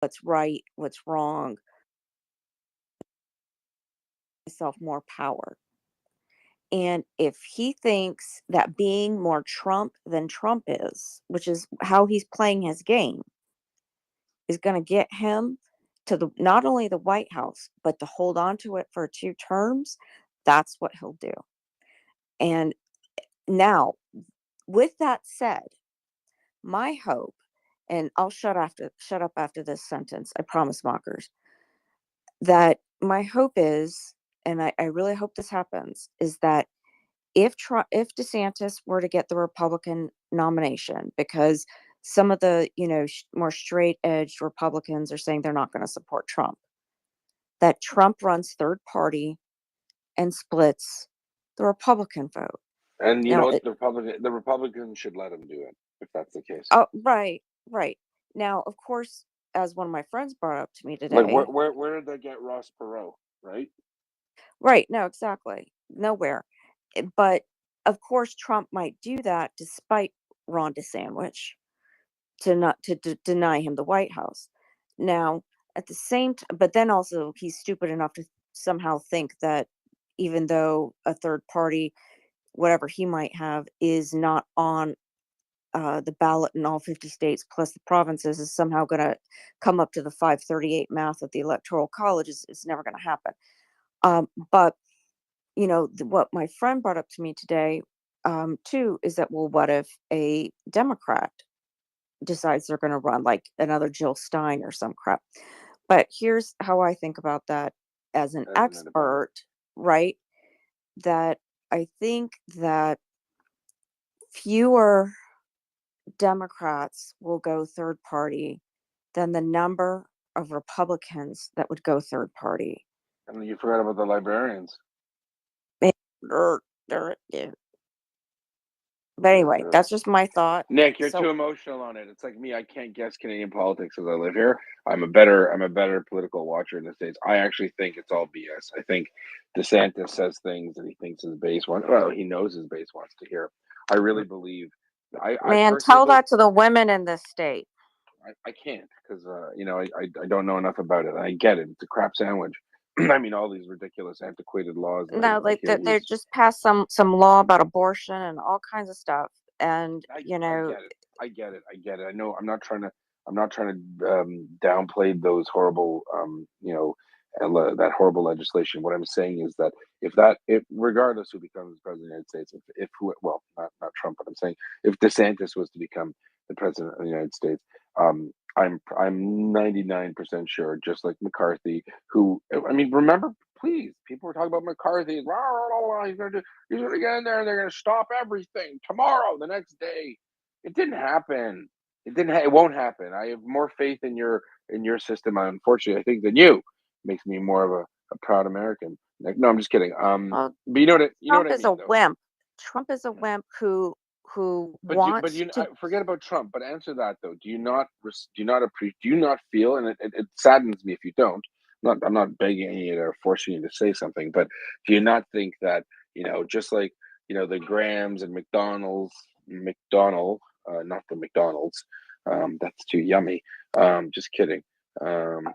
what's right, what's wrong, myself more power. And if he thinks that being more Trump than Trump is, which is how he's playing his game, is going to get him to the not only the White House, but to hold on to it for 2 terms, that's what he'll do. And now, with that said, my hope, and I'll shut up after this sentence, I promise, mockers, that my hope is, and I really hope this happens, is that if DeSantis were to get the Republican nomination, because some of the more straight edged Republicans are saying they're not going to support Trump, that Trump runs third party and splits the Republican vote. And you know Now, what? The Republicans should let him do it if that's the case. oh, right, right. Now, of course, as one of my friends brought up to me Like today, where did they get Ross Perot? Right? right, no, exactly, nowhere. But of course, Trump might do that despite Ron DeSantis to not to deny him the White House. Now, at the same time, but then also he's stupid enough to somehow think that even though a third party, whatever he might have, is not on the ballot in all 50 states plus the provinces, is somehow going to come up to the 538 math of the Electoral College. It's never going to happen. But what my friend brought up to me today, too, is that, well, what if a Democrat decides they're going to run, like another Jill Stein or some crap? But here's how I think about that as an As an independent. expert, right? That I think that fewer Democrats will go third party than the number of Republicans that would go third party. And you forgot about the librarians. Er, yeah. But anyway, that's just my thought. Nick, you're So too emotional on it. It's like me. I can't guess Canadian politics as I live here. I'm a better political watcher in the States. I actually think it's all BS. I think DeSantis says things that he thinks his base wants. Well, he knows his base wants to hear. I really believe. I man, personally tell believe. that to the women in this state. I can't because I don't know enough about it. I get it. It's a crap sandwich. I mean, all these ridiculous, antiquated laws that No, I like hear they these. just passed some law about abortion and all kinds of stuff. And I get it. I get it. I get it. I know. I'm not trying to downplay those horrible that horrible legislation. What I'm saying is that if regardless who becomes president of the United States, if who well not Trump, but I'm saying if DeSantis was to become the president of the United States, I'm 99% sure, just like McCarthy, who I mean, remember, please, people were talking about McCarthy. Rah, rah, rah, rah, he's gonna get in there and they're gonna stop everything tomorrow, the next day. It didn't happen. It won't happen. I have more faith in your system. Unfortunately, I think than you. Makes me more of a proud American. Like, no, I'm just kidding. well, But you know what Trump I is a mean, though. wimp. Trump is a wimp who But wants you to. forget about Trump. But answer that though. Do you not feel? And it saddens me if you don't. I'm not begging you or forcing you to say something. But do you not think that just like the Grahams and not the McDonald's. That's too yummy. Just kidding. Um,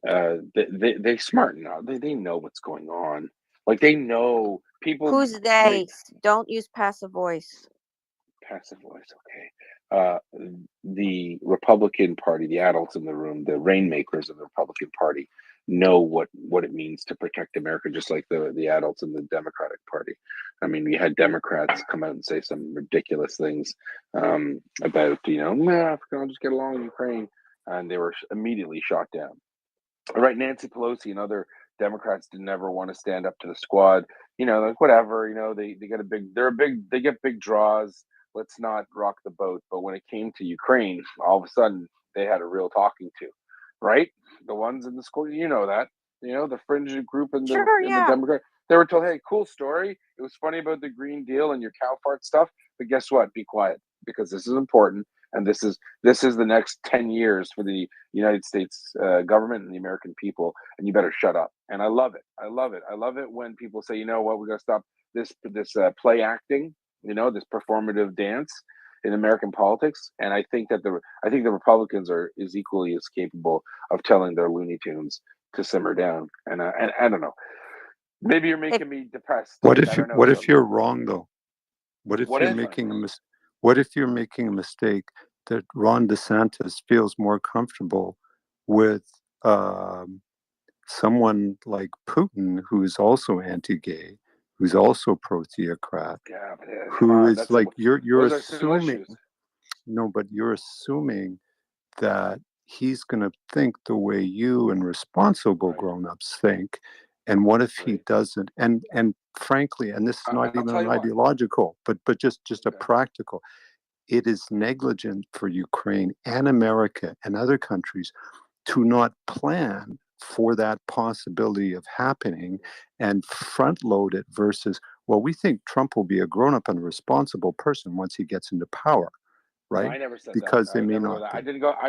they smart enough. They know what's going on. Like they know people Who's like they? Don't use passive voice. passive voice. Okay. The Republican Party, the adults in the room, the rainmakers of the Republican Party, know what it means to protect America, just like the adults in the Democratic Party. I mean, we had Democrats come out and say some ridiculous things about Africa, I'll just get along with Ukraine, and they were immediately shot down. Right, Nancy Pelosi and other Democrats didn't ever want to stand up to the squad. Like whatever. They get they get big draws. Let's not rock the boat. But when it came to Ukraine, all of a sudden they had a real talking to, right? The ones in the school, that, the fringe group Sure, in the yeah. Democrat, they were told, hey, cool story. It was funny about the Green Deal and your cow fart stuff, but guess what? Be quiet because this is important, and this is the next 10 years for the United States government and the American people, and you better shut up. And I love it. I love it. I love it when people say, you know what, we got to stop this play acting, this performative dance. in American politics, and I think that the Republicans is equally as capable of telling their Looney Tunes to simmer down. And I don't know. Maybe you're If making me depressed. What I if don't know. what if you're wrong though? What if What you're if I'm making wrong? what if you're making a mistake that Ron DeSantis feels more comfortable with someone like Putin, who's also anti-gay, who's also pro-theocrat, Yeah, but, come who on, is like you're those are civil assuming issues. no, but you're assuming that he's going to think the way you and responsible Right, grown-ups think. And what if he right. doesn't? And frankly, and this is not I'll even tell an you what. ideological, but just a Okay. practical. It is negligent for Ukraine and America and other countries to not plan for that possibility of happening and front load it versus, well, we think Trump will be a grown-up and responsible person once he gets into power, No, right? I never said that. Because I they would may never go not that. be. I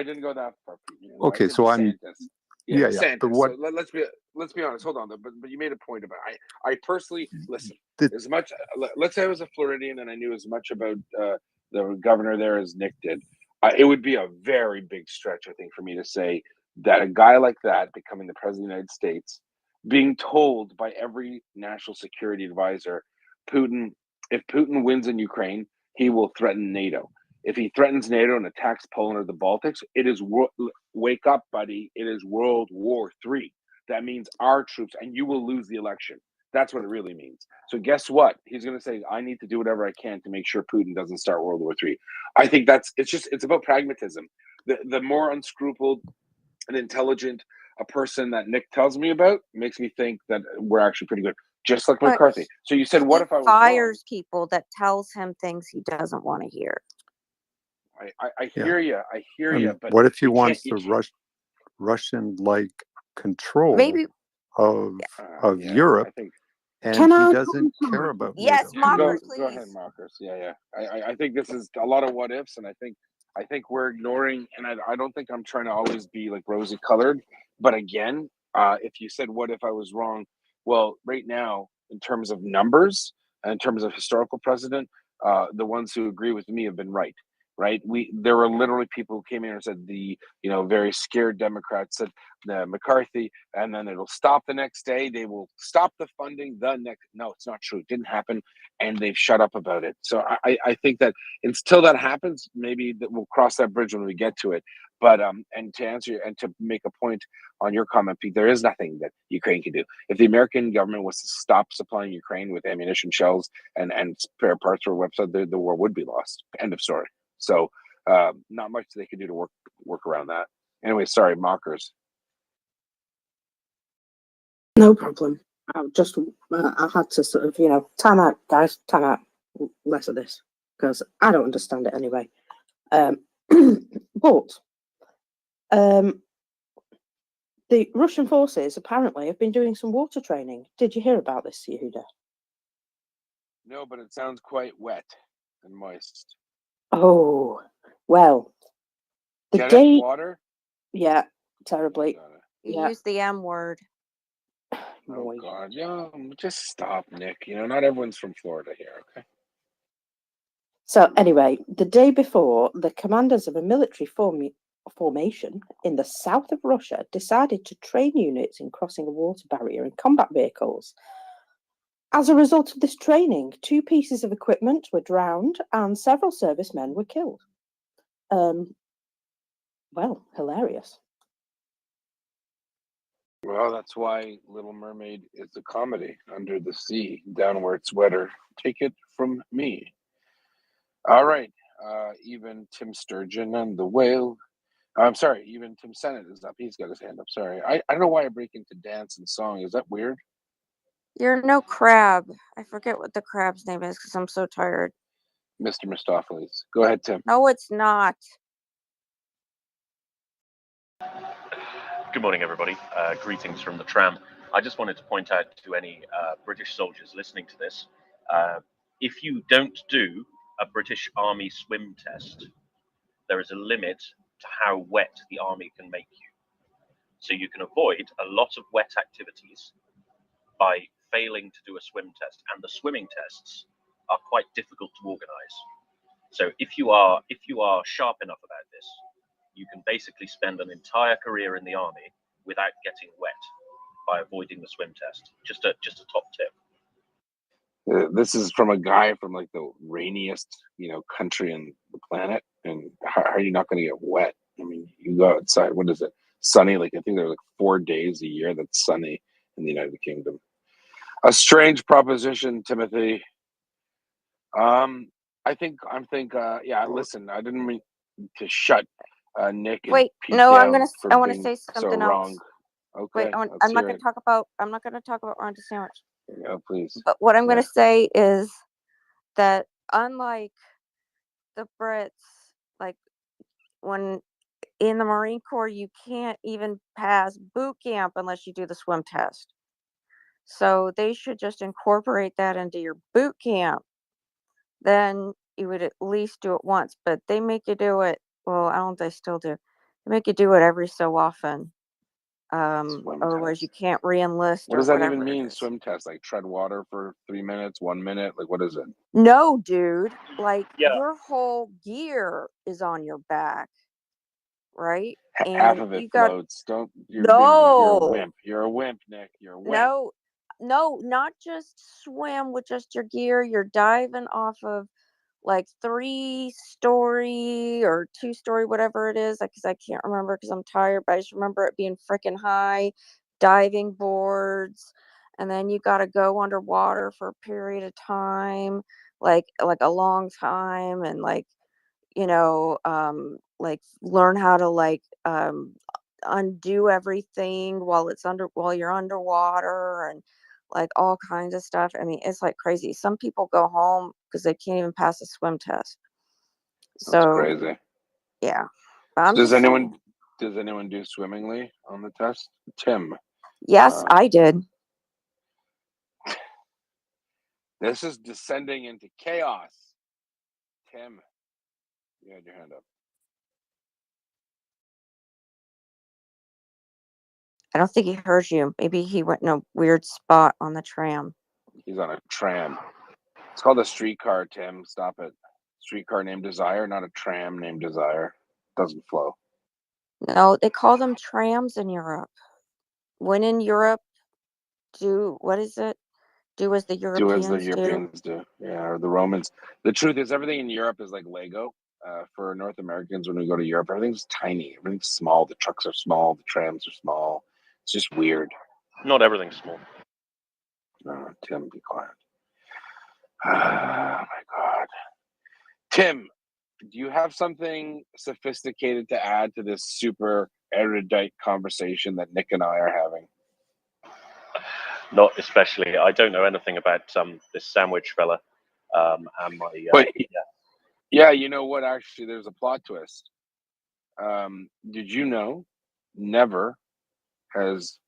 didn't go that far. I Okay, said so I'm DeSantis. Yeah, yeah, but DeSantis. what So let's be honest. Hold on, but you made a point about it. I personally listen the as much. Let's say I was a Floridian and I knew as much about the governor there as Nick did. It would be a very big stretch, I think, for me to say that a guy like that becoming the president of the United States, being told by every national security advisor, Putin, if Putin wins in Ukraine, he will threaten NATO. If he threatens NATO and attacks Poland or the Baltics, it is wake up, buddy. It is World War III. That means our troops, and you will lose the election. That's what it really means. So guess what? He's going to say, "I need to do whatever I can to make sure Putin doesn't start World War III." I think it's about pragmatism. The more unscrupuled and intelligent a person that Nick tells me about makes me think that we're actually pretty good, just like but McCarthy. So you said, "What he if I was wrong?" fires people that tells him things he doesn't want to hear. I yeah. hear you. I hear you, but What if he you can't. wants the Russian-like control Maybe of Yeah, Europe, I think. and Can he I doesn't care comment? about yes, NATO? Mockers, Go ahead, please. Marcus. Yeah. I think this is a lot of what ifs, and I think we're ignoring. And I don't think I'm trying to always be like rosy colored, but again, if you said what if I was wrong, well, right now in terms of numbers, and in terms of historical precedent, the ones who agree with me have been right. Right? There were literally people who came in and said very scared Democrats said McCarthy, and then it'll stop the next day. They will stop the funding the next. No, it's not true. It didn't happen, and they've shut up about it. So I think that until that happens, maybe that we'll cross that bridge when we get to it. But and to answer and to make a point on your comment, Pete, there is nothing that Ukraine can do. If the American government was to stop supplying Ukraine with ammunition, shells, and spare parts for a website, the war would be lost. End of story. So not much they can do to work around that. Anyway, sorry, mockers. No problem. I had to sort of, time out, guys, time out. Less of this because I don't understand it anyway. But the Russian forces apparently have been doing some water training. Did you hear about this, Yehuda? No, but it sounds quite wet and moist. Oh, well, the Get it? day, Water? yeah, Oh, terribly, got it. You yeah, use the M word. Oh moist. God, yeah. Just stop, Nick. Not everyone's from Florida here. Okay. So anyway, the day before, the commanders of a military formation in the south of Russia decided to train units in crossing a water barrier in combat vehicles. As a result of this training, 2 pieces of equipment were drowned and several servicemen were killed. Well, hilarious. Well, that's why Little Mermaid is a comedy. Under the sea, down where it's wetter. Take it from me. All right. Even Tim Sturgeon and the whale. I'm sorry. Even Tim Sennett is up. He's got his hand up. Sorry. I don't know why I break into dance and song. Is that weird? You're no crab. I forget what the crab's name is because I'm so tired. Mr. Mistopheles. Go ahead, Tim. No, it's not. Good morning, everybody. Greetings from the tram. I just wanted to point out to any British soldiers listening to this, if you don't do a British Army swim test, there is a limit to how wet the Army can make you. So you can avoid a lot of wet activities by failing to do a swim test. And the swimming tests are quite difficult to organise. So if you are sharp enough about this, you can basically spend an entire career in the army without getting wet by avoiding the swim test. Just a top tip. This is from a guy from like the rainiest, country on the planet, and how are you not going to get wet? I mean, you go outside. What is it? Sunny? Like I think there are like 4 days a year that's sunny in the United Kingdom. A strange proposition, Timothy. Yeah. Listen, I didn't mean to shut Nick and Wait, Pete no, down I want to being say so something wrong. else. Okay, Wait, let's I'm not hear going it. to talk about. I'm not going to talk about Ronda Sandwich. Yeah, please. But what I'm going Yeah. to say is that unlike the Brits, like when in the Marine Corps, you can't even pass boot camp unless you do the swim test. So they should just incorporate that into your boot camp. Then you would at least do it once, but they make you do it. Well, I don't. They still do. They make you do it every so often. Swim Otherwise you test. can't re-enlist What or does that even whatever it mean? is. Swim test? Like tread water for 3 minutes, 1 minute? Like what is it? No, dude. Like Yeah. your whole gear is on your back, right? Half And of it you got floats. Don't you're a no, wimp. You're a wimp, Nick. You're a wimp. no, no, not just swim with just your gear. You're diving off of like 3-story or 2-story, whatever it is. Because I can't remember because I'm tired, but I just remember it being freaking high, diving boards, and then you got to go underwater for a period of time, like a long time, and like learn how to undo everything while you're underwater and like all kinds of stuff. I mean, it's like crazy. Some people go home because they can't even pass a swim test. That's So crazy. yeah, but So I'm just saying. does anyone do swimmingly on the test? Tim. Yes, I did. This is descending into chaos. Tim, you had your hand up. I don't think he heard you. Maybe he went in a weird spot on the tram. He's on a tram. It's called a streetcar, Tim. Stop it. Streetcar named Desire, not a tram named Desire. Doesn't flow. No, they call them trams in Europe. When in Europe, what is it? Do as the Do as the Europeans do. Europeans do. Yeah, or the Romans. The truth is, everything in Europe is like Lego. For North Americans, when we go to Europe, everything's tiny. Everything's small. The trucks are small. The trams are small. It's just weird. Not everything's small. Tim, be quiet. Oh my God. Tim, do you have something sophisticated to add to this super erudite conversation that Nick and I are having? Not especially. I don't know anything about this sandwich fella. And my But yeah. yeah, you know what? Actually, there's a plot twist. Did you know? Never has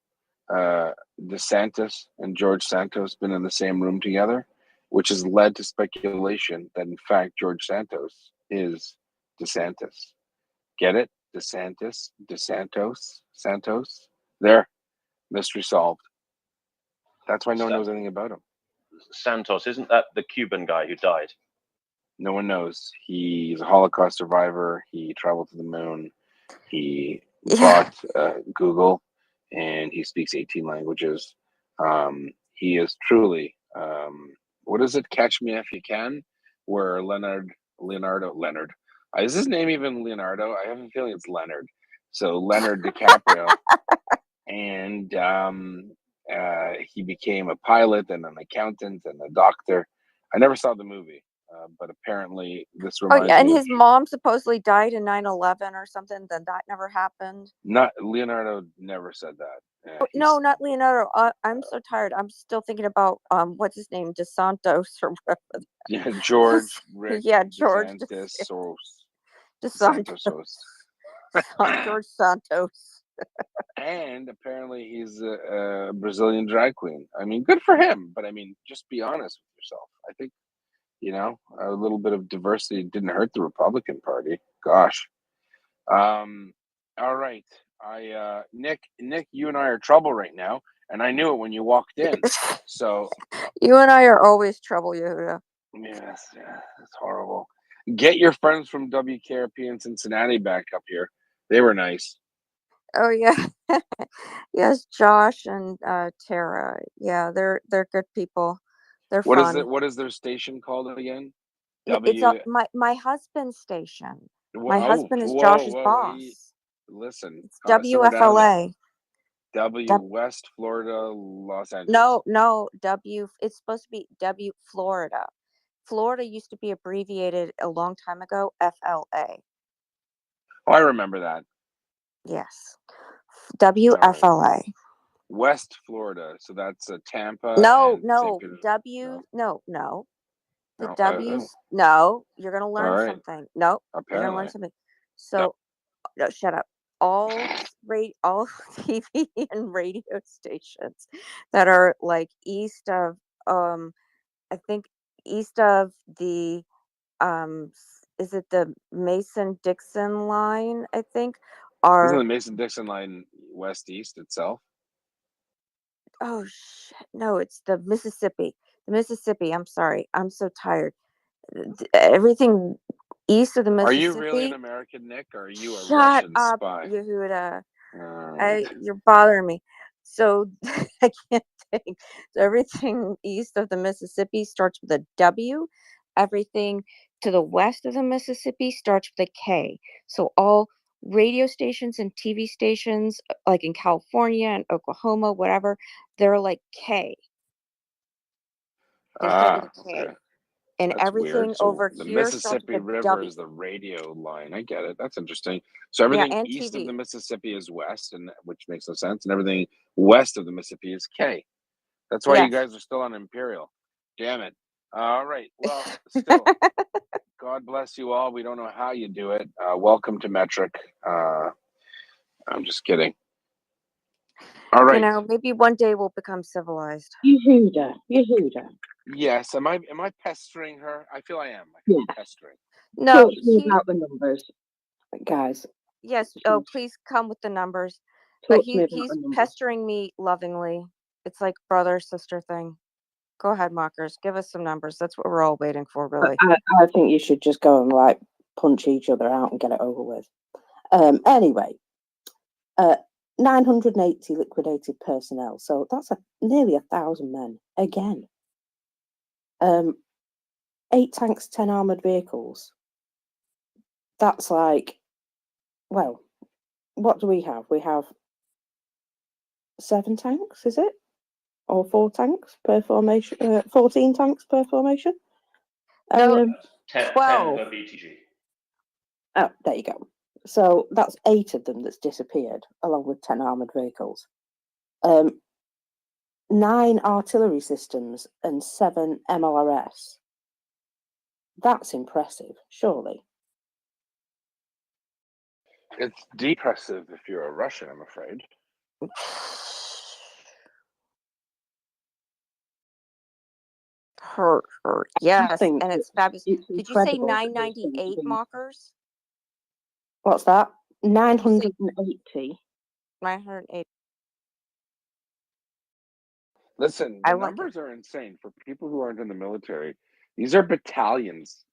DeSantis and George Santos been in the same room together, which has led to speculation that in fact George Santos is DeSantis. Get it? Santos. There, mystery solved. That's why no one knows anything about him. Santos, isn't that the Cuban guy who died? No one knows. He's a Holocaust survivor. He traveled to the moon. He bought Google, and he speaks 18 languages. He is truly, what is it? Catch Me If You Can, where Leonardo. Is his name even Leonardo? I have a feeling it's Leonard. So Leonard DiCaprio, and he became a pilot and an accountant and a doctor. I never saw the movie, but apparently this Oh reminds yeah, and me of his mom supposedly died in 9/11 or something. Then that never happened. not Leonardo never said that. Oh, no, not Leonardo. I'm so tired. I'm still thinking about what's his name, DeSantos or whatever. Yeah, George Rick Yeah, George DeSantis. DeSantos. George Santos. And apparently he's a Brazilian drag queen. I mean, good for him, but I mean, just be honest with yourself. I think, a little bit of diversity didn't hurt the Republican Party. Gosh. All right. Nick, you and I are trouble right now, and I knew it when you walked in. So you and I are always trouble, Yehuda. yes, yeah, it's horrible. Get your friends from WKRP in Cincinnati back up here. They were nice. Oh yeah. Yes, Josh and Tara. Yeah, they're good people. They're What is it? fun. What is their station called again? It's W. my husband's station. My Oh, husband is whoa, Josh's whoa, whoa. boss. Listen, It's simmer down there. WFLA. W West Florida, Los Angeles. No, W. It's supposed to be W Florida. Florida used to be abbreviated a long time ago, FLA. Oh, I remember that. Yes. All right. WFLA. West Florida. So that's Tampa No, and St. Peter. W. No. The No. W's. No, you're gonna all learn right. something. No, you're gonna learn Apparently. something. No. So, no, shut up. All TV and radio stations that are like east of I think east of the is it the Mason-Dixon line, I think, Isn't are the Mason-Dixon line west east itself? oh shit, no, it's the Mississippi. The Mississippi, I'm sorry. I'm so tired. Everything east of the Are you really an Mississippi. American, Nick, or are you a Shut Russian up, spy? Yehuda. All right. You're bothering me. So I can't think. So everything east of the Mississippi starts with a W. Everything to the west of the Mississippi starts with a K. So all radio stations and TV stations, like in California and Oklahoma, whatever, they're like K. They start with a K. Okay. And That's weird. everything So over the here starts Mississippi with a River W. is the radio line. I get it. That's interesting. So Yeah, everything and east of the TV. Mississippi is west, and which makes no sense. And everything west of the Mississippi is K. That's why you Yes. guys are still on Imperial. Damn it. All right. Well, still, God bless you all. We don't know how you do it. Welcome to Metric. I'm just kidding. All right. Maybe one day we'll become civilized. Yehuda. Yes. Am I pestering her? I feel I am. I feel I'm pestering. No, Talk to me about the numbers, guys. yes. Oh, please come with the numbers. But Talk to me about he's the numbers. pestering me lovingly. It's like brother sister thing. Go ahead, Mockers. Give us some numbers. That's what we're all waiting for, really. I think you should just go and like punch each other out and get it over with. Anyway, 980 liquidated personnel. So that's nearly 1,000 men again. 8 tanks, 10 armored vehicles. That's like, well, what do we have? We have 7 tanks, is it? Or 4 tanks per formation? 14 tanks per formation? No, 10 12. per BTG. Oh, there you go. So that's 8 of them that's disappeared, along with 10 armored vehicles. 9 artillery systems and 7 MLRS. That's impressive, surely. It's depressive if you're a Russian, I'm afraid. Her. Yes, think and it's fabulous. it's Did you say incredible that those things 998 have been- Mockers? What's that? Did you say 980. 908? Listen, I the like it. numbers are insane for people who aren't in the military. These are battalions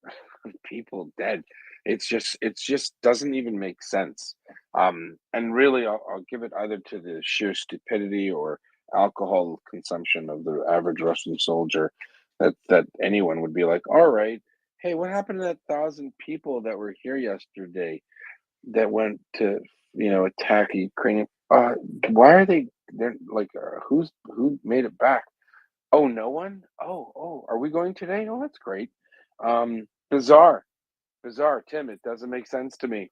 of people dead. It just doesn't even make sense. And really, I'll give it either to the sheer stupidity or alcohol consumption of the average Russian soldier that anyone would be like, all right, hey, what happened to that 1,000 people that were here yesterday that went to attack Ukraine? Why are they? They're like, who made it back? Oh, no one. Oh, are we going today? Oh, that's great. Bizarre, Tim. It doesn't make sense to me.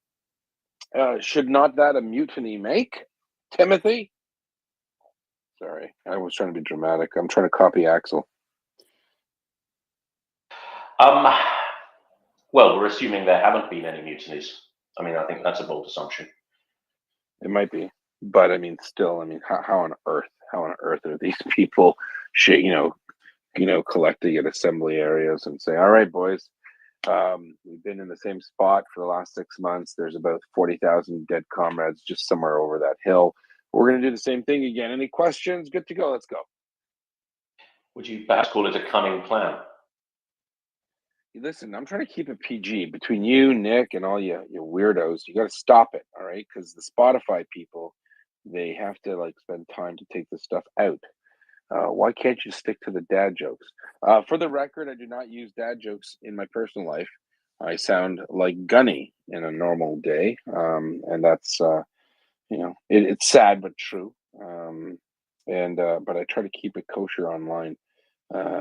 Should not that a mutiny make, Timothy? Sorry, I was trying to be dramatic. I'm trying to copy Axel. Well, we're assuming there haven't been any mutinies. I mean, I think that's a bold assumption. It might be, but I mean, still, I mean, how on earth are these people, collecting at assembly areas and say, all right, boys, we've been in the same spot for the last 6 months. There's about 40,000 dead comrades just somewhere over that hill. We're going to do the same thing again. Any questions? Good to go. Let's go. Would you perhaps call it a cunning plan? listen, I'm trying to keep it PG between you, Nick, and all you weirdos. You got to stop it, all right? Because the Spotify people, they have to like spend time to take this stuff out. Why can't you stick to the dad jokes? For the record, I do not use dad jokes in my personal life. I sound like Gunny in a normal day, and that's it's sad but true. And but I try to keep it kosher online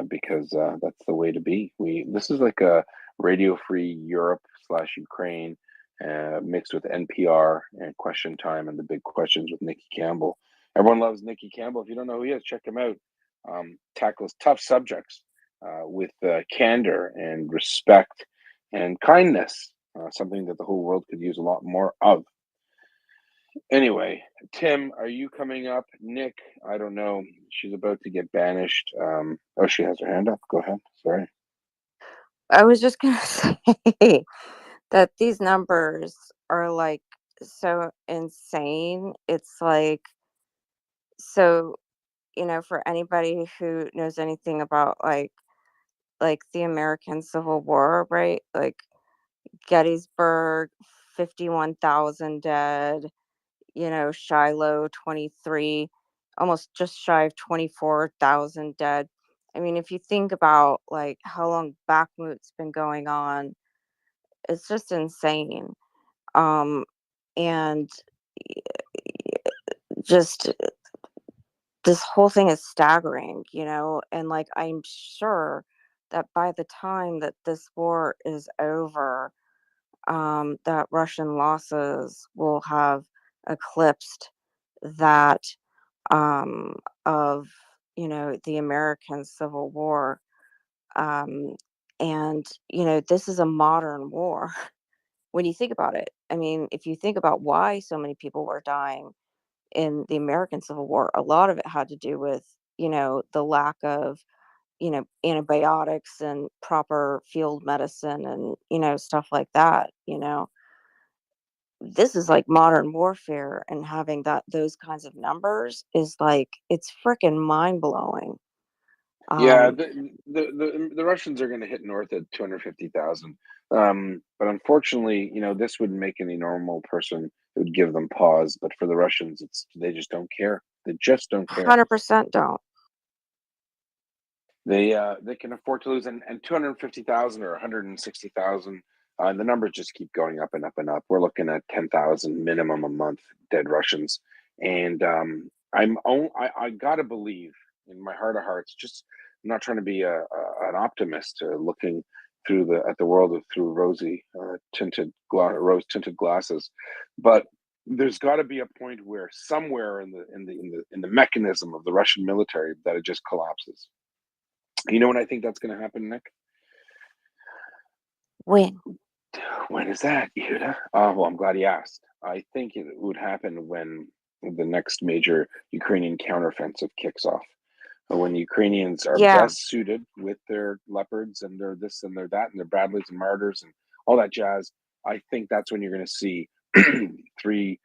because that's the way to be. This is like a Radio Free Europe / Ukraine mixed with NPR and Question Time and the Big Questions with Nikki Campbell. Everyone loves Nikki Campbell. If you don't know who he is, check him out. Tackles tough subjects with candor and respect and kindness, something that the whole world could use a lot more of. Anyway, Tim, are you coming up? Nick, I don't know. She's about to get banished. Oh, she has her hand up. Go ahead. Sorry. I was just gonna say that these numbers are like so insane. It's like, so, for anybody who knows anything about like the American Civil War, right? Like Gettysburg, 51,000 dead, Shiloh, 23, almost just shy of 24,000 dead. I mean, if you think about like how long Bakhmut's been going on, it's just insane. Um, and just this whole thing is staggering, and like I'm sure that by the time that this war is over, that Russian losses will have eclipsed that of the American Civil War. Um, and this is a modern war when you think about it. I mean, if you think about why so many people were dying in the American Civil War, a lot of it had to do with the lack of antibiotics and proper field medicine and stuff like that. This is like modern warfare, and having those kinds of numbers is like, it's freaking mind blowing. Yeah, um the Russians are going to hit north at 250,000. But unfortunately, this wouldn't make any normal person. It would give them pause. But for the Russians, they just don't care. They just don't care. 100% don't. They can afford to lose, and 250,000 or 160,000. The numbers just keep going up and up and up. We're looking at 10,000 minimum a month dead Russians, and I gotta believe in my heart of hearts. Just I'm not trying to be an optimist, looking at the world through rose tinted glasses, but there's got to be a point where somewhere in the mechanism of the Russian military that it just collapses. You know when I think that's going to happen, Nick? When? When is that, Yehuda? Well, I'm glad you asked. I think it would happen when the next major Ukrainian counteroffensive kicks off. When the Ukrainians are Yeah. best suited with their Leopards and their this and their that and their Bradleys and Martyrs and all that jazz, I think that's when you're going to see three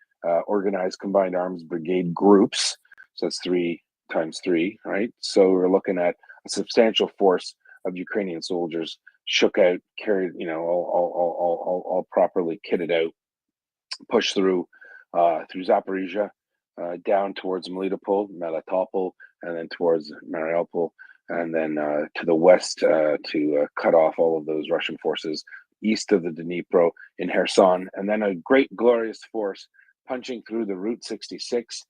organized combined arms brigade groups. So that's 3 times 3, right? So we're looking at a substantial force of Ukrainian soldiers shook out, carried, all properly kitted out, pushed through Zaporizhia, down towards Melitopol, and then towards Mariupol, and then to the west to cut off all of those Russian forces east of the Dnipro in Kherson, and then a great glorious force punching through the Route 66,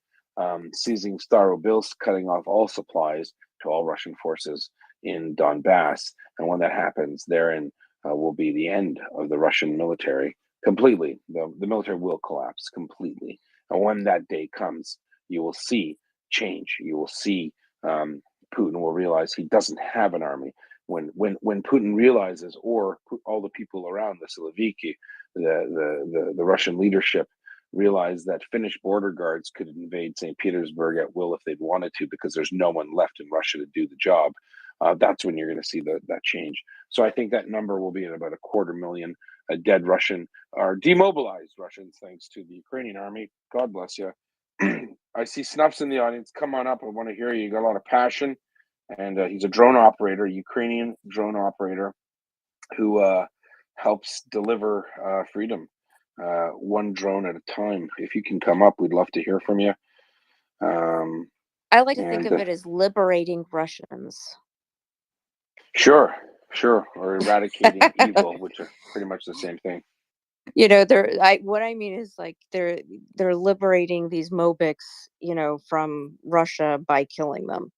seizing Starobilsk, cutting off all supplies to all Russian forces in Donbass. And when that happens, therein will be the end of the Russian military completely. The military will collapse completely. And when that day comes, you will see change. You will see Putin will realize he doesn't have an army. When Putin realizes, or all the people around the Siloviki, the Russian leadership, realize that Finnish border guards could invade St. Petersburg at will if they'd wanted to, because there's no one left in Russia to do the job. That's when you're going to see that change. So I think that number will be at about 250,000 dead Russian or demobilized Russians, thanks to the Ukrainian army. God bless you. I see Snuffs in the audience. Come on up. I want to hear you. You got a lot of passion. And he's a drone operator, Ukrainian drone operator. who helps deliver freedom, one drone at a time. If you can come up, we'd love to hear from you. I like to think And of it as liberating Russians. sure, or eradicating evil, which are pretty much the same thing. You know, what I mean is like they're liberating these Mobics, you know, from Russia by killing them.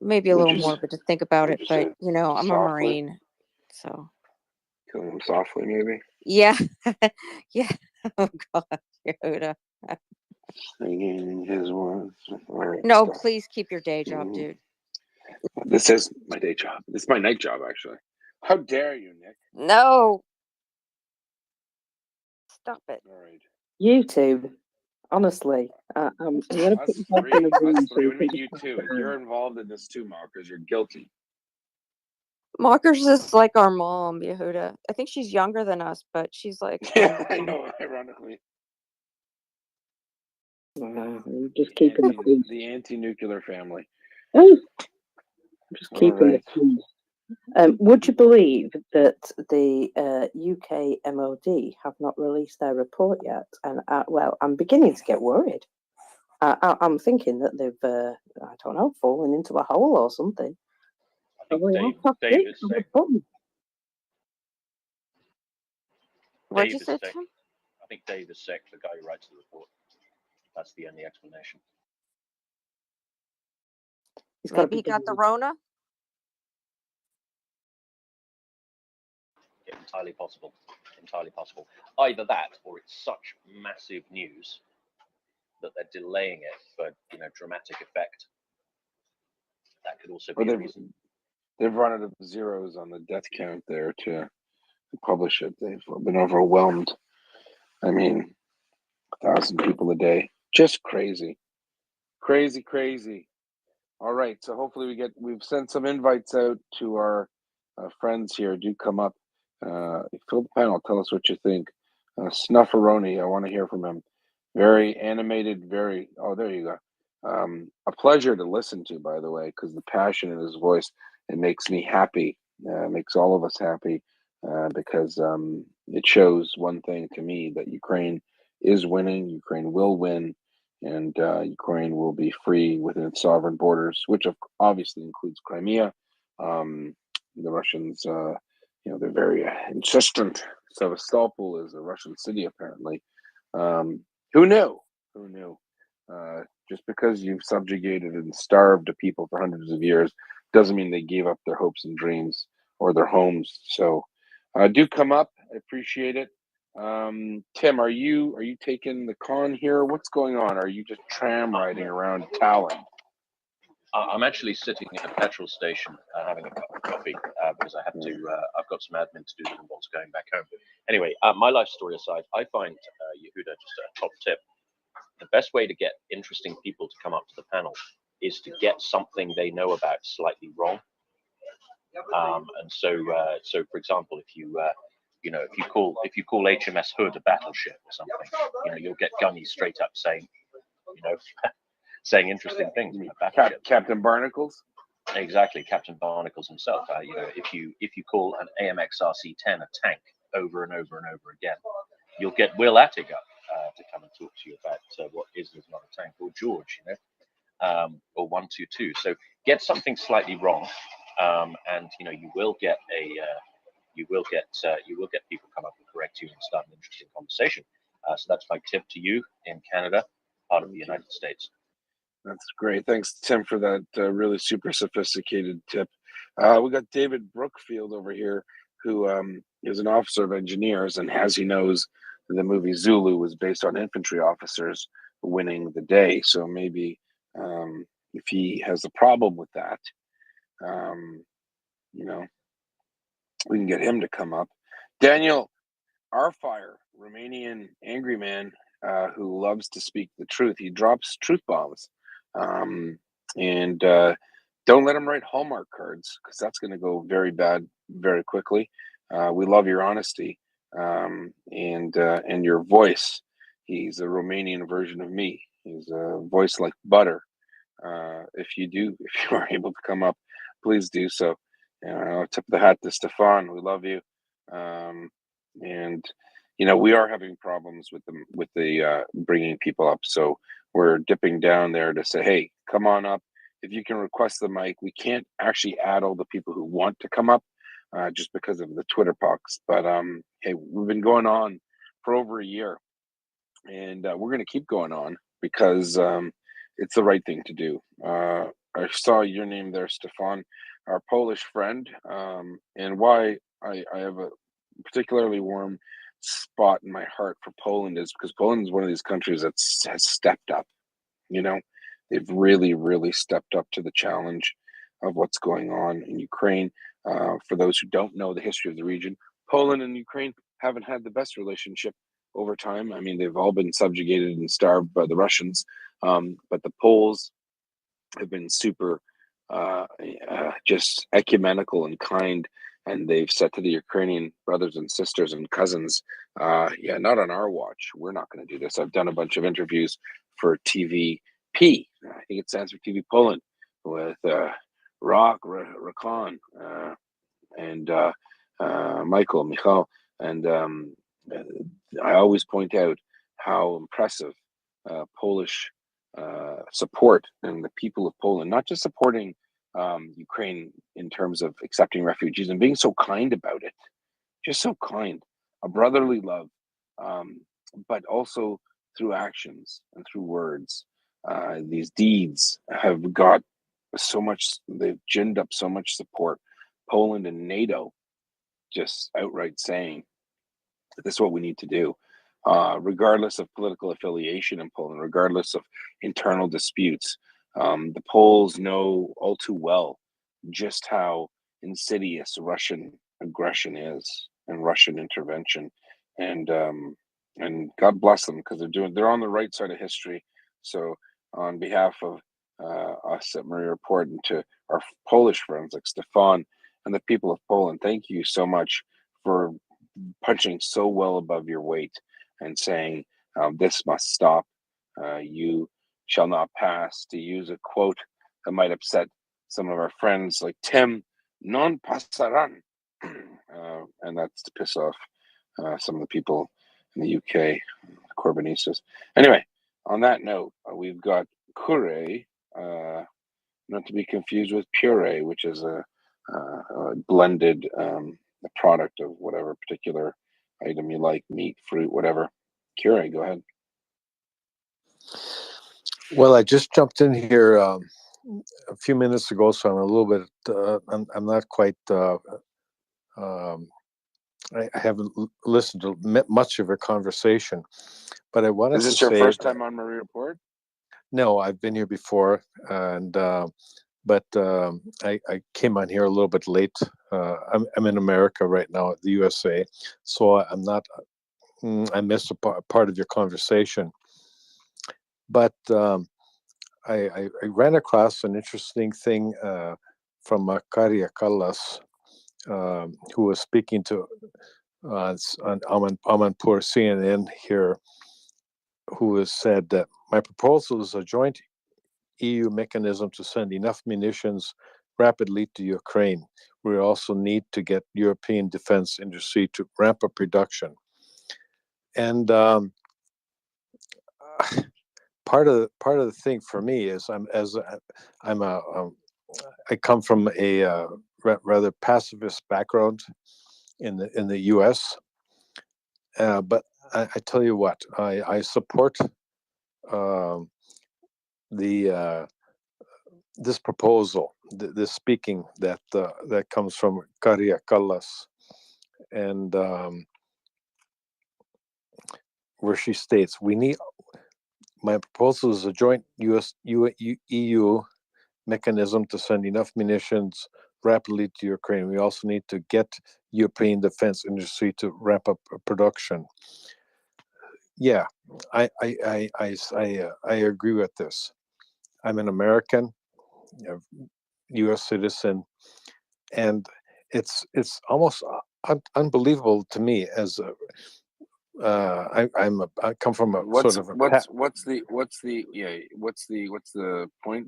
Maybe a Would little you morbid to think about would it, you but say you know, I'm a softly? Marine, so Killing them softly, maybe. yeah, yeah. Oh God, Yoda. Singing his words. All right, No, stop. please keep your day job, Mhm. dude. This is my day job. This is my night job, actually. How dare you, Nick? No, stop it. All right. YouTube, honestly, I'm going to put Us you both in a three. room Us so three. you What do can you mean you just two? You're involved in this too, Mal, because you're guilty. Mockers is like our mom, Yehuda. I think she's younger than us, but she's like our Yeah, I mom. know, ironically. I'm just keeping the peace. The anti-nuclear family. Oh, just All keeping right. the peace. Would you believe that the UK MOD have not released their report yet? And well, I'm beginning to get worried. I'm thinking that they've, I don't know, fallen into a hole or something. I think We all Dave, have to Dave click is on the sick. button. What'd Dave you is say, sick. Tim? I think Dave is sick, the guy who writes the report. That's the only explanation. He's got to Maybe be he got the busy. Rona. Yeah, entirely possible. Entirely possible. Either that, or it's such massive news that they're delaying it for dramatic effect. That could also Or be a reason. they've run out of zeros on the death count there to publish it. They've been overwhelmed. I mean, 1,000 people a day. Just crazy. Crazy. All right. So hopefully we've sent some invites out to our friends here. Do come up. Fill the panel. Tell us what you think. Snufferoni, I want to hear from him. Very animated, oh, there you go. A pleasure to listen to, by the way, because the passion in his voice, it makes me happy. Makes all of us happy because it shows one thing to me, that Ukraine is winning. Ukraine will win, and Ukraine will be free within its sovereign borders, which obviously includes Crimea. The Russians, they're very insistent. Sevastopol is a Russian city, apparently. Who knew? Who knew? Just because you've subjugated and starved a people for hundreds of years doesn't mean they gave up their hopes and dreams or their homes. So, do come up. I appreciate it. Tim, are you taking the con here? What's going on? Are you just tram riding around Tallinn? I'm actually sitting at a petrol station having a cup of coffee because I have to. I've got some admin to do that involves going back home. Anyway, my life story aside, I find Yehuda just a top tip. The best way to get interesting people to come up to the panel is to get something they know about slightly wrong. And so, for example, if you call HMS Hood a battleship or something, you'll get Gunny straight up saying, saying interesting things about battleship. Captain Barnacles. Exactly, Captain Barnacles himself. If you call an AMX RC-10 a tank over and over and over again, you'll get Will Attig up to come and talk to you about what is not a tank, or George, or 122. So get something slightly wrong, and you will get people come up and correct you and start an interesting conversation. So that's my tip to you in Canada, part of the United States. That's great. Thanks, Tim, for that really super sophisticated tip. We got David Brookfield over here, who is an officer of engineers, and as he knows, the movie Zulu was based on infantry officers winning the day. So maybe if he has a problem with that, we can get him to come up. Daniel Arfire, Romanian angry man who loves to speak the truth. He drops truth bombs. And don't let him write Hallmark cards, because that's going to go very bad very quickly. We love your honesty and your voice. He's a Romanian version of me. He's a voice like butter. If you are able to come up, please do so. Tip of the hat to Stefan. We love you. And we are having problems with the bringing people up. So we're dipping down there to say, hey, come on up. If you can request the mic, we can't actually add all the people who want to come up just because of the Twitter pox. But hey, we've been going on for over a year, and we're going to keep going on because it's the right thing to do. I saw your name there, Stefan, our Polish friend, and why I have a particularly warm spot in my heart for Poland is because Poland is one of these countries that has stepped up. They've really, really stepped up to the challenge of what's going on in Ukraine. For those who don't know the history of the region, Poland and Ukraine haven't had the best relationship over time. I mean, they've all been subjugated and starved by the Russians, but the Poles have been super just ecumenical and kind, and they've said to the Ukrainian brothers and sisters and cousins, yeah, not on our watch. We're not going to do this. I've done a bunch of interviews for TVP. I think it stands for TV Poland, with Rakon, and Michal, and I always point out how impressive Polish support and the people of Poland, not just supporting Ukraine in terms of accepting refugees and being so kind about it, just so kind, a brotherly love, but also through actions and through words. These deeds have got so much, they've ginned up so much support. Poland and NATO just outright saying, this is what we need to do. Regardless of political affiliation in Poland, regardless of internal disputes, the Poles know all too well just how insidious Russian aggression is and Russian intervention, and God bless them because they're on the right side of history. So, on behalf of us at MriyaReport and to our Polish friends like Stefan and the people of Poland, thank you so much for punching so well above your weight and saying, this must stop. You shall not pass, to use a quote that might upset some of our friends like Tim, non passaran. And that's to piss off some of the people in the UK, Corbynistas. Anyway, on that note, we've got Kure, not to be confused with puree, which is a blended product of whatever particular item you like, meat, fruit, whatever. Kure, go ahead. Well, I just jumped in here a few minutes ago, so I'm a little bit. I'm not quite. I haven't listened to much of your conversation, but I wanted to say. Is this your first time on MriyaReport? No, I've been here before, and but I came on here a little bit late. I'm in America right now, the USA, so I'm not. I missed a part of your conversation, but I ran across an interesting thing from Karya Kallas, who was speaking to on Amanpour CNN here, who has said that my proposal is a joint EU mechanism to send enough munitions rapidly to Ukraine. We also need to get European defense industry to ramp up production. And part of the thing for me is I come from a rather pacifist background in the U.S. But I tell you what, I support this proposal, this speaking that comes from Karya Kallas, and where she states, my proposal is a joint EU mechanism to send enough munitions rapidly to Ukraine. We also need to get European defense industry to ramp up production. Yeah, I agree with this. I'm an American, U.S. citizen, and it's almost unbelievable to me as I come from a what's the point?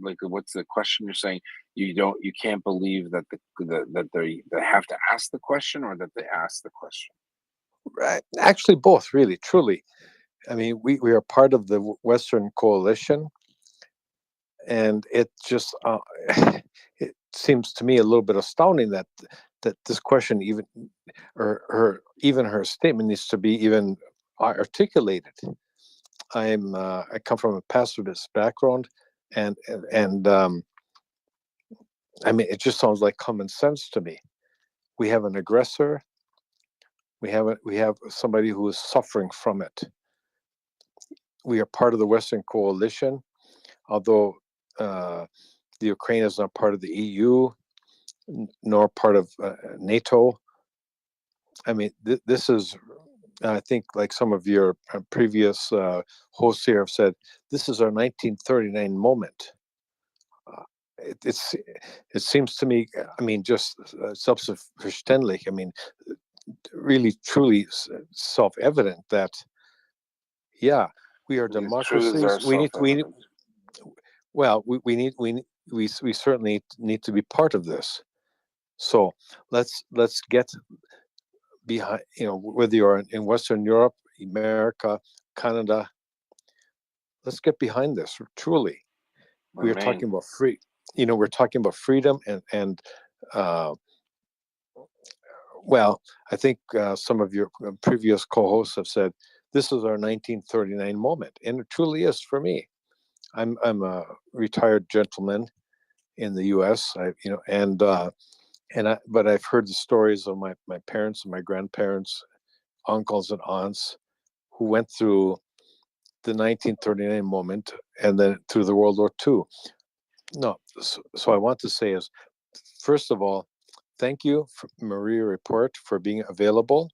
Like, what's the question you're saying? you can't believe that that they have to ask the question, or that they ask the question. Right. Actually, both, really, truly. I mean, we are part of the Western coalition, and it just it seems to me a little bit astounding that this question even, or her statement needs to be even articulated. I come from a pacifist background, and I mean, it just sounds like common sense to me. We have an aggressor. We have somebody who is suffering from it. We are part of the Western coalition, although the Ukraine is not part of the EU, nor part of NATO. I mean, this is, I think, like some of your previous hosts here have said, this is our 1939 moment. It seems to me, I mean, just selbstverständlich, I mean, really, truly self-evident that, yeah, we are democracies. We certainly need to be part of this. So let's get behind, whether you're in Western Europe, America, Canada, let's get behind this. Truly, we are talking about we're talking about freedom, and well, I think some of your previous co-hosts have said this is our 1939 moment, and it truly is for me. I'm a retired gentleman in the U.S. But I've heard the stories of my parents and my grandparents, uncles and aunts, who went through the 1939 moment and then through the World War II. No, so I want to say is, first of all, thank you, MriyaReport, for being available,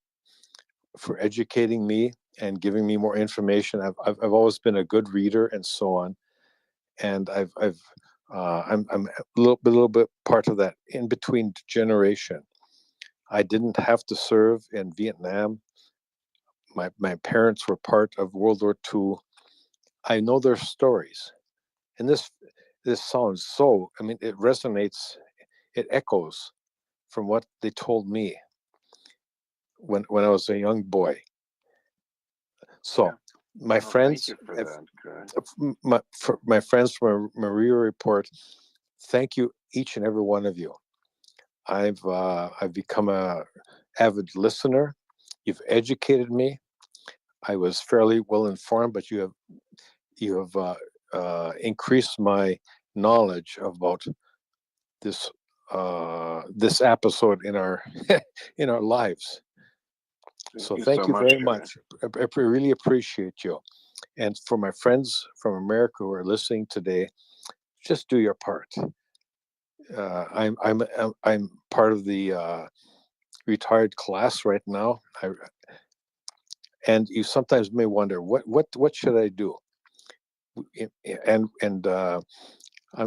for educating me and giving me more information. I've always been a good reader and so on, and I'm a little bit part of that in between generation. I didn't have to serve in Vietnam. My parents were part of World War II. I know their stories, and this sounds so. I mean, it resonates. It echoes from what they told me when I was a young boy. So, my friends, my friends from MriyaReport, thank you, each and every one of you. I've become a avid listener. You've educated me. I was fairly well informed, but you have increased my knowledge about this this episode in our in our lives. So thank you very much. I really appreciate you. And for my friends from America who are listening today, just do your part. I'm part of the retired class right now. And you sometimes may wonder what should I do? And I'm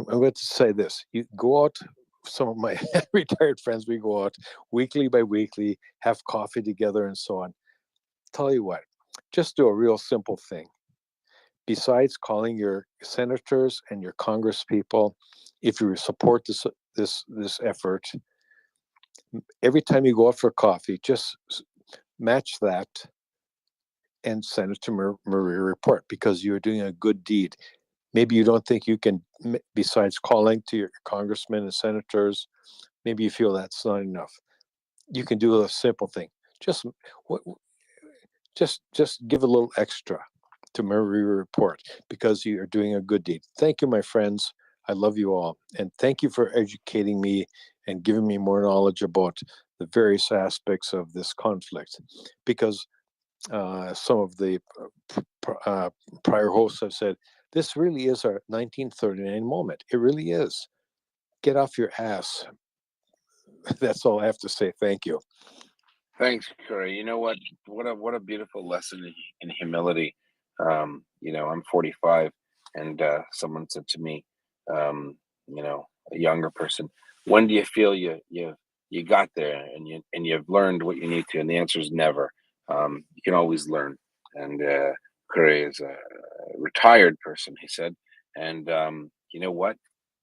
going to say this: you go out. Some of my retired friends, we go out weekly by weekly, have coffee together, and so on. Tell you what, just do a real simple thing. Besides calling your senators and your Congress people, if you support this effort, every time you go out for coffee, just match that and send it to MriyaReport, because you're doing a good deed. Maybe you don't think you can, besides calling to your congressmen and senators, maybe you feel that's not enough. You can do a simple thing. Just give a little extra to MriyaReport, because you are doing a good deed. Thank you, my friends. I love you all. And thank you for educating me and giving me more knowledge about the various aspects of this conflict, because some of the prior hosts have said, this really is our 1939 moment. It really is. Get off your ass. That's all I have to say. Thank you. Thanks, Curry. You know what? What a beautiful lesson in humility. I'm 45, and someone said to me, a younger person, when do you feel you got there and you've learned what you need to? And the answer is never. You can always learn. And Curry is a retired person, he said. And you know what?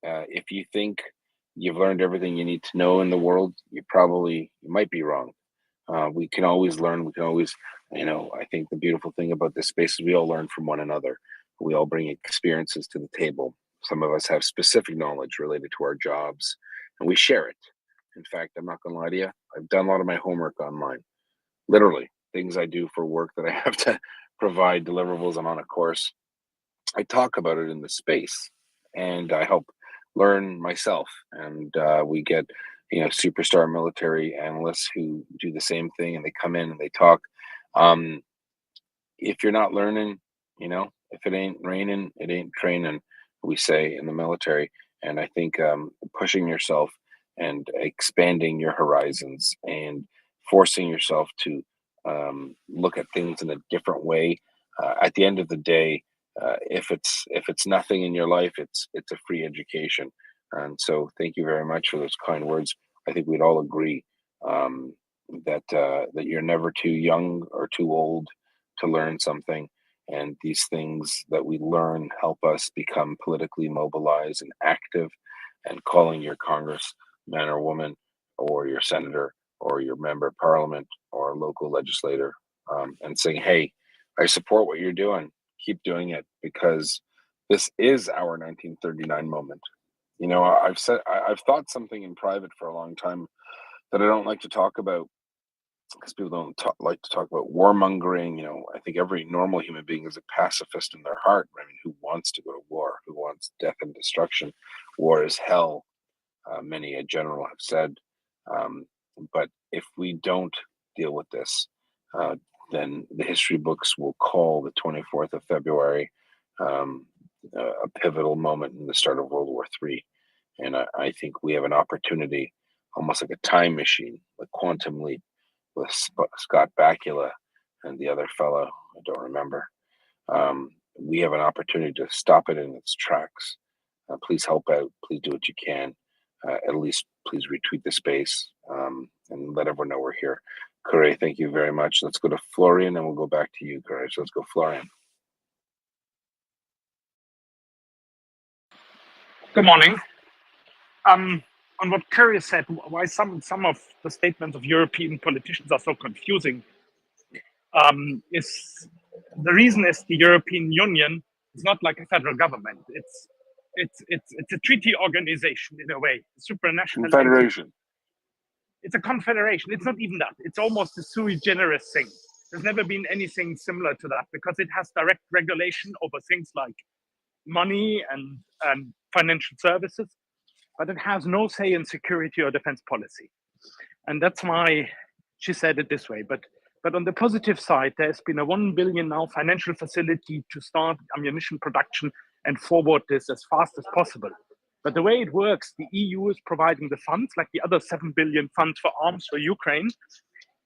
If you think you've learned everything you need to know in the world, you might be wrong. We can always learn. We can always, I think the beautiful thing about this space is we all learn from one another. We all bring experiences to the table. Some of us have specific knowledge related to our jobs, and we share it. In fact, I'm not going to lie to you. I've done a lot of my homework online. Literally, things I do for work that I have to provide deliverables. I'm on a course. I talk about it in the space, and I help learn myself. And we get, superstar military analysts who do the same thing, and they come in and they talk. Um, if you're not learning, if it ain't raining, it ain't training, we say in the military. And I think pushing yourself and expanding your horizons and forcing yourself to look at things in a different way. At the end of the day, if it's nothing in your life, it's a free education. And so, thank you very much for those kind words. I think we'd all agree um, that you're never too young or too old to learn something. And these things that we learn help us become politically mobilized and active, and calling your congressman or woman or your senator or your member of parliament or local legislator and saying, hey, I support what you're doing. Keep doing it, because this is our 1939 moment. I've thought something in private for a long time that I don't like to talk about, because people don't like to talk about warmongering. I think every normal human being is a pacifist in their heart. I mean, who wants to go to war? Who wants death and destruction? War is hell, many a general have said. Um, but if we don't deal with this, uh, then the history books will call the 24th of February um, a pivotal moment in the start of World War III. And I think we have an opportunity, almost like a time machine, like quantum leap, with Scott Bakula and the other fellow, I don't remember. We have an opportunity to stop it in its tracks. Please help out. Please do what you can. At least please retweet the space and let everyone know we're here. Corey, thank you very much. Let's go to Florian, and we'll go back to you, Corey. So let's go, Florian. Good morning. On what Curry said, why some of the statements of European politicians are so confusing, is the reason is the European Union is not like a federal government. It's a treaty organization in a way, a supranational Confederation. entity. It's a confederation. It's not even that. It's almost a sui generis thing. There's never been anything similar to that, because it has direct regulation over things like money and financial services, but it has no say in security or defense policy. And that's why she said it this way. But on the positive side, there's been a 1 billion now financial facility to start ammunition production and forward this as fast as possible. But the way it works, the EU is providing the funds, like the other 7 billion funds for arms for Ukraine.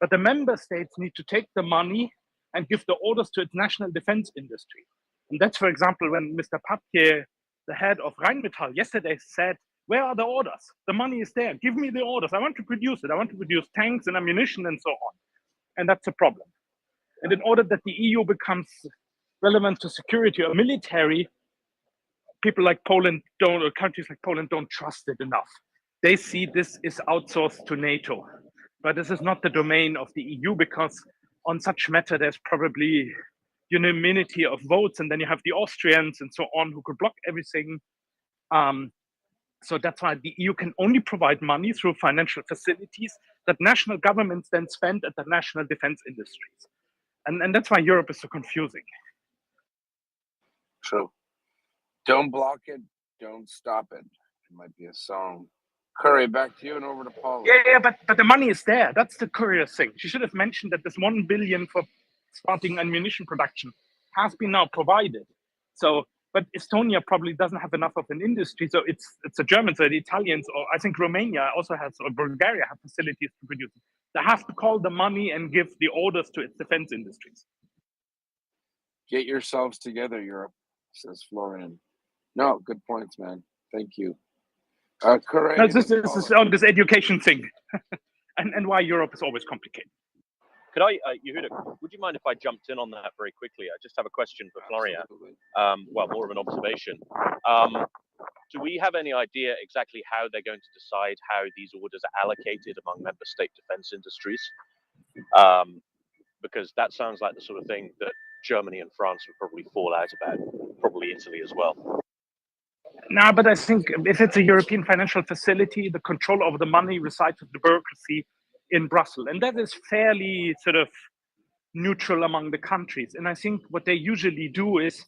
But the member states need to take the money and give the orders to its national defense industry. And that's, for example, when Mr. Papier, the head of Rheinmetall, yesterday said, where are the orders? The money is there. Give me the orders. I want to produce it. I want to produce tanks and ammunition and so on. And that's a problem. And in order that the EU becomes relevant to security or military, people like Poland don't, or countries like Poland don't trust it enough. They see this is outsourced to NATO. But this is not the domain of the EU, because on such matter, there's probably unanimity of votes, and then you have the Austrians and so on who could block everything. So that's why the EU can only provide money through financial facilities that national governments then spend at the national defense industries. And that's why Europe is so confusing. So don't block it, don't stop it. It might be a song. Curry, back to you and over to Paul. Yeah, but the money is there. That's the curious thing. She should have mentioned that this 1 billion for starting ammunition production has been now provided. So, but Estonia probably doesn't have enough of an industry. So it's the Germans or the Italians, or I think Romania also has, or Bulgaria have facilities to produce it. They have to call the money and give the orders to its defense industries. Get yourselves together, Europe, says Florian. No, good points, man. Thank you. Correct. No, this is on this education thing, and why Europe is always complicated. Could I, Yehuda, would you mind if I jumped in on that very quickly? I just have a question for Florian. Well, more of an observation. do we have any idea exactly how they're going to decide how these orders are allocated among member state defense industries? Because that sounds like the sort of thing that Germany and France would probably fall out about, probably Italy as well. No, but I think if it's a European financial facility, the control over the money resides with the bureaucracy in Brussels. And that is fairly sort of neutral among the countries. And I think what they usually do is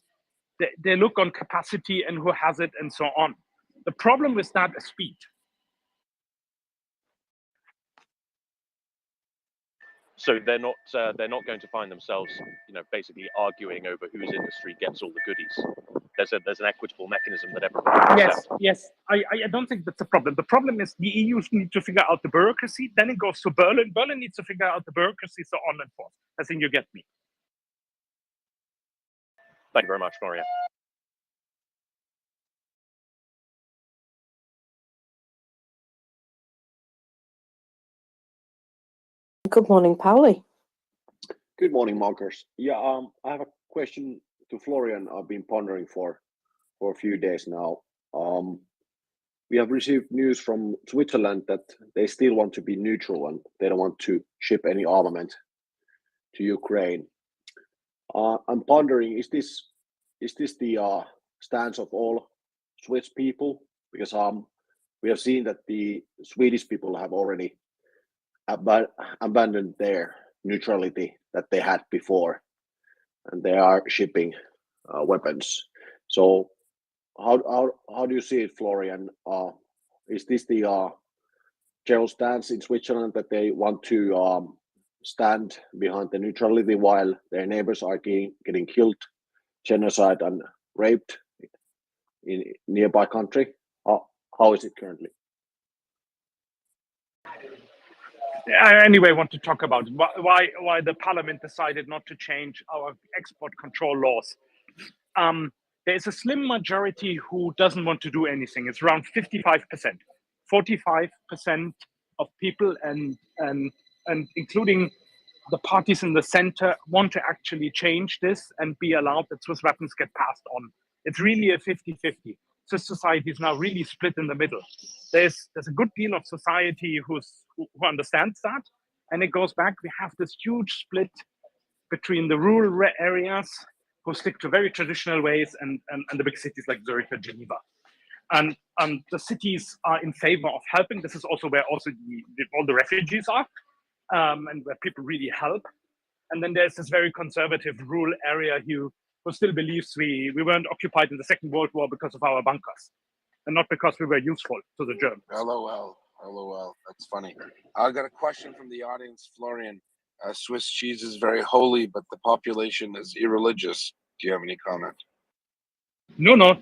they look on capacity and who has it and so on. The problem with that is speed. So they're not going to find themselves, basically arguing over whose industry gets all the goodies. There's an equitable mechanism that everybody can accept. Yes. I don't think that's the problem. The problem is the EU need to figure out the bureaucracy. Then it goes to Berlin. Berlin needs to figure out the bureaucracy, so on and forth. I think you get me. Thank you very much, Maria. Good morning, Pauli. Good morning, Markers. Yeah, I have a question to Florian. I've been pondering for a few days now. We have received news from Switzerland that they still want to be neutral and they don't want to ship any armament to Ukraine. I'm pondering, is this the stance of all Swiss people? Because we have seen that the Swedish people have already abandoned their neutrality that they had before, and they are shipping weapons. So how do you see it, Florian? Is this the general stance in Switzerland that they want to stand behind the neutrality while their neighbors are getting killed, genocide and raped in nearby country? How is it currently? I anyway want to talk about why the parliament decided not to change our export control laws. There is a slim majority who doesn't want to do anything. It's around 55%. 45% of people and including the parties in the center want to actually change this and be allowed that Swiss weapons get passed on. It's really a 50-50. Swiss society is now really split in the middle. There's a good deal of society who understands that, and it goes back. We have this huge split between the rural areas who stick to very traditional ways and the big cities like Zurich and Geneva. And the cities are in favor of helping. This is also where all the refugees are, and where people really help. And then there's this very conservative rural area who still believes we weren't occupied in the Second World War because of our bunkers, and not because we were useful to the Germans. LOL. That's funny. I got a question from the audience, Florian. Swiss cheese is very holy, but the population is irreligious. Do you have any comment? No.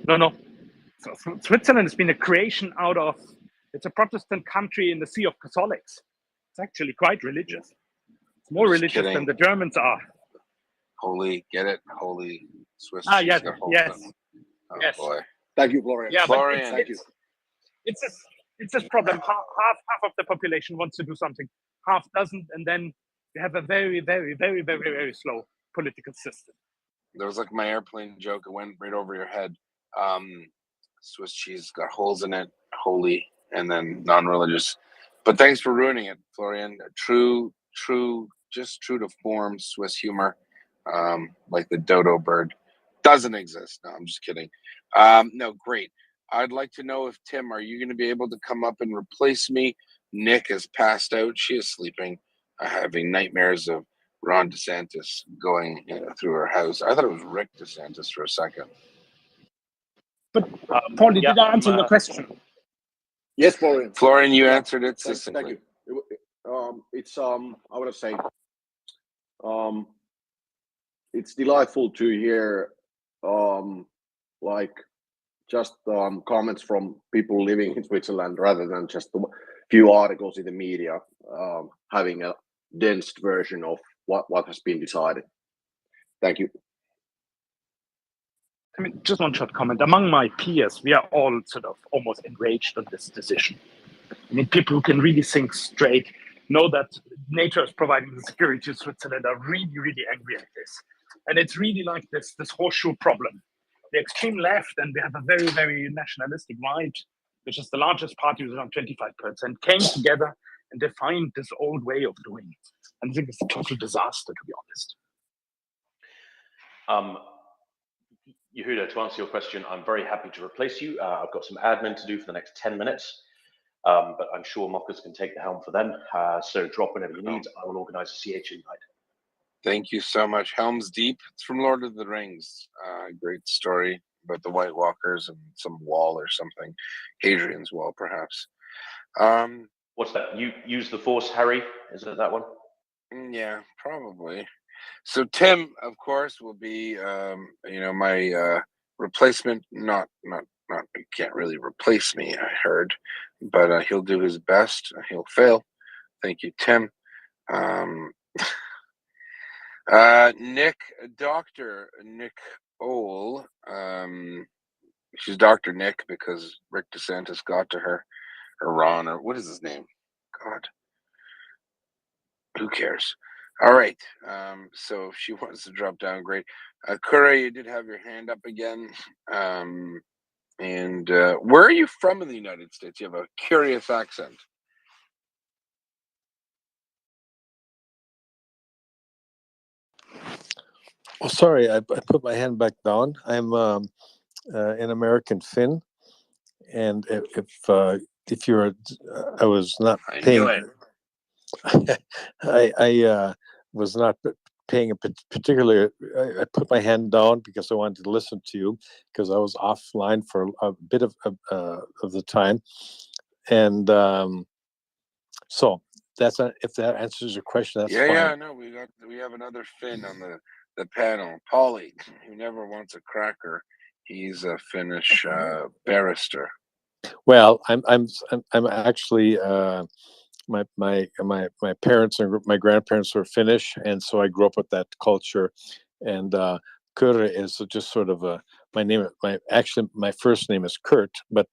So Switzerland has been a creation it's a Protestant country in the Sea of Catholics. It's actually quite religious. It's more religious than the Germans are. Holy, get it? Holy Swiss cheese. Yes. Oh, yes. boy. Thank you, Florian. Yeah, Florian, thank you. It's this problem. Half of the population wants to do something, half doesn't, and then you have a very, very, very, very, very slow political system. There was like my airplane joke. It went right over your head. Swiss cheese got holes in it, holy, and then non-religious. But thanks for ruining it, Florian. True, just true to form Swiss humor, like the dodo bird. Doesn't exist. No, I'm just kidding. No, great. I'd like to know if Tim, are you going to be able to come up and replace me? Nick has passed out. She is sleeping, having nightmares of Ron DeSantis going through her house. I thought it was Rick DeSantis for a second. But Paulie, did I answer your question? Yes, Florian. Florian, you answered it succinctly. Thank you. It's I want to say, it's delightful to hear, like, just comments from people living in Switzerland rather than just a few articles in the media, having a dense version of what has been decided. Thank you. I mean, just one short comment. Among my peers, we are all sort of almost enraged on this decision. I mean, people who can really think straight know that NATO is providing the security to Switzerland are really, really angry at this. And it's really like this horseshoe problem. the extreme left, and we have a very, very nationalistic right, which is the largest party with around 25%, came together and defined this old way of doing it. And I think it's a total disaster, to be honest. Yehuda, to answer your question, I'm very happy to replace you. I've got some admin to do for the next 10 minutes, but I'm sure Mockers can take the helm for them. So drop whenever you need. I will organize a CH invite. Thank you so much. Helm's Deep. It's from Lord of the Rings. Great story about the White Walkers and some wall or something. Hadrian's Wall, perhaps. What's that? You use the Force, Harry? Is it that one? Yeah, probably. So Tim, of course, will be my replacement. Not he can't really replace me, I heard, but he'll do his best. He'll fail. Thank you, Tim. Dr. Nick Ole. She's Dr. Nick because Rick DeSantis got to her, or Ron, or what is his name? God, who cares? All right. So if she wants to drop down, great. Kure, you did have your hand up again. And where are you from in the United States? You have a curious accent. Well, sorry, I put my hand back down. I'm an American Finn, and if you're, I was not I paying. knew it. I was not paying a particular. I put my hand down because I wanted to listen to you because I was offline for a bit of the time, and so if that answers your question, that's fine. Yeah. No, we have another Finn on the panel, Paulie, who never wants a cracker. He's a Finnish barrister. Well, I'm actually. My parents and my grandparents were Finnish, and so I grew up with that culture. And Kure is just sort of my name. My first name is Kurt, but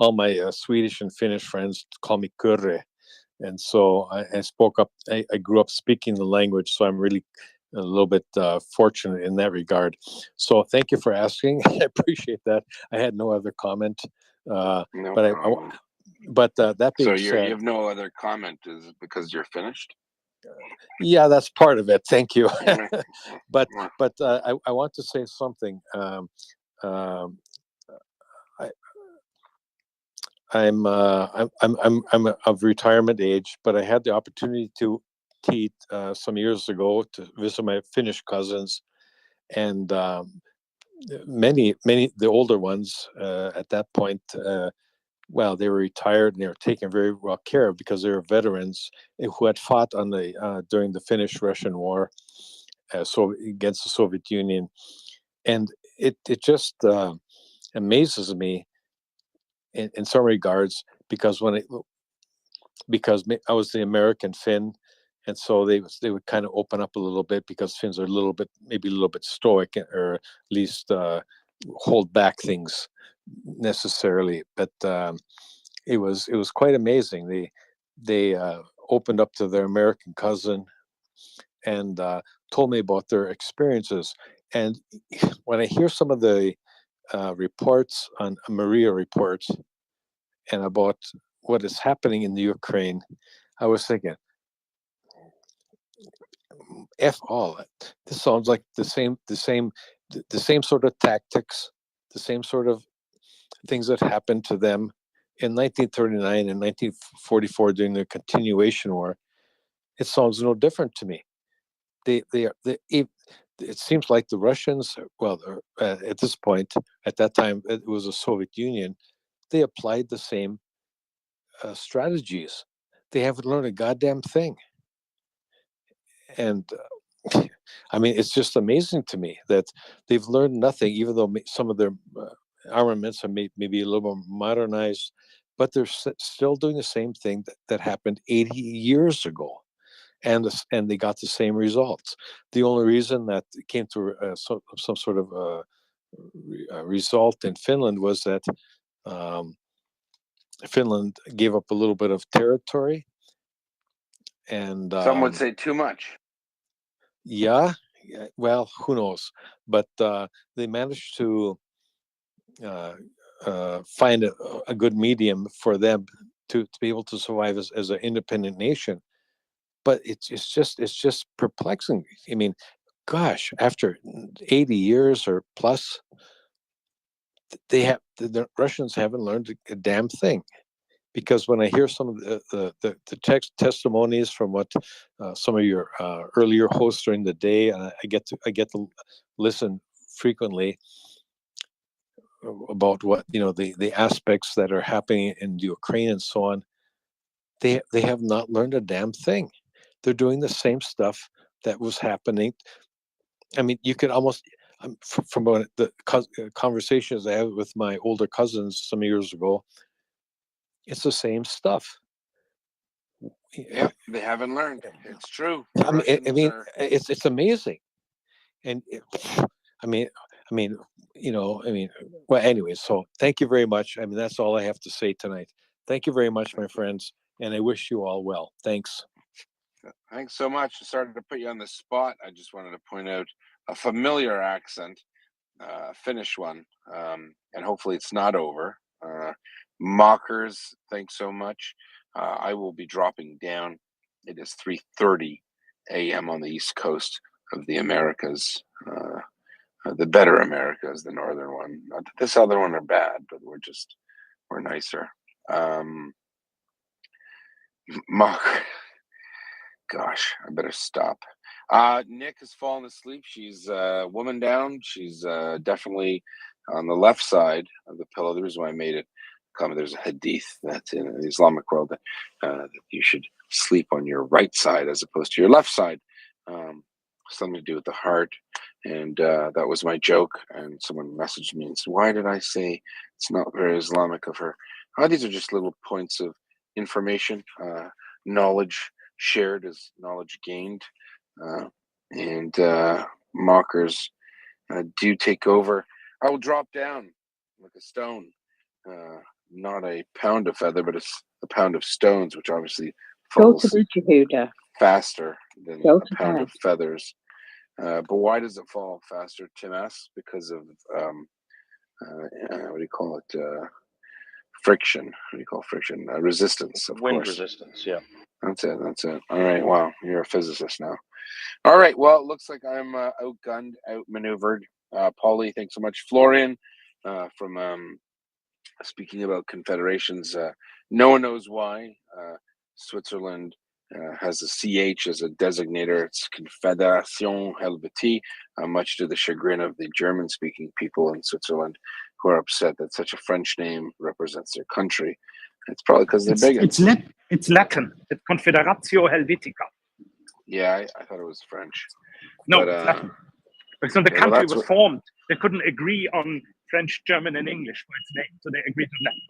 all my Swedish and Finnish friends call me Kure. And so I spoke up. I grew up speaking the language, so I'm really a little bit fortunate in that regard. So thank you for asking. I appreciate that. I had no other comment, No but problem. But that being So you said, have no other comment, is it because you're finished? yeah, that's part of it. Thank you. Mhm. but I want to say something. I'm of retirement age, but I had the opportunity to teach some years ago to visit my Finnish cousins, and many the older ones at that point. Well, they were retired and they were taken very well care of because they were veterans who had fought on the during the Finnish-Russian War, so against the Soviet Union, and it just amazes me in some regards because because I was the American Finn, and so they would kind of open up a little bit because Finns are maybe a little bit stoic or at least hold back things necessarily, but. It was quite amazing. They opened up to their American cousin and told me about their experiences. And when I hear some of the reports on MriyaReport and about what is happening in the Ukraine, I was thinking, "F all it." This sounds like the same sort of tactics, the same sort of things that happened to them in 1939 and 1944 during the continuation war. It sounds no different to me. It seems like the Russians, well, at this point, at that time, it was the Soviet Union, they applied the same strategies. They haven't learned a goddamn thing. And I mean, it's just amazing to me that they've learned nothing, even though some of their armaments are maybe a little more modernized, but they're still doing the same thing that happened 80 years ago. And they got the same results. The only reason that it came to some sort of result in Finland was that Finland gave up a little bit of territory, and Some would say too much. yeah, well, who knows? But they managed to find a good medium for them to be able to survive as an independent nation. But it's just perplexing. I mean, gosh, after 80 years or plus, the Russians haven't learned a damn thing. Because when I hear some of the testimonies from what some of your earlier hosts during the day, I get to listen frequently about what the aspects that are happening in Ukraine and so on. They have not learned a damn thing. They're doing the same stuff that was happening. I mean, you could almost from the conversations I had with my older cousins some years ago. It's the same stuff. Yep, they haven't learned. It's true. I mean, it's amazing, and I mean, well, anyway. So, thank you very much. I mean, that's all I have to say tonight. Thank you very much, my friends, and I wish you all well. Thanks. Thanks so much. I started to put you on the spot. I just wanted to point out a familiar accent, Finnish one, and hopefully it's not over. Mockers, thanks so much. I will be dropping down. It is 3:30 a.m. on the East Coast of the Americas. The better Americas, the northern one. Not that this other one are bad, but we're nicer. Mocker. Gosh, I better stop. Nick has fallen asleep. She's woman down. She's definitely on the left side of the pillow. The reason why I made it comment, there's a hadith that's in the Islamic world that you should sleep on your right side as opposed to your left side. Something to do with the heart. And that was my joke. And someone messaged me and said, why did I say it's not very Islamic of her? These are just little points of information, knowledge shared is knowledge gained, and mockers do take over. I will drop down like a stone, not a pound of feather, but a pound of stones, which obviously falls faster than a pound of feathers. But why does it fall faster, Tim asks? Because of what do you call it? Friction. What do you call friction? Resistance, of Wind course. resistance, yeah. That's it. All right. Wow. You're a physicist now. All right. Well, it looks like I'm outgunned, outmaneuvered. Paulie, thanks so much. Florian, from speaking about confederations, no one knows why Switzerland has a CH as a designator. It's Confédération Helvétique, much to the chagrin of the German-speaking people in Switzerland who are upset that such a French name represents their country. It's probably because they're bigots. It's Latin. It's Confederatio Helvetica. Yeah, I thought it was French. No, but, it's Latin. Because when the country was formed, they couldn't agree on French, German, and English for its name, so they agreed on Latin.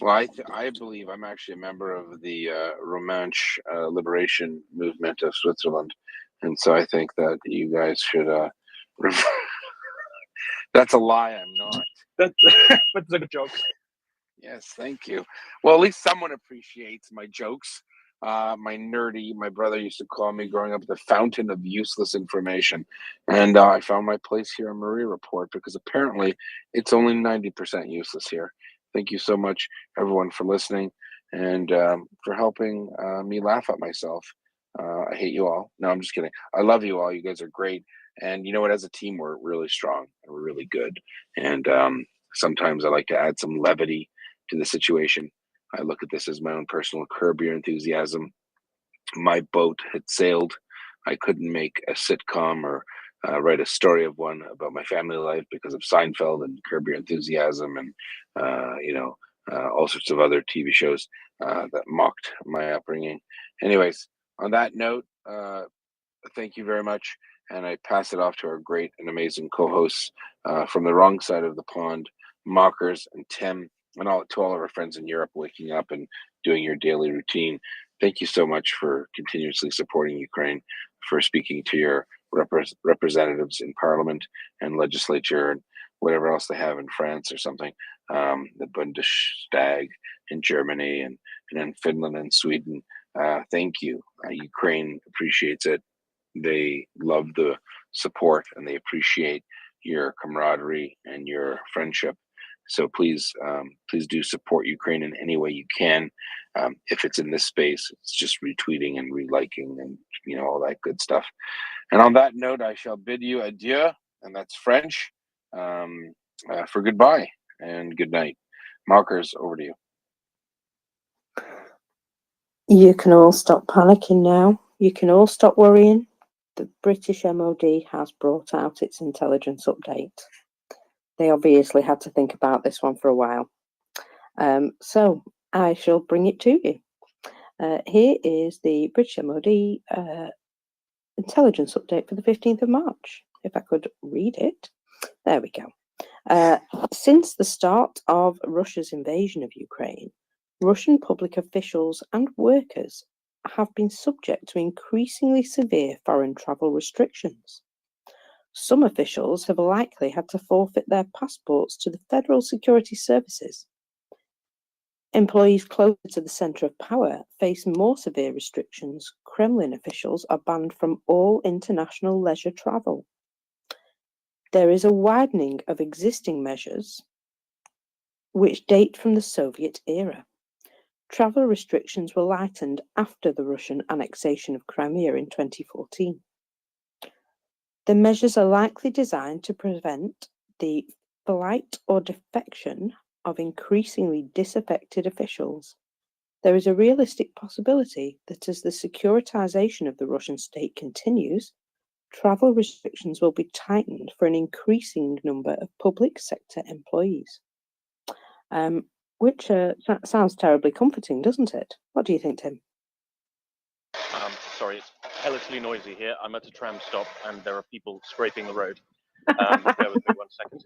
Well, I believe I'm actually a member of the Romansh liberation movement of Switzerland, and so I think that you guys should. That's a lie. I'm not. That's a good joke. Yes, thank you. Well, at least someone appreciates my jokes. My brother used to call me growing up the fountain of useless information. And I found my place here on MriyaReport because apparently it's only 90% useless here. Thank you so much, everyone, for listening and for helping me laugh at myself. I hate you all. No, I'm just kidding. I love you all. You guys are great. And you know what? As a team, we're really strong and we're really good. And sometimes I like to add some levity to the situation. I look at this as my own personal curb your enthusiasm. My boat had sailed. I couldn't make a sitcom or write a story of one about my family life because of Seinfeld and Curb Your Enthusiasm and all sorts of other TV shows that mocked my upbringing. Anyways, on that note, thank you very much, and I pass it off to our great and amazing co-hosts from the wrong side of the pond, Mockers and Tim, and to all of our friends in Europe waking up and doing your daily routine. Thank you so much for continuously supporting Ukraine, for speaking to your representatives in Parliament and legislature and whatever else they have in France or something, the Bundestag in Germany and in Finland and Sweden. Thank you. Ukraine appreciates it. They love the support and they appreciate your camaraderie and your friendship. So please, please do support Ukraine in any way you can. If it's in this space, it's just retweeting and reliking and all that good stuff. And on that note, I shall bid you adieu, and that's French, for goodbye and good night. Markers, over to you. You can all stop panicking now. You can all stop worrying. The British MOD has brought out its intelligence update. They obviously had to think about this one for a while. So I shall bring it to you. Here is the British MOD intelligence update for the 15th of March. If I could read it. There we go. Since the start of Russia's invasion of Ukraine, Russian public officials and workers have been subject to increasingly severe foreign travel restrictions. Some officials have likely had to forfeit their passports to the Federal Security Services. Employees closer to the centre of power face more severe restrictions. Kremlin officials are banned from all international leisure travel. There is a widening of existing measures which date from the Soviet era. Travel restrictions were lightened after the Russian annexation of Crimea in 2014. The measures are likely designed to prevent the flight or defection of increasingly disaffected officials. There is a realistic possibility that as the securitization of the Russian state continues, travel restrictions will be tightened for an increasing number of public sector employees. Which sounds terribly comforting, doesn't it? What do you think, Tim? Sorry, it's hellishly noisy here. I'm at a tram stop and there are people scraping the road. Bear with me 1 second.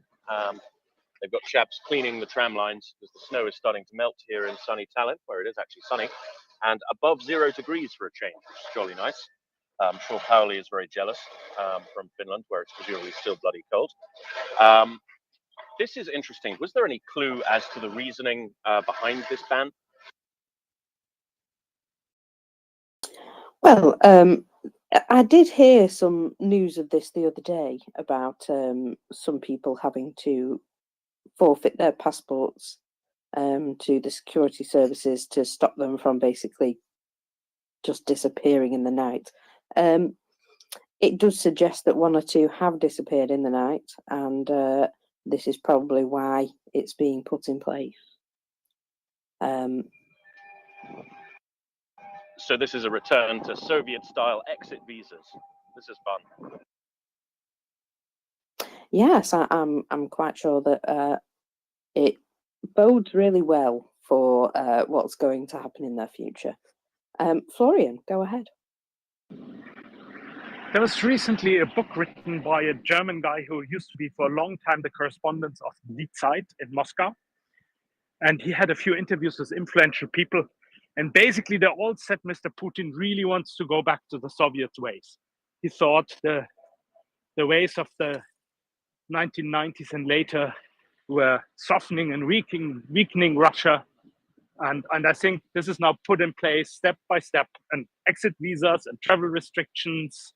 They've got chaps cleaning the tram lines because the snow is starting to melt here in sunny Tallinn, where it is actually sunny, and above 0 degrees for a change, which is jolly nice. I'm sure Pauli is very jealous from Finland, where it's presumably still bloody cold. This is interesting. Was there any clue as to the reasoning behind this ban? Well, I did hear some news of this the other day about some people having to forfeit their passports to the security services to stop them from basically just disappearing in the night. It does suggest that 1 or 2 have disappeared in the night, and this is probably why it's being put in place. So this is a return to Soviet-style exit visas. This is fun. Yes, I'm quite sure that it bodes really well for what's going to happen in their future. Florian, go ahead. There was recently a book written by a German guy who used to be for a long time the correspondent of Die Zeit in Moscow. And he had a few interviews with influential people. And basically they all said Mr. Putin really wants to go back to the Soviet ways. He thought the ways of the 1990s and later were softening and weakening Russia. And I think this is now put in place step by step, and exit visas and travel restrictions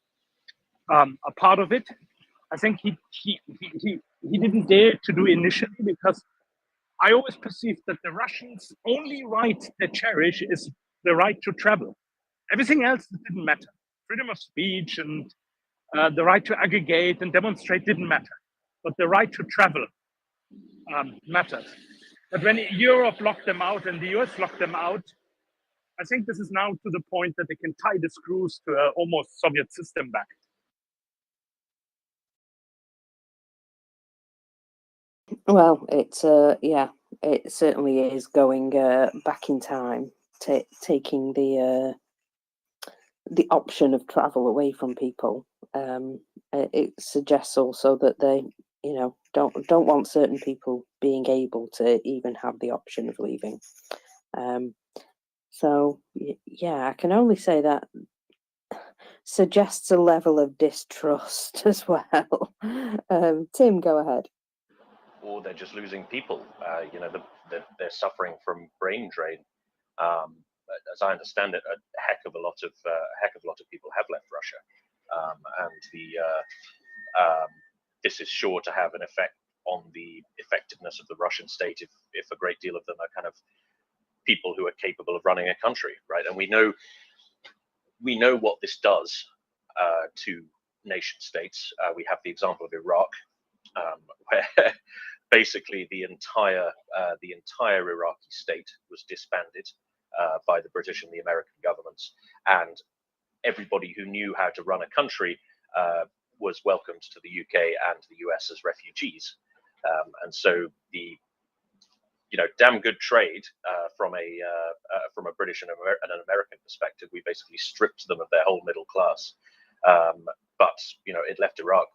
are part of it. I think he didn't dare to do initially because I always perceived that the Russians' only right they cherish is the right to travel. Everything else didn't matter. Freedom of speech and the right to aggregate and demonstrate didn't matter, but the right to travel mattered. But when Europe locked them out and the US locked them out, I think this is now to the point that they can tie the screws to an almost Soviet system back. Well, it's yeah, it certainly is going back in time, taking the option of travel away from people. It suggests also that they, don't want certain people being able to even have the option of leaving. So yeah, I can only say that suggests a level of distrust as well. Tim, go ahead. Or they're just losing people. They're suffering from brain drain. As I understand it, a heck of a lot of people have left Russia, and this is sure to have an effect on the effectiveness of the Russian state if a great deal of them are kind of people who are capable of running a country, right? And we know what this does to nation states. We have the example of Iraq, where basically the entire Iraqi state was disbanded by the British and the American governments, and everybody who knew how to run a country was welcomed to the UK and the US as refugees. And so the damn good trade from a British and an American perspective, we basically stripped them of their whole middle class. But it left Iraq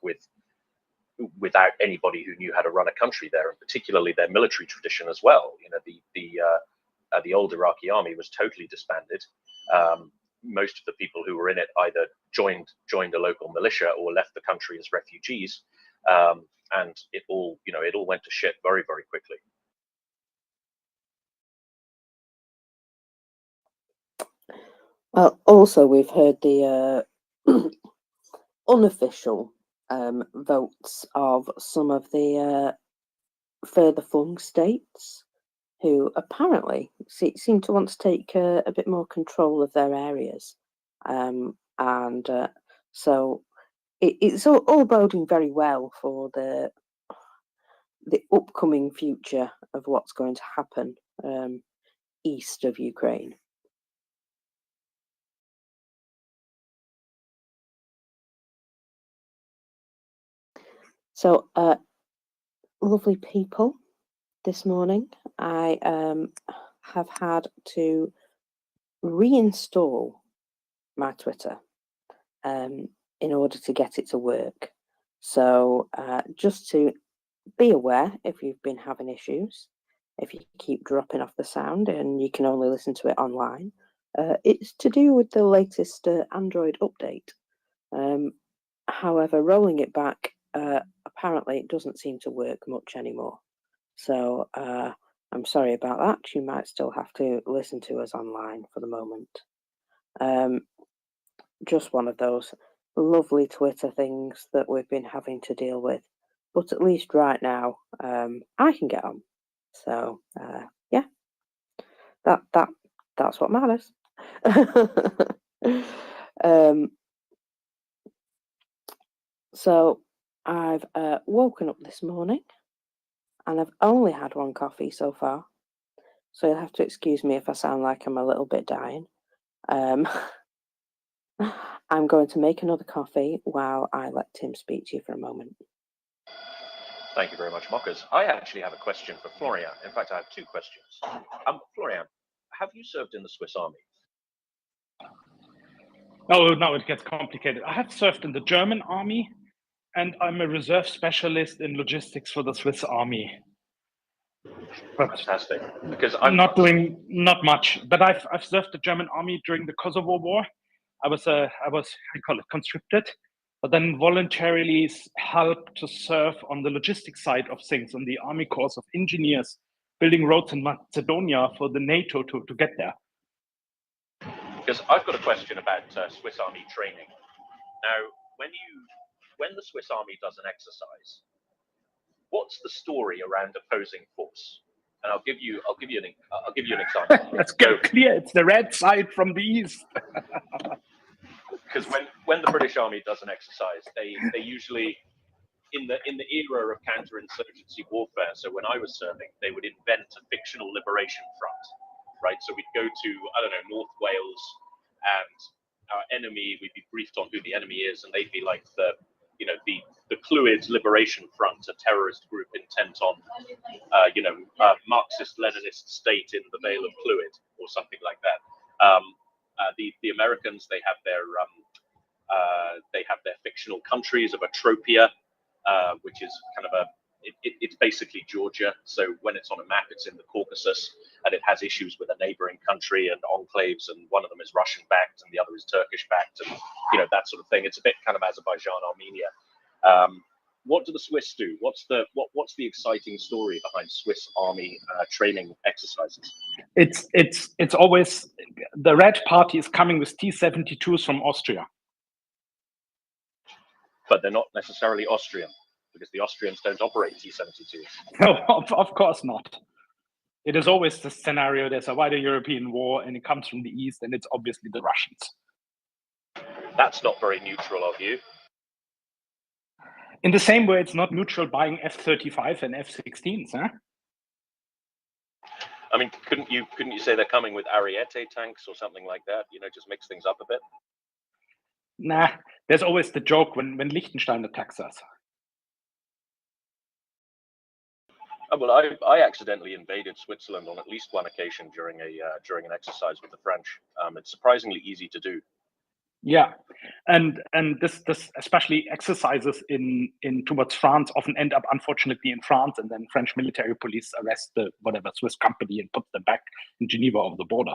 without anybody who knew how to run a country there, and particularly their military tradition as well. The old Iraqi army was totally disbanded. Most of the people who were in it either joined a local militia or left the country as refugees, and it all went to shit very, very quickly. Also, we've heard the unofficial votes of some of the further flung states who apparently seem to want to take a bit more control of their areas. So it's all boding very well for the upcoming future of what's going to happen east of Ukraine. So, lovely people, this morning I have had to reinstall my Twitter in order to get it to work. So just to be aware, if you've been having issues, if you keep dropping off the sound and you can only listen to it online, it's to do with the latest Android update. However, rolling it back, apparently it doesn't seem to work much anymore. So I'm sorry about that. You might still have to listen to us online for the moment. Just one of those lovely Twitter things that we've been having to deal with. But at least right now, I can get on. So yeah, that's what matters. So I've woken up this morning and I've only had one coffee so far. So you'll have to excuse me if I sound like I'm a little bit dying. I'm going to make another coffee while I let Tim speak to you for a moment. Thank you very much, Mockers. I actually have a question for Florian. In fact, I have two questions. Florian, have you served in the Swiss Army? Oh, no, it gets complicated. I have served in the German Army, and I'm a reserve specialist in logistics for the Swiss Army. But fantastic, because I'm not doing much. But I've served the German Army during the Kosovo War. I was I call it conscripted, but then voluntarily helped to serve on the logistics side of things on the Army Corps of Engineers, building roads in Macedonia for the NATO to get there. Because I've got a question about Swiss Army training. Now, when the Swiss Army does an exercise, what's the story around opposing force? And I'll give you an example. Let's get clear. It's the red side from the east. Because when the British Army does an exercise, they usually in the era of counterinsurgency warfare. So when I was serving, they would invent a fictional liberation front, right? So we'd go to North Wales, and our enemy, we'd be briefed on who the enemy is, and they'd be like the Clwyd Liberation Front, a terrorist group intent on Marxist-Leninist state in the Vale of Clwyd or something like that. The Americans, they have their fictional countries of Atropia, which is kind of it's basically Georgia. So when it's on a map, it's in the Caucasus, and it has issues with a neighboring country and enclaves, and one of them is Russian-backed and the other is Turkish-backed, and that sort of thing. It's a bit kind of Azerbaijan, Armenia. What do the Swiss do? What's the exciting story behind Swiss Army training exercises? It's always the Red Party is coming with T-72s from Austria, but they're not necessarily Austrian. because the Austrians don't operate T-72s. No, of course not. It is always the scenario, there's a wider European war and it comes from the east and it's obviously the Russians. That's not very neutral of you. In the same way, it's not neutral buying F-35 and F-16s, huh? I mean, couldn't you say they're coming with Ariete tanks or something like that? You know, just mix things up a bit. Nah, there's always the joke when Liechtenstein attacks us. Oh, well, I accidentally invaded Switzerland on at least one occasion during an exercise with the French. It's surprisingly easy to do. Yeah, and this especially exercises in towards France often end up unfortunately in France, and then French military police arrest the whatever Swiss company and put them back in Geneva over the border.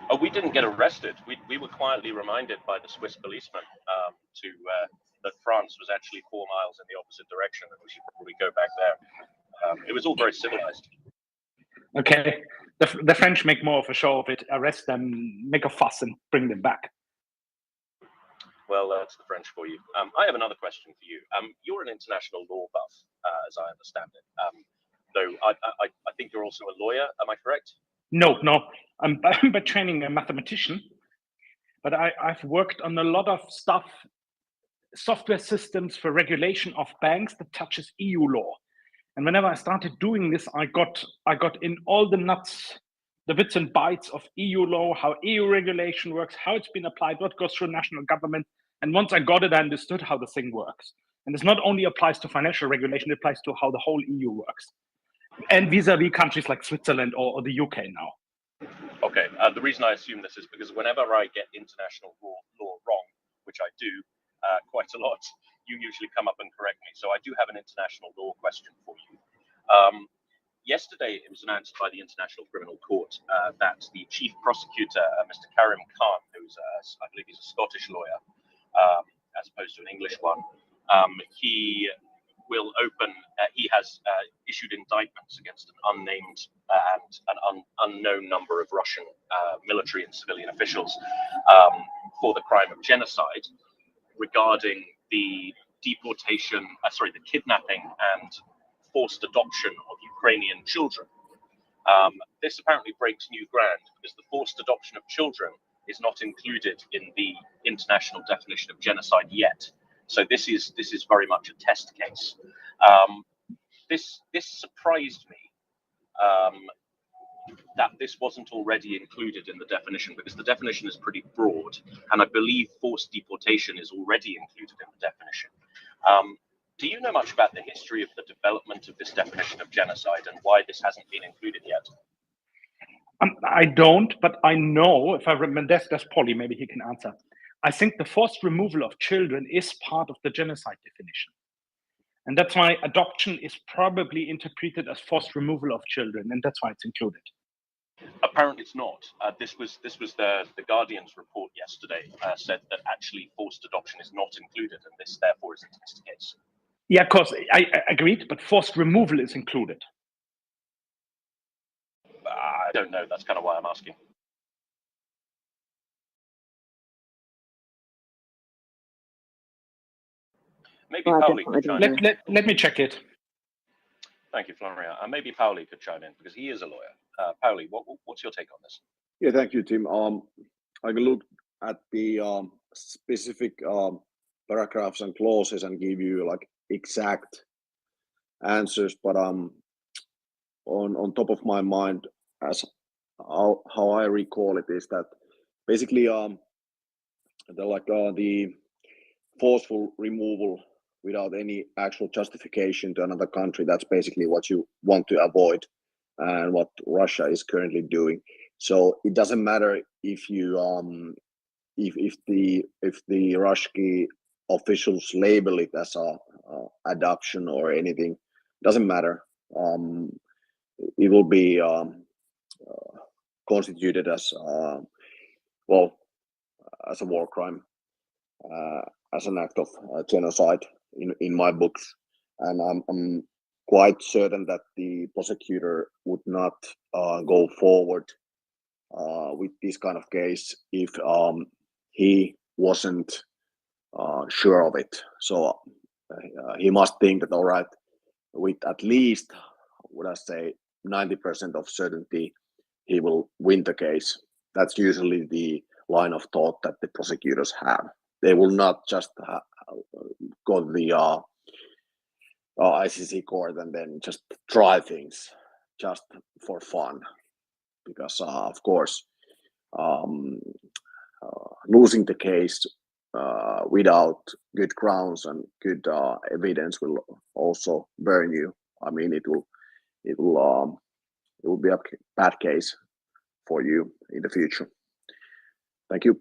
Oh, we didn't get arrested. We were quietly reminded by the Swiss policeman that France was actually 4 miles in the opposite direction, and we should probably go back there. It was all very civilized. Okay, the French make more of a show of it, arrest them, make a fuss, and bring them back. Well, that's the French for you. I have another question for you. You're an international law buff, as I understand it. Though I think you're also a lawyer. Am I correct? No, I'm by training a mathematician, but I've worked on a lot of stuff, software systems for regulation of banks that touches EU law. And whenever I started doing this, I got in all the nuts, the bits and bytes of EU law, how EU regulation works, how it's been applied, what goes through national government. And once I got it, I understood how the thing works. And this not only applies to financial regulation, it applies to how the whole EU works. And vis-a-vis countries like Switzerland or the UK now. Okay, the reason I assume this is because whenever I get international law wrong, which I do quite a lot, you usually come up and correct me. So I do have an international law question for you. Yesterday, it was announced by the International Criminal Court that the chief prosecutor, Mr. Karim Khan, who's, I believe he's a Scottish lawyer, as opposed to an English one, he will open, he has issued indictments against an unnamed and an unknown number of Russian military and civilian officials for the crime of genocide regarding the deportation, the kidnapping and forced adoption of Ukrainian children. This apparently breaks new ground because the forced adoption of children is not included in the international definition of genocide yet. So this is very much a test case. This surprised me that this wasn't already included in the definition, because the definition is pretty broad, and I believe forced deportation is already included in the definition. Do you know much about the history of the development of this definition of genocide and why this hasn't been included yet? I don't, but I know, if I remember, that's Polly, maybe he can answer. I think the forced removal of children is part of the genocide definition. And that's why adoption is probably interpreted as forced removal of children, and that's why it's included. Apparently it's not. This was the Guardian's report yesterday, said that actually forced adoption is not included, and this therefore is a test case. Yeah, of course, I agreed, but forced removal is included. I don't know. That's kind of why I'm asking. Maybe Well, I Pauli could definitely chime in. Let me check it. Thank you, Floria. Maybe Pauli could chime in because he is a lawyer. Pauli, what's your take on this? Yeah, thank you, Tim. I can look at the specific paragraphs and clauses and give you like exact answers, but on top of my mind, as how I recall it, is that basically the forceful removal without any actual justification to another country, that's basically what you want to avoid and what Russia is currently doing. So it doesn't matter if you if the Russian officials label it as a adoption or anything, doesn't matter. It will be constituted as as a war crime, as an act of genocide in my books, and I'm quite certain that the prosecutor would not go forward with this kind of case if he wasn't sure of it. So he must think that, all right, with at least, would I say, 90% of certainty, he will win the case. That's usually the line of thought that the prosecutors have. They will not just go to the ICC court and then just try things just for fun, because of course losing the case without good grounds and good evidence will also burn you. I mean, it will be a bad case for you in the future. Thank you.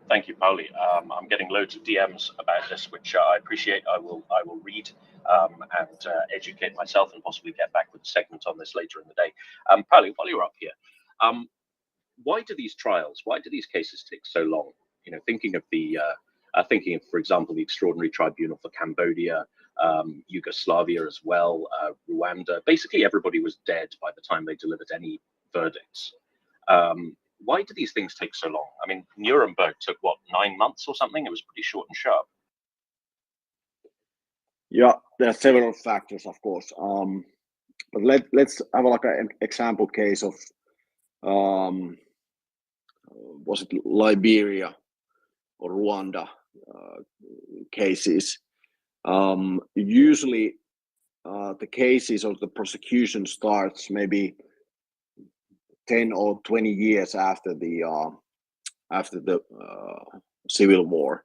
Thank you, Pauli. I'm getting loads of DMs about this, which I appreciate. I will read and educate myself, and possibly get back with a segment on this later in the day. Pauli, while you're up here, why do these cases take so long? You know, thinking of, for example, the Extraordinary Tribunal for Cambodia, Yugoslavia as well, Rwanda. Basically, everybody was dead by the time they delivered any verdicts. Why do these things take so long? I mean, Nuremberg took, what, 9 months or something? It was pretty short and sharp. Yeah, there are several factors, of course. But let's have like an example case of was it Liberia or Rwanda cases. Usually the cases or the prosecution starts maybe 10 or 20 years after the civil war.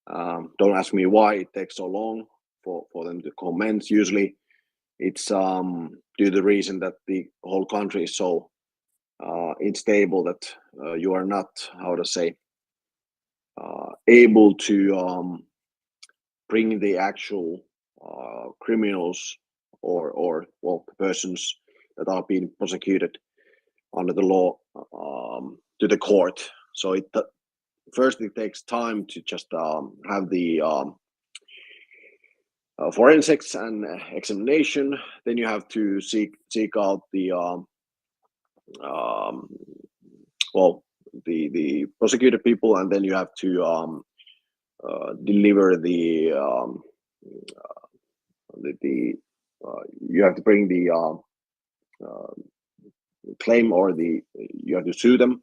Don't ask me why it takes so long for them to commence. Usually it's due to the reason that the whole country is so unstable that you are not, how to say, able to bring the actual criminals or well, persons that are being prosecuted under the law to the court. So first it takes time to just have the forensics and examination. Then you have to seek out the the prosecuted people, and then you have to deliver you have to bring the claim, or you have to sue them.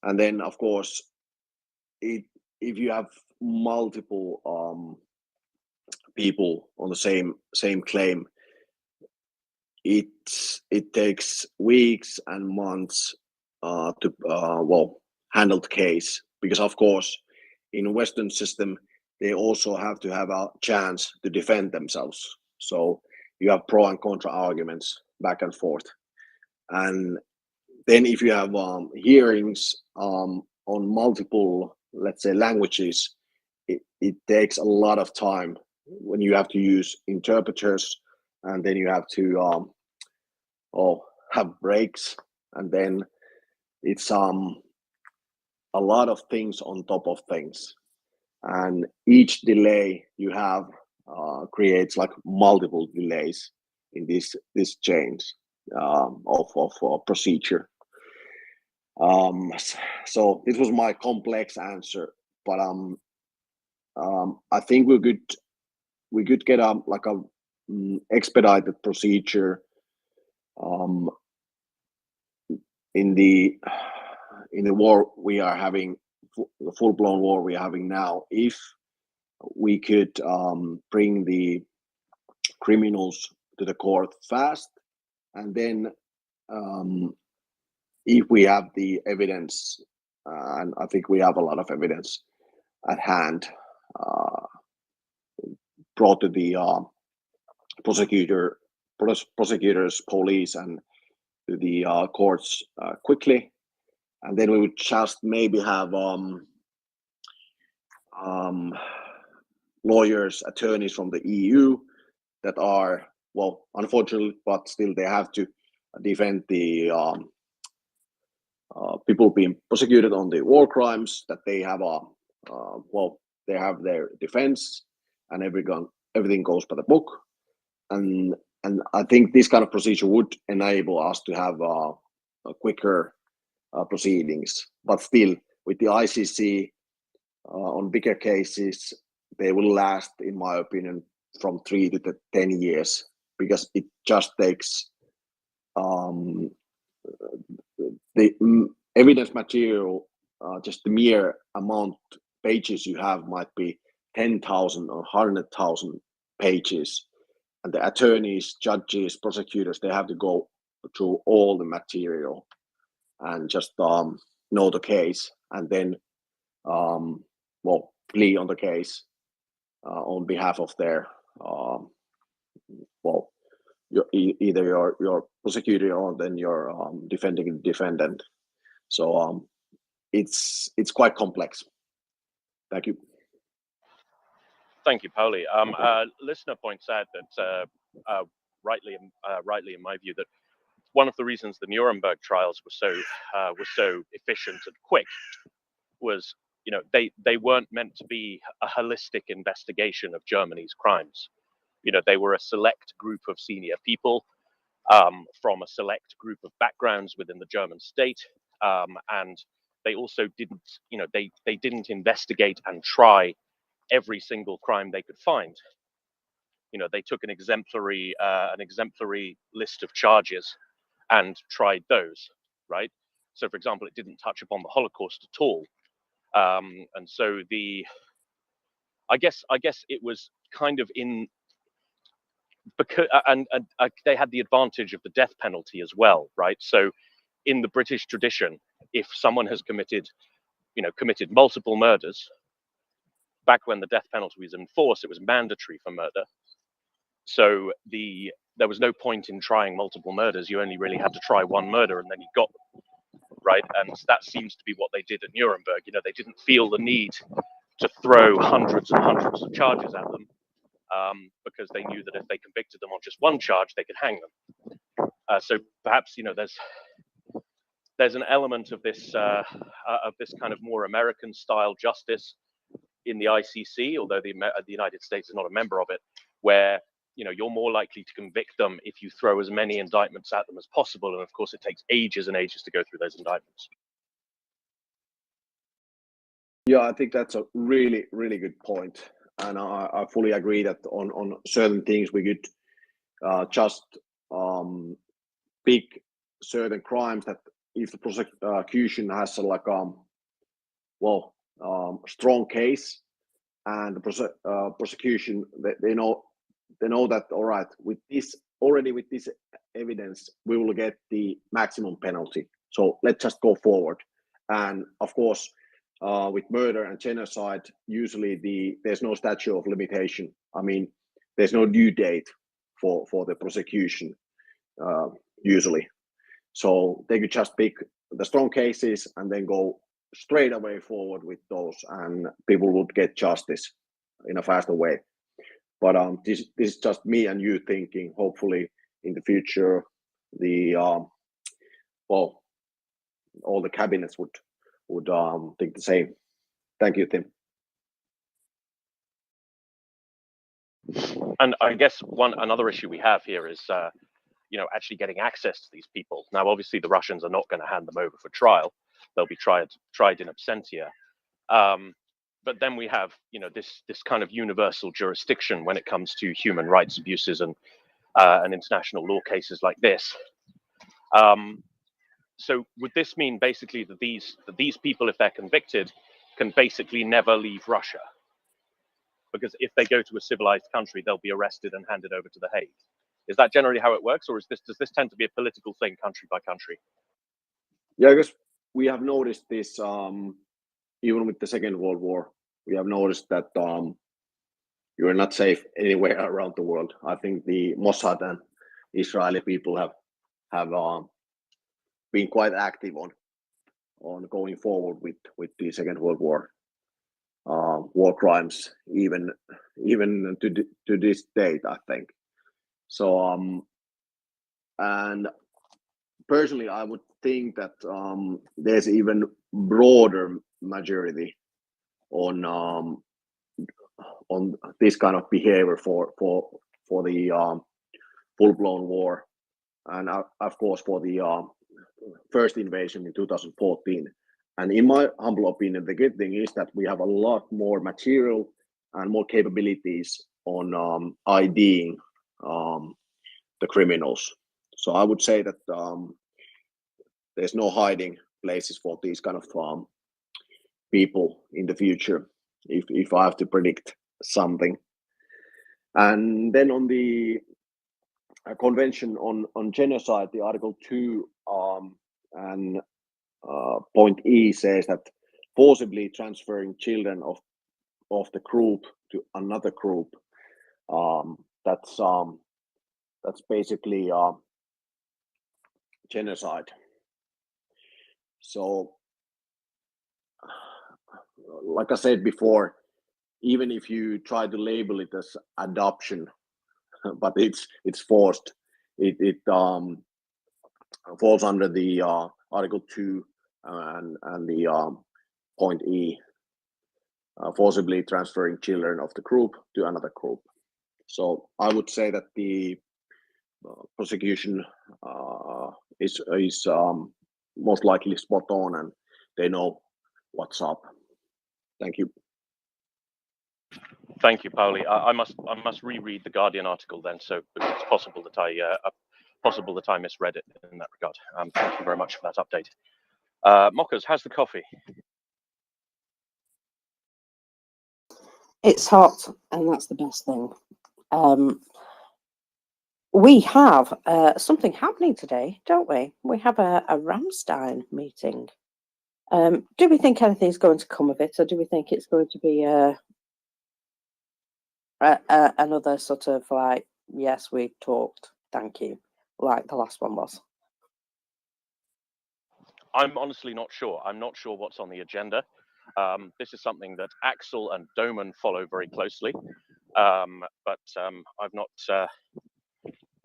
And then of course if you have multiple people on the same claim, it takes weeks and months to handle the case, because of course in Western system they also have to have a chance to defend themselves. So you have pro and contra arguments back and forth. And then if you have hearings on multiple, let's say, languages, it takes a lot of time when you have to use interpreters, and then you have to have breaks, and then it's a lot of things on top of things, and each delay you have creates like multiple delays in this change of procedure. So this was my complex answer, but I think we could get a expedited procedure in the war we are having, the full-blown war we are having now, if we could bring the criminals to the court fast, and then if we have the evidence, and I think we have a lot of evidence at hand, brought to the prosecutors, police, and to the courts quickly, and then we would just maybe have lawyers, attorneys from the EU that are, well, unfortunately, but still they have to defend the people being prosecuted on the war crimes, that they have they have their defense, and everything goes by the book. And I think this kind of procedure would enable us to have a quicker proceedings. But still, with the ICC on bigger cases, they will last, in my opinion, from 3 to 10 years, because it just takes the evidence material, just the mere amount pages you have might be 10,000 or 100,000 pages, and the attorneys, judges, prosecutors, they have to go through all the material and just know the case, and then plea on the case on behalf of their either your prosecutor or then your defending defendant. So it's quite complex. Thank you. Thank you, Pauli. Listener points out that rightly in my view, that one of the reasons the Nuremberg trials were so efficient and quick was, they weren't meant to be a holistic investigation of Germany's crimes. They were a select group of senior people from a select group of backgrounds within the German state, and they also didn't, they didn't investigate and try every single crime they could find. They took an exemplary list of charges and tried those, right? So, for example, it didn't touch upon the Holocaust at all, and so I guess it was kind of in because and they had the advantage of the death penalty as well, right? So, in the British tradition, if someone has committed multiple murders, back when the death penalty was in force, it was mandatory for murder. So there was no point in trying multiple murders. You only really had to try one murder, and then you got them, right? And that seems to be what they did at Nuremberg. They didn't feel the need to throw hundreds and hundreds of charges at them, because they knew that if they convicted them on just one charge, they could hang them. So perhaps there's an element of this kind of more American style justice in the ICC, although the United States is not a member of it, where you're more likely to convict them if you throw as many indictments at them as possible, and of course it takes ages and ages to go through those indictments. Yeah, I think that's a really, really good point, and I fully agree that on certain things we could just pick certain crimes that if the prosecution has strong case, and the prosecution they know that, all right, with this evidence we will get the maximum penalty, so let's just go forward. And of course, with murder and genocide, usually there's no statute of limitation. I mean, there's no due date for the prosecution usually, so they could just pick the strong cases and then go straight away forward with those, and people would get justice in a faster way. But this is just me and you thinking. Hopefully, in the future, all the cabinets would think the same. Thank you, Tim. And I guess another issue we have here is actually getting access to these people. Now, obviously, the Russians are not going to hand them over for trial. They'll be tried in absentia. But then we have, this kind of universal jurisdiction when it comes to human rights abuses and international law cases like this. So would this mean basically that these people, if they're convicted, can basically never leave Russia? Because if they go to a civilized country, they'll be arrested and handed over to The Hague. Is that generally how it works, or does this tend to be a political thing, country by country? Yeah, I guess we have noticed this even with the Second World War. We have noticed that you are not safe anywhere around the world. I think the Mossad and Israeli people have been quite active on going forward with the Second World War war crimes, even to this date, I think. So and personally, I would think that there's even broader majority on this kind of behavior for the full-blown war, and of course for the first invasion in 2014. And in my humble opinion, the good thing is that we have a lot more material and more capabilities on IDing the criminals. So I would say that there's no hiding places for these kind of people in the future, if I have to predict something. And then on the convention on genocide, the Article 2 and point E says that forcibly transferring children of the group to another group, that's basically genocide. So, like I said before, even if you try to label it as adoption, but it's forced, it falls under the Article 2 and the point E, forcibly transferring children of the group to another group. So I would say that the prosecution is most likely spot on, and they know what's up. Thank you. Thank you, Pauli. I must reread the Guardian article then, so it's possible that I misread it in that regard. Thank you very much for that update. Mockers, how's the coffee? It's hot, and that's the best thing. We have something happening today, don't we? We have a Ramstein meeting. Do we think anything's going to come of it, or do we think it's going to be another sort of like, yes, we talked, thank you, like the last one was? I'm honestly not sure. I'm not sure what's on the agenda. This is something that Axel and Doman follow very closely, but I've not.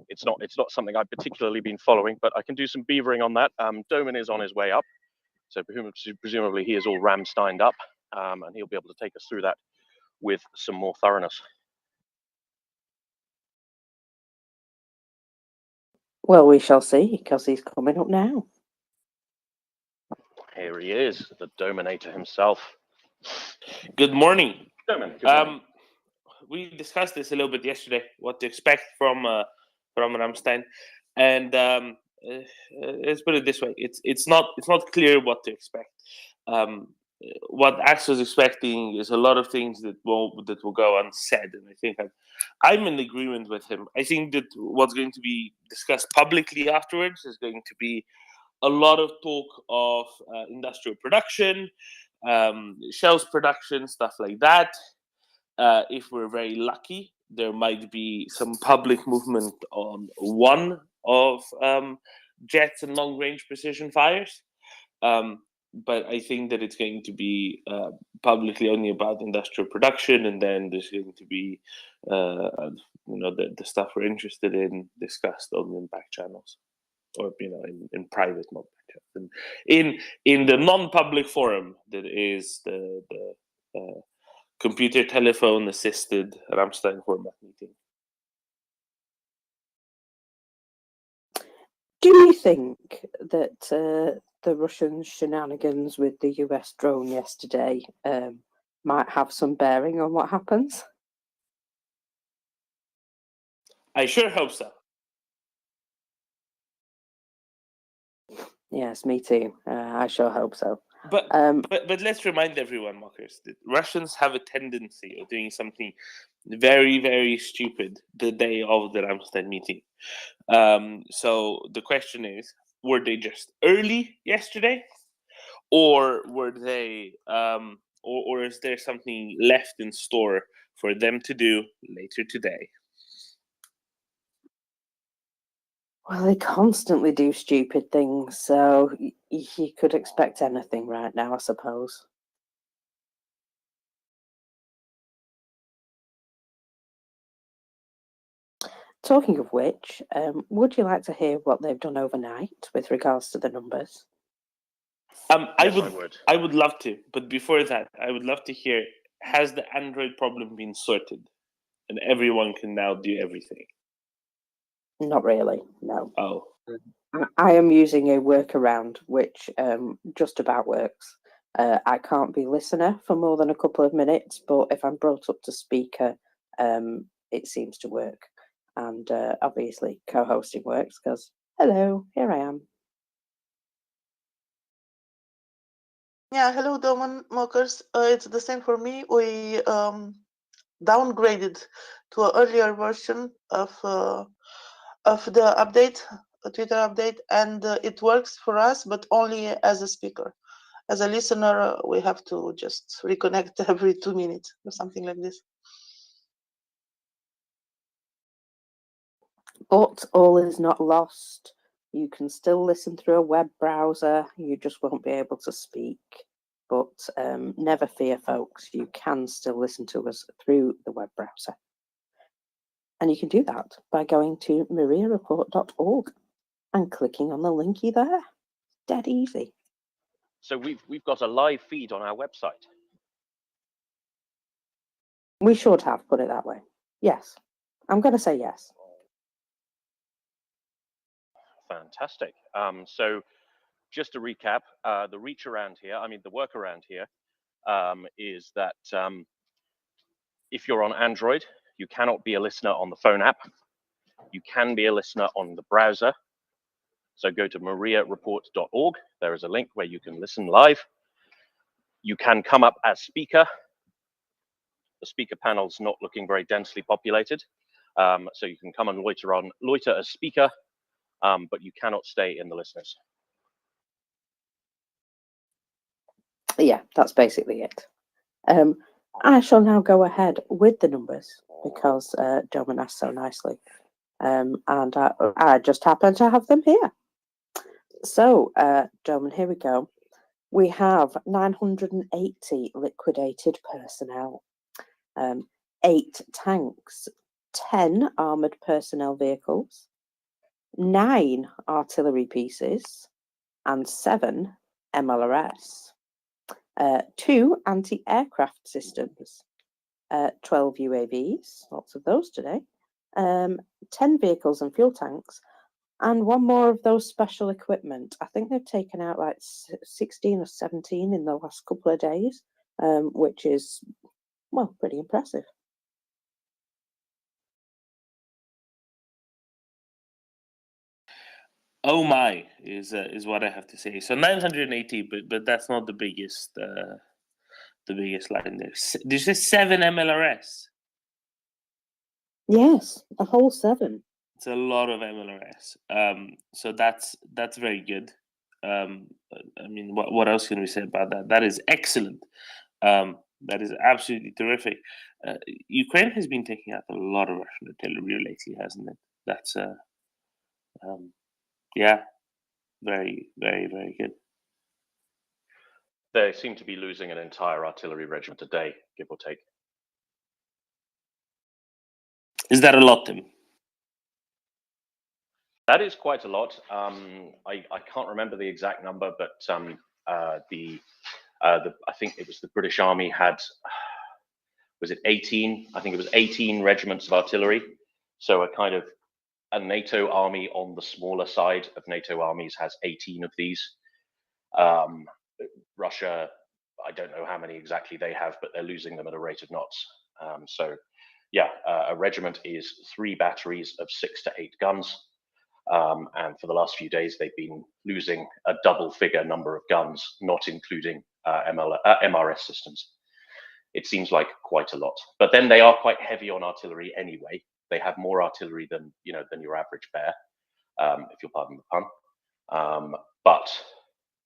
It's not something I've particularly been following, but I can do some beavering on that. Doman is on his way up, so presumably he is all Ramsteined up, and he'll be able to take us through that with some more thoroughness. Well, we shall see, because he's coming up now. Here he is, the Dominator himself. Good morning. Doman, good morning. We discussed this a little bit yesterday, what to expect from Ramstein, and let's put it this way: it's not clear what to expect. What Axel is expecting is a lot of things that will go unsaid, and I think I'm in agreement with him. I think that what's going to be discussed publicly afterwards is going to be a lot of talk of industrial production, shells production, stuff like that. If we're very lucky, there might be some public movement on one of jets and long-range precision fires. But I think that it's going to be publicly only about industrial production, and then there's going to be, the stuff we're interested in discussed only in back channels, or in private non back channels. And in the non-public forum that is the computer telephone assisted Ramstein format meeting. Do you think that the Russian shenanigans with the US drone yesterday might have some bearing on what happens? I sure hope so. Yes, me too. I sure hope so. But let's remind everyone, Mockers, that Russians have a tendency of doing something very, very stupid the day of the Ramstein meeting. So the question is, were they just early yesterday, or were they, or is there something left in store for them to do later today? Well, they constantly do stupid things, so you could expect anything right now, I suppose. Talking of which, would you like to hear what they've done overnight with regards to the numbers? I would love to, but before that, I would love to hear, has the Android problem been sorted and everyone can now do everything? Not really, no. Oh. I am using a workaround which just about works. I can't be listener for more than a couple of minutes, but if I'm brought up to speaker, it seems to work. And obviously co-hosting works because, hello, here I am. Yeah, hello, Doman Mokers. It's the same for me. We downgraded to an earlier version of the update, a Twitter update, and it works for us, but only as a speaker. As a listener, we have to just reconnect every 2 minutes or something like this. But all is not lost. You can still listen through a web browser. You just won't be able to speak. But never fear, folks. You can still listen to us through the web browser. And you can do that by going to MriyaReport.org and clicking on the linky there. Dead easy. So we've got a live feed on our website. We should have put it that way. Yes. I'm going to say yes. Fantastic. So just to recap, the reach around here, the work around here is that if you're on Android, you cannot be a listener on the phone app. You can be a listener on the browser. So go to MriyaReport.org. There is a link where you can listen live. You can come up as speaker. The speaker panel's not looking very densely populated. So you can come and loiter as speaker, but you cannot stay in the listeners. Yeah, that's basically it. I shall now go ahead with the numbers because Doman asked so nicely. And I just happen to have them here. So, Doman, here we go. We have 980 liquidated personnel, 8 tanks, 10 armoured personnel vehicles, 9 artillery pieces, and 7 MLRS. 2 anti-aircraft systems, 12 UAVs, lots of those today, 10 vehicles and fuel tanks, and 1 more of those special equipment. I think they've taken out like 16 or 17 in the last couple of days, which is, well, pretty impressive. Oh my, is what I have to say. So 980, but that's not the biggest line there. Did you say 7 MLRS? Yes, a whole 7. It's a lot of MLRS. So that's very good. What else can we say about that? That is excellent. That is absolutely terrific. Ukraine has been taking out a lot of Russian artillery lately, hasn't it? That's yeah, very, very, very good. They seem to be losing an entire artillery regiment a day, give or take. Is that a lot, Tim? That is quite a lot. I can't remember the exact number, but I think it was the British Army had, was it 18? I think it was 18 regiments of artillery. So a NATO army on the smaller side of NATO armies has 18 of these. Russia, I don't know how many exactly they have, but they're losing them at a rate of knots. A regiment is 3 batteries of 6 to 8 guns. And for the last few days, they've been losing a double-figure number of guns, not including MRS systems. It seems like quite a lot. But then they are quite heavy on artillery anyway. They have more artillery than your average bear, if you'll pardon the pun. But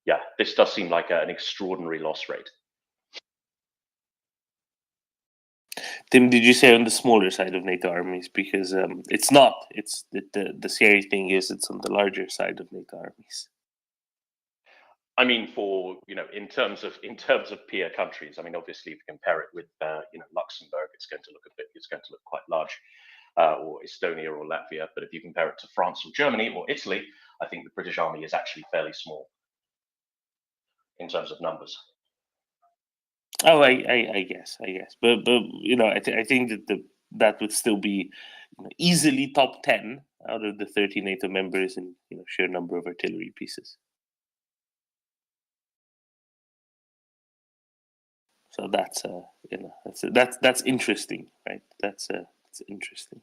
yeah, this does seem like an extraordinary loss rate. Tim, did you say on the smaller side of NATO armies? Because it's not. It's the scary thing is it's on the larger side of NATO armies. I mean, in terms of peer countries, obviously, if you compare it with Luxembourg, it's going to look quite large, or Estonia or Latvia. But if you compare it to France or Germany or Italy, I think the British Army is actually fairly small in terms of numbers. Oh, I guess, but I think that would still be easily top 10 out of the 30 NATO members in sheer number of artillery pieces. So that's that's interesting, right? That's interesting.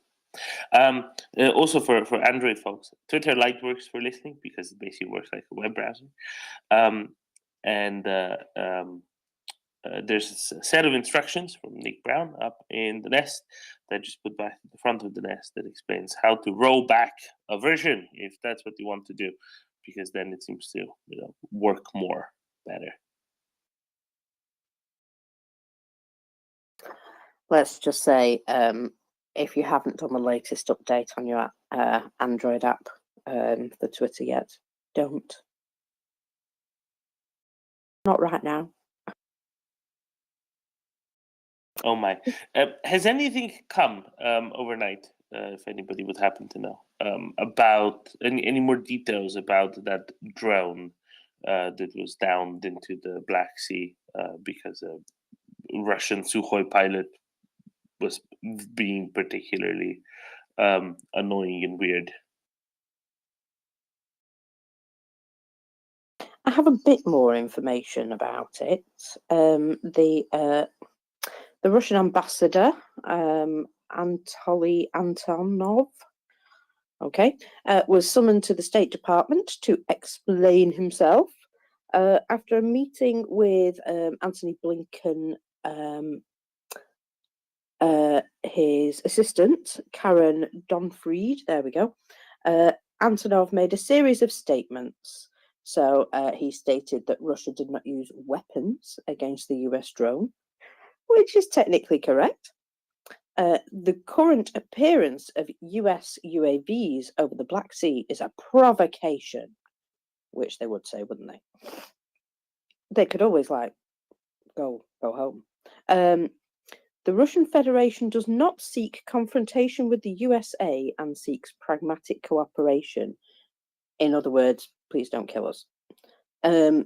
Also for Android folks, Twitter Lite works for listening because it basically works like a web browser. There's a set of instructions from Nick Brown up in the nest that just put back at the front of the nest that explains how to roll back a version if that's what you want to do, because then it seems to work more better. Let's just say, if you haven't done the latest update on your Android app for Twitter yet, don't. Not right now. Oh my. Has anything come overnight, if anybody would happen to know, about any more details about that drone that was downed into the Black Sea because a Russian Sukhoi pilot was being particularly annoying and weird? I have a bit more information about it. The Russian ambassador, Anatoly Antonov, was summoned to the State Department to explain himself after a meeting with Antony Blinken, his assistant, Karen Donfried. There we go. Antonov made a series of statements. So he stated that Russia did not use weapons against the US drone, which is technically correct. The current appearance of US UAVs over the Black Sea is a provocation, which they would say, wouldn't they? They could always go home. The Russian Federation does not seek confrontation with the USA and seeks pragmatic cooperation. In other words, please don't kill us. The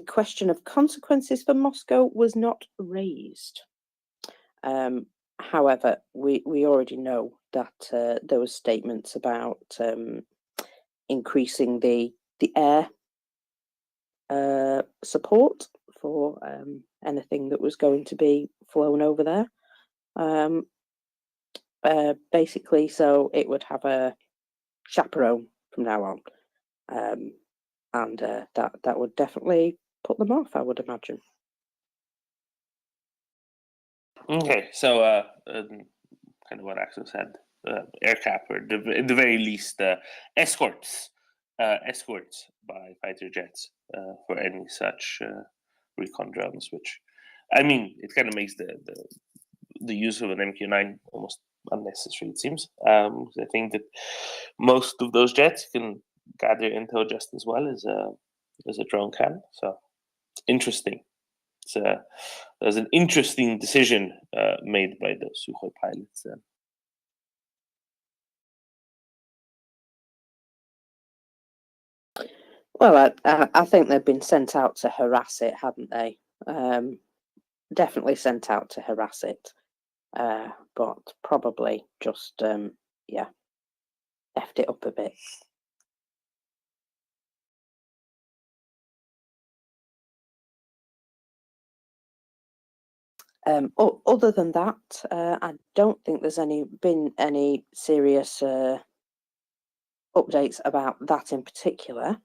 question of consequences for Moscow was not raised. However, we already know that there was statements about increasing the air support for anything that was going to be flown over there. Basically, so it would have a chaperone from now on, and that would definitely put them off, I would imagine. Okay, so kind of what Axel said, AirCap, or at the very least, escorts by fighter jets for any such recon drones. Which, I mean, it kind of makes the use of an MQ-9 almost unnecessary. It seems. I think that most of those jets can gather intel just as well as a drone can. So interesting. There's an interesting decision made by the Sukhoi pilots. Well, I think they've been sent out to harass it, haven't they? Definitely sent out to harass it, but probably just effed it up a bit. Other than that, I don't think there's been any serious updates about that in particular.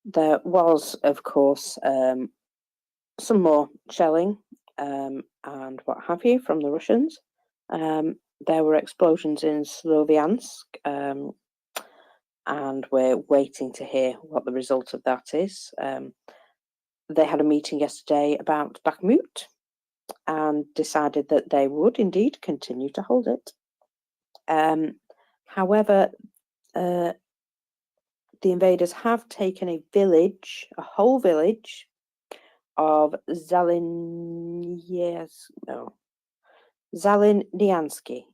There was, of course, some more shelling and what have you from the Russians. There were explosions in Sloviansk, and we're waiting to hear what the result of that is. They had a meeting yesterday about Bakhmut and decided that they would indeed continue to hold it. However, the invaders have taken a whole village of Zaliniansky,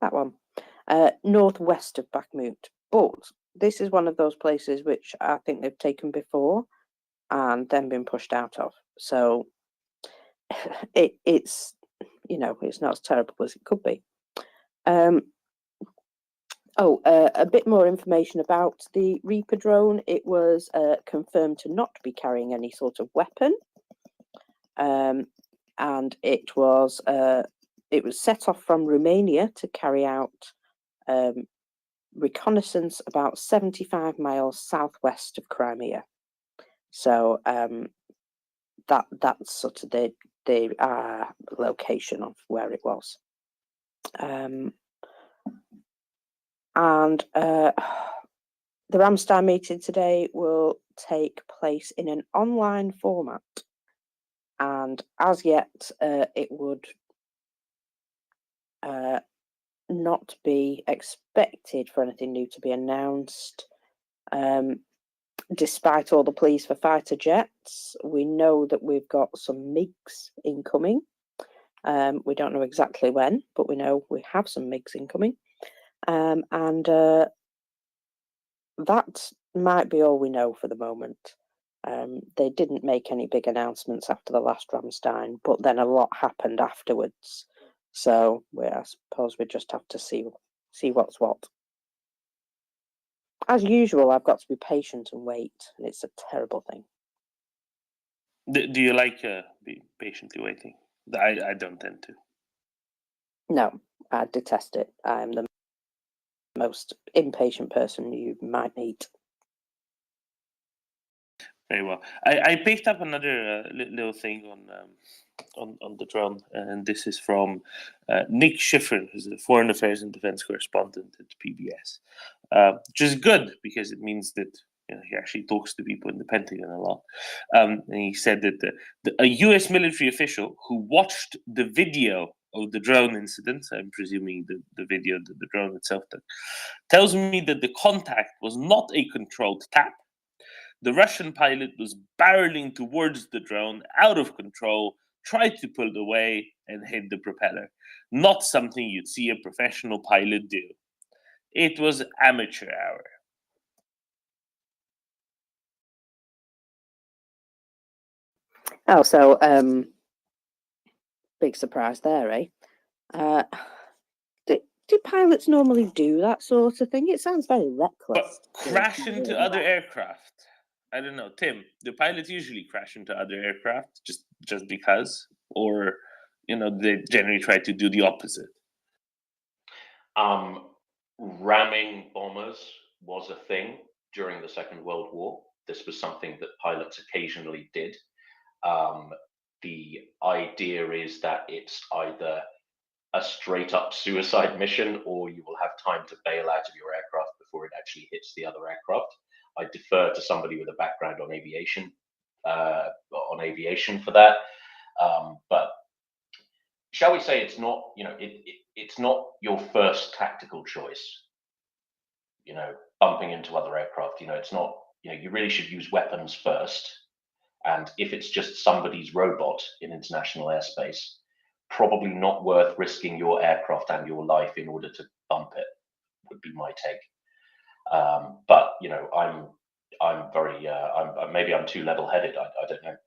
that one, northwest of Bakhmut. But this is one of those places which I think they've taken before and then been pushed out of. So it's it's not as terrible as it could be. Oh, a bit more information about the Reaper drone. It was confirmed to not be carrying any sort of weapon, and it was set off from Romania to carry out reconnaissance about 75 miles southwest of Crimea. So that's sort of the location of where it was. And the Ramstein meeting today will take place in an online format, and as yet it would not be expected for anything new to be announced. Despite all the pleas for fighter jets, we know that we've got some MiGs incoming. We don't know exactly when, but we know we have some MiGs incoming. And that might be all we know for the moment. They didn't make any big announcements after the last Ramstein, but then a lot happened afterwards. So I suppose we just have to see what's what. As usual, I've got to be patient and wait, and it's a terrible thing. Do you like be patiently waiting? I don't tend to. No, I detest it. I'm the most impatient person you might meet. Very well. I picked up another little thing on the drone, and this is from Nick Schiffer, who's the Foreign Affairs and Defense correspondent at PBS, which is good because it means that he actually talks to people in the Pentagon a lot. And he said that a U.S. military official who watched the video of the drone incident, I'm presuming the video that the drone itself took, tells me that the contact was not a controlled tap. The Russian pilot was barreling towards the drone out of control, tried to pull away, and hit the propeller. Not something you'd see a professional pilot do. It was amateur hour. Oh, so big surprise there, eh? Do pilots normally do that sort of thing? It sounds very reckless. But crash into other aircraft. I don't know, Tim. Do pilots usually crash into other aircraft just because, or they generally try to do the opposite? Ramming bombers was a thing during the Second World War. This was something that pilots occasionally did. The idea is that it's either a straight up suicide mission or you will have time to bail out of your aircraft before it actually hits the other aircraft. I defer to somebody with a background on aviation for that. But shall we say it's not, it's not your first tactical choice, bumping into other aircraft. It's not, you really should use weapons first. And if it's just somebody's robot in international airspace, probably not worth risking your aircraft and your life in order to bump it, would be my take. But I'm very, maybe I'm too level-headed. I don't know.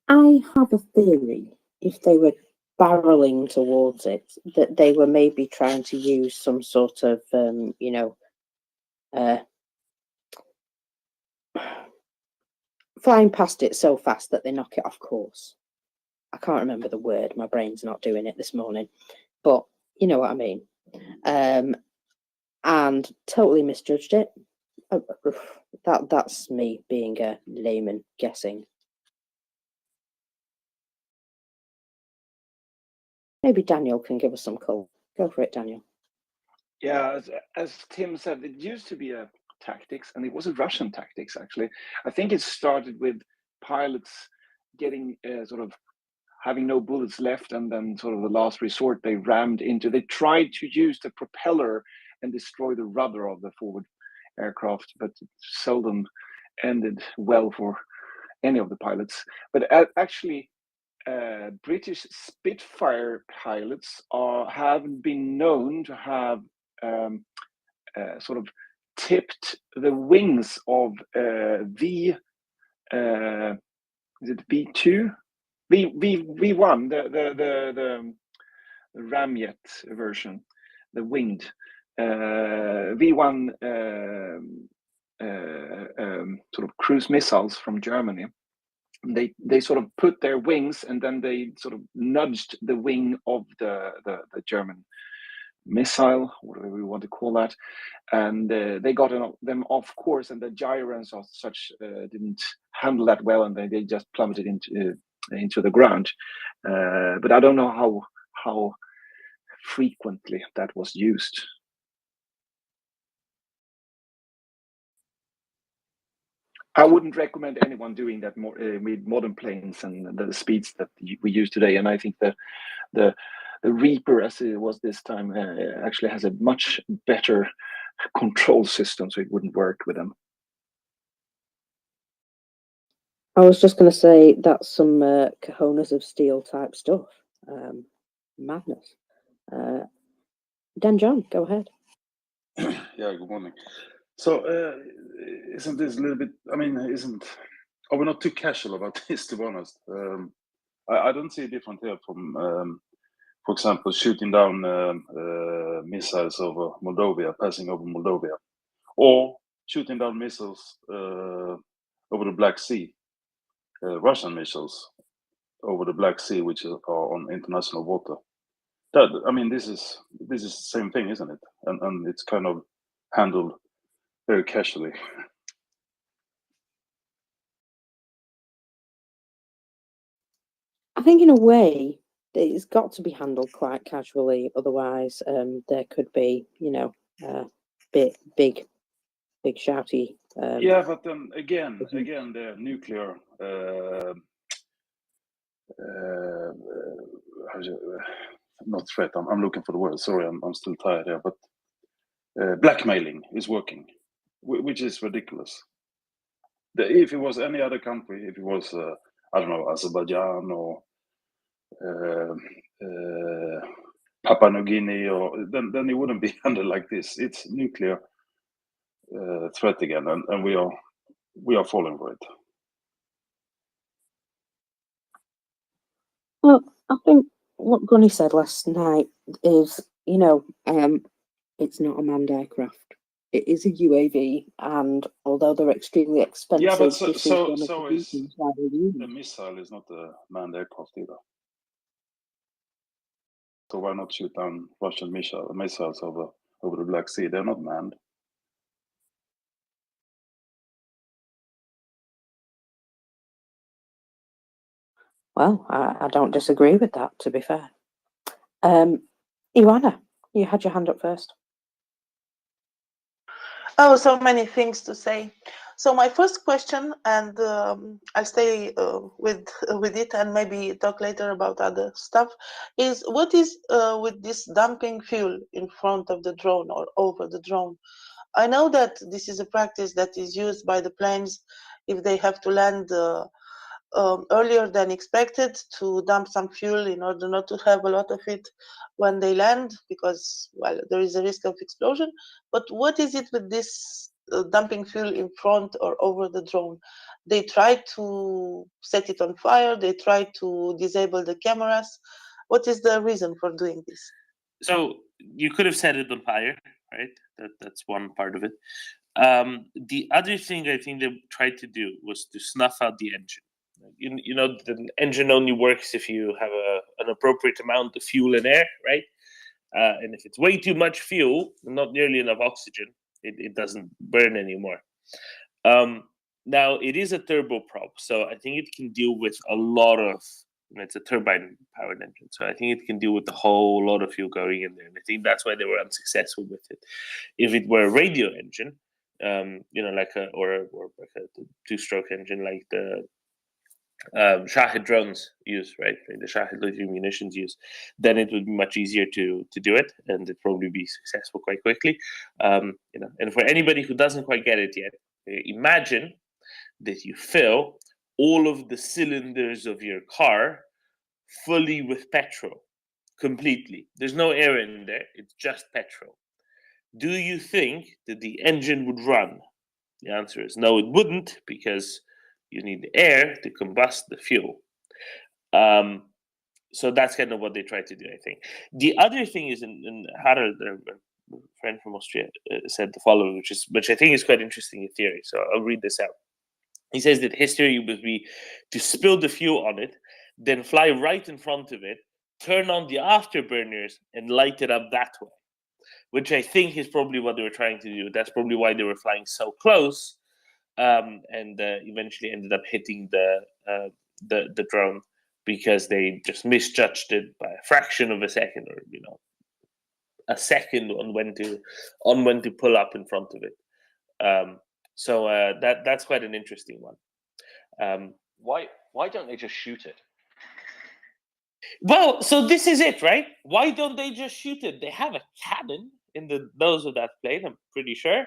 I have a theory. If they were barreling towards it, that they were maybe trying to use some sort of, flying past it so fast that they knock it off course. I can't remember the word. My brain's not doing it this morning, but you know what I mean. And totally misjudged it. That's me being a layman guessing. Maybe Daniel can give us some colour. Go for it, Daniel. Yeah, as Tim said, it used to be a tactics, and it was a Russian tactics actually. I think it started with pilots getting sort of having no bullets left, and then sort of the last resort they tried to use the propeller and destroy the rudder of the forward aircraft, but it seldom ended well for any of the pilots. But actually, British Spitfire pilots have been known to have sort of tipped the wings of V2, V1, ramjet version, the winged V1 sort of cruise missiles from Germany. They sort of put their wings, and then they sort of nudged the wing of the German missile, whatever we want to call that, and they got them off course, and the gyros or such didn't handle that well, and they just plummeted into the ground. But I don't know how frequently that was used. I wouldn't recommend anyone doing that with modern planes and the speeds that we use today. And I think that the Reaper, as it was this time, actually has a much better control system, so it wouldn't work with them. I was just going to say that's some cojones of steel type stuff. Madness. Dan John, go ahead. Yeah, good morning. So, isn't this a little bit? I mean, are we not too casual about this? To be honest, I don't see a difference here from, for example, shooting down missiles over Moldova, passing over Moldova, or shooting down missiles over the Black Sea, Russian missiles over the Black Sea, which are on international water. I mean, this is the same thing, isn't it? And it's kind of handled very casually. I think in a way it's got to be handled quite casually, otherwise there could be, big shouty. Yeah, but then again, the nuclear. Not threat. I'm looking for the word. Sorry, I'm still tired here. But blackmailing is working, which is ridiculous. If it was any other country, if it was I don't know, Azerbaijan or Papua New Guinea, or then it wouldn't be handled like this. It's nuclear threat again, and we are falling for it. Well, I think what Gunny said last night is, it's not a manned aircraft. It is a UAV, and although they're extremely expensive, yeah, but this so is one of the reasons why they use the them. missile is not a manned aircraft either. So why not shoot down Russian missiles over the Black Sea? They're not manned. Well, I don't disagree with that, to be fair. Ioana, you had your hand up first. Oh, so many things to say. So my first question, and I'll stay with it and maybe talk later about other stuff, is what is with this dumping fuel in front of the drone or over the drone? I know that this is a practice that is used by the planes if they have to land earlier than expected, to dump some fuel in order not to have a lot of it when they land, because, well, there is a risk of explosion. But what is it with this dumping fuel in front or over the drone? They try to set it on fire, they try to disable the cameras. What is the reason for doing this? So you could have set it on fire, right? That's one part of it. The other thing I think they tried to do was to snuff out the engine. You know, the engine only works if you have an appropriate amount of fuel and air, right? And if it's way too much fuel, not nearly enough oxygen, it doesn't burn anymore. Now, it is a turboprop, so I think it can deal with a lot of, it's a turbine-powered engine, so I think it can deal with a whole lot of fuel going in there, and I think that's why they were unsuccessful with it. If it were a radio engine, like a two-stroke engine, like the Shahed drones use, right? The Shahed loitering munitions use, then it would be much easier to do it, and it'd probably be successful quite quickly. And for anybody who doesn't quite get it yet, imagine that you fill all of the cylinders of your car fully with petrol, completely. There's no air in there, it's just petrol. Do you think that the engine would run? The answer is no, it wouldn't, because you need air to combust the fuel. so that's kind of what they try to do, I think. The other thing is, in Harald, a friend from Austria, said the following, which I think is quite interesting in theory. So I'll read this out. He says that his theory would be to spill the fuel on it, then fly right in front of it, turn on the afterburners, and light it up that way, which I think is probably what they were trying to do. That's probably why they were flying so close, and eventually ended up hitting the drone, because they just misjudged it by a fraction of a second, or a second on when to pull up in front of it. So that's quite an interesting one. Why don't they just shoot it? Well, so this is it, right? Why don't they just shoot it? They have a cannon in the nose of that plane, I'm pretty sure.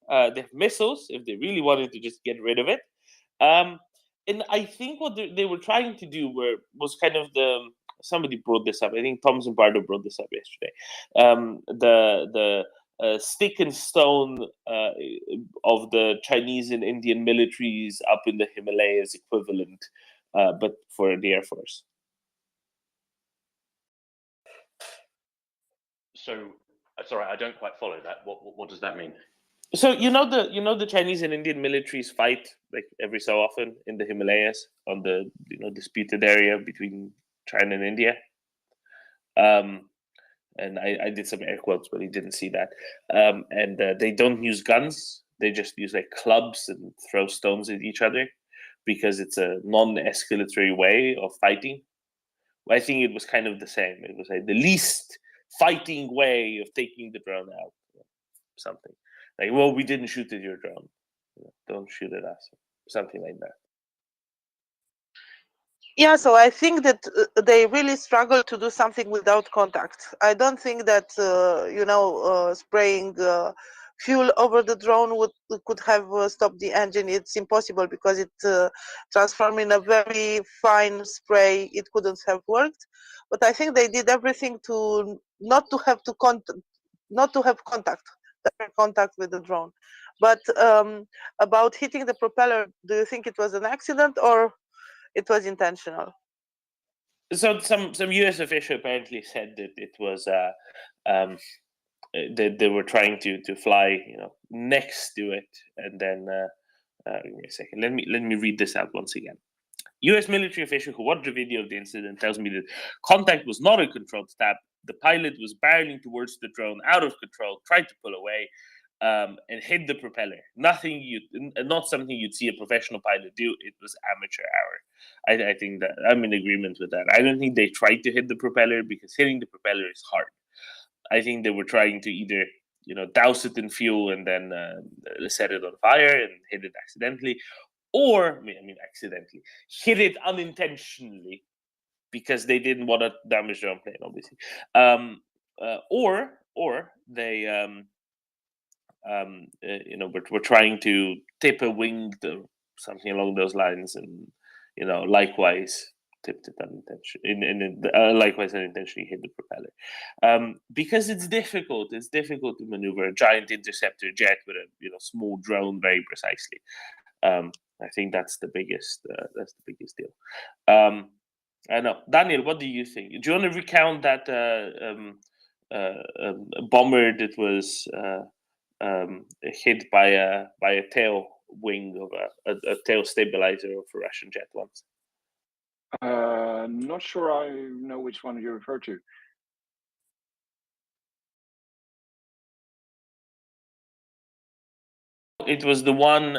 They have missiles if they really wanted to just get rid of it. And I think what they were trying to do was kind of somebody brought this up. I think Tom Zimbardo brought this up yesterday. The stick and stone of the Chinese and Indian militaries up in the Himalayas equivalent, but for the Air Force. So, sorry, I don't quite follow that. What does that mean? So the Chinese and Indian militaries fight like every so often in the Himalayas on the disputed area between China and India. And I did some air quotes, but he didn't see that. And they don't use guns; they just use like clubs and throw stones at each other, because it's a non-escalatory way of fighting. I think it was kind of the same. It was like the least fighting way of taking the drone out. Something like, well, we didn't shoot at your drone. Don't shoot at us. Something like that. Yeah, so I think that they really struggle to do something without contact. I don't think that spraying fuel over the drone could have stopped the engine. It's impossible, because it transformed in a very fine spray. It couldn't have worked. But I think they did everything to not to have contact with the drone. But about hitting the propeller, do you think it was an accident or it was intentional? So some U.S. official apparently said that it was that they were trying to fly next to it, and then give me a second. Let me read this out once again. U.S. military official who watched the video of the incident tells me that contact was not a controlled stab. The pilot was barreling towards the drone out of control, tried to pull away, and hit the propeller. Not something you'd see a professional pilot do. It was amateur hour. I think that I'm in agreement with that. I don't think they tried to hit the propeller, because hitting the propeller is hard. I think they were trying to either douse it in fuel and then set it on fire and hit it accidentally, or accidentally hit it unintentionally, because they didn't want to damage their own plane, obviously. Or they we're trying to tip a wing or something along those lines, and likewise tipped it unintentionally, likewise unintentionally hit the propeller, because it's difficult to maneuver a giant interceptor jet with a small drone very precisely. I think that's the biggest deal. I know, Daniel, what do you think? Do you want to recount that bomber that was hit by a tail wing of a tail stabilizer of a Russian jet once? Not sure I know which one you refer to. It was the one.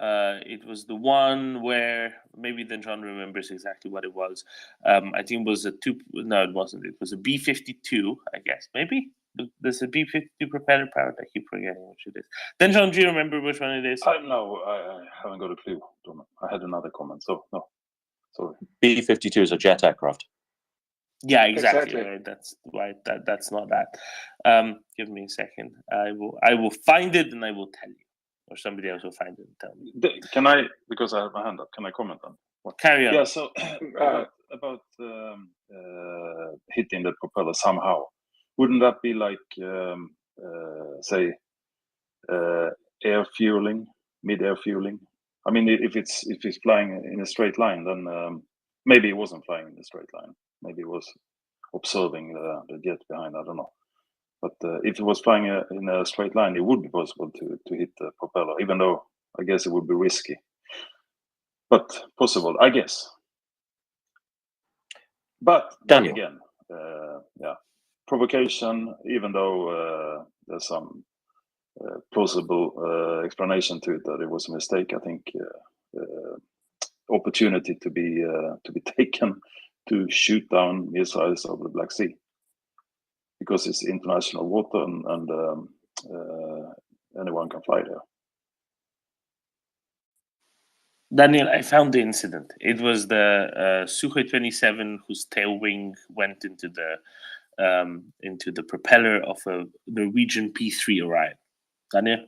It was the one where maybe then John remembers exactly what it was. I think it was a two. No, it wasn't. It was a B-52, I guess. Maybe there's a B-52 propeller powered. I keep forgetting which it is. Then John, do you remember which one it is? No, I haven't got a clue. I had another comment, so no. Sorry. B-52 is a jet aircraft. Yeah, exactly. Exactly. Right. That's why that's not that. Give me a second. I will find it and I will tell you, or somebody else will find it and tell me. Can I, because I have my hand up, can I comment on what? Carry on. Yeah, so about hitting the propeller somehow, wouldn't that be like say air fueling, mid-air fueling? I mean, if it's flying in a straight line, then maybe it wasn't flying in a straight line. Maybe it was observing the jet behind. I don't know. But if it was flying in a straight line, it would be possible to hit the propeller, even though I guess it would be risky. But possible, I guess. But then Daniel. again, yeah, provocation, even though there's some plausible explanation to it that it was a mistake, I think opportunity to be taken to shoot down missiles over the Black Sea, because it's international water and anyone can fly there. Daniel, I found the incident. It was the Sukhoi 27 whose tail wing went into the propeller of a Norwegian P3 Orion. Daniel?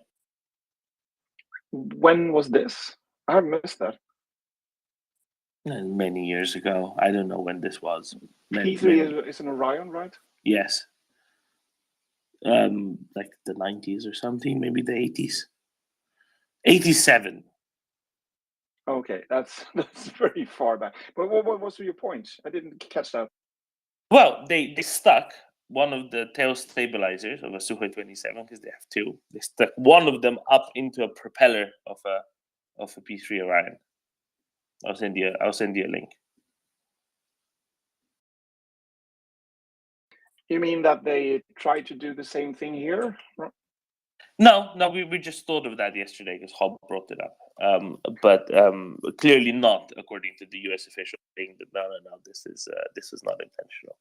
When was this? I have missed that. Many years ago. I don't know when this was. P3 is an Orion, right? Yes. Like the 90s or something, maybe the 80s. 87. Okay, that's very far back. But what was your point? I didn't catch that. Well, they stuck one of the tail stabilizers of a Sukhoi 27, because they have two. They stuck one of them up into a propeller of a P3 Orion. I'll send you a link. You mean that they tried to do the same thing here? No, we just thought of that yesterday because Hob brought it up. But clearly not, according to the U.S. official, saying that no, this is not intentional.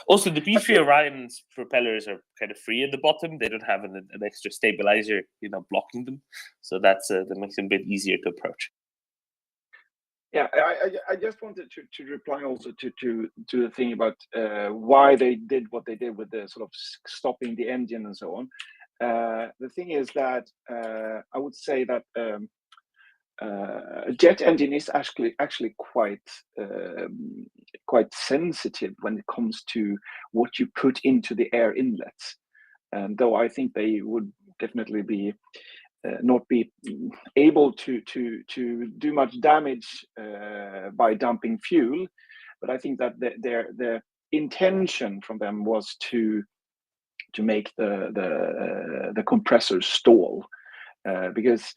Also, the P3 Orion's propellers are kind of free at the bottom; they don't have an extra stabilizer, blocking them. So that makes them a bit easier to approach. Yeah, I just wanted to reply also to the thing about why they did what they did with the sort of stopping the engine and so on. The thing is that I would say that a jet engine is actually quite sensitive when it comes to what you put into the air inlets. And though I think they would definitely be not be able to do much damage by dumping fuel, but I think that their intention from them was to make the compressors stall, because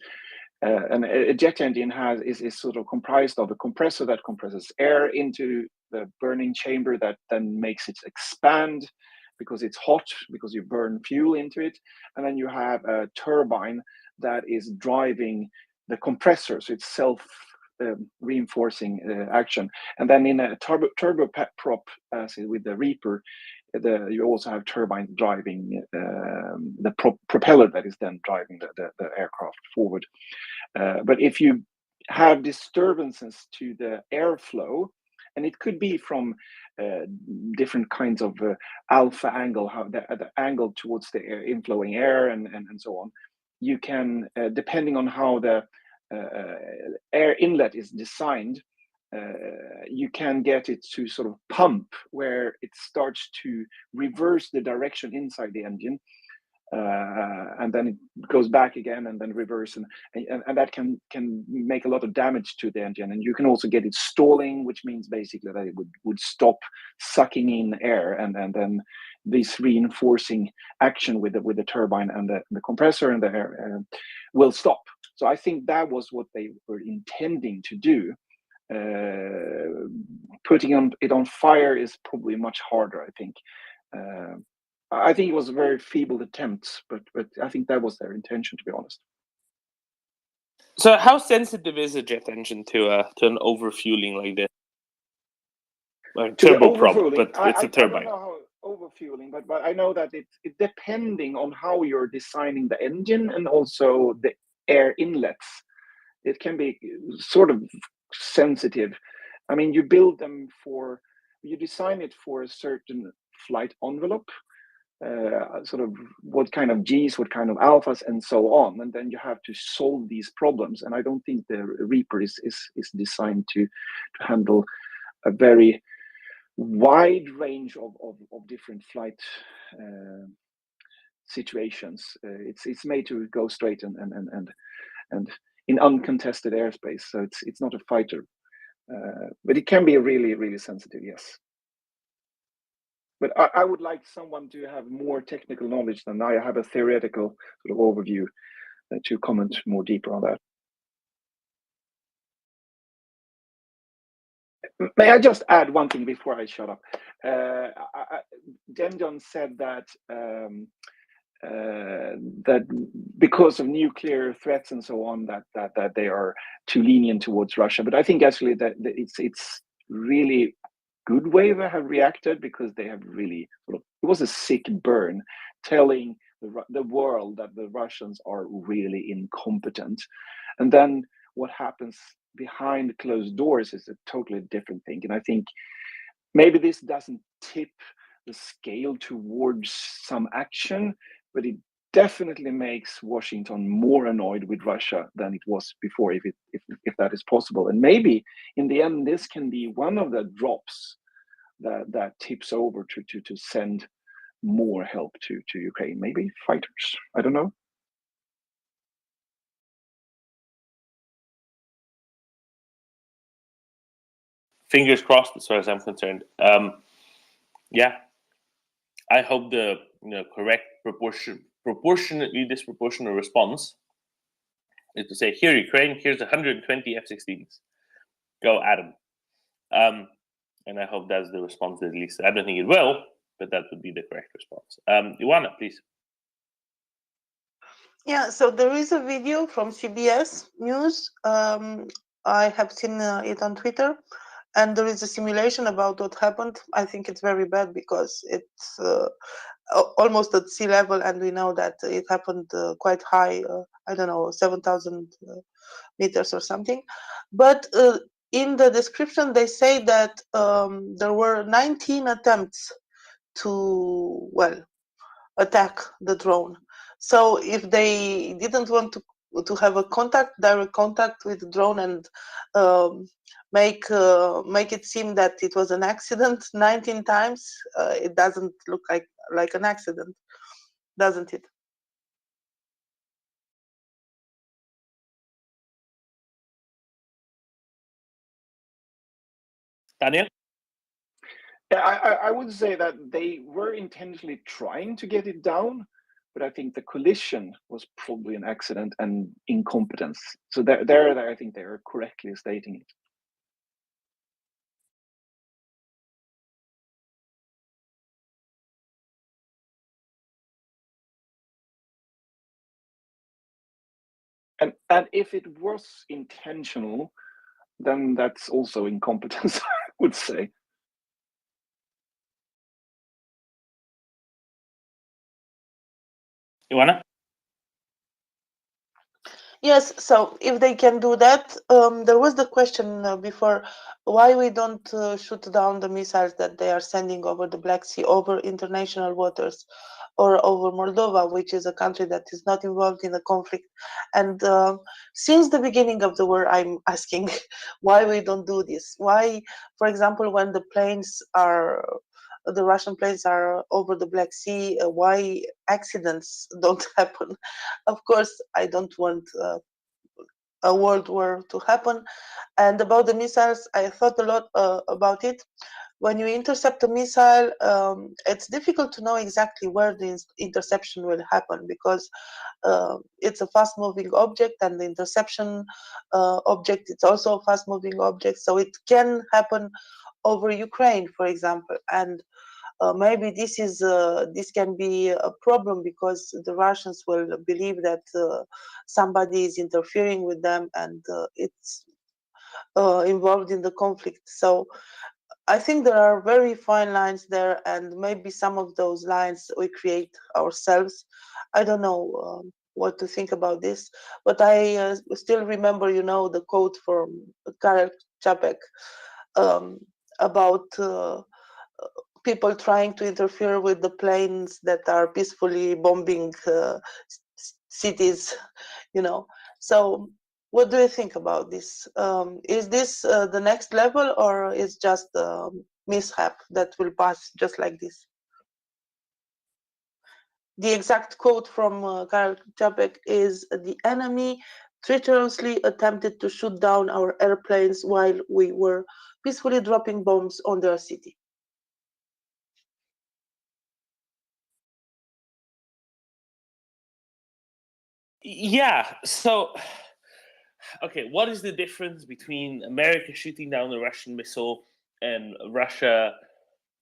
a jet engine is sort of comprised of a compressor that compresses air into the burning chamber that then makes it expand because it's hot, because you burn fuel into it, and then you have a turbine that is driving the compressor, so it's self reinforcing action. And then in a turboprop, as with the Reaper, you also have turbine driving the propeller that is then driving the aircraft forward. But if you have disturbances to the airflow, and it could be from different kinds of alpha angle, how the angle towards the inflowing air and so on, you can, depending on how the air inlet is designed, you can get it to sort of pump where it starts to reverse the direction inside the engine, and then it goes back again and then reverse, and that can make a lot of damage to the engine. And you can also get it stalling, which means basically that it would stop sucking in air, and then this reinforcing action with the turbine and the compressor and the air will stop. So I think that was what they were intending to do. Putting it on fire is probably much harder, I think. I think it was a very feeble attempt, but I think that was their intention, to be honest. So how sensitive is a jet engine to an overfueling like this? Turboprop, but it's a turbine. I don't know how overfueling, but I know that it depending on how you're designing the engine and also the air inlets, it can be sort of sensitive. I mean, you design it for a certain flight envelope, sort of what kind of G's, what kind of alphas, and so on, and then you have to solve these problems. And I don't think the Reaper is designed to handle a very wide range of different flight situations. It's made to go straight and in uncontested airspace, so it's not a fighter. But it can be really, really sensitive, yes. But I would like someone to have more technical knowledge than I have a theoretical sort of overview to comment more deeper on that. May I just add one thing before I shut up? Denjon said that that because of nuclear threats and so on, that they are too lenient towards Russia. But I think actually that it's really good way they have reacted, because they have really sort of, it was a sick burn telling the world that the Russians are really incompetent, and then what happens behind closed doors is a totally different thing. And I think maybe this doesn't tip the scale towards some action, but it definitely makes Washington more annoyed with Russia than it was before, if that is possible. And maybe in the end, this can be one of the drops that tips over to send more help to Ukraine. Maybe fighters. I don't know. Fingers crossed, as far as I'm concerned. Yeah, I hope the correct proportionately disproportionate response is to say, here Ukraine, here's 120 F-16s, go at them. And I hope that's the response, at least. I don't think it will, but that would be the correct response. Ioana, please. Yeah, so there is a video from CBS News. I have seen it on Twitter, and there is a simulation about what happened. I think it's very bad because it's almost at sea level, and we know that it happened quite high. I don't know, 7,000 meters or something. But in the description, they say that there were 19 attempts to, well, attack the drone. So if they didn't want to have a direct contact with the drone, and make it seem that it was an accident 19 times, it doesn't look like an accident, doesn't it? Daniel? I would say that they were intentionally trying to get it down, but I think the collision was probably an accident and incompetence. So there, I think they are correctly stating it. And if it was intentional, then that's also incompetence, I would say. Ioana? Yes, so if they can do that, there was the question before, why we don't shoot down the missiles that they are sending over the Black Sea, over international waters, or over Moldova, which is a country that is not involved in the conflict. And since the beginning of the war, I'm asking why we don't do this. Why, for example, when the Russian planes are over the Black Sea, why accidents don't happen? Of course, I don't want a world war to happen. And about the missiles, I thought a lot about it. When you intercept a missile, it's difficult to know exactly where the interception will happen, because it's a fast-moving object, and the interception object, it's also a fast-moving object. So it can happen over Ukraine, for example. And maybe this can be a problem, because the Russians will believe that somebody is interfering with them, and it's involved in the conflict. So I think there are very fine lines there, and maybe some of those lines we create ourselves. I don't know what to think about this, but I still remember, the quote from Karel Čapek about people trying to interfere with the planes that are peacefully bombing cities, So what do you think about this? Is this the next level, or is just a mishap that will pass just like this? The exact quote from Karel Čapek is, the enemy treacherously attempted to shoot down our airplanes while we were peacefully dropping bombs on their city. Yeah, so okay, what is the difference between America shooting down a Russian missile and Russia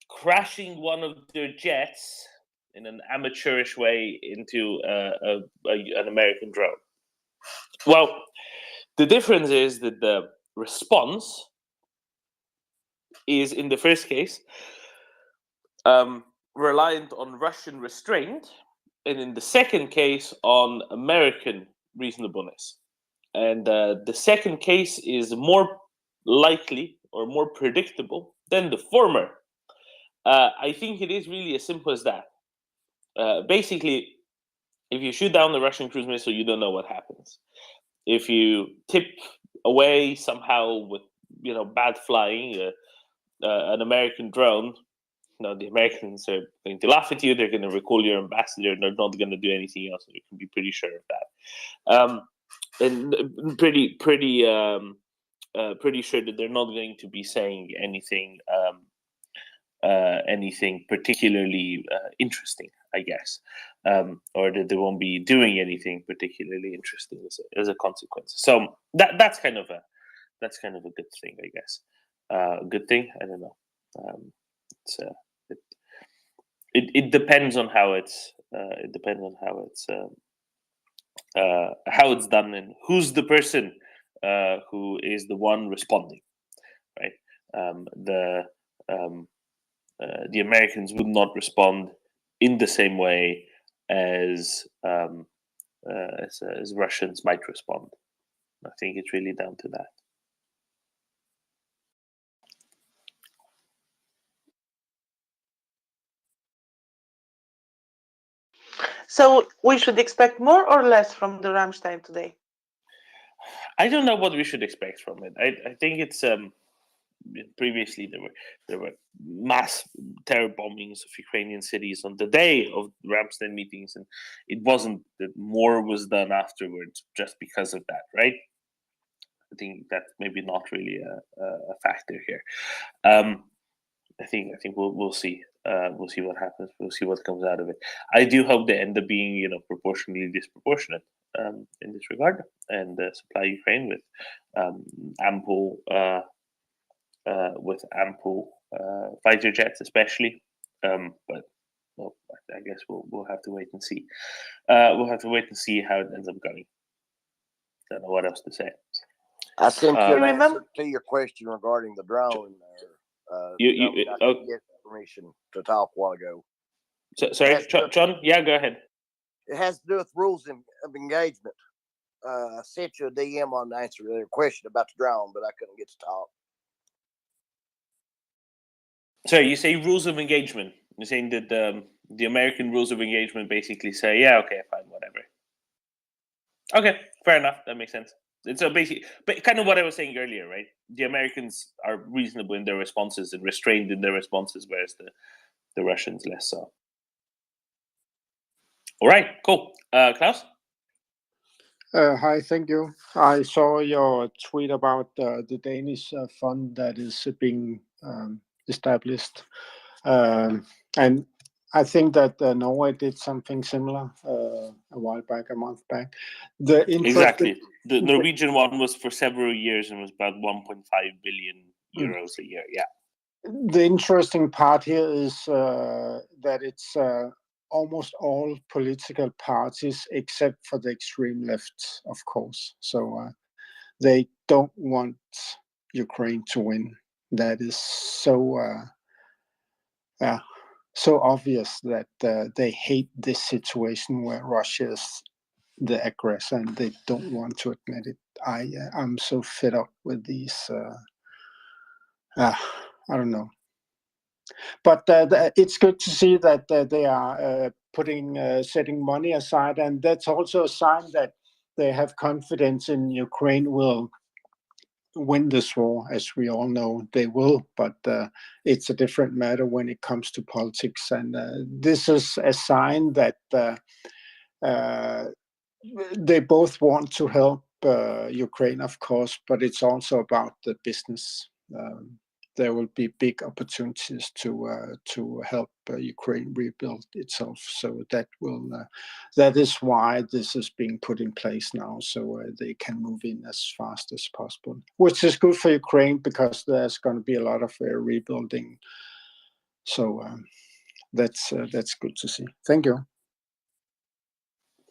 crashing one of their jets in an amateurish way into an American drone? Well, the difference is that the response is, in the first case, reliant on Russian restraint, and in the second case, on American reasonableness. And the second case is more likely or more predictable than the former. I think it is really as simple as that. Basically, if you shoot down the Russian cruise missile, you don't know what happens. If you tip away somehow with bad flying an American drone, the Americans are going to laugh at you. They're going to recall your ambassador. They're not going to do anything else. You can be pretty sure of that. And pretty sure that they're not going to be saying anything particularly interesting, I guess, or that they won't be doing anything particularly interesting as a consequence. So that's kind of a good thing, I guess. Good thing, I don't know. It depends on how it's how it's done and who's the person who is the one responding, right? The Americans would not respond in the same way as Russians might respond. I think it's really down to that. So we should expect more or less from the Ramstein today? I don't know what we should expect from it. I think it's previously there were mass terror bombings of Ukrainian cities on the day of Ramstein meetings, and it wasn't that more was done afterwards just because of that, right? I think that's maybe not really a factor here. I think we'll see. We'll see what happens. We'll see what comes out of it. I do hope they end up being proportionally disproportionate in this regard, and supply Ukraine with ample fighter jets, especially. But well, I guess we'll have to wait and see. We'll have to wait and see how it ends up going. Don't know what else to say. I sent you an remember- answer to your question regarding the drone. I didn't get permission to talk a while ago. Sorry, John. Yeah, go ahead. It has to do with rules of engagement. I sent you a DM on the answer to their question about the drone, but I couldn't get to talk. Sorry, you say rules of engagement. You're saying that the American rules of engagement basically say, yeah, okay, fine, whatever. Okay, fair enough. That makes sense. It's but kind of what I was saying earlier, right? The Americans are reasonable in their responses and restrained in their responses, whereas the Russians less so. All right, cool. Klaus? Hi, thank you. I saw your tweet about the Danish fund that is being established. And I think that Norway did something similar a month back. Exactly. The Norwegian one was for several years and was about 1.5 billion euros a year. Yeah. The interesting part here is that it's almost all political parties except for the extreme left, of course. So they don't want Ukraine to win. That is so obvious that they hate this situation where Russia is the aggressor and they don't want to admit it. I'm so fed up with these. I don't know. But it's good to see that they are setting money aside, and that's also a sign that they have confidence in Ukraine will win this war. As we all know, they will, but it's a different matter when it comes to politics. And this is a sign that they both want to help Ukraine, of course, but it's also about the business. There will be big opportunities to help Ukraine rebuild itself. So that is why this is being put in place now, so they can move in as fast as possible, which is good for Ukraine because there's going to be a lot of rebuilding. So that's good to see. Thank you.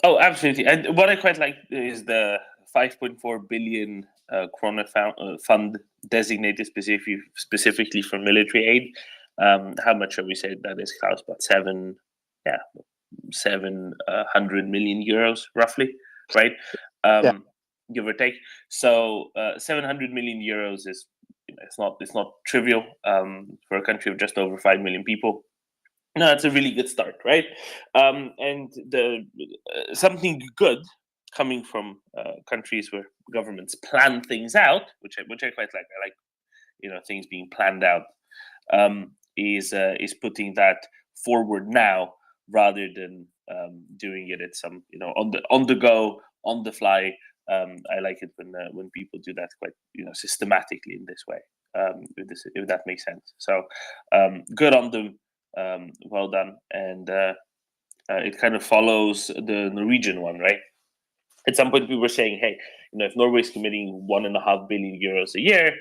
Oh, absolutely. And what I quite like is the 5.4 billion krona fund designated specifically for military aid. How much have we said that is, Klaus? About 700 million euros, roughly, right? Give or take. So 700 million euros is, it's not trivial for a country of just over 5 million people. No, it's a really good start, right? And the something good coming from countries where governments plan things out, which I quite like. I like, things being planned out. Is putting that forward now rather than doing it at some, on the go, on the fly. I like it when people do that quite, systematically in this way. If that makes sense. So good on them. Well done. And it kind of follows the Norwegian one, right? At some point we were saying, hey, if Norway's committing 1.5 billion euros a year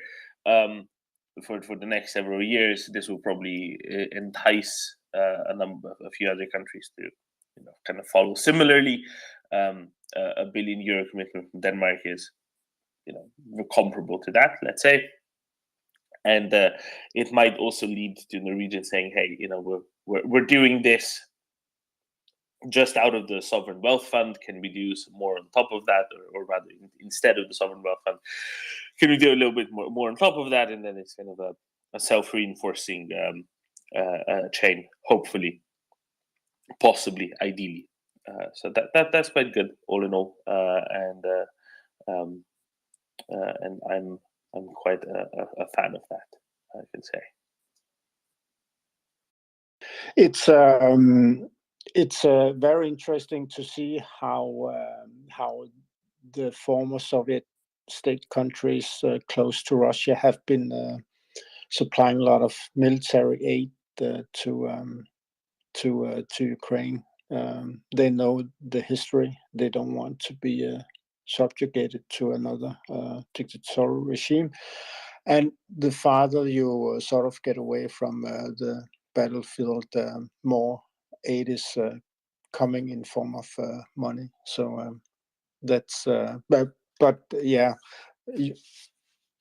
for the next several years, this will probably entice a few other countries to kind of follow similarly. A billion euro commitment from Denmark is comparable to that, let's say. And it might also lead to Norwegian saying, "Hey, we're doing this just out of the sovereign wealth fund. Can we do some more on top of that, or rather, instead of the sovereign wealth fund, can we do a little bit more on top of that?" And then it's kind of a self-reinforcing chain, hopefully, possibly, ideally. So that's quite good, all in all, and I'm quite a fan of that, I can say. It's very interesting to see how the former Soviet state countries close to Russia have been supplying a lot of military aid to Ukraine. They know the history. They don't want to be subjugated to another dictatorial regime. And the farther you sort of get away from the battlefield, more aid is coming in form of money. So that's but yeah,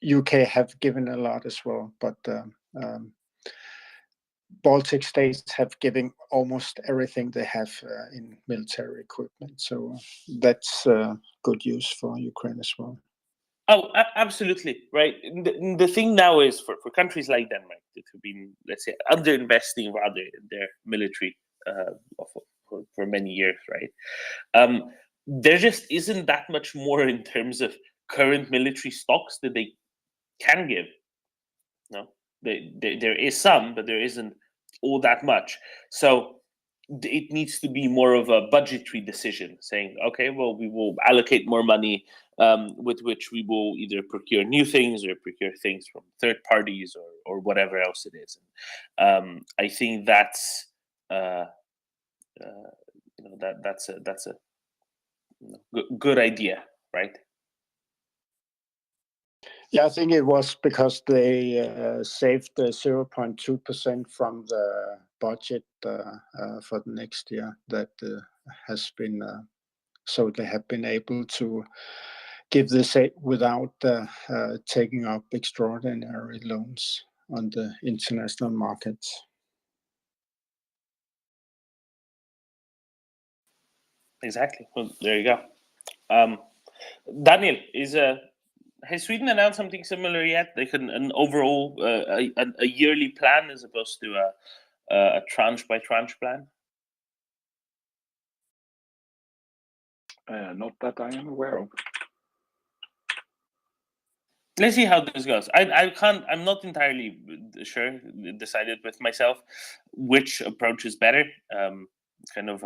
UK have given a lot as well, but Baltic states have given almost everything they have in military equipment. So that's good use for Ukraine as well. Oh, absolutely, right. The thing now is for countries like Denmark that have been, let's say, underinvesting rather in their military for many years, right? There just isn't that much more in terms of current military stocks that they can give. No, there is some, but there isn't all that much. So it needs to be more of a budgetary decision, saying, okay, well, we will allocate more money with which we will either procure new things or procure things from third parties or whatever else it is. I think that's that's a good idea, right? Yeah, I think it was because they saved 0.2% from the budget for the next year that has been, so they have been able to give this aid without taking up extraordinary loans on the international markets. Exactly. Well, there you go. Daniel, has Sweden announced something similar yet? Like an overall a yearly plan as opposed to a tranche by tranche plan? Not that I am aware of. Let's see how this goes. I'm not entirely sure, decided with myself which approach is better. Kind of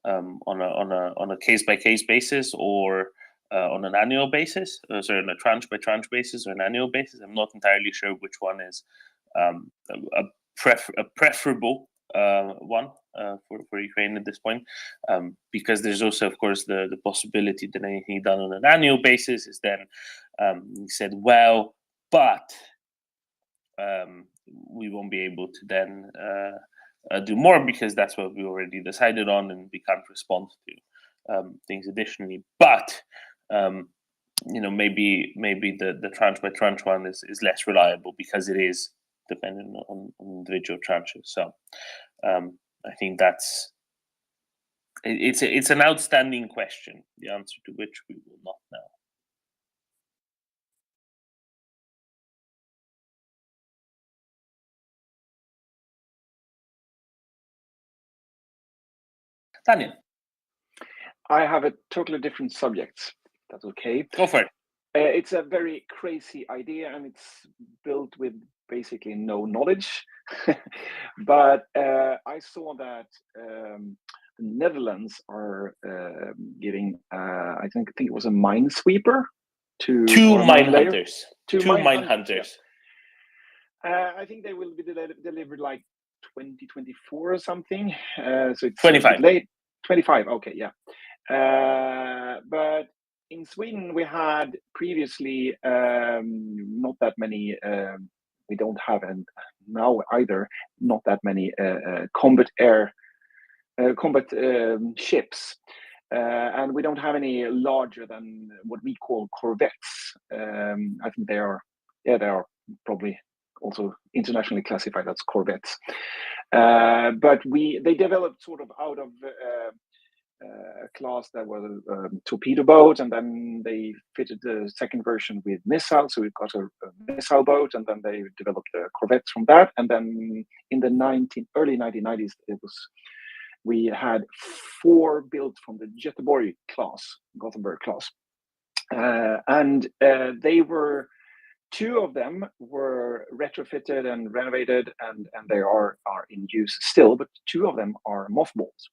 on a case by case basis, or on an annual basis, sorry, on a tranche by tranche basis or an annual basis. I'm not entirely sure which one is a preferable one for Ukraine at this point, because there's also, of course, the possibility that anything done on an annual basis is then he said, well, but we won't be able to then do more because that's what we already decided on, and we can't respond to things additionally. But maybe the tranche by tranche one is less reliable because it is dependent on individual tranches. So I think it's an outstanding question, the answer to which we will not know. Daniel, I have a totally different subject. That's okay. Go for it. It's a very crazy idea, and it's built with basically no knowledge. But I saw that the Netherlands are giving, I think it was a minesweeper to two mine layer. hunters. Two mine hunters. Yeah. I think they will be delivered like 2024 or something. So it's 25. late. 25. Okay, yeah. But in Sweden, we had previously not that many. We don't have, and now either, not that many combat ships, and we don't have any larger than what we call corvettes. I think they are probably also internationally classified as corvettes. But they developed sort of out of a class that was a torpedo boat, and then they fitted the second version with missiles, so we got a missile boat, and then they developed the corvettes from that. And then in the early 1990s, we had 4 built from the Göteborg class, Gothenburg class, and they were. 2 of them were retrofitted and renovated, and they are in use still, but 2 of them are mothballs.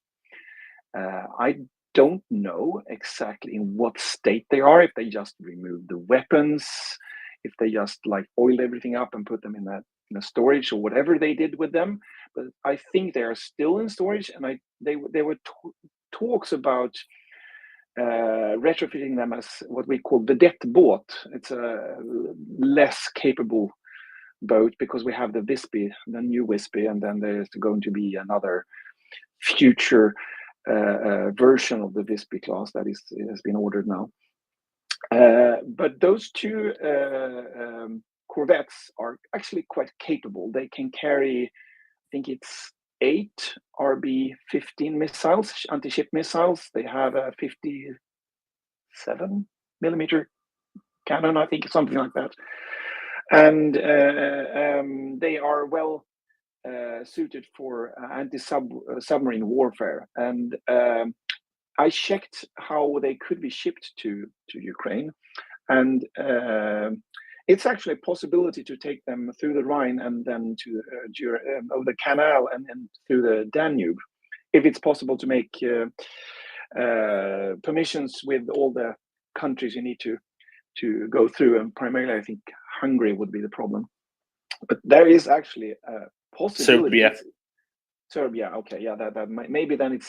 I don't know exactly in what state they are, if they just removed the weapons, if they just like oiled everything up and put them in a storage, or whatever they did with them. But I think they are still in storage, and there were talks about retrofitting them as what we call vedette boat. It's a less capable boat because we have the Visby, the new Visby, and then there's going to be another future version of the Visby class that has been ordered now. But those 2 corvettes are actually quite capable. They can carry, I think it's 8 RB-15 missiles, anti-ship missiles. They have a 57 millimeter cannon, I think, something like that. And they are well suited for anti-submarine warfare. And I checked how they could be shipped to Ukraine, and it's actually a possibility to take them through the Rhine and then to over the canal and through the Danube, if it's possible to make permissions with all the countries you need to go through, and primarily I think Hungary would be the problem. But there is actually a possibility. Serbia, okay, yeah, that maybe then it's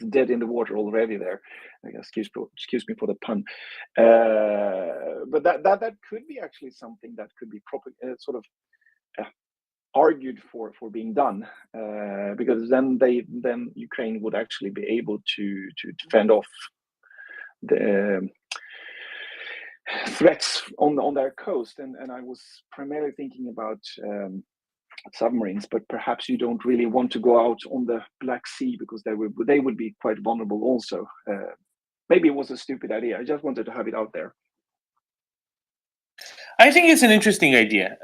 dead in the water already there. Excuse me for the pun, but that could be actually something that could be sort of argued for being done, because then Ukraine would actually be able to fend off the threats on their coast, and I was primarily thinking about submarines, but perhaps you don't really want to go out on the Black Sea because they would be quite vulnerable also. Maybe it was a stupid idea. I just wanted to have it out there. I think it's an interesting idea.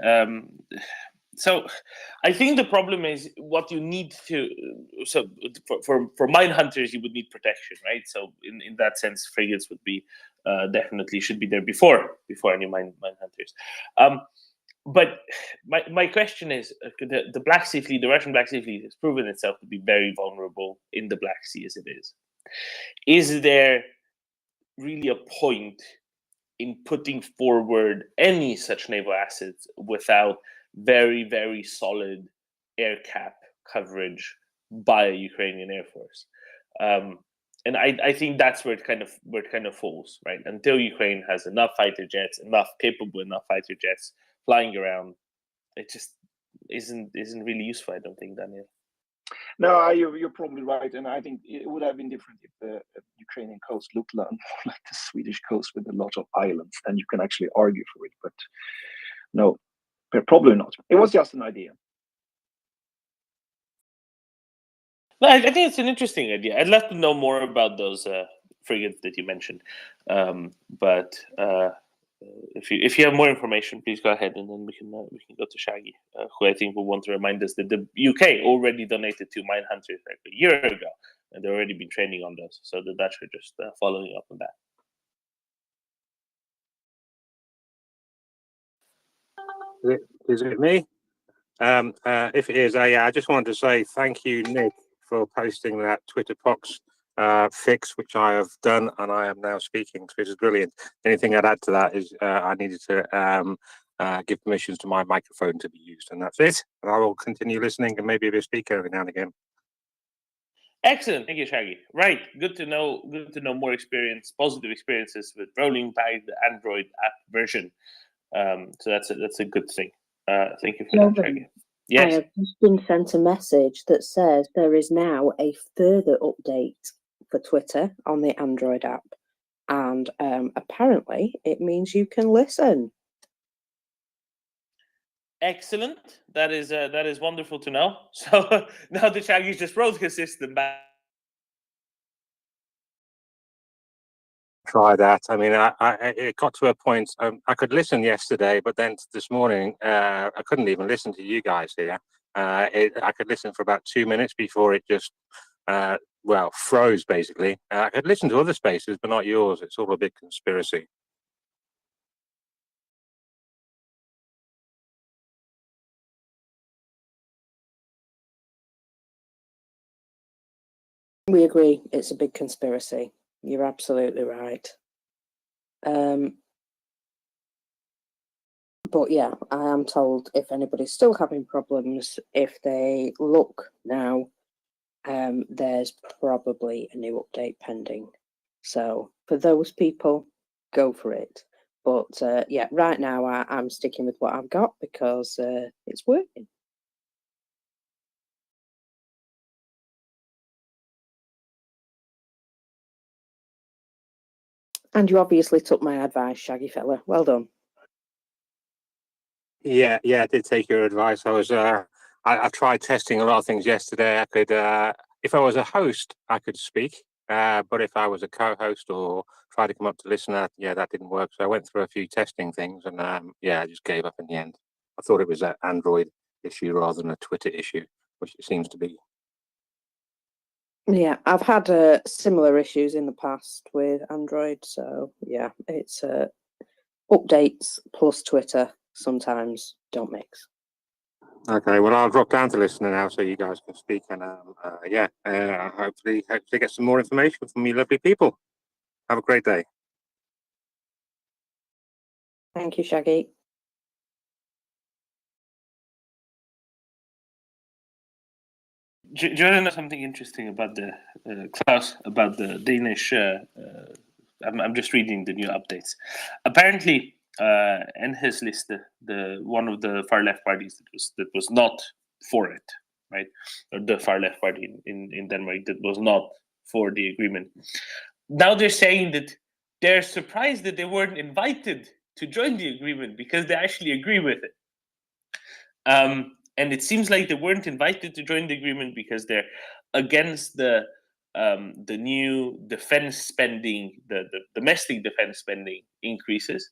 So I think the problem is what you need to. So for mine hunters, you would need protection, right? So in that sense, frigates would be definitely should be there before any mine hunters. But my question is, the Black Sea Fleet, the Russian Black Sea Fleet, has proven itself to be very vulnerable in the Black Sea as it is. Is there really a point in putting forward any such naval assets without very, very solid air cap coverage by a Ukrainian Air Force. And I think that's where it kind of falls, right? Until Ukraine has enough fighter jets, capable enough fighter jets flying around, it just isn't really useful, I don't think, Daniel. No, you're probably right, and I think it would have been different if the Ukrainian coast looked like the Swedish coast with a lot of islands, then you can actually argue for it. But no, probably not. It was just an idea. No, I think it's an interesting idea. I'd love to know more about those frigates that you mentioned. But if you have more information, please go ahead, and then we can go to Shaggy, who I think will want to remind us that the UK already donated 2 mine hunters like a year ago, and they've already been training on those. So the Dutch are just following up on that. Is it me? If it is, I just wanted to say thank you, Nick, for posting that Twitter Pox fix, which I have done, and I am now speaking, which is brilliant. Anything I'd add to that is I needed to give permissions to my microphone to be used, and that's it. And I will continue listening and maybe be a speaker every now and again. Excellent, thank you, Shaggy. Right, good to know more positive experiences with rolling back the Android app version. So that's a good thing. Thank you for that, Shaggy. Yes. I have just been sent a message that says there is now a further update for Twitter on the Android app, and apparently it means you can listen. Excellent. That is wonderful to know. So now the Shaggy's just wrote his system back. Try that. I mean, it got to a point I could listen yesterday, but then this morning I couldn't even listen to you guys here. I could listen for about 2 minutes before it just froze. Basically, I could listen to other spaces, but not yours. It's all a big conspiracy. We agree, it's a big conspiracy. You're absolutely right. But yeah, I am told if anybody's still having problems, if they look now, there's probably a new update pending. So for those people, go for it. But yeah, right now I'm sticking with what I've got because it's working. And you obviously took my advice, Shaggy fella. Well done. Yeah, I did take your advice. I was I tried testing a lot of things yesterday. I could if I was a host, I could speak. But if I was a co-host or try to come up to listen, that didn't work. So I went through a few testing things, and I just gave up in the end. I thought it was an Android issue rather than a Twitter issue, which it seems to be. Yeah, I've had similar issues in the past with Android. So yeah, it's updates plus Twitter sometimes don't mix. Okay, well, I'll drop down to listener now so you guys can speak, and hopefully get some more information from you lovely people. Have a great day. Thank you, Shaggy. Do you want to know something interesting about the Klaus, about the Danish? I'm just reading the new updates. Apparently, Enhedslisten, the one of the far left parties that was not for it, right? Or the far left party in Denmark that was not for the agreement. Now they're saying that they're surprised that they weren't invited to join the agreement because they actually agree with it. And it seems like they weren't invited to join the agreement because they're against the new defense spending, the domestic defense spending increases.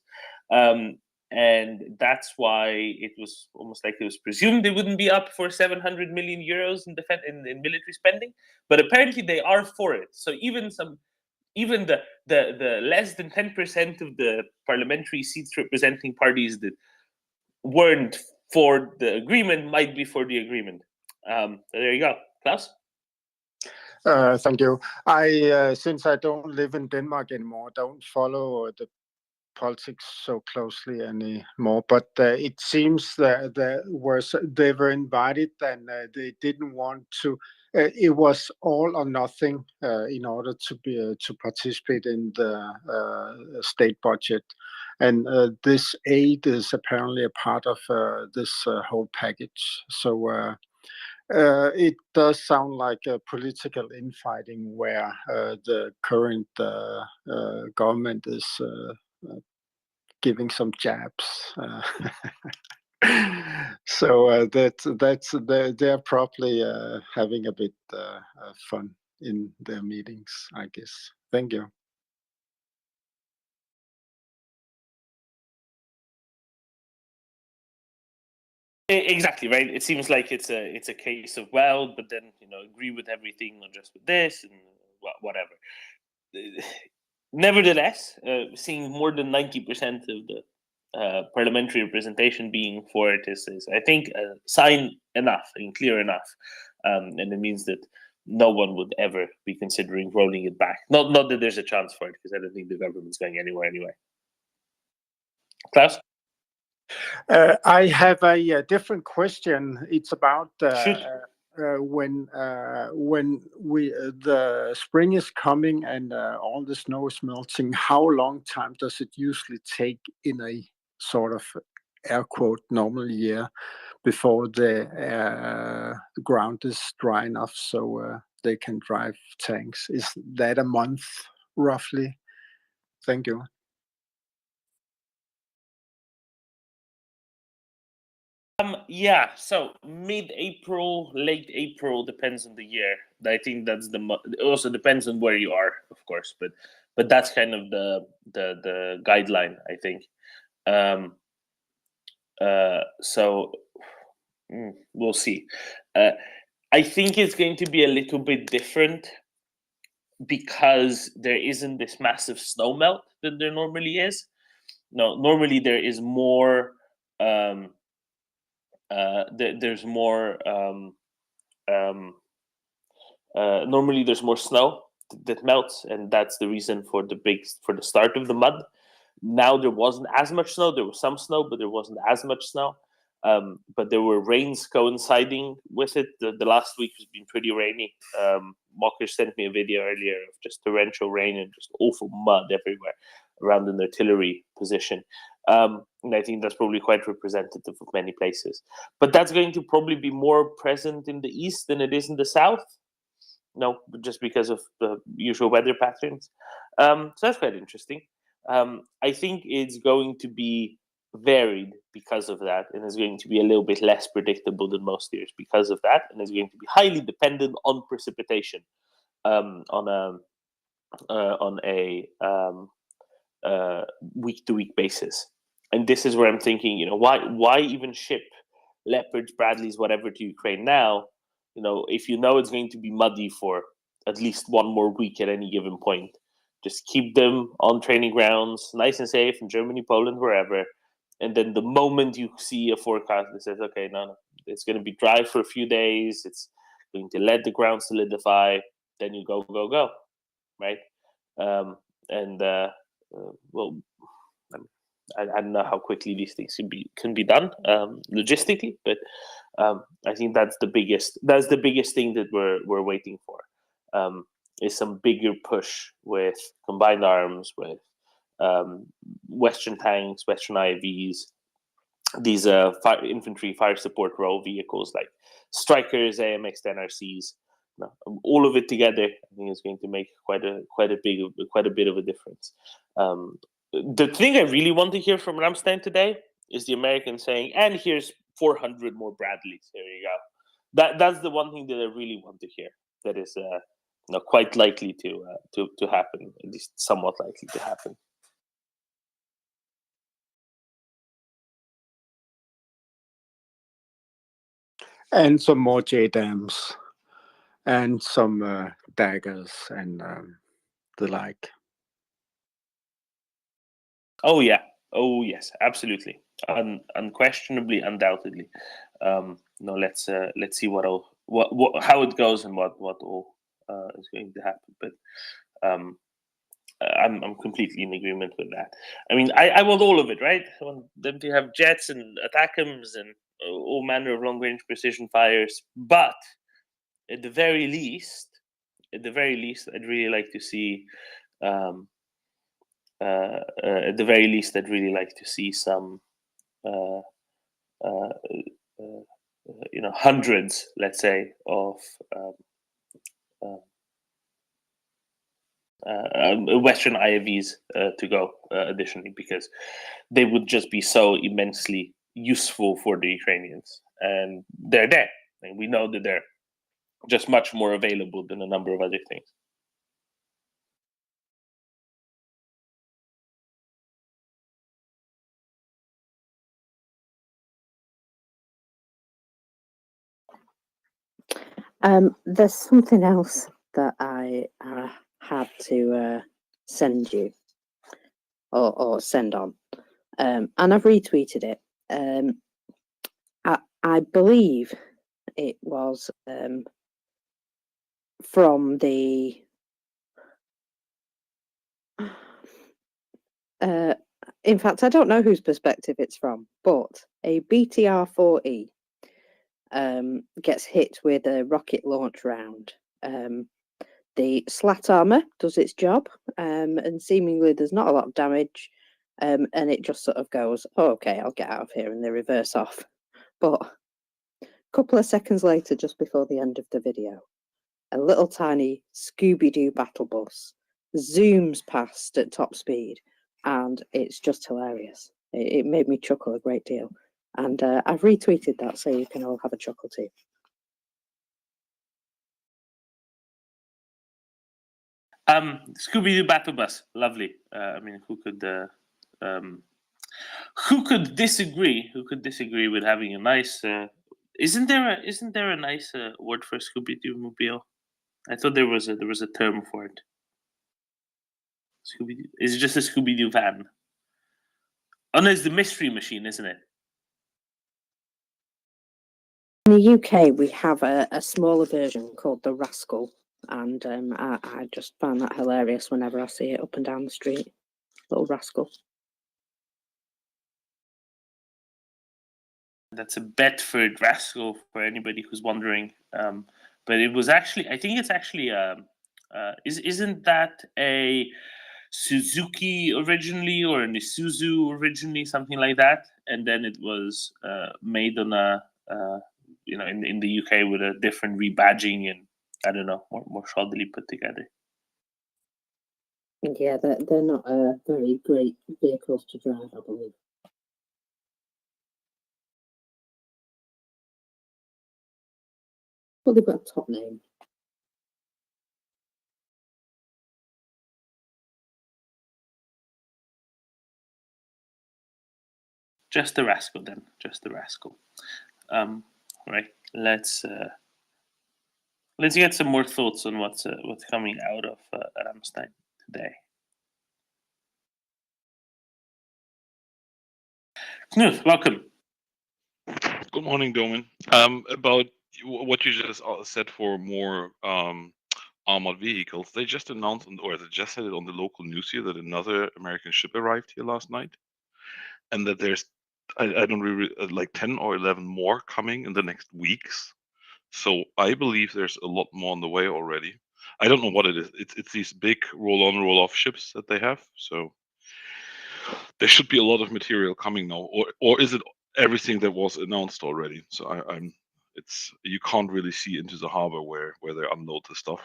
And that's why it was almost like it was presumed they wouldn't be up for 700 million euros in defense in military spending, but apparently they are for it. So even the less than 10% of the parliamentary seats representing parties that weren't for the agreement might be for the agreement. So there you go, Klaus. Thank you. I since I don't live in Denmark anymore, don't follow the politics so closely anymore. But it seems that they were invited and they didn't want to. It was all or nothing in order to participate in the state budget, and this aid is apparently a part of this whole package. So. It does sound like a political infighting where the current government is giving some jabs. So they're probably having a bit fun in their meetings, I guess. Thank you. Exactly right. It seems like it's a case of, well, but then agree with everything, not just with this and whatever. Nevertheless, seeing more than 90% of the parliamentary representation being for it is I think a sign enough and clear enough, and it means that no one would ever be considering rolling it back. Not that there's a chance for it, because I don't think the government's going anywhere anyway. Klaus? I have a different question. It's about when the spring is coming and all the snow is melting. How long time does it usually take in a sort of air quote normal year before the ground is dry enough so they can drive tanks? Is that a month roughly? Thank you. Yeah, so mid-April, late April, depends on the year. I think that's it also depends on where you are, of course, but that's kind of the guideline, I think. So we'll see. I think it's going to be a little bit different because there isn't this massive snow melt that there normally is. No, normally there is more. There's more. Normally, there's more snow that melts, and that's the reason for the start of the mud. Now there wasn't as much snow. There was some snow, but there wasn't as much snow. But there were rains coinciding with it. The last week has been pretty rainy. Mocker sent me a video earlier of just torrential rain and just awful mud everywhere around an artillery position. And I think that's probably quite representative of many places. But that's going to probably be more present in the east than it is in the south. No, just because of the usual weather patterns. So that's quite interesting. I think it's going to be varied because of that, and it's going to be a little bit less predictable than most years because of that, and it's going to be highly dependent on precipitation on a week-to-week basis. And this is where I'm thinking, why even ship Leopards, Bradleys, whatever to Ukraine now? If it's going to be muddy for at least one more week at any given point, just keep them on training grounds, nice and safe in Germany, Poland, wherever. And then the moment you see a forecast that says, okay, no, it's going to be dry for a few days, it's going to let the ground solidify, then you go, right? Well, I don't know how quickly these things can be done logistically, but I think that's the biggest thing that we're waiting for, is some bigger push with combined arms, with Western tanks, Western IVs, these infantry fire support role vehicles like Strikers, AMX, NRCs. All of it together, I think, is going to make quite a bit of a difference. The thing I really want to hear from Ramstein today is the Americans saying, "And here's 400 more Bradleys. There you go." That's the one thing that I really want to hear. That is quite likely to happen, at least somewhat likely to happen. And some more JDAMs and some daggers and the like. Oh yeah. Oh yes, absolutely. Unquestionably, undoubtedly. Let's see how it goes and what all is going to happen. But I'm completely in agreement with that. I mean, I want all of it, right? I want them to have jets and ATACMS and all manner of long-range precision fires. But at the very least, I'd really like to see. At the very least, I'd really like to see some, hundreds, let's say, of Western IAVs to go additionally, because they would just be so immensely useful for the Ukrainians, and they're there. And we know that they're just much more available than a number of other things. There's something else that I had to send you or send on, and I've retweeted it. I believe it was from the in fact, I don't know whose perspective it's from, but a BTR-4E gets hit with a rocket launch round. The slat armor does its job, and seemingly there's not a lot of damage, and it just sort of goes, oh, okay, I'll get out of here, and they reverse off. But a couple of seconds later, just before the end of the video, a little tiny Scooby-Doo battle bus zooms past at top speed, and it's just hilarious. It made me chuckle a great deal, and I've retweeted that so you can all have a chuckle too. Scooby-Doo Battle Bus, lovely. I mean, who could disagree? Who could disagree with having a nice? Isn't there a nice word for Scooby-Doo mobile? I thought there was a term for it. Scooby-Doo. Is it just a Scooby-Doo van? Oh no, it's the Mystery Machine, isn't it? In the UK, we have a smaller version called the Rascal, and I just find that hilarious whenever I see it up and down the street. Little Rascal. That's a Bedford Rascal for anybody who's wondering. But it was actually, I think it's actually, isn't that a Suzuki originally or an Isuzu originally, something like that? And then it was made on a, in the UK with a different rebadging and I don't know, more shoddily put together. Yeah, they're not very great vehicles to drive, I believe. But they've got a top name. Just the Rascal then, just the Rascal. Right, let's get some more thoughts on what's coming out of Ramstein today. Knut, welcome. Good morning, Domin. About what you just said for more armored vehicles, they just announced, or they just said it on the local news here, that another American ship arrived here last night, and that there's, I don't really, like 10 or 11 more coming in the next weeks. So I believe there's a lot more on the way already. I don't know what it is. It's these big roll-on, roll-off ships that they have. So there should be a lot of material coming now, or is it everything that was announced already? So it's, you can't really see into the harbor where they unload the stuff.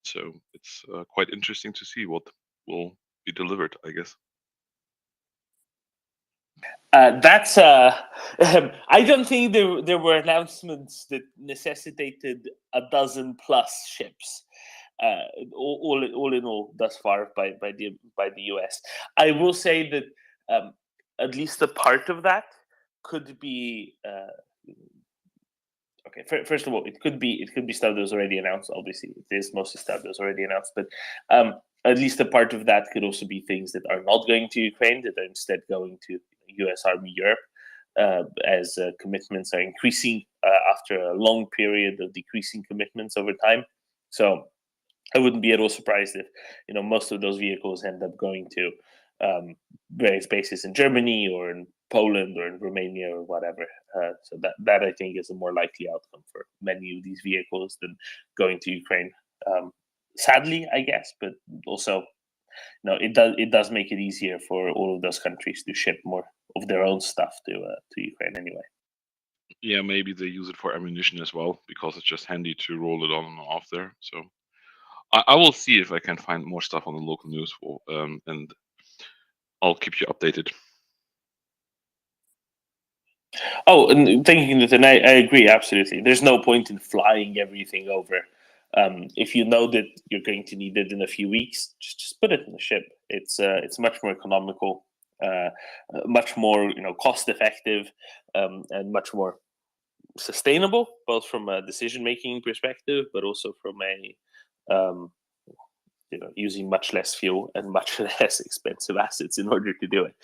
So it's quite interesting to see what will be delivered, I guess. That's I don't think there were announcements that necessitated a dozen plus ships. All in all, thus far by the US. I will say that at least a part of that could be okay. First of all, it could be stuff that was already announced. Obviously, it is mostly stuff that was already announced, but at least a part of that could also be things that are not going to Ukraine, that are instead going to U.S. Army Europe, as commitments are increasing after a long period of decreasing commitments over time. So I wouldn't be at all surprised if most of those vehicles end up going to various bases in Germany or in Poland or in Romania or whatever. So that I think is a more likely outcome for many of these vehicles than going to Ukraine. Sadly, I guess, but also, it does make it easier for all of those countries to ship more of their own stuff to Ukraine anyway. Yeah, maybe they use it for ammunition as well because it's just handy to roll it on and off there. So I will see if I can find more stuff on the local news, and I'll keep you updated. Oh, and thinking that, and I agree absolutely. There's no point in flying everything over. If you know that you're going to need it in a few weeks, just put it in the ship. It's much more economical, much more cost effective, and much more sustainable, both from a decision making perspective, but also from a using much less fuel and much less expensive assets in order to do it.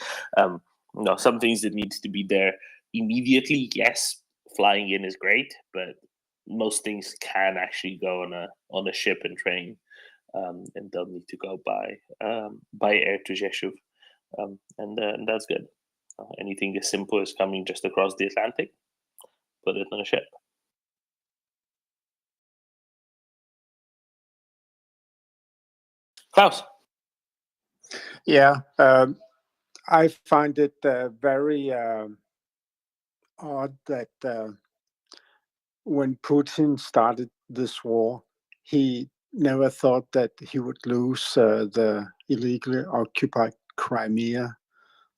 Some things that need to be there immediately, yes, flying in is great, but most things can actually go on a ship and train, and don't need to go by air to Rzeszów, and that's good. Anything as simple as coming just across the Atlantic, put it on a ship. Klaus. Yeah, I find it very odd that when Putin started this war, he never thought that he would lose the illegally occupied Crimea,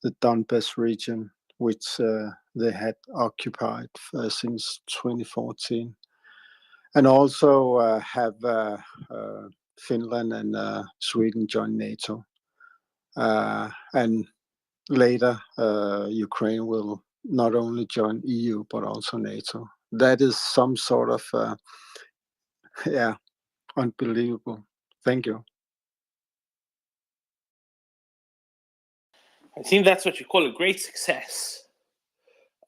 the Donbas region, which they had occupied since 2014, and also have Finland and Sweden join NATO. And later, Ukraine will not only join EU, but also NATO. That is some sort of, unbelievable. Thank you. I think that's what you call a great success.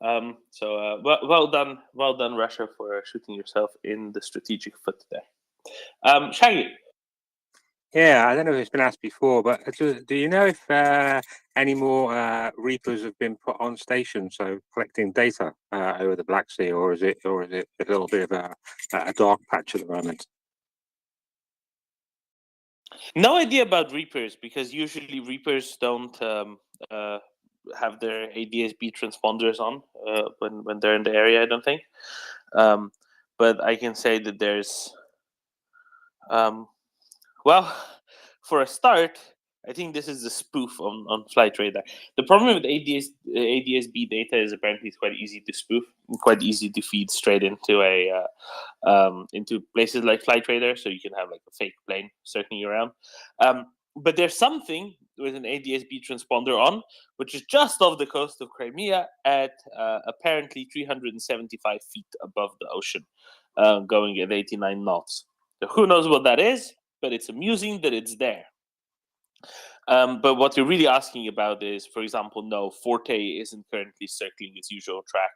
Well done, Russia, for shooting yourself in the strategic foot there. Shaggy. Yeah, I don't know if it's been asked before, but do you know if any more Reapers have been put on station, so collecting data over the Black Sea, or is it a little bit of a dark patch at the moment? No idea about Reapers, because usually Reapers don't have their ADS-B transponders on when they're in the area, I don't think. But I can say that there's, well, for a start, I think this is a spoof on flight radar. The problem with ADS-B data is apparently it's quite easy to spoof, and quite easy to feed straight into into places like flight radar, so you can have like a fake plane circling around. But there's something with an ADS-B transponder on, which is just off the coast of Crimea at apparently 375 feet above the ocean, going at 89 knots. So who knows what that is, but it's amusing that it's there. But what you're really asking about is, for example, no, Forte isn't currently circling its usual track,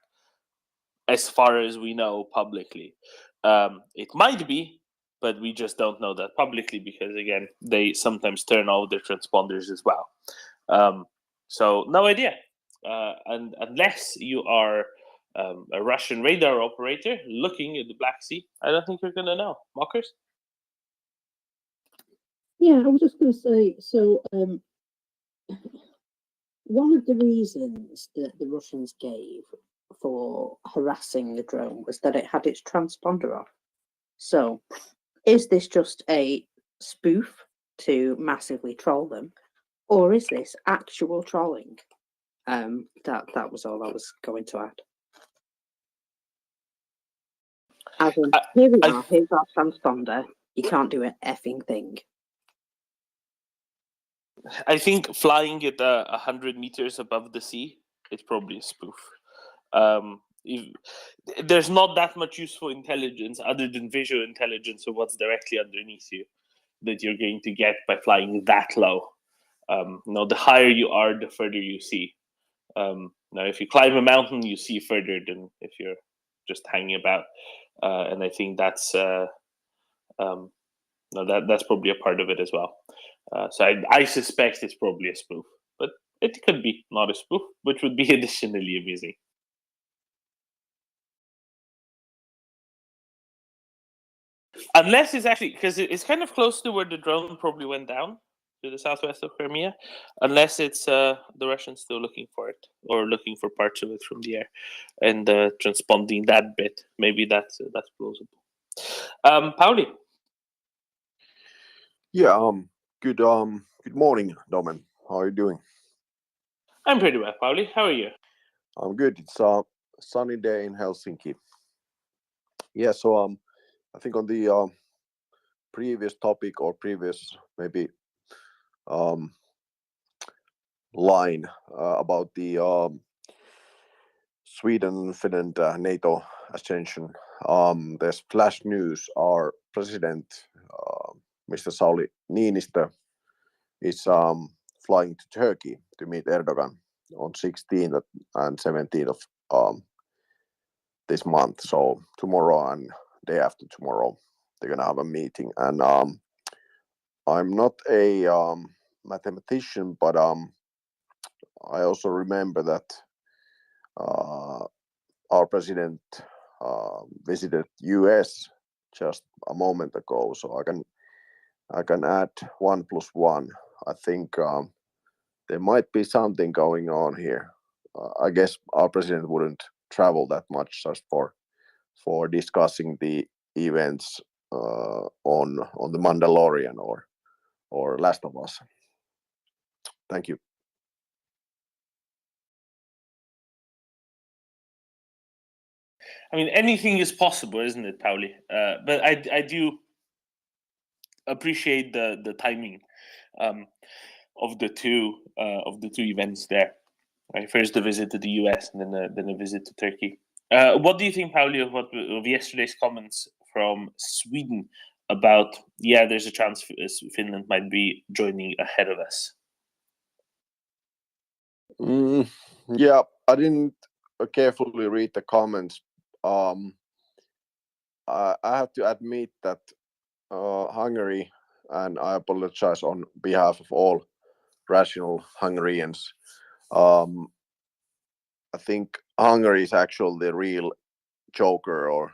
as far as we know publicly. It might be, but we just don't know that publicly because, again, they sometimes turn off their transponders as well. So no idea. And unless you are a Russian radar operator looking at the Black Sea, I don't think you're going to know. Mockers? Yeah, I was just going to say, so one of the reasons that the Russians gave for harassing the drone was that it had its transponder off. So is this just a spoof to massively troll them, or is this actual trolling? That was all I was going to add. As in, here we are, here's our transponder, you can't do an effing thing. I think flying at 100 meters above the sea, it's probably a spoof. There's not that much useful intelligence other than visual intelligence of what's directly underneath you that you're going to get by flying that low. The higher you are, the further you see. Now, if you climb a mountain, you see further than if you're just hanging about. And I think that's no, that's probably a part of it as well. So I suspect it's probably a spoof, but it could be not a spoof, which would be additionally amusing. Unless it's actually, because it's kind of close to where the drone probably went down, to the southwest of Crimea. Unless it's the Russians still looking for it, or looking for parts of it from the air, and transponding that bit. Maybe that's plausible. Pauli. Yeah, good morning, Domen. How are you doing? I'm pretty well, Pauli. How are you? I'm good. It's a sunny day in Helsinki. Yeah, so I think on the previous topic or previous maybe line about the Sweden, Finland, NATO ascension, there's flash news. Our president, Mr. Sauli Niinistö, is flying to Turkey to meet Erdogan on 16th and 17th of this month. So tomorrow and day after tomorrow, they're gonna have a meeting. And I'm not a mathematician, but I also remember that our president visited US just a moment ago. So I can add 1 + 1. I think there might be something going on here. I guess our president wouldn't travel that much just for discussing the events on the Mandalorian or Last of Us. Thank you. I mean, anything is possible, isn't it, Pauli? But I do appreciate the timing of the two events there. Right, first the visit to the US, and then a visit to Turkey. What do you think, Pauli, of yesterday's comments from Sweden about there's a chance Finland might be joining ahead of us? Yeah, I didn't carefully read the comments. I have to admit that Hungary, and I apologize on behalf of all rational Hungarians, I think Hungary is actually the real joker or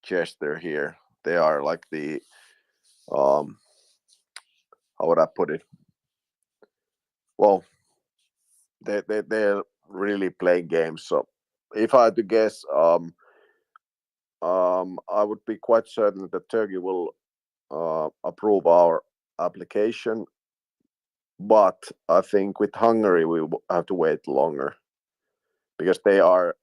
jester here. They are like the how would I put it? Well, they're really playing games. So if I had to guess, I would be quite certain that Turkey will approve our application, but I think with Hungary we have to wait longer because they are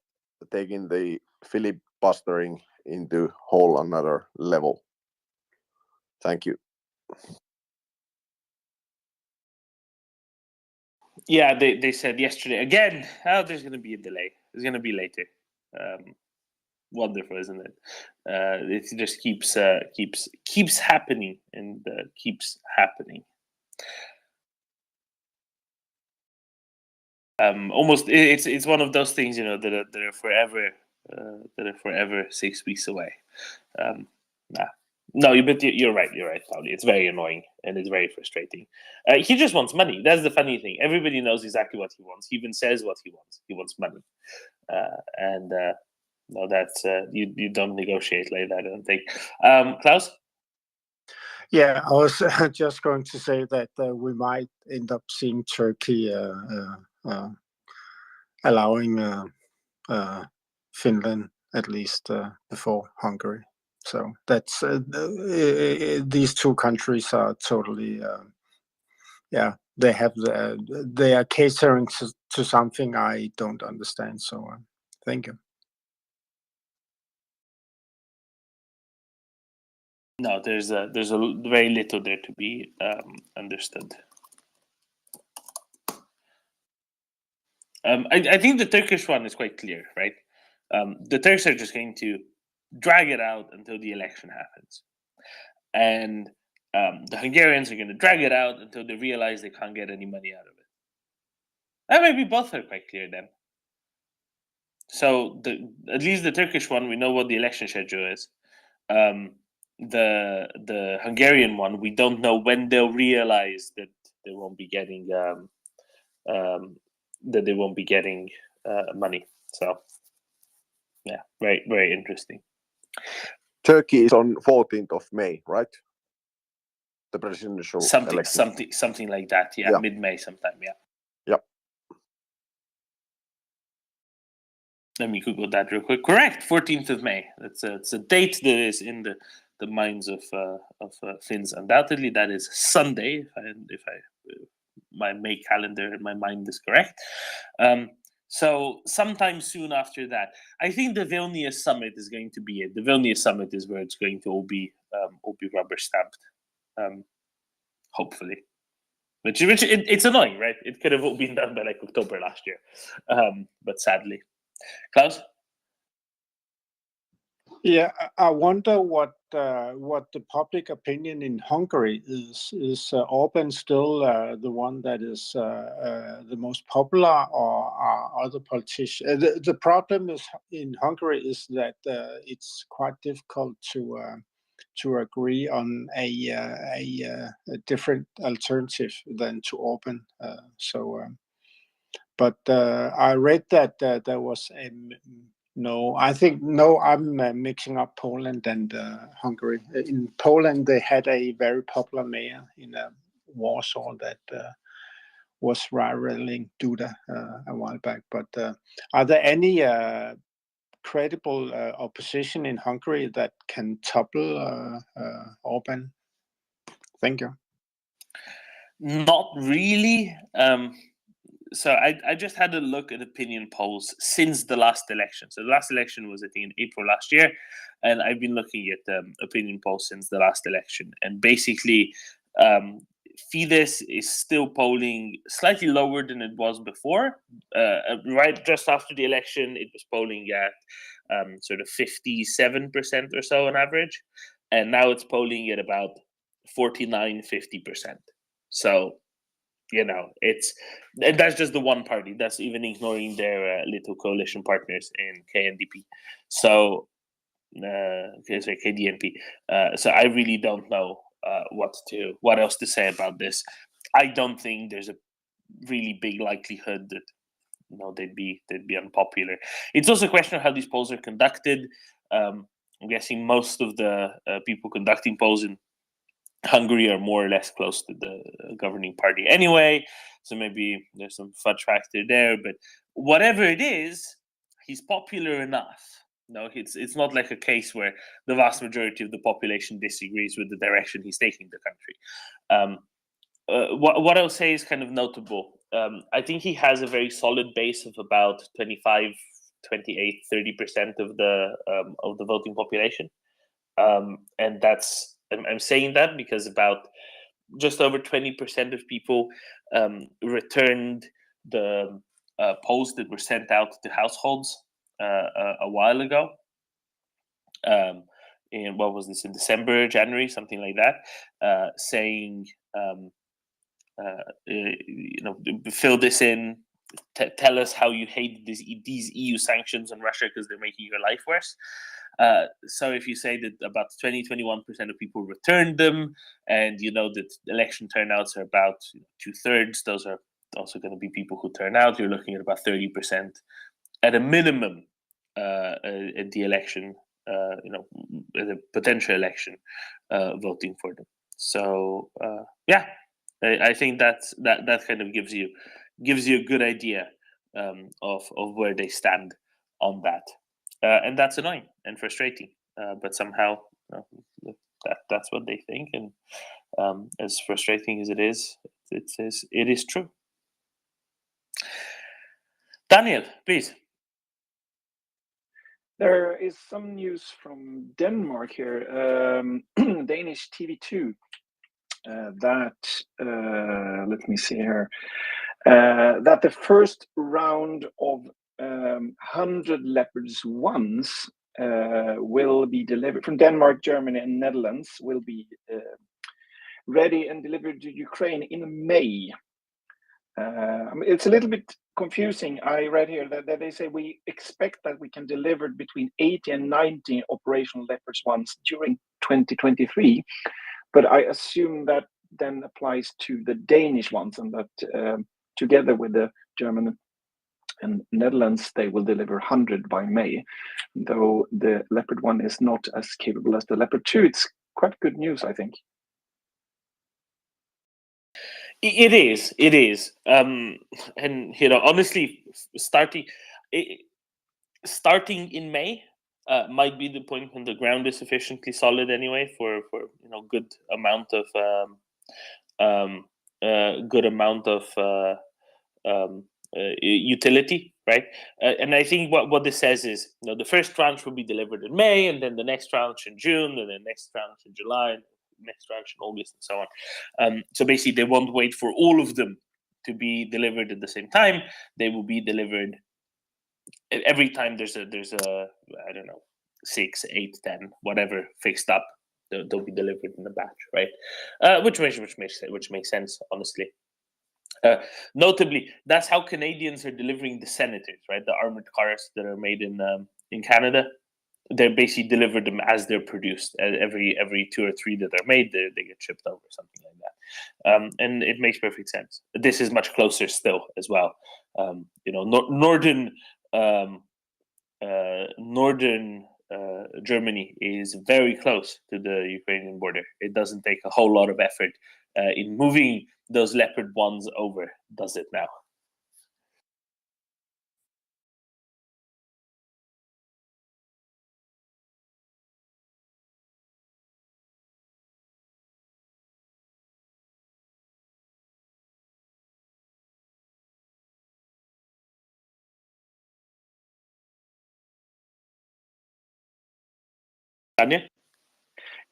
taking the filibustering into whole another level. Thank you. Yeah, they said yesterday again. Oh, there's going to be a delay. It's going to be later. Wonderful, isn't it? It just keeps happening and keeps happening. Almost, it's one of those things, that are forever 6 weeks away. No, but you're right. You're right, Pauli. It's very annoying and it's very frustrating. He just wants money. That's the funny thing. Everybody knows exactly what he wants. He even says what he wants. He wants money, and no, that's you don't negotiate like that. I don't think. Klaus. Yeah, I was just going to say that we might end up seeing Turkey allowing Finland at least before Hungary. So that's these two countries are totally they are catering to something I don't understand. So thank you. No, there's a very little there to be understood. I think the Turkish one is quite clear, right? The Turks are just going to drag it out until the election happens, and the Hungarians are going to drag it out until they realize they can't get any money out of it. And maybe both are quite clear then. So at least the Turkish one, we know what the election schedule is. the Hungarian one, we don't know when they'll realize that they won't be getting money. So yeah, very, very interesting. Turkey is on 14th of May, right? The presidential election. Something like that. Yeah, mid-May sometime. Yeah. Yep. Let me Google that real quick. Correct, 14th of May. It's a date that is in the minds of Finns. Undoubtedly, that is Sunday. If my May calendar in my mind is correct. So sometime soon after that, I think the Vilnius summit is going to be it. The Vilnius summit is where it's going to all be rubber stamped. Hopefully, which it's annoying, right? It could have all been done by like October last year, but sadly. Klaus? Yeah, I wonder what the public opinion in Hungary is. Is Orban still the one that is the most popular, or are other politicians? The problem is in Hungary is that it's quite difficult to agree on a different alternative than to Orban. But I read that there was a I'm mixing up Poland and Hungary. In Poland, they had a very popular mayor in Warsaw that was rivaling Duda a while back. But are there any credible opposition in Hungary that can topple Orban? Thank you. Not really. So I just had a look at opinion polls since the last election. So the last election was, I think, in April last year, and I've been looking at opinion polls since the last election. And basically, Fidesz is still polling slightly lower than it was before. Right just after the election, it was polling at sort of 57% or so on average, and now it's polling at about 49-50%. So, and that's just the one party. That's even ignoring their little coalition partners in KNDP. So, KDNP. So I really don't know what else to say about this. I don't think there's a really big likelihood that they'd be unpopular. It's also a question of how these polls are conducted. I'm guessing most of the people conducting polls in Hungary are more or less close to the governing party anyway, so maybe there's some fudge factor there. But whatever it is, he's popular enough. It's not like a case where the vast majority of the population disagrees with the direction he's taking the country. What I'll say is kind of notable. I think he has a very solid base of about 25, 28, 30% of the voting population, and that's. I'm saying that because about just over 20% of people returned the polls that were sent out to households a while ago. In what was this, in December, January, something like that, saying, fill this in. Tell us how you hate these EU sanctions on Russia because they're making your life worse. So if you say that about 20-21% of people returned them, and that election turnouts are about 2/3, those are also going to be people who turn out. You're looking at about 30% at a minimum at the election, at a potential election, voting for them. So yeah, I think that kind of gives you a good idea of where they stand on that. And that's annoying and frustrating, but somehow that's what they think, and as frustrating as it is, it is true. Daniel, please. There is some news from Denmark here, Danish TV2, that, let me see here, that the first round of 100 Leopards 1s will be delivered from Denmark, Germany, and Netherlands, will be ready and delivered to Ukraine in May. It's a little bit confusing. I read here that they say we expect that we can deliver between 80 and 90 operational Leopards ones during 2023, but I assume that then applies to the Danish ones, and that together with the German and Netherlands, they will deliver 100 by May. Though the Leopard 1 is not as capable as the Leopard 2, it's quite good news, I think. It is. And honestly, starting in May might be the point when the ground is sufficiently solid anyway for good amount of utility, right? And I think what this says is, the first tranche will be delivered in May, and then the next tranche in June, and the next tranche in July, and the next tranche in August, and so on. So basically, they won't wait for all of them to be delivered at the same time. They will be delivered every time there's a I don't know, 6, 8, 10, whatever fixed up. They'll be delivered in a batch, right? Which makes sense, honestly. Notably, that's how Canadians are delivering the Senators, right? The armored cars that are made in Canada. They're basically delivered them as they're produced. Every 2 or 3 that are made, they get shipped over, something like that. And it makes perfect sense. This is much closer still as well. Northern Germany is very close to the Ukrainian border. It doesn't take a whole lot of effort in moving those Leopard ones over, does it now? Tanya?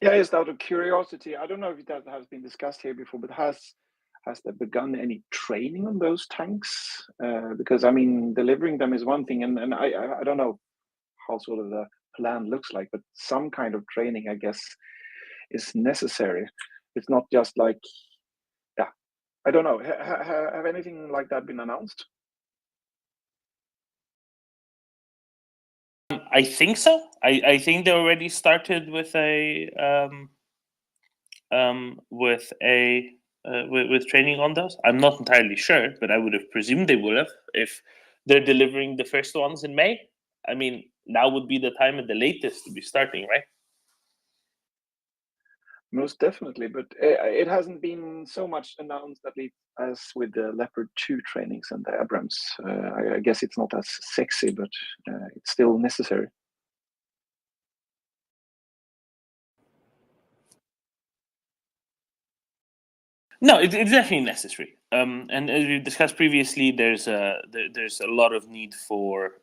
Yeah, just out of curiosity, I don't know if that has been discussed here before, but has there begun any training on those tanks? Because I mean, delivering them is one thing, and I don't know how sort of the plan looks like, but some kind of training, I guess, is necessary. It's not just like, yeah, I don't know. Have anything like that been announced? I think so. I think they already started with with training on those. I'm not entirely sure, but I would have presumed they would have if they're delivering the first ones in May. I mean, now would be the time at the latest to be starting, right? Most definitely, but it hasn't been so much announced, at least as with the Leopard 2 trainings and the Abrams. I guess it's not as sexy, but it's still necessary. No, it's definitely necessary. And as we discussed previously, there's a lot of need for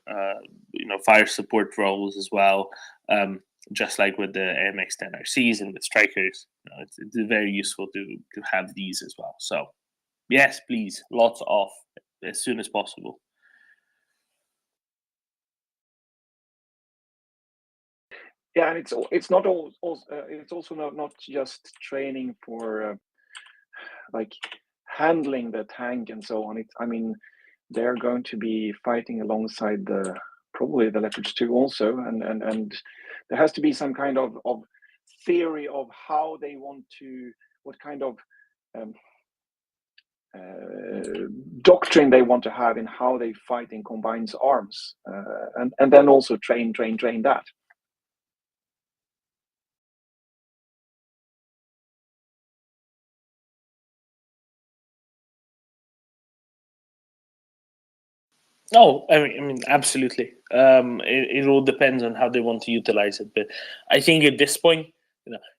fire support roles as well. Just like with the AMX-10 RCs and with strikers, it's very useful to have these as well. So, yes, please, lots of as soon as possible. Yeah, and it's not all. It's also not just training for like handling the tank and so on. I mean, they're going to be fighting alongside probably the Leopards 2 also, and there has to be some kind of theory of how they want to, what kind of doctrine they want to have in how they fight in combined arms, and then also train that. Oh, I mean, absolutely. It all depends on how they want to utilize it. But I think at this point,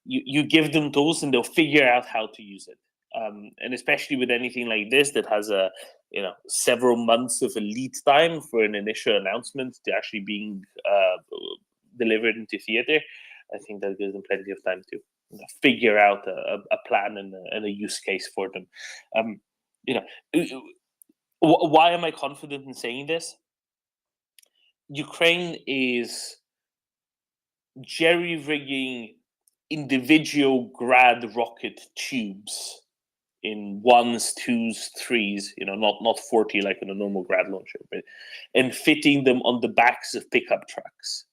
you give them tools and they'll figure out how to use it. And especially with anything like this that has several months of a lead time for an initial announcement to actually being delivered into theater, I think that gives them plenty of time to figure out a plan and a use case for them. Why am I confident in saying this? Ukraine is jerry-rigging individual grad rocket tubes in ones, twos, threes, not 40 like in a normal grad launcher, and fitting them on the backs of pickup trucks.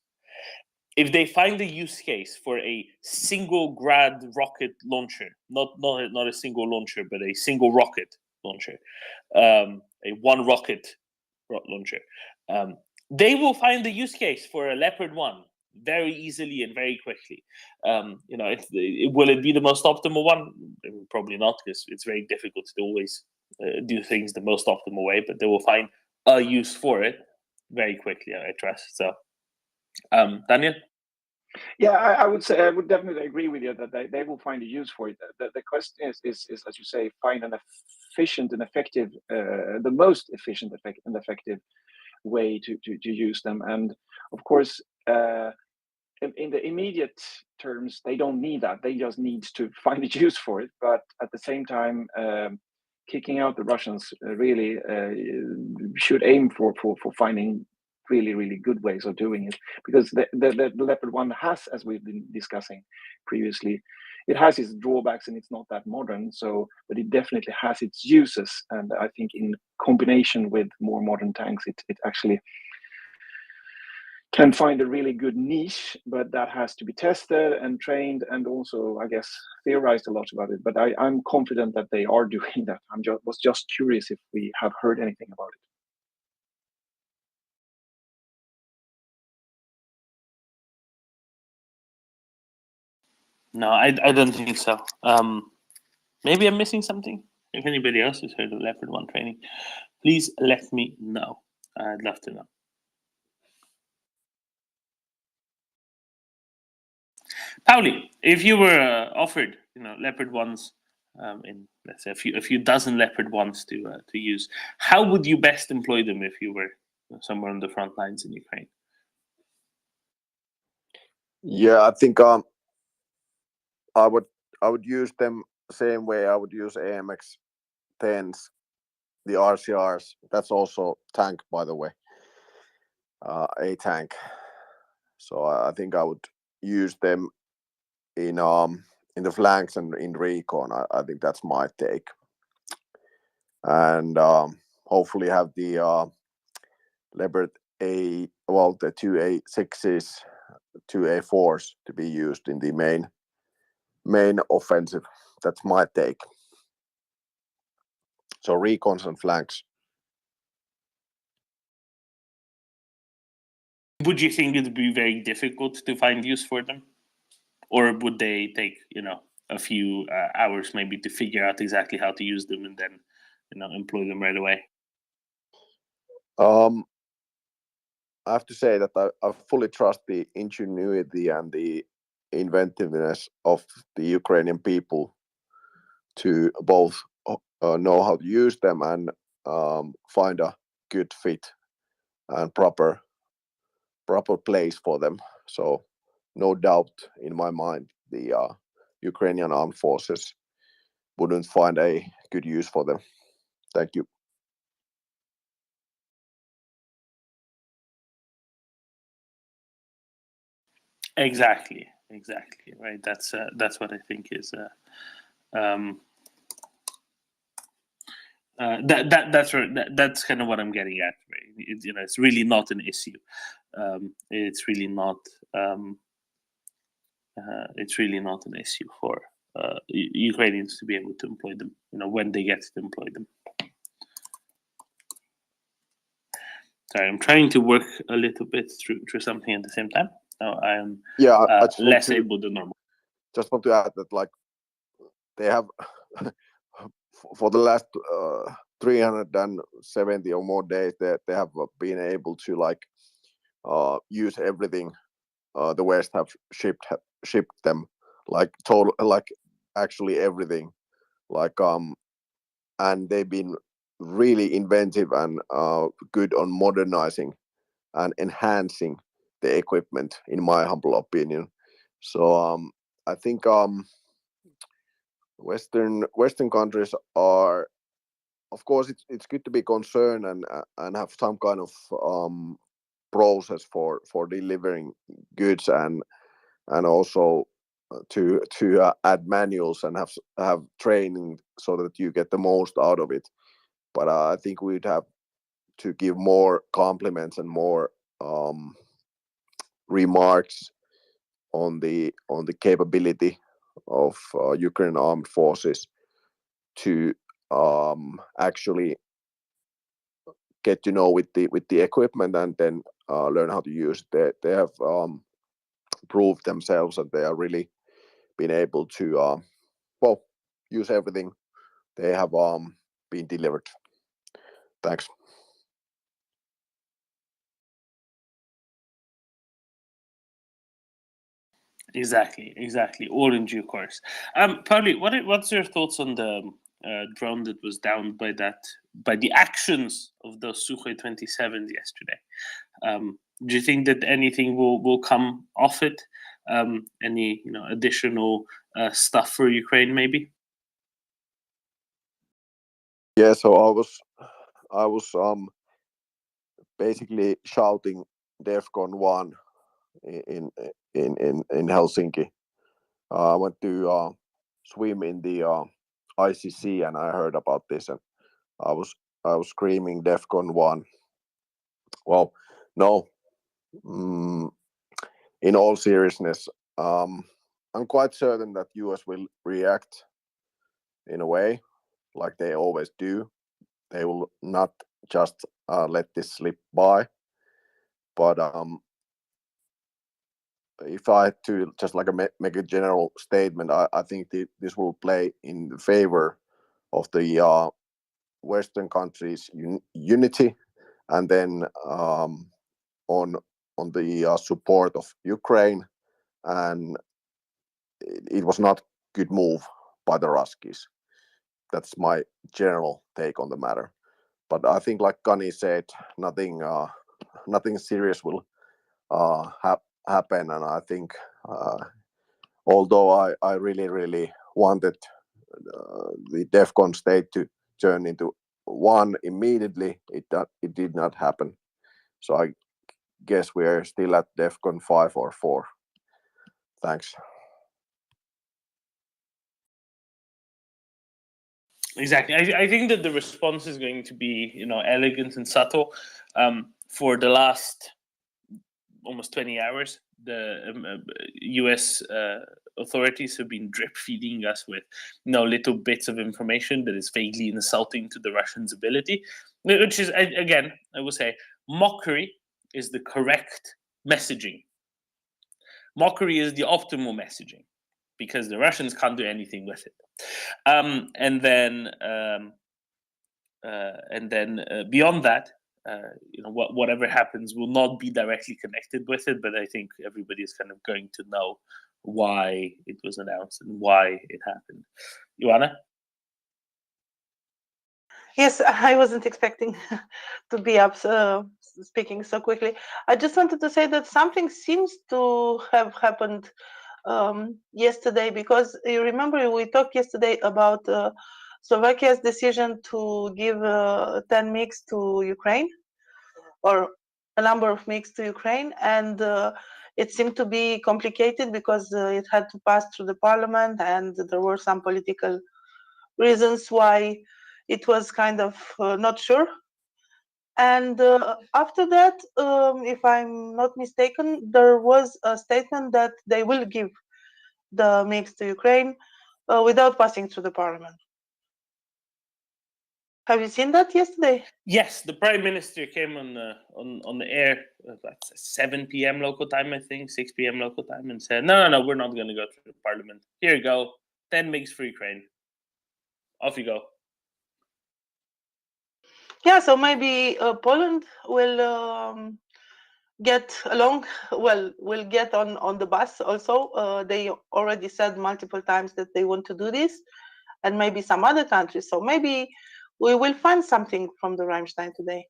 If they find a use case for a single grad rocket launcher, not a single launcher, but a single rocket launcher, a one rocket launcher, they will find the use case for a Leopard 1 very easily and very quickly. Will it be the most optimal one? Probably not, because it's very difficult to always do things the most optimal way, but they will find a use for it very quickly, I trust. So, Daniel? Yeah, I would say I would definitely agree with you that they will find a use for it. The question is as you say, find an efficient and effective, the most efficient and effective way to use them. And of course, in the immediate terms, they don't need that. They just need to find a use for it. But at the same time, kicking out the Russians really should aim for finding really good ways of doing it, because the Leopard 1 has, as we've been discussing previously, it has its drawbacks and it's not that modern. So, but it definitely has its uses, and I think in combination with more modern tanks, it actually can find a really good niche, but that has to be tested and trained, and also, I guess, theorized a lot about it. But I'm confident that they are doing that. Was just curious if we have heard anything about it. No, I don't think so. Maybe I'm missing something. If anybody else has heard of Leopard 1 training, please let me know. I'd love to know. Pauli, if you were offered, Leopard 1s, in let's say a few dozen Leopard 1s to use, how would you best employ them if you were somewhere on the front lines in Ukraine? Yeah, I think I would use them same way I would use AMX 10s, the RCRs. That's also tank, by the way, a tank. So I think I would use them in the flanks and in recon. I think that's my take, and hopefully have the Leopard the 2A6s, 2A4s to be used in the main offensive. That's my take. So recons and flanks. Would you think it would be very difficult to find use for them, or would they take a few hours maybe to figure out exactly how to use them and then employ them right away? I have to say that I fully trust the ingenuity and the inventiveness of the Ukrainian people to both know how to use them and find a good fit and proper place for them. So no doubt in my mind the Ukrainian armed forces wouldn't find a good use for them. Thank you. Exactly, right. That's what I think is that's kind of what I'm getting at. Right? It's really not an issue. It's really not an issue for Ukrainians to be able to employ them. When they get to employ them. Sorry, I'm trying to work a little bit through something at the same time. Now I'm less able than normal. Just want to add that, like, they have for the last 370 or more days, they have been able to use everything the West have shipped them, actually everything, and they've been really inventive and good on modernizing and enhancing the equipment, in my humble opinion. So I think Western countries are, of course, it's good to be concerned and have some kind of process for delivering goods and also add manuals and have training so that you get the most out of it. But I think we'd have to give more compliments and more remarks on the capability of Ukrainian armed forces to actually get to know with the equipment and then learn how to use it. They have proved themselves that they are really been able to use everything they have been delivered. Thanks. Exactly. All in due course. Pauli, what's your thoughts on the drone that was downed by the actions of those Sukhoi 27s yesterday? Do you think that anything will come off it? Any additional stuff for Ukraine, maybe? Yeah. So I was basically shouting DEFCON 1 in Helsinki. I went to swim in the ICC and I heard about this and I was screaming DEFCON 1. Well, no. In all seriousness, I'm quite certain that US will react in a way like they always do. They will not just let this slip by. But if I had to just make a general statement, I think this will play in favor of the Western countries' unity, and then on the support of Ukraine. And it was not good move by the Ruskies. That's my general take on the matter. But I think, like Kani said, nothing serious will happen. And I think, although I really wanted the DEFCON state to turn into 1 immediately, it did not happen. So I guess we're still at DEFCON 5 or 4. Thanks. Exactly. I think that the response is going to be, elegant and subtle. For the last almost 20 hours, the U.S. Authorities have been drip feeding us with, little bits of information that is vaguely insulting to the Russians' ability, which is, again, I will say, mockery is the correct messaging. Mockery is the optimal messaging because the Russians can't do anything with it. And then beyond that, whatever happens will not be directly connected with it, but I think everybody is kind of going to know why it was announced and why it happened. Ioana? Yes, I wasn't expecting to be up speaking so quickly. I just wanted to say that something seems to have happened yesterday, because you remember we talked yesterday about Slovakia's decision to give 10 MiGs to Ukraine, or a number of MiGs to Ukraine, and it seemed to be complicated because it had to pass through the parliament, and there were some political reasons why it was kind of not sure. And after that, if I'm not mistaken, there was a statement that they will give the MiGs to Ukraine without passing through the parliament. Have you seen that yesterday? Yes, the Prime Minister came on the air at 7 p.m. local time, I think, 6 p.m. local time, and said, no, we're not going to go through the parliament. Here you go, 10 MiGs for Ukraine. Off you go. Yeah, so maybe Poland will get along. Well, will get on the bus also. They already said multiple times that they want to do this, and maybe some other countries. So maybe we will find something from the Rammstein today.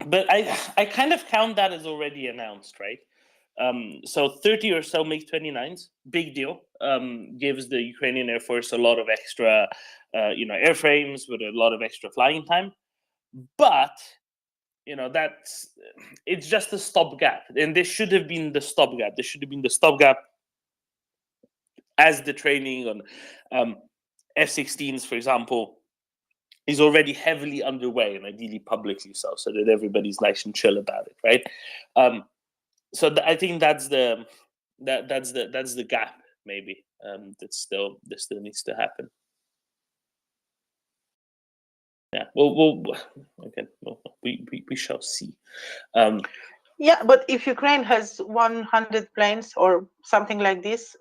But I kind of count that as already announced, right? So 30 or so MiG-29s, big deal. Gives the Ukrainian Air Force a lot of extra, airframes with a lot of extra flying time. But it's just a stopgap, and this should have been the stopgap. This should have been the stopgap as the training on F-16s, for example, is already heavily underway, and ideally publicly so that everybody's nice and chill about it, right? So I think that's the gap, maybe, that still needs to happen. Yeah, we shall see. Yeah, but if Ukraine has 100 planes or something like this,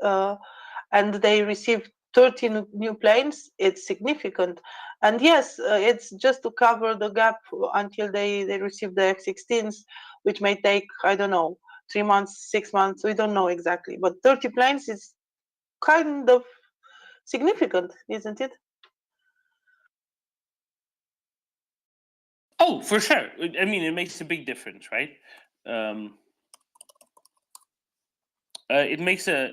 and they receive 30 new planes, it's significant. And yes, it's just to cover the gap until they receive the F-16s, which may take, I don't know, 3 months, 6 months, we don't know exactly. But 30 planes is kind of significant, isn't it? Oh, for sure. I mean, it makes a big difference, right? It makes a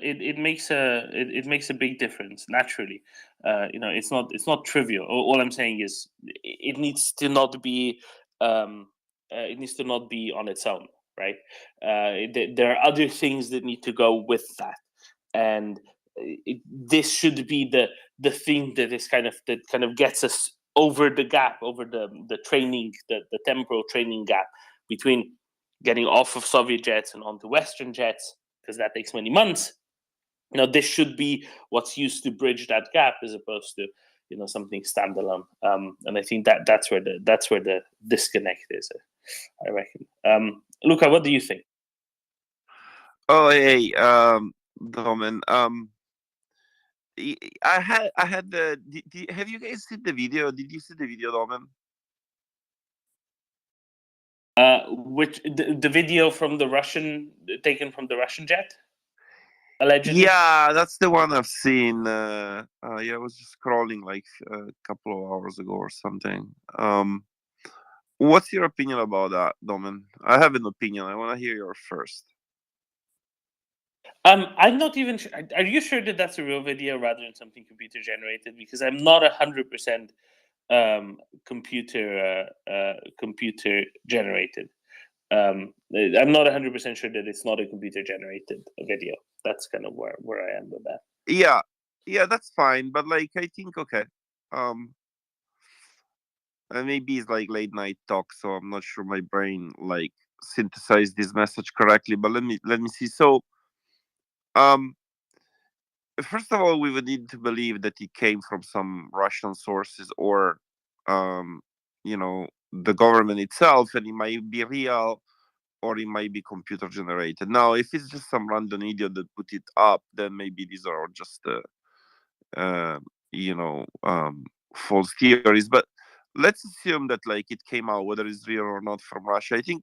big difference naturally. It's not trivial. All I'm saying is it needs to not be on its own, right? There are other things that need to go with that, and this should be the thing that kind of gets us over the gap, over the training, the temporal training gap between getting off of Soviet jets and onto Western jets, because that takes many months. This should be what's used to bridge that gap, as opposed to something standalone. And I think that's where the disconnect is, I reckon. Luca, what do you think? Oh, hey, Domen. I had the. Have you guys seen the video? Did you see the video, Domen? Which the video from the Russian, taken from the Russian jet, allegedly? Yeah, that's the one I've seen. Yeah, I was just scrolling like a couple of hours ago or something. What's your opinion about that, Domen? I have an opinion. I want to hear yours first. I'm not even sure. Are you sure that that's a real video rather than something computer generated? Because I'm not 100% computer generated. I'm not 100% sure that it's not a computer generated video. That's kind of where I am with that. Yeah, that's fine. But like, I think okay. Maybe it's like late night talk, so I'm not sure my brain like synthesized this message correctly. But let me see. So, first of all, we would need to believe that it came from some Russian sources, or the government itself, and it might be real, or it might be computer generated. Now, if it's just some random idiot that put it up, then maybe these are just false theories. But let's assume that like it came out, whether it's real or not, from Russia. I think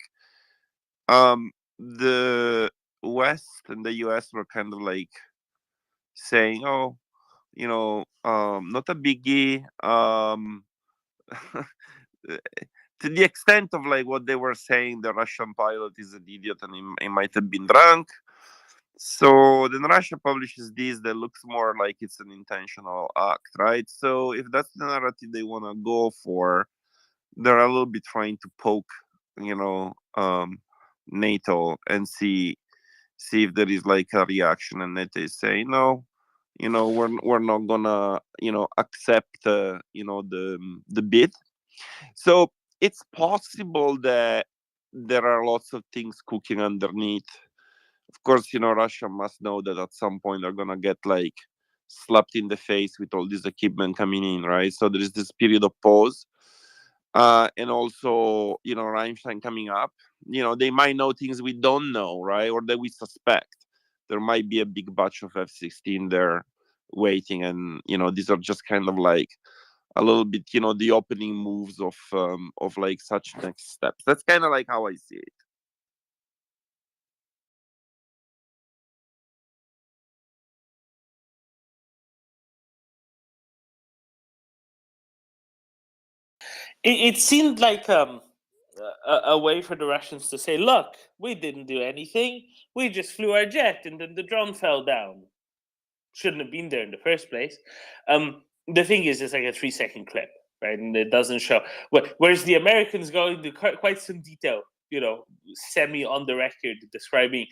the West and the US were kind of like saying, oh, not a biggie. To the extent of like what they were saying, the Russian pilot is an idiot and he might have been drunk. So then Russia publishes this that looks more like it's an intentional act, right? So if that's the narrative they want to go for, they're a little bit trying to poke, NATO and see if there is like a reaction, and NATO is saying no, we're not gonna accept the bid. So it's possible that there are lots of things cooking underneath. Of course, Russia must know that at some point they're gonna get like slapped in the face with all this equipment coming in, right? So there is this period of pause. And also, Rammstein coming up. They might know things we don't know, right? Or that we suspect. There might be a big batch of F-16 there waiting, and these are just kind of like a little bit, the opening moves of like such next steps. That's kind of like how I see it. It seemed like a way for the Russians to say, look, we didn't do anything. We just flew our jet and then the drone fell down. Shouldn't have been there in the first place. The thing is, it's like a 3-second clip. right? And it doesn't show. Whereas the Americans go into quite some detail, semi on the record describing,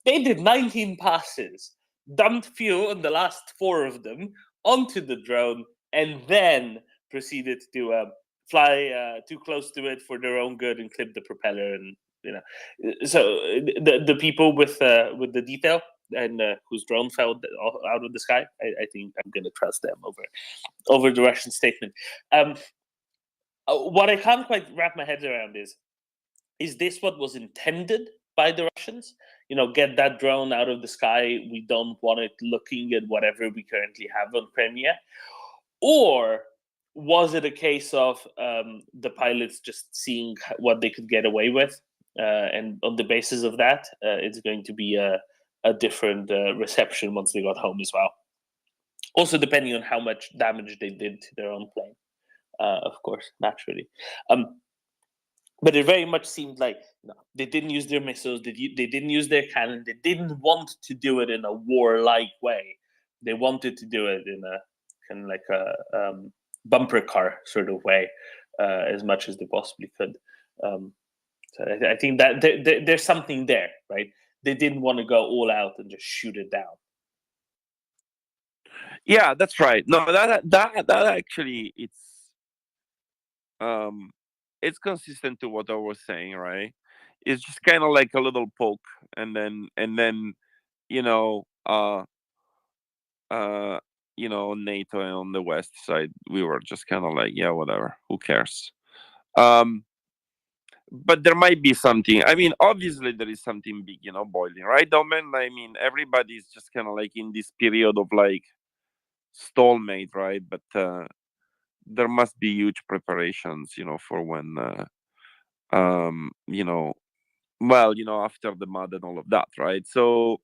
they did 19 passes, dumped fuel on the last 4 of them onto the drone, and then proceeded to fly too close to it for their own good and clip the propeller. And so the people with the detail and whose drone fell out of the sky, I think I'm going to trust them over the Russian statement. What I can't quite wrap my head around is this what was intended by the Russians? Get that drone out of the sky. We don't want it looking at whatever we currently have on Crimea. Or was it a case of the pilots just seeing what they could get away with? And on the basis of that, it's going to be a different reception once they got home as well. Also, depending on how much damage they did to their own plane, of course, naturally. But it very much seemed like they didn't use their missiles, they didn't use their cannon, they didn't want to do it in a warlike way. They wanted to do it in a kind of like a bumper car sort of way, as much as they possibly could. So I think that there's something there, right? They didn't want to go all out and just shoot it down. Yeah, that's right. No, that actually it's consistent to what I was saying, right? It's just kind of like a little poke, and then NATO and on the west side, we were just kind of like, yeah, whatever, who cares? But there might be something. I mean, obviously there is something big, boiling, right, Domen? I mean, everybody's just kind of like in this period of like stalemate, right? But there must be huge preparations, for when, after the mud and all of that, right? So,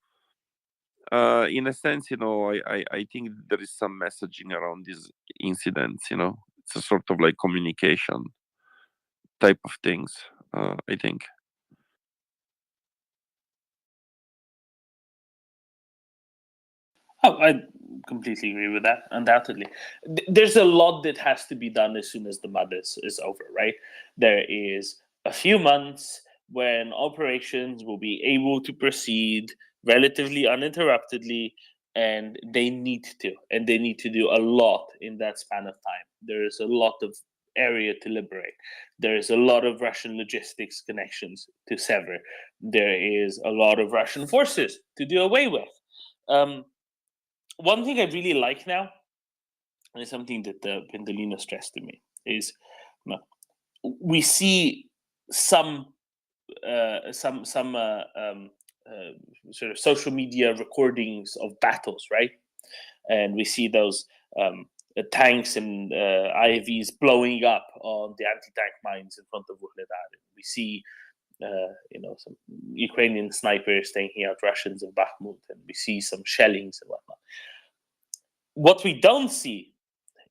in a sense, I think there is some messaging around these incidents. It's a sort of like communication type of things. I think. Oh, I completely agree with that. Undoubtedly, there's a lot that has to be done as soon as the mud is over, right? There is a few months when operations will be able to proceed relatively uninterruptedly, and they need to do a lot in that span of time. There is a lot of area to liberate. There is a lot of Russian logistics connections to sever. There is a lot of Russian forces to do away with. One thing I really like now, and it's something that Pendolino stressed to me, is we see some sort of social media recordings of battles, right? And we see those tanks and IAVs blowing up on the anti-tank mines in front of Vuhledar. We see some Ukrainian snipers taking out Russians in Bakhmut, and we see some shellings and whatnot. What we don't see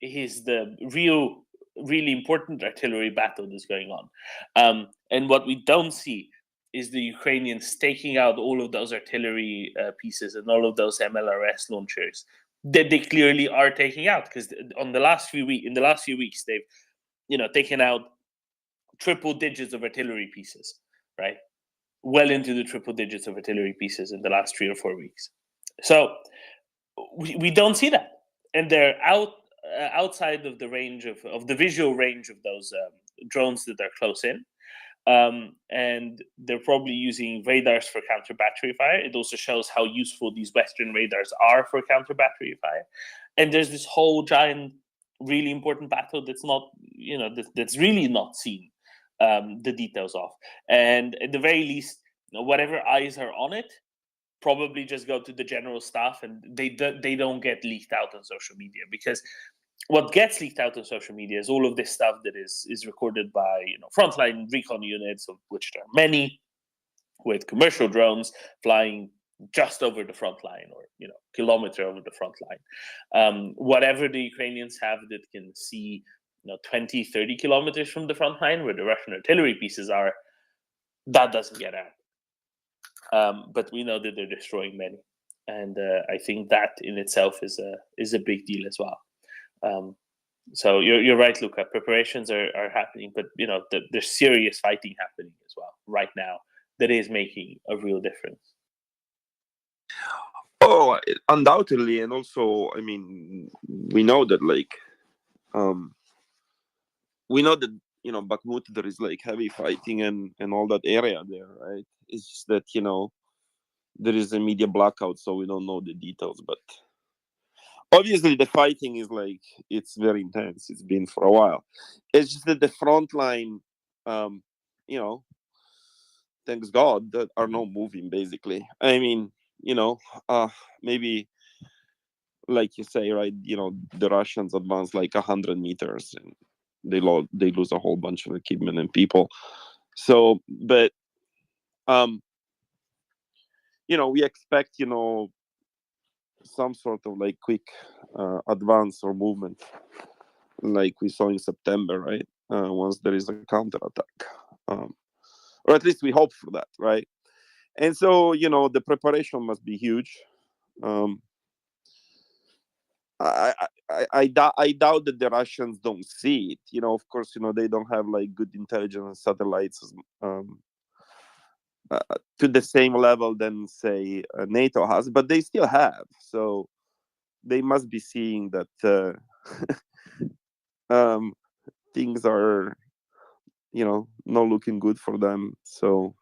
is the really important artillery battle that's going on. And what we don't see is the Ukrainians taking out all of those artillery pieces and all of those MLRS launchers that they clearly are taking out, because in the last few weeks they've taken out triple digits of artillery pieces, right? Well into the triple digits of artillery pieces in the last 3 or 4 weeks. So we don't see that, and they're outside of the range of the visual range of those drones that are close in, and they're probably using radars for counter battery fire. It also shows how useful these Western radars are for counter battery fire. And there's this whole giant, really important battle that's not, that's really not seen the details of. And at the very least, whatever eyes are on it probably just go to the general staff, and they don't get leaked out on social media, because what gets leaked out on social media is all of this stuff that is recorded by frontline recon units, of which there are many, with commercial drones flying just over the front line, or kilometer over the front line. Whatever the Ukrainians have that can see 20, 30 kilometers from the front line where the Russian artillery pieces are, that doesn't get out. But we know that they're destroying many, and I think that in itself is a big deal as well. So you're right, Luca. Preparations are happening, but there's serious fighting happening as well right now that is making a real difference. Oh, undoubtedly, and also, I mean, we know that we know that Bakhmut, there is like heavy fighting and all that area there, right? It's just that there is a media blackout, so we don't know the details, but obviously the fighting is it's very intense. It's been for a while. It's just that the front line, you know thanks God, that are not moving. Basically, I mean, maybe like you say, right? The Russians advance like 100 meters, and they lose a whole bunch of equipment and people. So, but we expect some sort of like quick advance or movement, like we saw in September, right? Once there is a counterattack, or at least we hope for that, right? And so the preparation must be huge. Um, I doubt that the Russians don't see it. Of course, they don't have like good intelligence satellites to the same level than say NATO has, but they still have. So they must be seeing that things are not looking good for them. So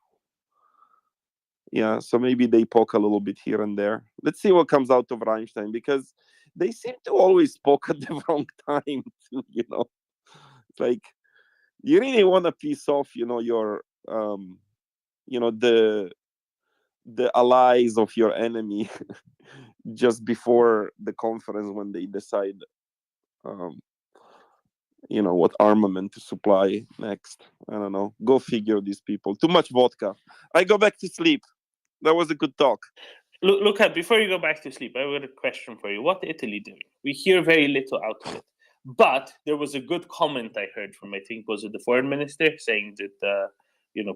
yeah, so maybe they poke a little bit here and there. Let's see what comes out of Reinstein, because they seem to always poke at the wrong time too, It's like you really want to piss off your the allies of your enemy just before the conference, when they decide um what armament to supply next. I don't know. Go figure, these people. Too much vodka. I go back to sleep. That was a good talk. Look, before you go back to sleep, I've got a question for you. What Italy doing? We hear very little out of it. But there was a good comment I heard from, I think, was it the foreign minister, saying that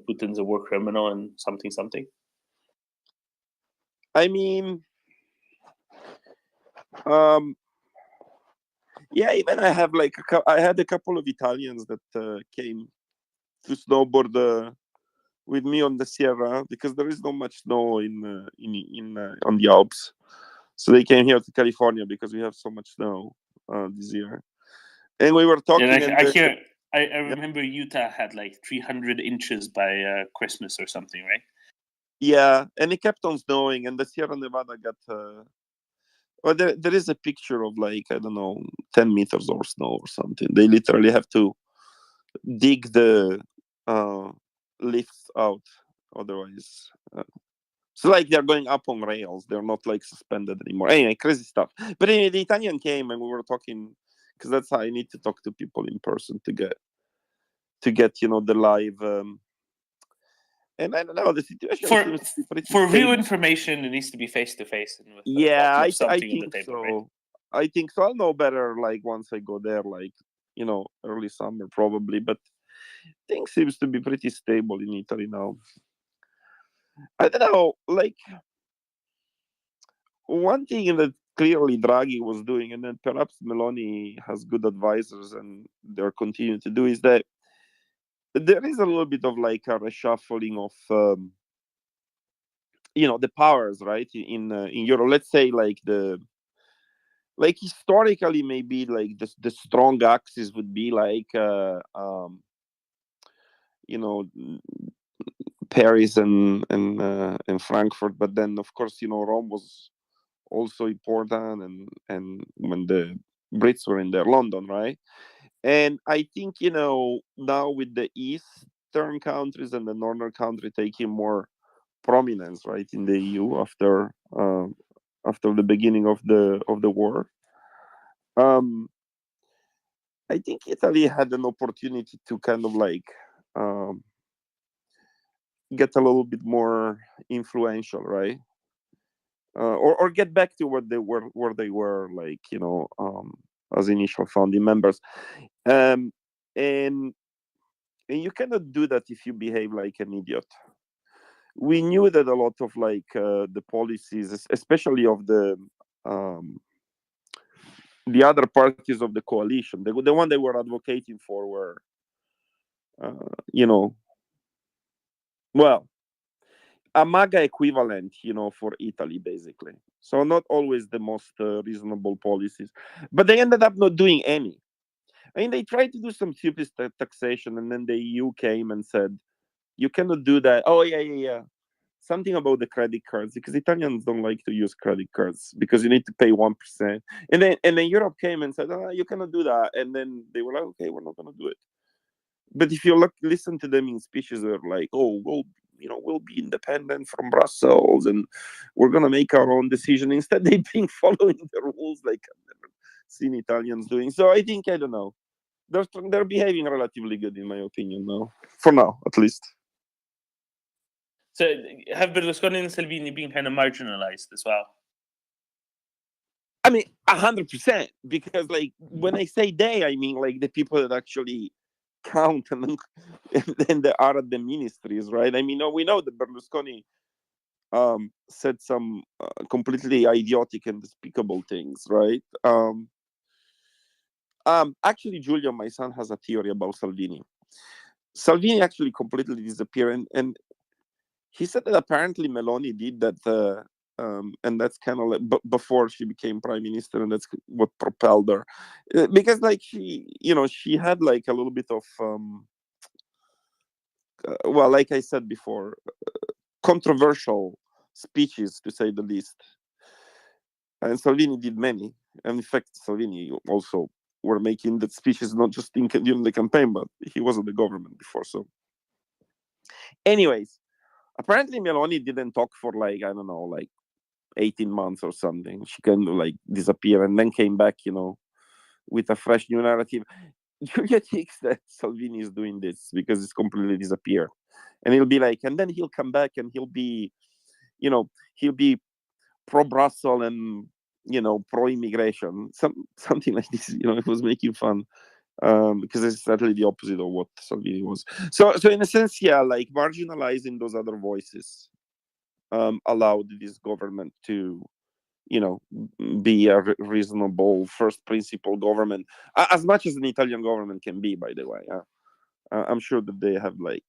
Putin's a war criminal and something. I mean, yeah, even I have I had a couple of Italians that came to snowboard with me on the Sierra, because there is not much snow in on the Alps. So they came here to California because we have so much snow this year. And we were talking. And I remember Utah had like 300 inches by Christmas or something, right? Yeah, and it kept on snowing, and the Sierra Nevada got. Well, there is a picture of like, I don't know, 10 meters of snow or something. They literally have to dig the lifts out, otherwise. So like they're going up on rails. They're not like suspended anymore. Anyway, crazy stuff. But anyway, the Italian came and we were talking, because that's how I need to talk to people in person to get the live. And I don't know, the situation seems to be pretty for real stable. information. It needs to be face to face and with Yeah, I something on the think table, so. right? I think so. I'll know better like once I go there, like early summer probably. But things seems to be pretty stable in Italy now. I don't know, like one thing that clearly Draghi was doing, and then perhaps Meloni has good advisors and they're continuing to do, is that there is a little bit of like a reshuffling of the powers, right? In Europe, let's say like historically, maybe like the strong axis would be like Paris and Frankfurt, but then of course Rome was also important, and when the Brits were in there, London, right? And I think now with the eastern countries and the northern country taking more prominence, right, in the EU after the beginning of the war. I think Italy had an opportunity to kind of like get a little bit more influential, right? Or get back to where they were, like as initial founding members, and you cannot do that if you behave like an idiot. We knew that a lot of like the policies, especially of the the other parties of the coalition. The one they were advocating for were, well, a MAGA equivalent, for Italy, basically. So not always the most reasonable policies, but they ended up not doing any. I mean, they tried to do some stupid taxation, and then the EU came and said, "You cannot do that." Oh yeah. Something about the credit cards, because Italians don't like to use credit cards because you need to pay 1%. And then Europe came and said, "You cannot do that." And then they were like, "Okay, we're not gonna do it." But if you listen to them in speeches, they're like, "Oh, we'll be independent from Brussels and we're gonna make our own decision." Instead, they've been following the rules like I've never seen Italians doing. So I think, I don't know, they're behaving relatively good in my opinion now, for now at least. So have Berlusconi and Salvini been kind of marginalized as well? I mean, 100%, because like when I say they, I mean like the people that actually count and they are at the ministries, right? I mean, we know that Berlusconi said some completely idiotic and despicable things, right? Actually, Giulio, my son, has a theory about Salvini. Salvini actually completely disappeared, and he said that apparently Meloni did that, and that's kind of like before she became prime minister, and that's what propelled her, because like she had like a little bit of well, like I said before, controversial speeches, to say the least. And Salvini did many. And in fact, Salvini also were making that speeches not just during the campaign, but he was in the government before. So, anyways, apparently Meloni didn't talk for like, I don't know, like 18 months or something. She kind of like disappeared and then came back, with a fresh new narrative. Julia thinks that Salvini is doing this because it's completely disappeared. And he'll be like, and then he'll come back and he'll be pro Brussels and pro immigration, something like this. It was making fun, because it's certainly the opposite of what Salvini was. So in a sense, yeah, like marginalizing those other voices allowed this government to be a reasonable first principle government, as much as an Italian government can be, by the way. I'm sure that they have like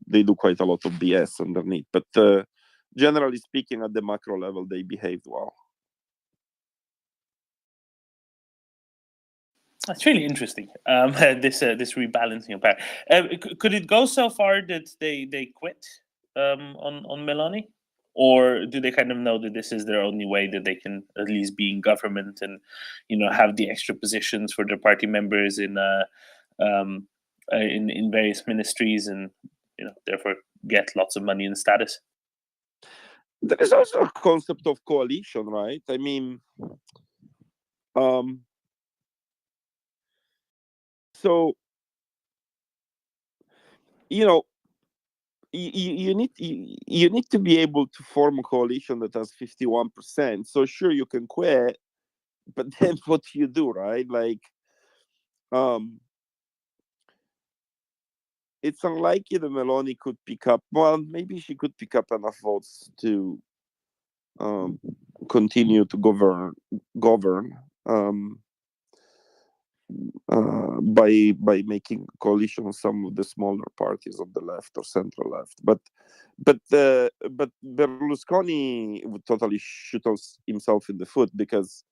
they do quite a lot of BS underneath, but generally speaking, at the macro level, they behaved well. That's really interesting. This rebalancing of power. Could it go so far that they quit on Meloni, or do they kind of know that this is their only way that they can at least be in government and have the extra positions for their party members in various ministries and therefore get lots of money and status? There is also a concept of coalition, right? I mean, so you need to be able to form a coalition that has 51%. So sure, you can quit, but then what do you do, right? Like, it's unlikely that Meloni could pick up. Well, maybe she could pick up enough votes to continue to govern by making coalition with some of the smaller parties of the left or central left. But Berlusconi would totally shoot himself in the foot, because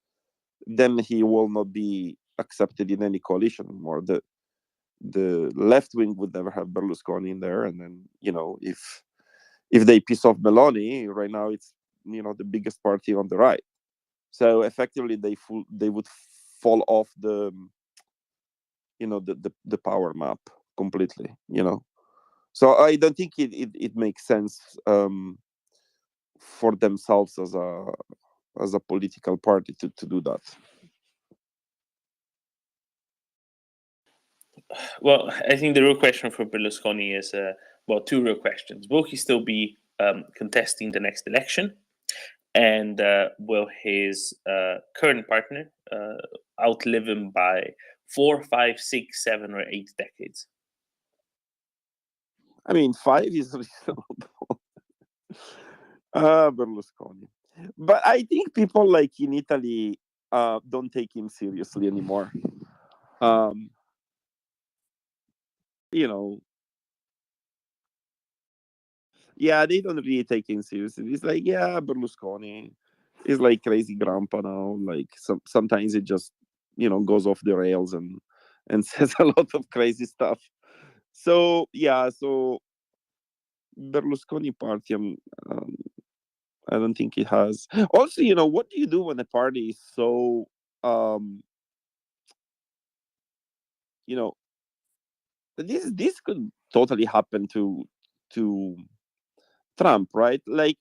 then he will not be accepted in any coalition anymore. The left wing would never have Berlusconi in there, and then if they piss off Meloni, right now it's the biggest party on the right. So effectively, they would fall off the the power map completely. So I don't think it makes sense for themselves as a political party to do that. Well, I think the real question for Berlusconi is two real questions. Will he still be contesting the next election? And will his current partner outlive him by 4, 5, 6, 7, or 8 decades? I mean, 5 is reasonable. Berlusconi. But I think people like in Italy don't take him seriously anymore. Um, you know, yeah, they don't really take him seriously. It's like, yeah, Berlusconi is like crazy grandpa now. Like sometimes it just, goes off the rails and says a lot of crazy stuff. So yeah, so Berlusconi party, I don't think it has. Also, what do you do when a party is so, you know, this could totally happen to Trump, right? Like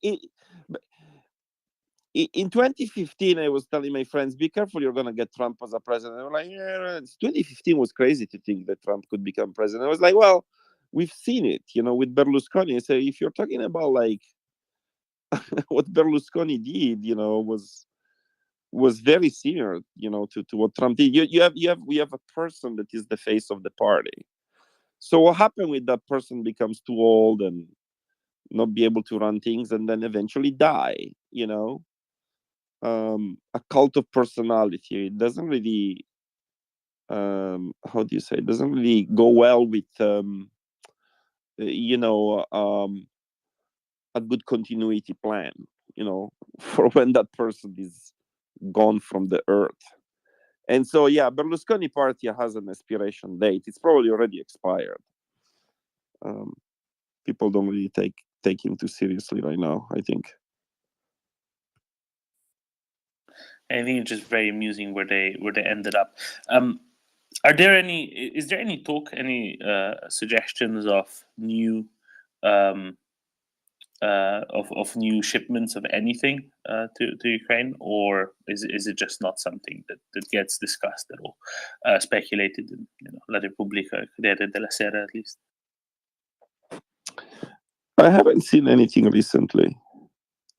in 2015, I was telling my friends, "Be careful, you're gonna get Trump as a president." They were like, "Yeah." 2015 was crazy to think that Trump could become president. I was like, "Well, we've seen it, with Berlusconi." So if you're talking about like what Berlusconi did, was very similar, to what Trump did. We have a person that is the face of the party. So what happened with that person becomes too old and not be able to run things, and then eventually die. A cult of personality. It doesn't really, how do you say? It doesn't really go well with, a good continuity plan. For when that person is gone from the earth. And so, yeah, Berlusconi party has an expiration date. It's probably already expired. People don't really take him too seriously right now, I think. I think it's just very amusing where they ended up. Is there any talk, any suggestions of new of new shipments of anything to Ukraine, or is it just not something that gets discussed at all, speculated in La Repubblica, Corriere della Sera at least? I haven't seen anything recently,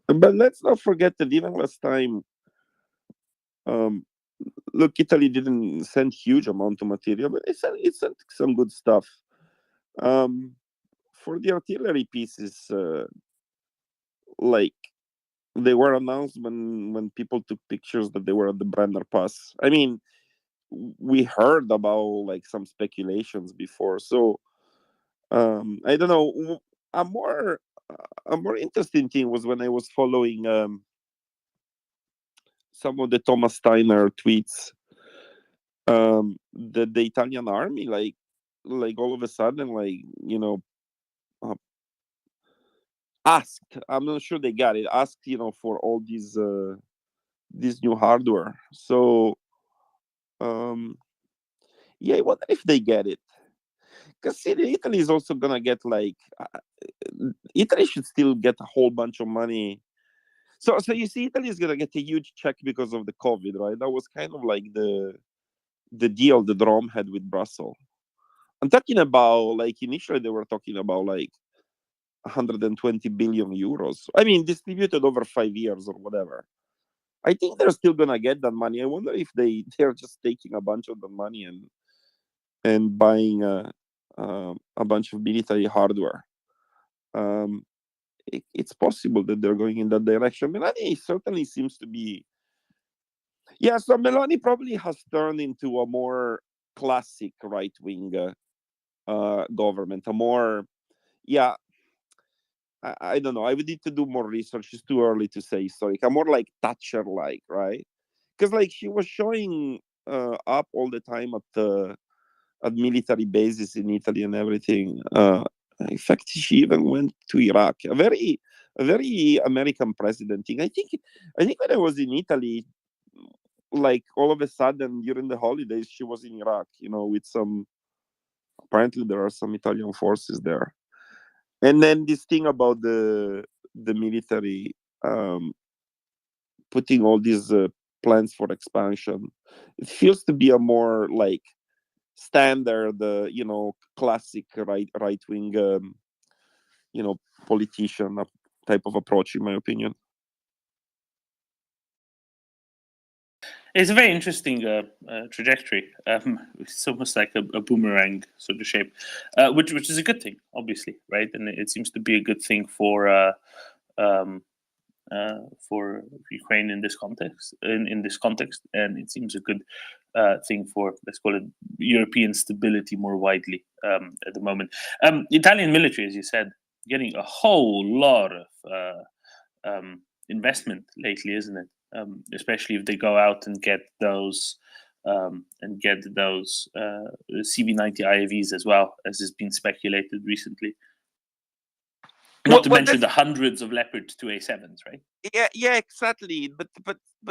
but let's not forget that even last time, look, Italy didn't send huge amount of material, but it sent some good stuff. For the artillery pieces, like they were announced when people took pictures that they were at the Brenner Pass. I mean, we heard about like some speculations before, so I don't know. A more interesting thing was when I was following some of the Thomas Steiner tweets, the Italian army, like all of a sudden, like asked. I'm not sure they got it. Asked, for all these this new hardware. So yeah, I wonder if they get it. Because Italy is also gonna get like Italy should still get a whole bunch of money. So you see, Italy is gonna get a huge check because of the COVID, right? That was kind of like the deal that Rome had with Brussels. I'm talking about like initially they were talking about like 120 billion euros. I mean, distributed over 5 years or whatever. I think they're still gonna get that money. I wonder if they're just taking a bunch of the money and buying a bunch of military hardware. It's possible that they're going in that direction. Meloni certainly seems to be. Yeah, so Meloni probably has turned into a more classic right-wing government. A more, yeah, I don't know. I would need to do more research. It's too early to say historic. A more like Thatcher-like, right? Because like she was showing up all the time at military bases in Italy and everything. In fact, she even went to Iraq. A very American president thing. I think when I was in Italy, like all of a sudden during the holidays, she was in Iraq. With some. Apparently, there are some Italian forces there. And then this thing about the military putting all these plans for expansion, it feels to be a more like standard, classic right wing, politician type of approach, in my opinion. It's a very interesting trajectory. It's almost like a boomerang sort of shape, which is a good thing, obviously, right? And it seems to be a good thing for for Ukraine in this context. In this context, and it seems a good thing for, let's call it, European stability more widely at the moment. Italian military, as you said, getting a whole lot of investment lately, isn't it? Especially if they go out and get those CV90 IAVs as well, as has been speculated recently. Not to mention the hundreds of Leopard 2A7s, right? Yeah, exactly. But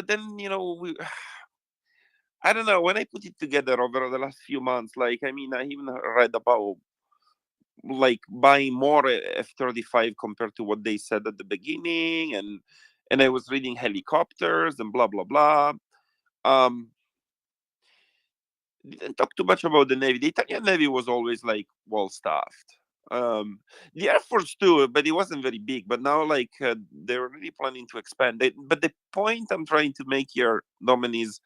then I don't know. When I put it together over the last few months, like I mean, I even read about like buying more F-35 compared to what they said at the beginning, and I was reading helicopters and blah blah blah. Didn't talk too much about the Navy. The Italian Navy was always like well staffed. The Air Force too, but it wasn't very big. But now, like they're really planning to expand. But the point I'm trying to make here, Domin, is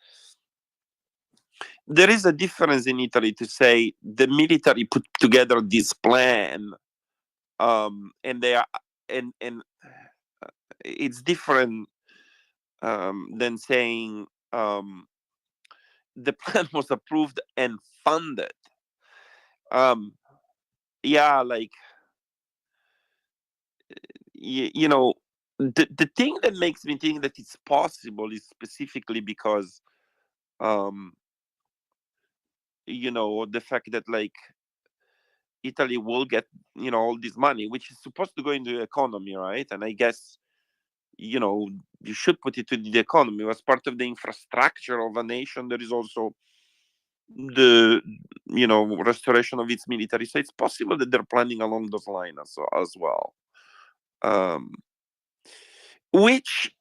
there is a difference in Italy to say the military put together this plan, and they are and it's different than saying the plan was approved and funded. Yeah, like you know, the thing that makes me think that it's possible is specifically because you know, the fact that like Italy will get, you know, all this money which is supposed to go into the economy, right? And I guess, you know, you should put it to the economy as part of the infrastructure of a nation. There is also the, you know, restoration of its military, so it's possible that they're planning along those lines as well. Which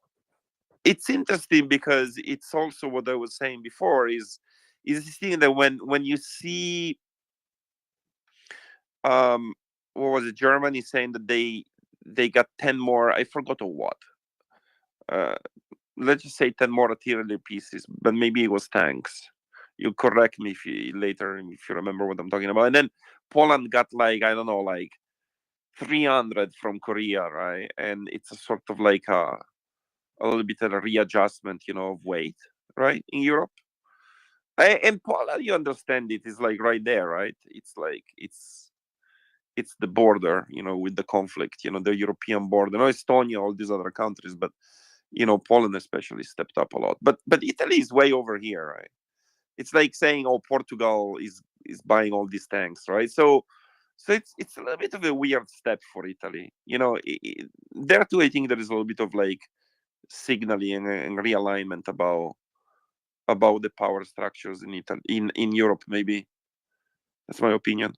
it's interesting because it's also what I was saying before is this thing that when you see what was it, Germany saying that they got 10 more, I forgot of what, let's just say 10 more artillery pieces, but maybe it was tanks. You correct me later if you remember what I'm talking about. And then Poland got like, I don't know, like 300 from Korea, right? And it's a sort of like a little bit of a readjustment, you know, of weight, right, in Europe. And Poland, you understand it is like right there, right? It's like it's the border, you know, with the conflict, you know, the European border. No, Estonia, all these other countries, but you know, Poland especially stepped up a lot. But Italy is way over here, right? It's like saying, oh, Portugal is buying all these tanks, right? So it's a little bit of a weird step for Italy. You know, there too, I think there is a little bit of like signaling and realignment about the power structures in Italy, in Europe, maybe. That's my opinion.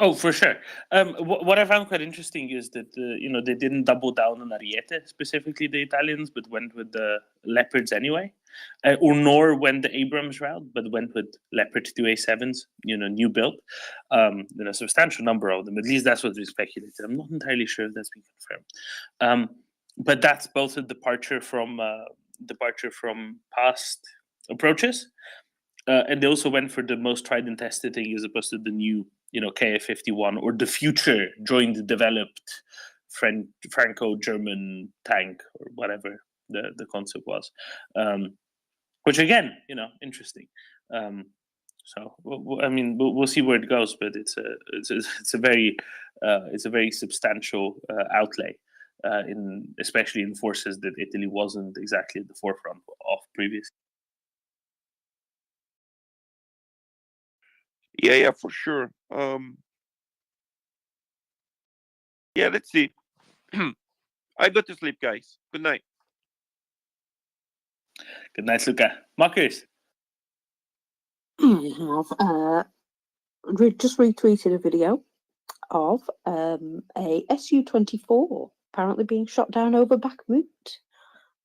Oh, for sure. What I found quite interesting is that you know, they didn't double down on Ariete, specifically the Italians, but went with the Leopards anyway, or nor went the Abrams route, but went with Leopard 2A7s, you know, new build. A substantial number of them. At least that's what we speculated. I'm not entirely sure if that's been confirmed. But that's both a departure from past approaches. And they also went for the most tried and tested thing as opposed to the new, you know, KF-51 or the future joint developed Franco-German tank or whatever the concept was. Which again, you know, interesting. So I mean, we'll see where it goes, but it's a very substantial outlay, especially in forces that Italy wasn't exactly at the forefront of previously. Yeah, for sure. Yeah, let's see. I go to sleep, guys. Good night. Good night, Luca. Marcus. I have just retweeted a video of a Su-24 apparently being shot down over Bakhmut.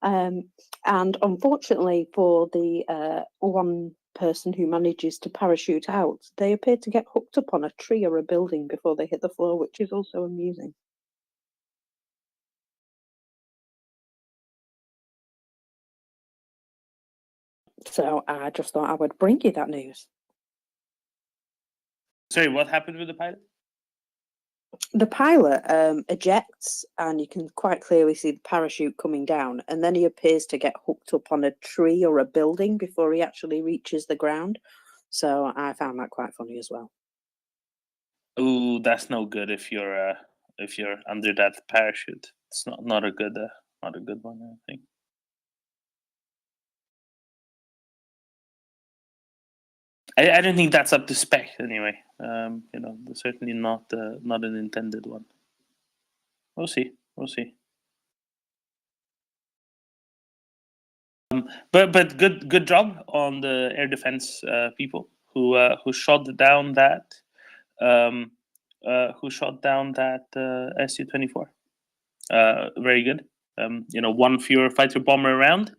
And unfortunately for the one person who manages to parachute out, they appear to get hooked up on a tree or a building before they hit the floor, which is also amusing. So I just thought I would bring you that news. Sorry, what happened with the pilot? The pilot ejects, and you can quite clearly see the parachute coming down, and then he appears to get hooked up on a tree or a building before he actually reaches the ground. So I found that quite funny as well. Ooh, that's no good if you're under that parachute. It's not a good one, I think. I don't think that's up to spec anyway. Certainly not an intended one. We'll see. But good job on the air defense people who shot down that Su-24. Very good. One fewer fighter bomber around.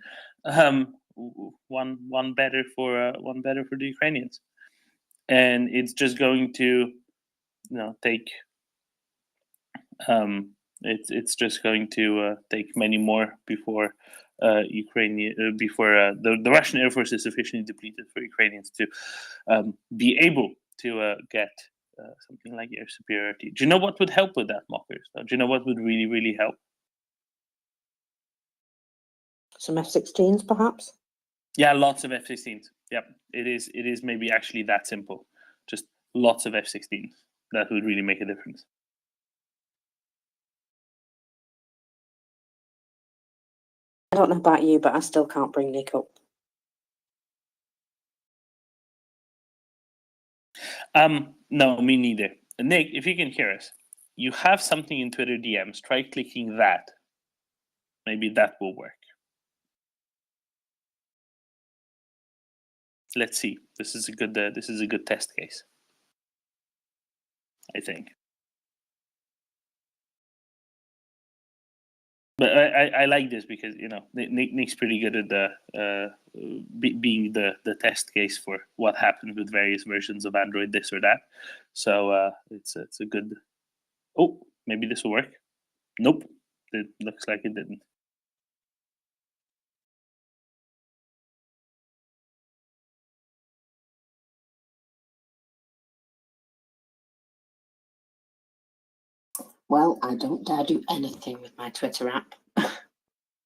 One better for the Ukrainians, and it's just going to take. It's just going to take many more before the Russian Air Force is sufficiently depleted for Ukrainians to be able to get something like air superiority. Do you know what would help with that, Mockers? Do you know what would really, really help? Some F-16s, perhaps? Yeah, lots of F-16s. Yep, it is maybe actually that simple. Just lots of F-16s. That would really make a difference. I don't know about you, but I still can't bring Nick up. No, me neither. Nick, if you can hear us, you have something in Twitter DMs. Try clicking that. Maybe that will work. Let's see. This is a good test case, I think. But I like this because Nick's pretty good at being the test case for what happens with various versions of Android, this or that. So it's a good. Oh, maybe this will work. Nope, it looks like it didn't. Well, I don't dare do anything with my Twitter app.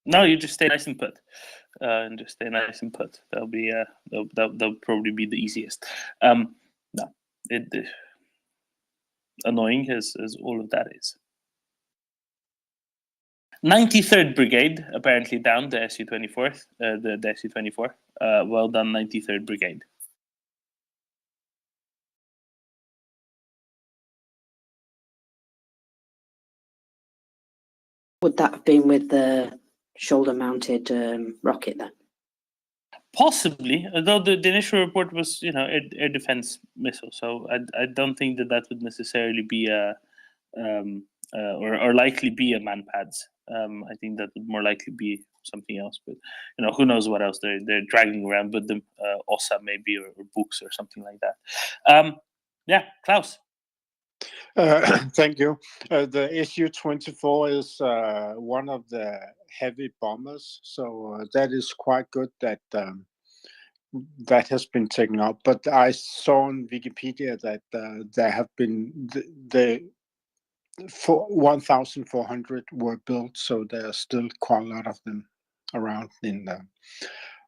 No, you just stay nice and put. That'll be that'll probably be the easiest. No, it annoying as all of that is. 93rd Brigade apparently down the Su-24. The Su-24. Well done, 93rd Brigade. Would that have been with the shoulder-mounted rocket then? Possibly, although the initial report was, air defense missile. So I don't think that would necessarily be or likely be a manpads. I think that would more likely be something else. But who knows what else they're dragging around with them? OSA maybe or books or something like that. Yeah, Klaus. Thank you. The Su-24 is one of the heavy bombers, so that is quite good that that has been taken up. But I saw on Wikipedia that there have been the 1,400 were built, so there are still quite a lot of them around in the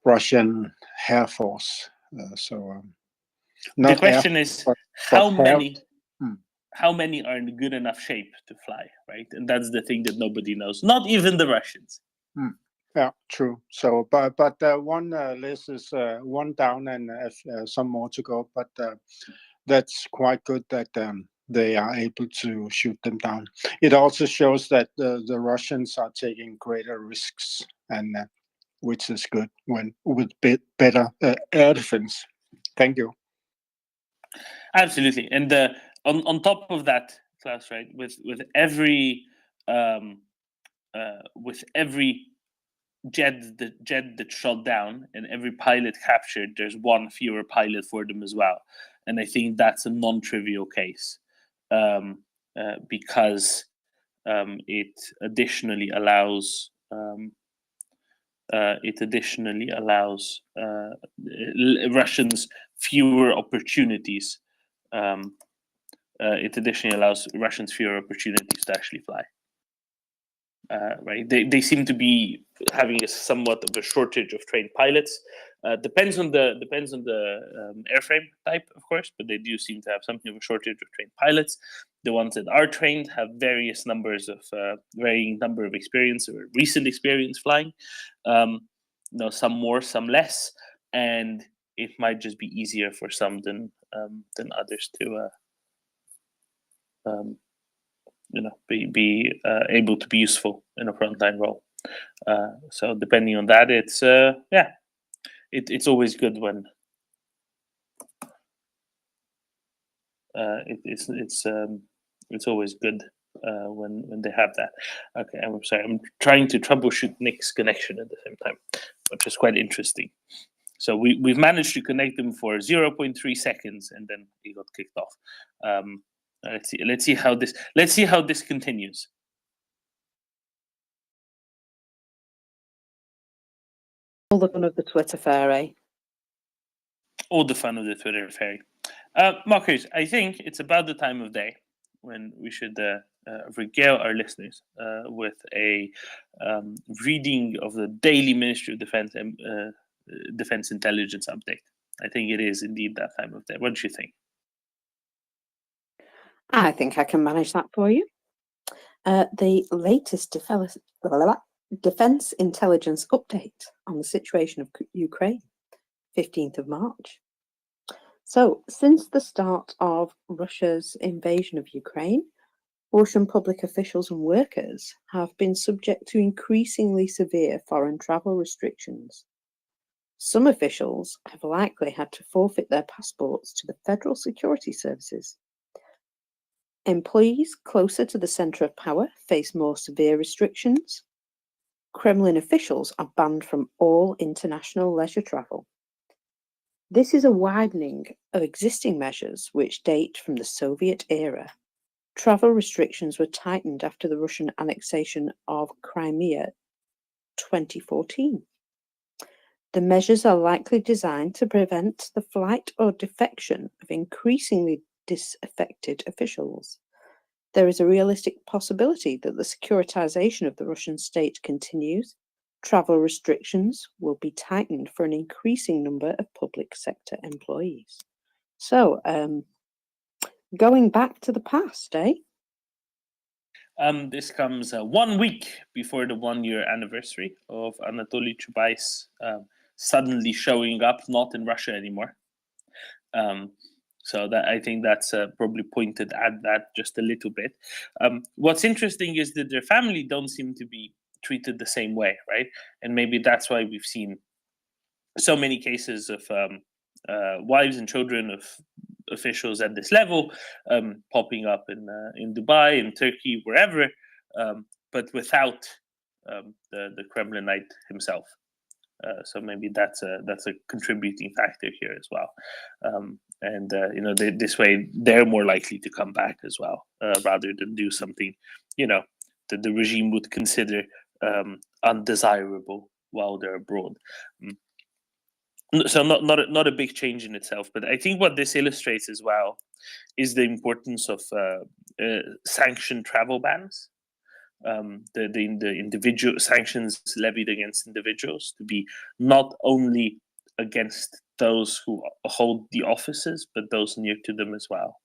Russian Air Force. The question is how many are in good enough shape to fly, right? And that's the thing that nobody knows, not even the Russians. Yeah, true. So, but one list is one down and some more to go. But that's quite good that they are able to shoot them down. It also shows that the Russians are taking greater risks, and which is good when with better air defense. Thank you. Absolutely, and on top of that, Klaus, right? With every jet that shot down and every pilot captured, there's one fewer pilot for them as well, and I think that's a non-trivial case because it additionally allows Russians fewer opportunities it additionally allows Russians fewer opportunities to actually fly. Right? They seem to be having a somewhat of a shortage of trained pilots. Depends on the airframe type, of course, but they do seem to have something of a shortage of trained pilots. The ones that are trained have various numbers of varying number of experience or recent experience flying. Some more, some less, and it might just be easier for some than others to be able to be useful in a frontline role. So depending on that, it's always good when it's always good when they have that. Okay, I'm sorry. I'm trying to troubleshoot Nick's connection at the same time, which is quite interesting. So we've managed to connect them for 0.3 seconds, and then he got kicked off. Let's see how this continues. All the fun of the Twitter fairy. All the fun of the Twitter fairy. Marcus, I think it's about the time of day when we should regale our listeners with a reading of the daily Ministry of Defense Defense Intelligence update. I think it is indeed that time of day. What do you think? I think I can manage that for you. The latest defense intelligence update on the situation of Ukraine, 15th of March. So, since the start of Russia's invasion of Ukraine, Russian public officials and workers have been subject to increasingly severe foreign travel restrictions. Some officials have likely had to forfeit their passports to the Federal Security Services. Employees closer to the center of power face more severe restrictions. Kremlin officials are banned from all international leisure travel. This is a widening of existing measures which date from the Soviet era. Travel restrictions were tightened after the Russian annexation of Crimea 2014. The measures are likely designed to prevent the flight or defection of increasingly disaffected officials. There is a realistic possibility that the securitization of the Russian state continues. Travel restrictions will be tightened for an increasing number of public sector employees. So, going back to the past, eh? This comes 1 week before the 1-year anniversary of Anatoly Chubais suddenly showing up, not in Russia anymore. So that I think that's probably pointed at that just a little bit. What's interesting is that their family don't seem to be treated the same way, right? And maybe that's why we've seen so many cases of wives and children of officials at this level popping up in Dubai, in Turkey, wherever, but without the Kremlinite himself. So maybe that's a contributing factor here as well. This way they're more likely to come back as well, rather than do something, that the regime would consider undesirable while they're abroad. So not a big change in itself, but I think what this illustrates as well is the importance of sanctioned travel bans. The individual sanctions levied against individuals to be not only against those who hold the offices, but those near to them as well.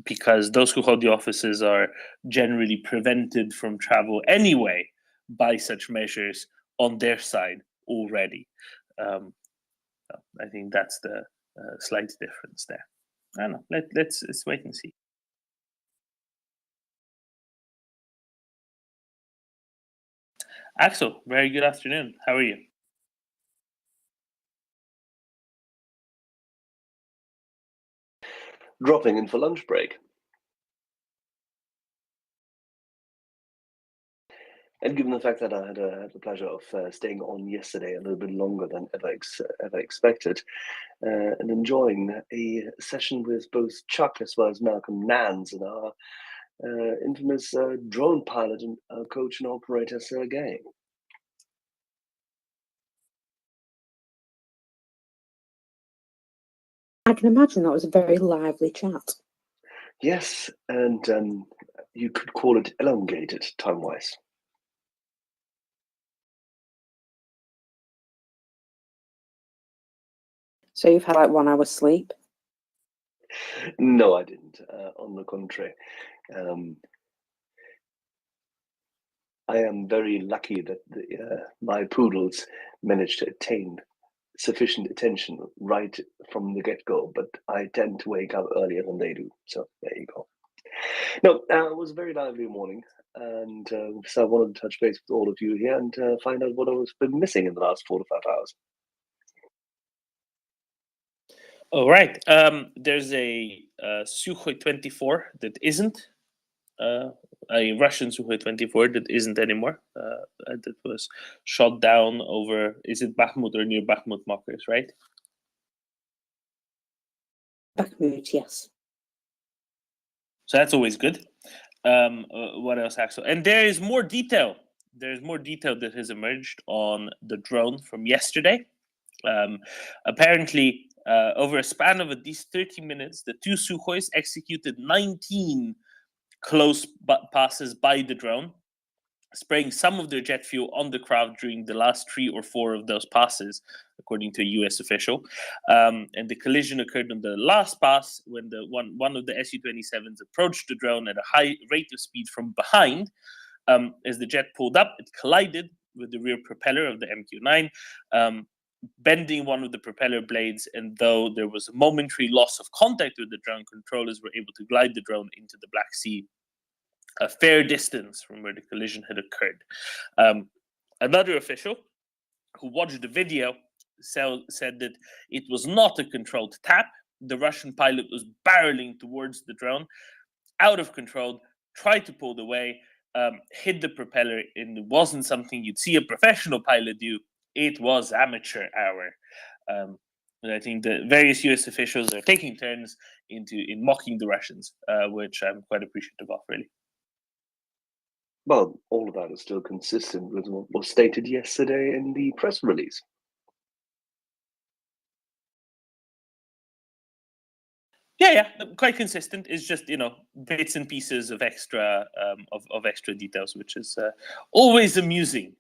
Because those who hold the offices are generally prevented from travel anyway by such measures on their side already. I think that's the slight difference there. I don't know. Let's wait and see. Axel, very good afternoon. How are you? Dropping in for lunch break. And given the fact that I had the pleasure of staying on yesterday a little bit longer than ever expected, and enjoying a session with both Chuck as well as Malcolm Nance and our infamous drone pilot and coach and operator Sergey. I can imagine that was a very lively chat. Yes, and you could call it elongated time-wise. So you've had like 1 hour's sleep? No, I didn't. On the contrary, I am very lucky that my poodles managed to attain sufficient attention right from the get-go, but I tend to wake up earlier than they do. So there you go. No, it was a very lively morning, and so I wanted to touch base with all of you here and find out what I've been missing in the last 4 to 5 hours. All right. There's a Sukhoi 24 that isn't. A Russian Sukhoi 24 that isn't anymore. That was shot down over, is it Bakhmut or near Bakhmut, Mockers, right? Bakhmut, yes. So that's always good. What else, Axel? And there is more detail. There's more detail that has emerged on the drone from yesterday. Apparently, over a span of at least 30 minutes, the 2 Sukhois executed 19 close passes by the drone, spraying some of their jet fuel on the crowd during the last 3 or 4 of those passes, according to a U.S. official. And the collision occurred on the last pass when one of the Su-27s approached the drone at a high rate of speed from behind. As the jet pulled up, it collided with the rear propeller of the MQ-9, bending one of the propeller blades, and though there was a momentary loss of contact with the drone, controllers were able to glide the drone into the Black Sea, a fair distance from where the collision had occurred. Another official who watched the video said that it was not a controlled tap. The Russian pilot was barreling towards the drone, out of control, tried to pull away, hit the propeller, and it wasn't something you'd see a professional pilot do. It was amateur hour. And I think the various US officials are taking turns in mocking the Russians, which I'm quite appreciative of, really. Well, all of that is still consistent with what was stated yesterday in the press release. Yeah, quite consistent. It's just bits and pieces of extra extra details, which is always amusing.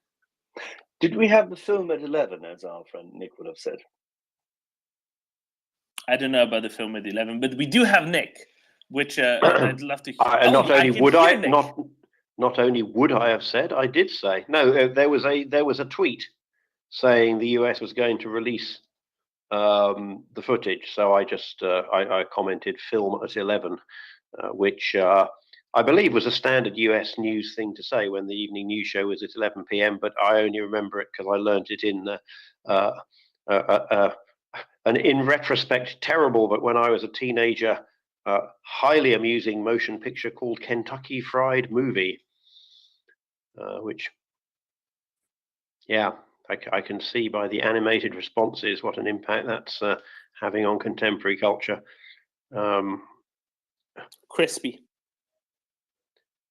Did we have the film at 11, as our friend Nick would have said? I don't know about the film at 11, but we do have Nick, which I'd love to. Not only would I Nick. not only would I have said, I did say no. There was a tweet saying the US was going to release the footage, so I just I commented film at 11, which I believe was a standard US news thing to say when the evening news show was at 11 p.m. But I only remember it because I learned it in an in retrospect terrible, but when I was a teenager, highly amusing motion picture called Kentucky Fried Movie, which, yeah, I can see by the animated responses what an impact that's having on contemporary culture. Crispy.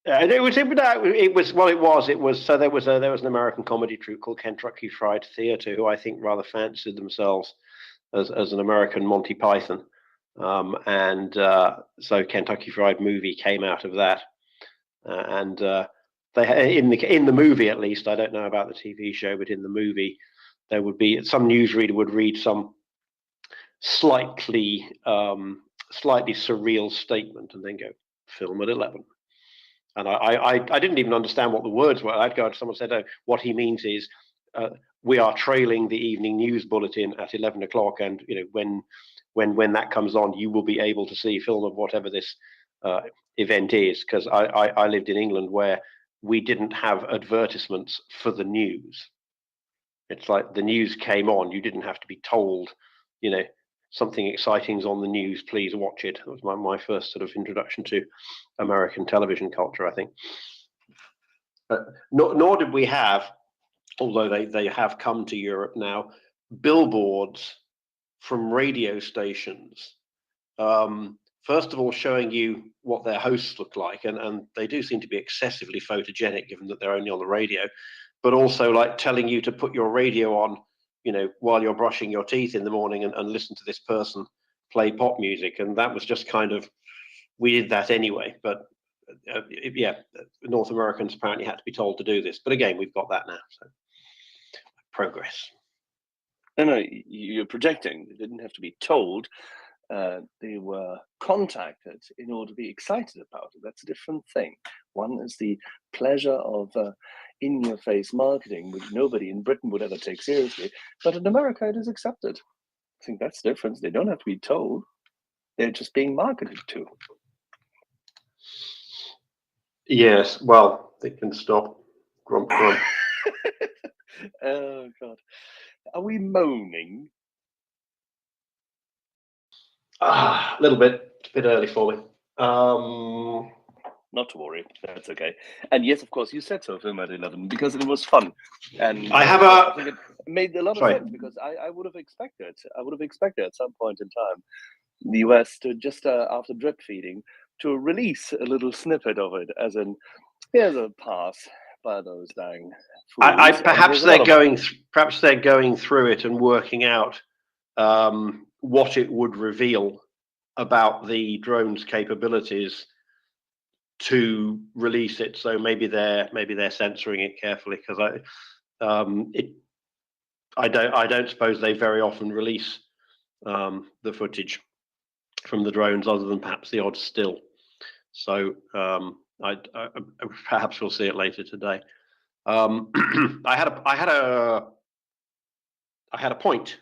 It was so there was an American comedy troupe called Kentucky Fried Theatre who I think rather fancied themselves as an American Monty Python, and so Kentucky Fried Movie came out of that, and they in the movie, at least, I don't know about the TV show, but in the movie there would be some newsreader would read some slightly surreal statement and then go film at 11. And I didn't even understand what the words were. I'd go to someone said, "Oh, what he means is we are trailing the evening news bulletin at 11 o'clock, and when that comes on, you will be able to see film of whatever this event is." Because I lived in England where we didn't have advertisements for the news. It's like the news came on; you didn't have to be told, something exciting's on the news, please watch it. That was my first sort of introduction to American television culture, I think. Nor did we have, although they have come to Europe now, billboards from radio stations. First of all, showing you what their hosts look like, and they do seem to be excessively photogenic, given that they're only on the radio, but also like telling you to put your radio on, while you're brushing your teeth in the morning and listen to this person play pop music. And that was just kind of we did that anyway. But yeah, North Americans apparently had to be told to do this. But again, we've got that now. So progress. No, you're projecting. They didn't have to be told. They were contacted in order to be excited about it. That's a different thing. One is the pleasure of in-your-face marketing, which nobody in Britain would ever take seriously. But in America, it is accepted. I think that's the difference. They don't have to be told. They're just being marketed to. Yes, well, they can stop. Grump, grump. Oh, God. Are we moaning? A little bit. It's a bit early for me. Not to worry, that's okay. And yes, of course, you said so, film at 11, because it was fun, and I have I think it made a lot of Sorry. sense because I would have expected at some point in time the US to just after drip feeding to release a little snippet of it, as in here's a pass by those dang fools. I and perhaps here's another perhaps they're going through it and working out what it would reveal about the drone's capabilities to release it. So maybe they're censoring it carefully, because I don't suppose they very often release the footage from the drones, other than perhaps the odd still. So I perhaps we'll see it later today. I had a point.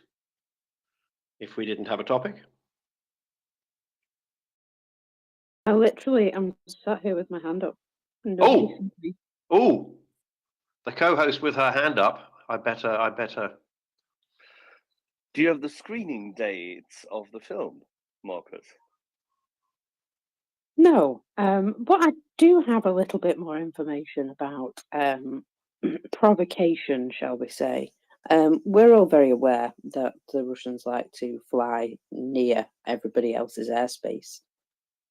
If we didn't have a topic. I literally am sat here with my hand up. Oh, the co-host with her hand up. I better. Do you have the screening dates of the film, Marcus? No, but I do have a little bit more information about provocation, shall we say. We're all very aware that the Russians like to fly near everybody else's airspace.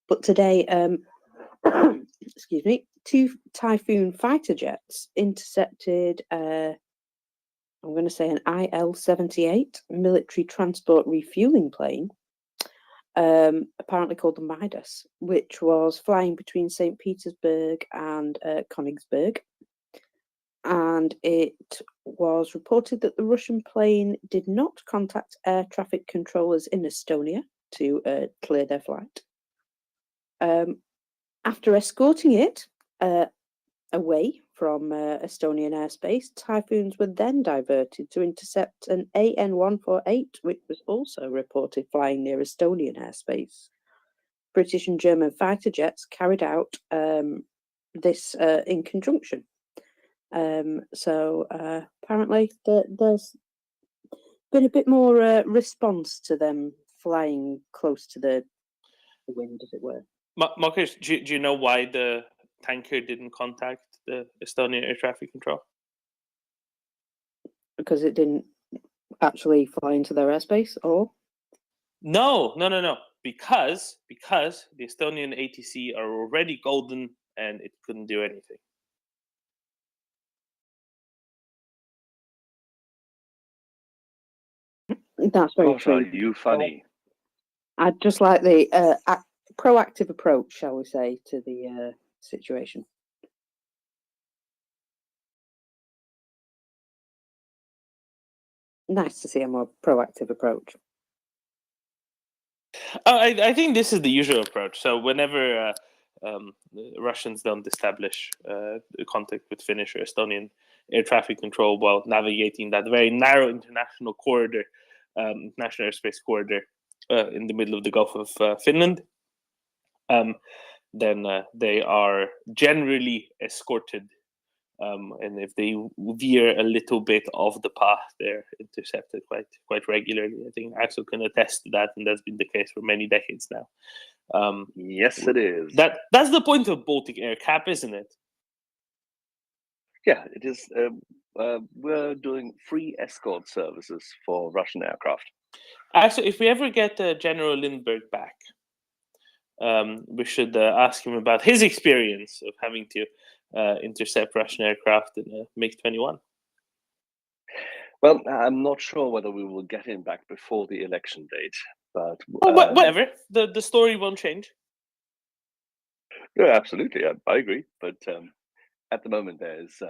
But today, excuse me, 2 Typhoon fighter jets intercepted, I'm going to say an IL-78 military transport refueling plane, apparently called the Midas, which was flying between St. Petersburg and Königsberg. And it was reported that the Russian plane did not contact air traffic controllers in Estonia to clear their flight. After escorting it away from Estonian airspace, Typhoons were then diverted to intercept an AN-148, which was also reported flying near Estonian airspace. British and German fighter jets carried out this in conjunction. So apparently there's been a bit more response to them flying close to the wind, as it were. Marcus, do you know why the tanker didn't contact the Estonian air traffic control? Because it didn't actually fly into their airspace, or? No. Because the Estonian ATC are already golden and it couldn't do anything. That's very Gosh, true. are you funny? I'd just like the proactive approach, shall we say, to the situation. Nice to see a more proactive approach. I think this is the usual approach. So whenever the Russians don't establish contact with Finnish or Estonian air traffic control while navigating that very narrow international corridor, international airspace corridor in the middle of the Gulf of Finland, then they are generally escorted. And if they veer a little bit off the path, they're intercepted quite regularly. I think Axel can attest to that, and that's been the case for many decades now. Yes, it is. That's the point of Baltic Air Cap, isn't it? Yeah, it is. We're doing free escort services for Russian aircraft. Actually, if we ever get General Lindbergh back, we should ask him about his experience of having to intercept Russian aircraft in a MiG-21. Well, I'm not sure whether we will get him back before the election date, but whatever. The story won't change. Yeah, absolutely. I agree. But at the moment, there's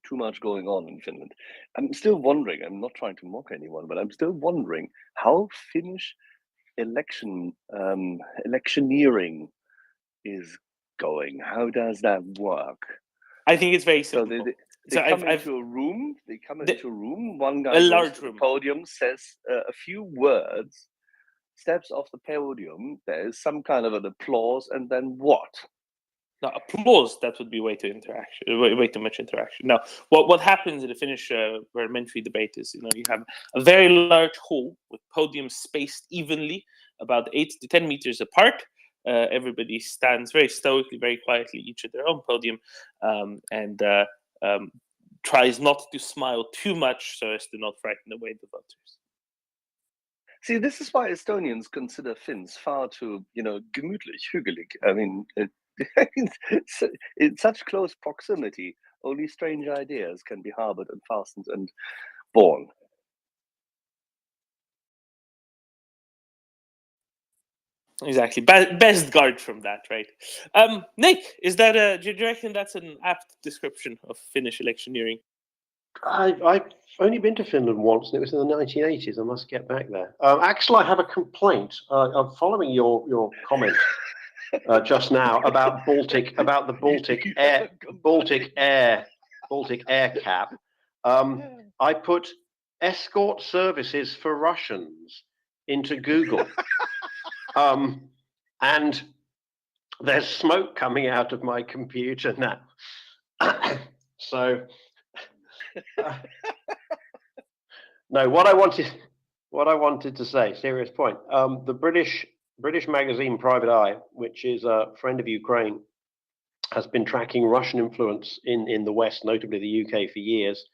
too much going on in Finland. I'm still wondering, I'm not trying to mock anyone, but I'm still wondering how Finnish electioneering is going. How does that work? I think it's very So simple. they So come I've into a room. They come the, into a room. One a guy goes large to the room. podium, says a few words, steps off the podium. There is some kind of an applause, and then what? No, applause, that would be way too much interaction. Now, what happens in the Finnish parliamentary debate is, you have a very large hall with podiums spaced evenly, about 8 to 10 meters apart. Everybody stands very stoically, very quietly, each at their own podium, and tries not to smile too much so as to not frighten away the voters. See, this is why Estonians consider Finns far too, gemütlich, hügelig. I mean, in such close proximity, only strange ideas can be harbored and fastened and born. Exactly. Best guard from that, right? Nick, is that do you reckon that's an apt description of Finnish electioneering? I've only been to Finland once, and it was in the 1980s. I must get back there. Axel, I have a complaint. I'm following your comment just now about the Baltic air cap. I put escort services for Russians into Google, and there's smoke coming out of my computer now. So. No, what I wanted to say, serious point. The British magazine Private Eye, which is a friend of Ukraine, has been tracking Russian influence in the West, notably the UK, for years,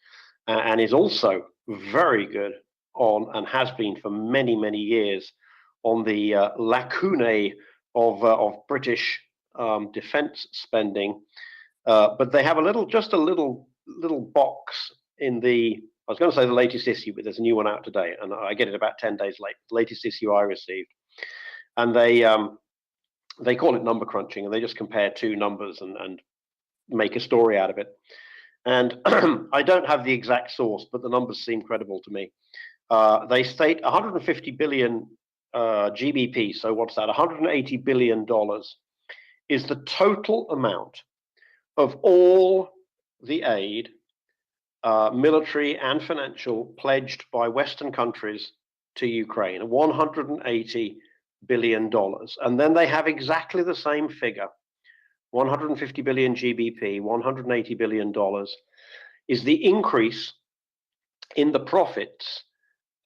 and is also very good on, and has been for many, many years, on the lacunae of British defence spending. But they have just a little box in the, I was going to say the latest issue, but there's a new one out today, and I get it about 10 days late. The latest issue I received, and they call it number crunching, and they just compare two numbers and make a story out of it. And I don't have the exact source, but the numbers seem credible to me. They state 150 billion GBP. So what's that? 180 billion dollars is the total amount of all the aid, military and financial, pledged by Western countries to Ukraine, $180 billion. And then they have exactly the same figure, 150 billion GBP, $180 billion, is the increase in the profits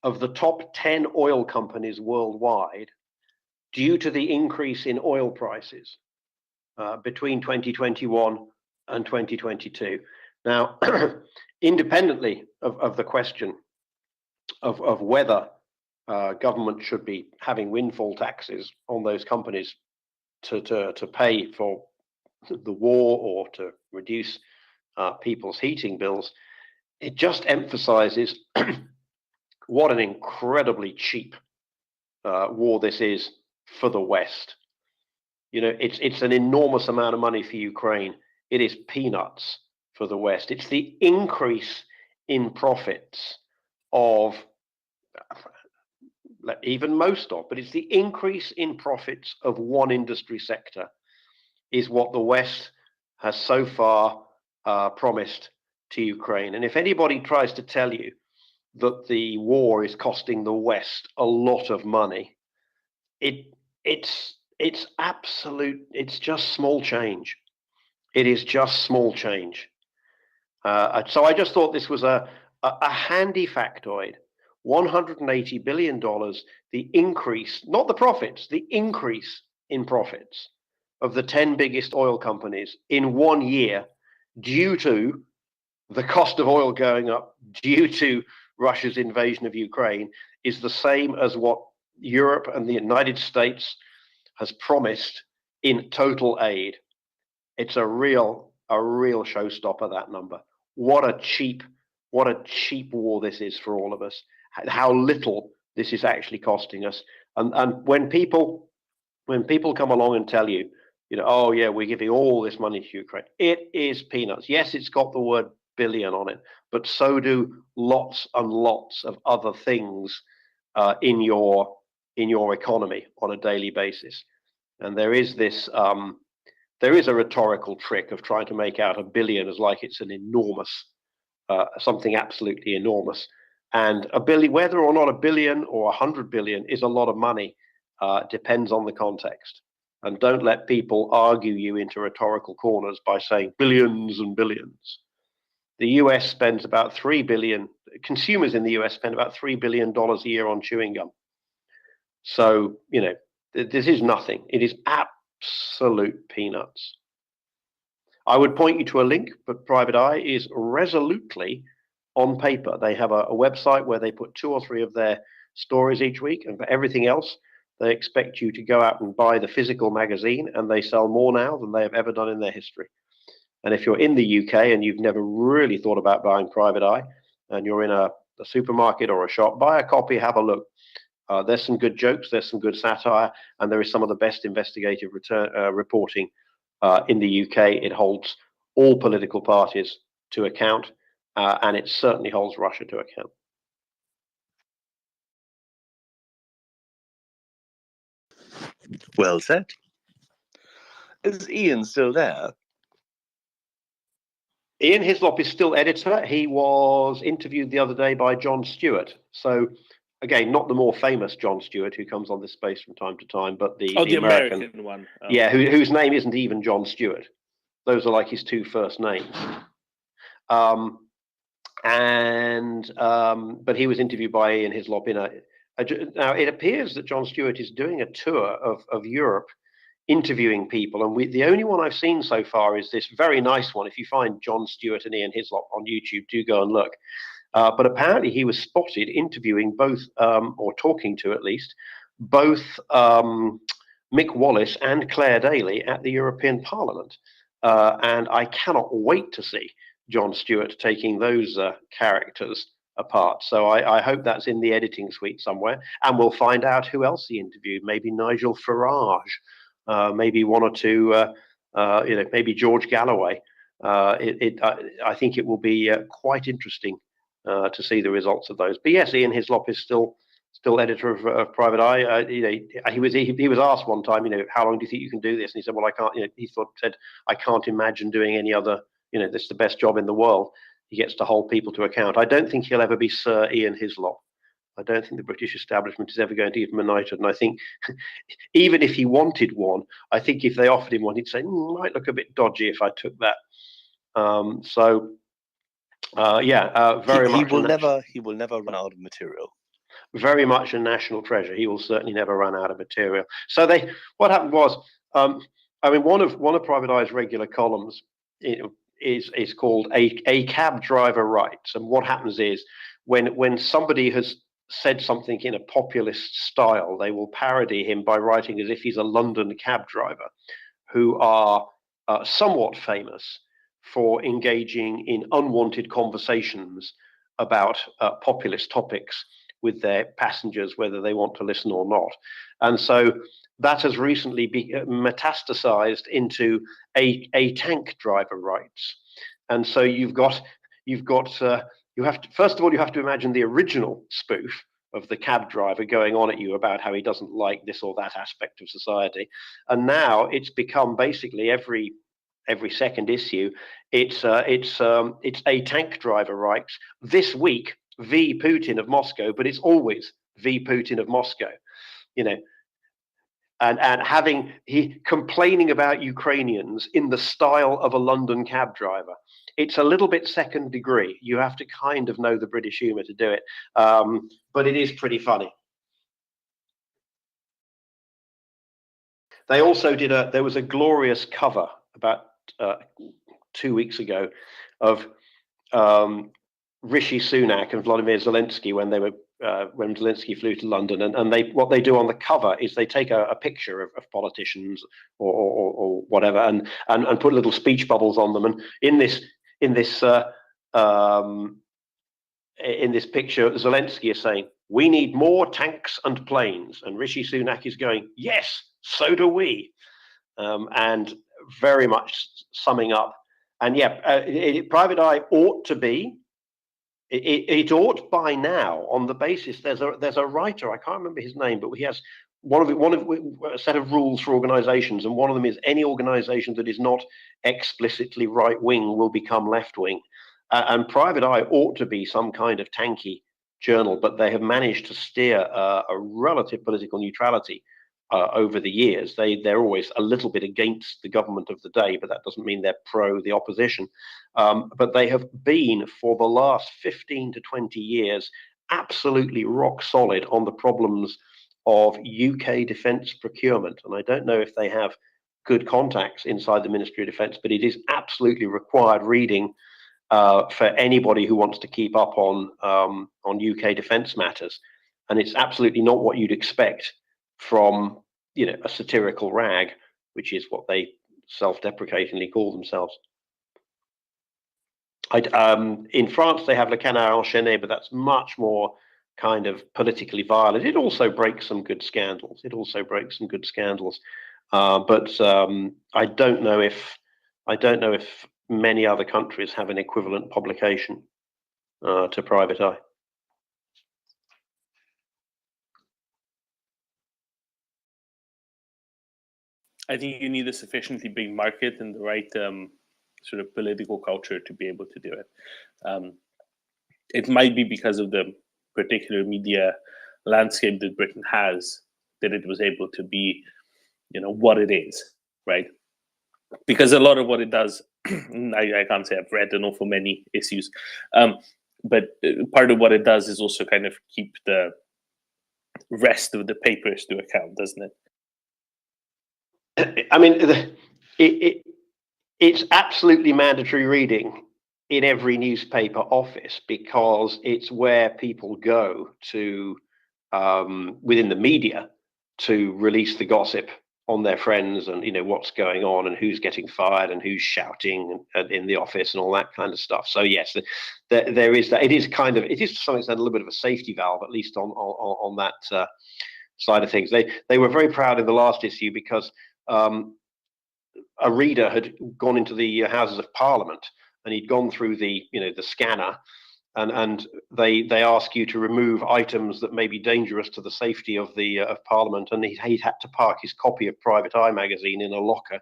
of the top 10 oil companies worldwide due to the increase in oil prices between 2021 and 2022. Now, independently of the question of whether government should be having windfall taxes on those companies to pay for the war or to reduce people's heating bills, it just emphasizes what an incredibly cheap war this is for the West. It's an enormous amount of money for Ukraine. It is peanuts for the West. It's the increase in profits of, even most of, but it's the increase in profits of one industry sector is what the West has so far promised to Ukraine. And if anybody tries to tell you that the war is costing the West a lot of money, it's just small change. It is just small change. So I just thought this was a handy factoid. $180 billion, the increase, not the profits, the increase in profits of the 10 biggest oil companies in 1 year due to the cost of oil going up, due to Russia's invasion of Ukraine, is the same as what Europe and the United States has promised in total aid. It's a real showstopper, that number. What a cheap war this is for all of us. How little this is actually costing us. And when people come along and tell you Oh yeah, we're giving all this money to Ukraine. It is peanuts. Yes, it's got the word billion on it, but so do lots and lots of other things in your economy on a daily basis. And there is this there is a rhetorical trick of trying to make out a billion as like it's an enormous something absolutely enormous. And a billion, whether or not a billion or 100 billion is a lot of money, depends on the context. And don't let people argue you into rhetorical corners by saying billions and billions. The US spends about 3 billion, consumers in the US spend about $3 billion a year on chewing gum. So, this is nothing. It is absolute peanuts. I would point you to a link, but Private Eye is resolutely on paper. They have a website where they put 2 or 3 of their stories each week, and for everything else, they expect you to go out and buy the physical magazine, and they sell more now than they have ever done in their history. And if you're in the UK and you've never really thought about buying Private Eye, and you're in a supermarket or a shop, buy a copy, have a look. There's some good jokes, there's some good satire, and there is some of the best investigative reporting in the UK. It holds all political parties to account, and it certainly holds Russia to account. Well said. Is Ian still there? Ian Hislop is still editor. He was interviewed the other day by Jon Stewart. So, again, not the more famous Jon Stewart who comes on this space from time to time, but the American one. Oh. Yeah, whose name isn't even Jon Stewart. Those are like his 2 first names. But he was interviewed by Ian Hislop in now it appears that Jon Stewart is doing a tour of Europe, interviewing people, and the only one I've seen so far is this very nice one. If you find Jon Stewart and Ian Hislop on YouTube, do go and look. But apparently he was spotted interviewing both, or talking to at least, both Mick Wallace and Claire Daly at the European Parliament. And I cannot wait to see Jon Stewart taking those characters apart. So I hope that's in the editing suite somewhere, and we'll find out who else he interviewed. Maybe Nigel Farage, maybe 1 or 2, maybe George Galloway. I think it will be quite interesting to see the results of those. But yes, Ian Hislop is still editor of Private Eye. He was asked one time, how long do you think you can do this? And he said, well, I can't. Said, I can't imagine doing any other. This is the best job in the world. He gets to hold people to account. I don't think he'll ever be Sir Ian Hislop. I don't think the British establishment is ever going to give him a knighthood. And I think even if he wanted one, I think if they offered him one, he'd say, might look a bit dodgy if I took that. Very much. He will never run out of material. Very much a national treasure. He will certainly never run out of material. So what happened was, one of Private Eye's regular columns is called a cab driver writes. And what happens is when somebody has said something in a populist style, they will parody him by writing as if he's a London cab driver, who are somewhat famous for engaging in unwanted conversations about populist topics with their passengers, whether they want to listen or not. And so that has recently metastasized into a tank driver writes. And so you have to, first of all, you have to imagine the original spoof of the cab driver going on at you about how he doesn't like this or that aspect of society. And now it's become basically every second issue, it's a tank driver writes, this week, V Putin of Moscow, but it's always V Putin of Moscow, and complaining about Ukrainians in the style of a London cab driver. It's a little bit second degree. You have to kind of know the British humor to do it, but it is pretty funny. They also there was a glorious cover about 2 weeks ago of Rishi Sunak and Vladimir Zelensky when Zelensky flew to London, and what they do on the cover is they take a picture of politicians or whatever and put little speech bubbles on them, and in this picture Zelensky is saying, we need more tanks and planes, and Rishi Sunak is going, yes, so do we. and very much summing up. And yeah, Private Eye ought to be. It ought by now, on the basis there's a writer, I can't remember his name, but he has one of a set of rules for organizations, and one of them is any organization that is not explicitly right wing will become left wing. And Private Eye ought to be some kind of tanky journal, but they have managed to steer a relative political neutrality over the years. They're always a little bit against the government of the day, but that doesn't mean they're pro the opposition. But they have been, for the last 15 to 20 years, absolutely rock solid on the problems of UK defence procurement. And I don't know if they have good contacts inside the Ministry of Defence, but it is absolutely required reading for anybody who wants to keep up on UK defence matters. And it's absolutely not what you'd expect from, you know, a satirical rag, which is what they self-deprecatingly call themselves. In France, they have Le Canard Enchaîné, but that's much more kind of politically violent. It also breaks some good scandals. But I don't know if many other countries have an equivalent publication to Private Eye. I think you need a sufficiently big market and the right sort of political culture to be able to do it. It might be because of the particular media landscape that Britain has that it was able to be, you know, what it is, right? Because a lot of what it does, I can't say I've read an awful many issues, but part of what it does is also kind of keep the rest of the papers to account, doesn't it? I mean, it's absolutely mandatory reading in every newspaper office, because it's where people go to within the media to release the gossip on their friends, and, you know, what's going on and who's getting fired and who's shouting in the office and all that kind of stuff. So yes, there is that. It is to some extent a little bit of a safety valve, at least on that side of things. They were very proud in the last issue because a reader had gone into the Houses of Parliament, and he'd gone through the scanner, and they ask you to remove items that may be dangerous to the safety of Parliament, and he'd had to park his copy of Private Eye magazine in a locker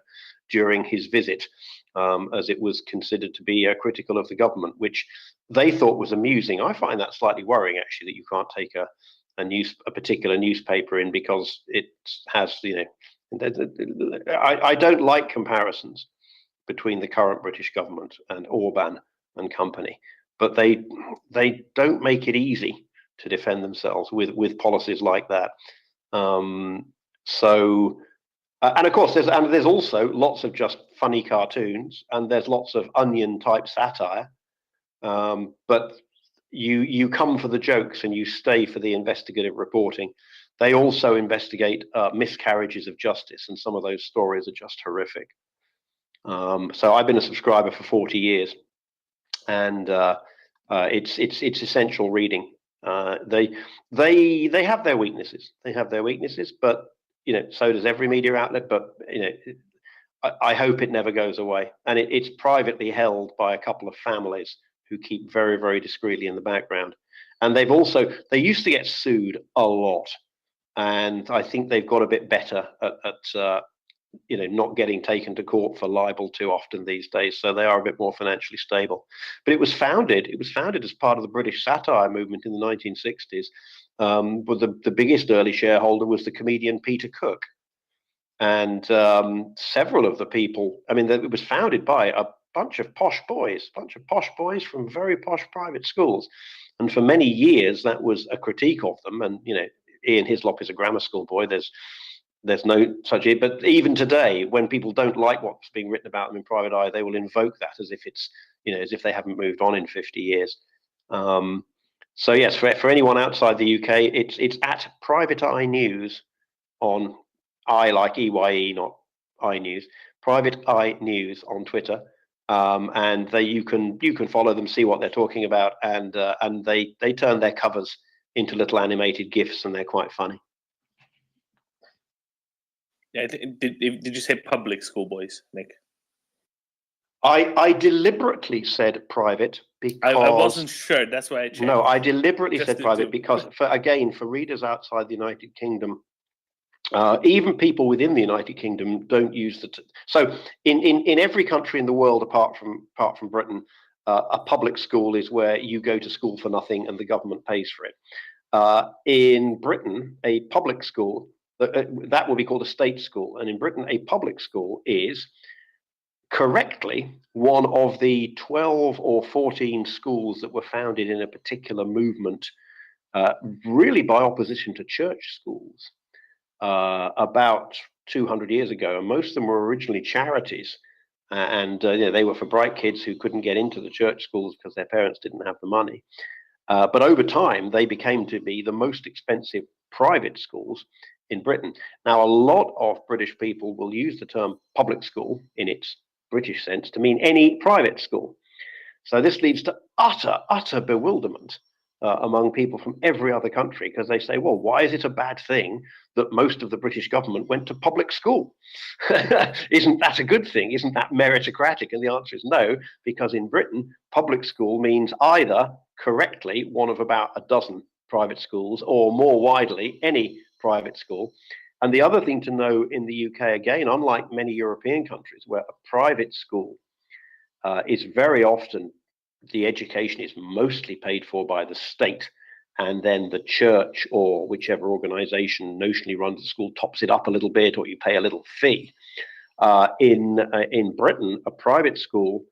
during his visit, as it was considered to be critical of the government, which they thought was amusing. I find that slightly worrying, actually, that you can't take a particular newspaper in because it has, you know, I don't like comparisons between the current British government and Orban and company, but they don't make it easy to defend themselves with policies like that. And of course there's also lots of just funny cartoons, and there's lots of Onion type satire, but you come for the jokes and you stay for the investigative reporting. They also investigate miscarriages of justice, and some of those stories are just horrific. So I've been a subscriber for 40 years, and it's essential reading. They have their weaknesses. But, you know, so does every media outlet. But, you know, I hope it never goes away. And it's privately held by a couple of families who keep very, very discreetly in the background. And they used to get sued a lot, and I think they've got a bit better at you know, not getting taken to court for libel too often these days. So they are a bit more financially stable. But it was founded as part of the British satire movement in the 1960s. But the biggest early shareholder was the comedian Peter Cook. And several of the people, I mean, it was founded by a bunch of posh boys from very posh private schools. And for many years, that was a critique of them. And, you know, Ian Hislop is a grammar school boy. There's no such, but even today, when people don't like what's being written about them in Private Eye, they will invoke that as if it's, you know, as if they haven't moved on in 50 years. So yes, for anyone outside the UK, it's at Private Eye News on I like EYE, not iNews. Private Eye News on Twitter, and you can follow them, see what they're talking about, and they turn their covers into little animated GIFs, and they're quite funny. Yeah, did you say public school, boys, Nick? I deliberately said private because I wasn't sure. That's why I checked. No, I deliberately Just said to- private to- because, for readers outside the United Kingdom, even people within the United Kingdom don't use the. So in every country in the world apart from Britain, a public school is where you go to school for nothing and the government pays for it. In Britain, a public school that would be called a state school, and in Britain, a public school is correctly one of the 12 or 14 schools that were founded in a particular movement, really by opposition to church schools, about 200 years ago. And most of them were originally charities. They were for bright kids who couldn't get into the church schools because their parents didn't have the money. But over time, they became to be the most expensive private schools in Britain. Now, a lot of British people will use the term public school in its British sense to mean any private school. So this leads to utter bewilderment among people from every other country, because they say, well, why is it a bad thing that most of the British government went to public school? Isn't that a good thing? Isn't that meritocratic? And the answer is no, because in Britain, public school means either correctly one of about a dozen private schools, or more widely, any private school. And the other thing to know in the UK, again, unlike many European countries where a private school is very often, the education is mostly paid for by the state, and then the church or whichever organization notionally runs the school tops it up a little bit, or you pay a little fee. In Britain, a private school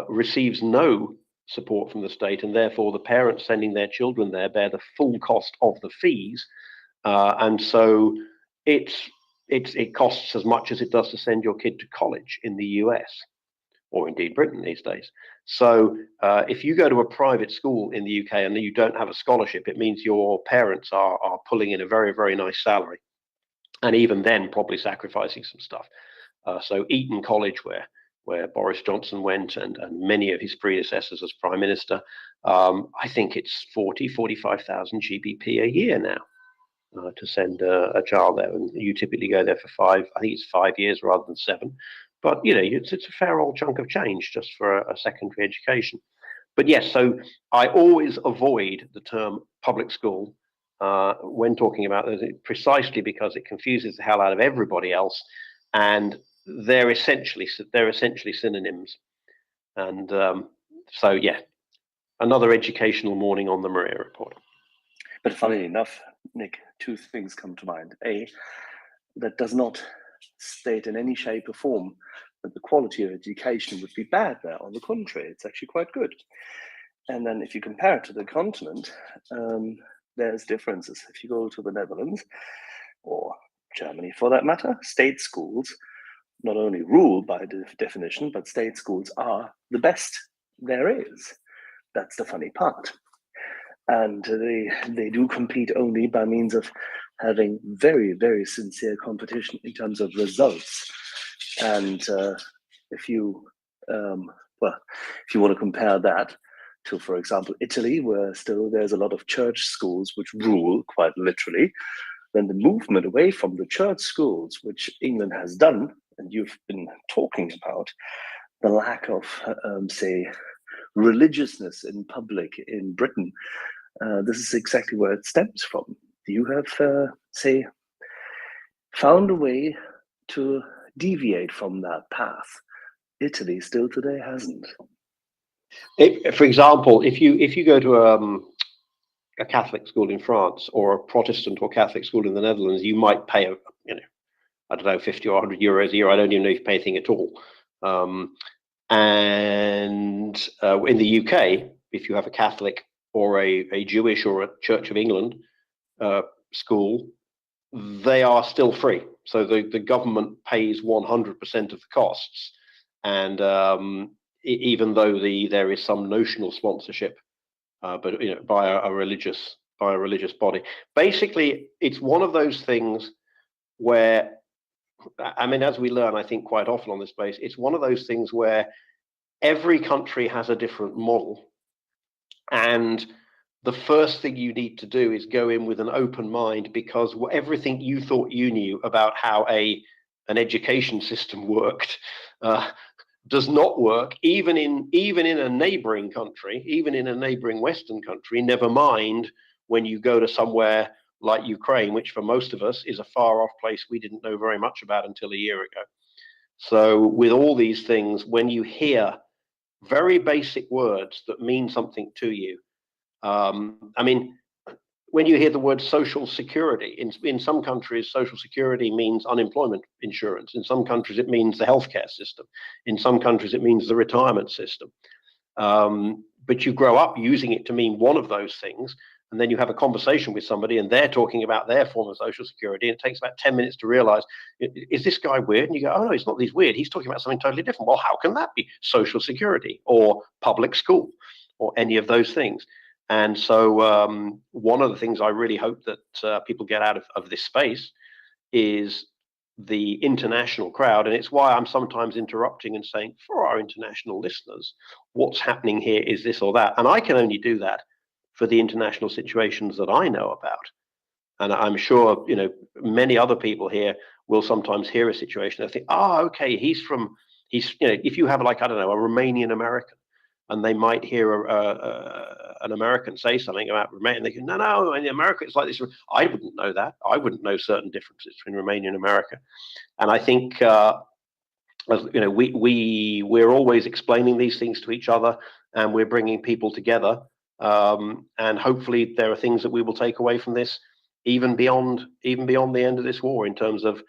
receives no support from the state, and therefore the parents sending their children there bear the full cost of the fees, and so it costs as much as it does to send your kid to college in the US, or indeed Britain these days. So if you go to a private school in the UK and you don't have a scholarship, it means your parents are pulling in a very, very nice salary, and even then probably sacrificing some stuff. So Eton College, where Boris Johnson went, and many of his predecessors as Prime Minister, I think it's 45,000 GBP a year now to send a child there. And you typically go there for I think it's 5 years rather than 7. But, it's a fair old chunk of change just for a secondary education. But yes, so I always avoid the term public school when talking about it, precisely because it confuses the hell out of everybody else, and they're essentially synonyms. And so, yeah, another educational morning on the Maria Report. But funnily enough, Nick, two things come to mind. A, that does not state in any shape or form that the quality of education would be bad there. On the contrary, it's actually quite good. And then if you compare it to the continent, there's differences. If you go to the Netherlands, or Germany for that matter, state schools not only rule by definition, but state schools are the best there is. That's the funny part. And they do compete only by means of having very, very sincere competition in terms of results. And if you want to compare that to, for example, Italy, where still there's a lot of church schools which rule quite literally, then the movement away from the church schools, which England has done, and you've been talking about, the lack of, say, religiousness in public in Britain, this is exactly where it stems from. You have, say, found a way to deviate from that path. Italy still today hasn't. For example, if you go to a Catholic school in France, or a Protestant or Catholic school in the Netherlands, you might pay, I don't know, 50 or 100 euros a year. I don't even know if you pay anything at all. And in the UK, if you have a Catholic or a Jewish or a Church of England school, they are still free. So the government pays 100% of the costs, and even though there is some notional sponsorship, but by a religious body. Basically, it's one of those things where, I mean, as we learn, I think quite often on this space, it's one of those things where every country has a different model, and the first thing you need to do is go in with an open mind, because everything you thought you knew about how an education system worked does not work, even in a neighboring country, even in a neighboring Western country, never mind when you go to somewhere like Ukraine, which for most of us is a far off place we didn't know very much about until a year ago. So with all these things, when you hear very basic words that mean something to you, I mean, when you hear the word social security, in some countries, social security means unemployment insurance. In some countries, it means the healthcare system. In some countries, it means the retirement system. But you grow up using it to mean one of those things, and then you have a conversation with somebody and they're talking about their form of social security, and it takes about 10 minutes to realize, is this guy weird? And you go, oh no, it's not he's weird. He's talking about something totally different. Well, how can that be? Social security or public school or any of those things. And so one of the things I really hope that people get out of this space is the international crowd. And it's why I'm sometimes interrupting and saying, for our international listeners, what's happening here is this or that. And I can only do that for the international situations that I know about. And I'm sure, you know, many other people here will sometimes hear a situation and think, oh, okay, he's, you know, if you have like, I don't know, a Romanian American, and they might hear an American say something about Romania, and they go, no, in America it's like this. I wouldn't know that. I wouldn't know certain differences between Romania and America. And I think, you know, we're always explaining these things to each other, and we're bringing people together. And hopefully there are things that we will take away from this, even beyond the end of this war, in terms of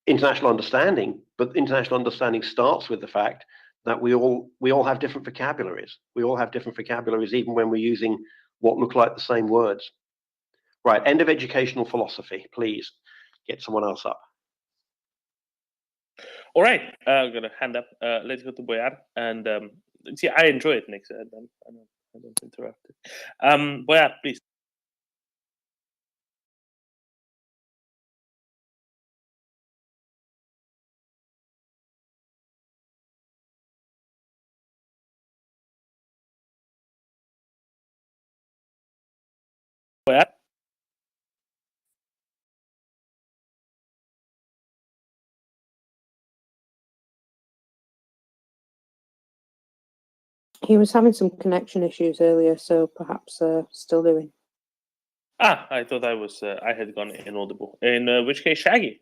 international understanding. But international understanding starts with the fact that we all have different vocabularies. We all have different vocabularies, even when we're using what look like the same words. Right, end of educational philosophy. Please get someone else up. All right, I'm gonna hand up. Let's go to Boyar. And see, I enjoy it, Nick. I don't interrupt it. Boyar, please. Boyar? He was having some connection issues earlier, so perhaps still doing. Ah, I thought I had gone inaudible. In which case, Shaggy.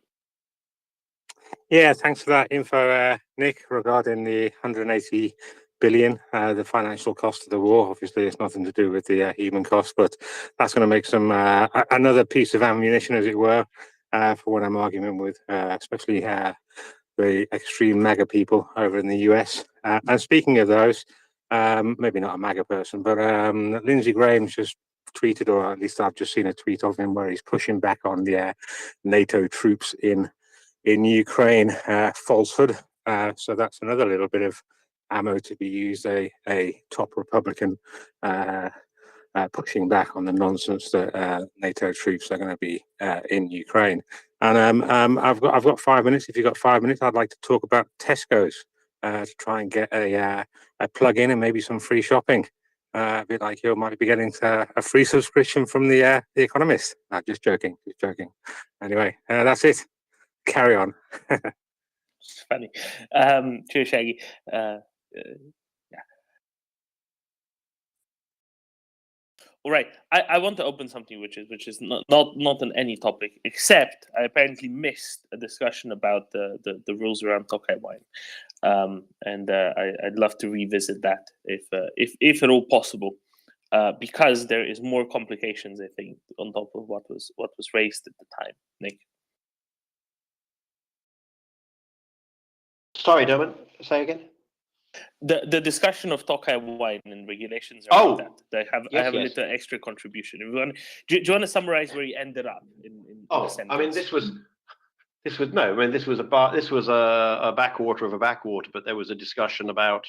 Yeah, thanks for that info, Nick, regarding the 180 billion, the financial cost of the war. Obviously, it's nothing to do with the human cost, but that's going to make some another piece of ammunition, as it were, for what I'm arguing with, especially the extreme MAGA people over in the US. And speaking of those, maybe not a MAGA person, but Lindsey Graham's just tweeted, or at least I've just seen a tweet of him where he's pushing back on the NATO troops in Ukraine. Falsehood. So that's another little bit of ammo to be used. A top Republican pushing back on the nonsense that NATO troops are going to be in Ukraine. And I've got 5 minutes. If you've got 5 minutes, I'd like to talk about Tesco's to try and get a plug-in and maybe some free shopping. A bit like you might be getting a free subscription from the Economist. No, just joking. Anyway, that's it. Carry on. It's funny. Cheers, Shaggy. Yeah. All right. I want to open something which is not on any topic, except I apparently missed a discussion about the rules around Tokay wine, and I'd love to revisit that if at all possible, because there is more complications, I think, on top of what was raised at the time. Nick. Sorry, Dermot, say again. The discussion of Tokay wine and regulations around that. I have a little extra contribution. Do you want to summarize where you ended up in a sentence? I mean, this was a backwater of a backwater, but there was a discussion about.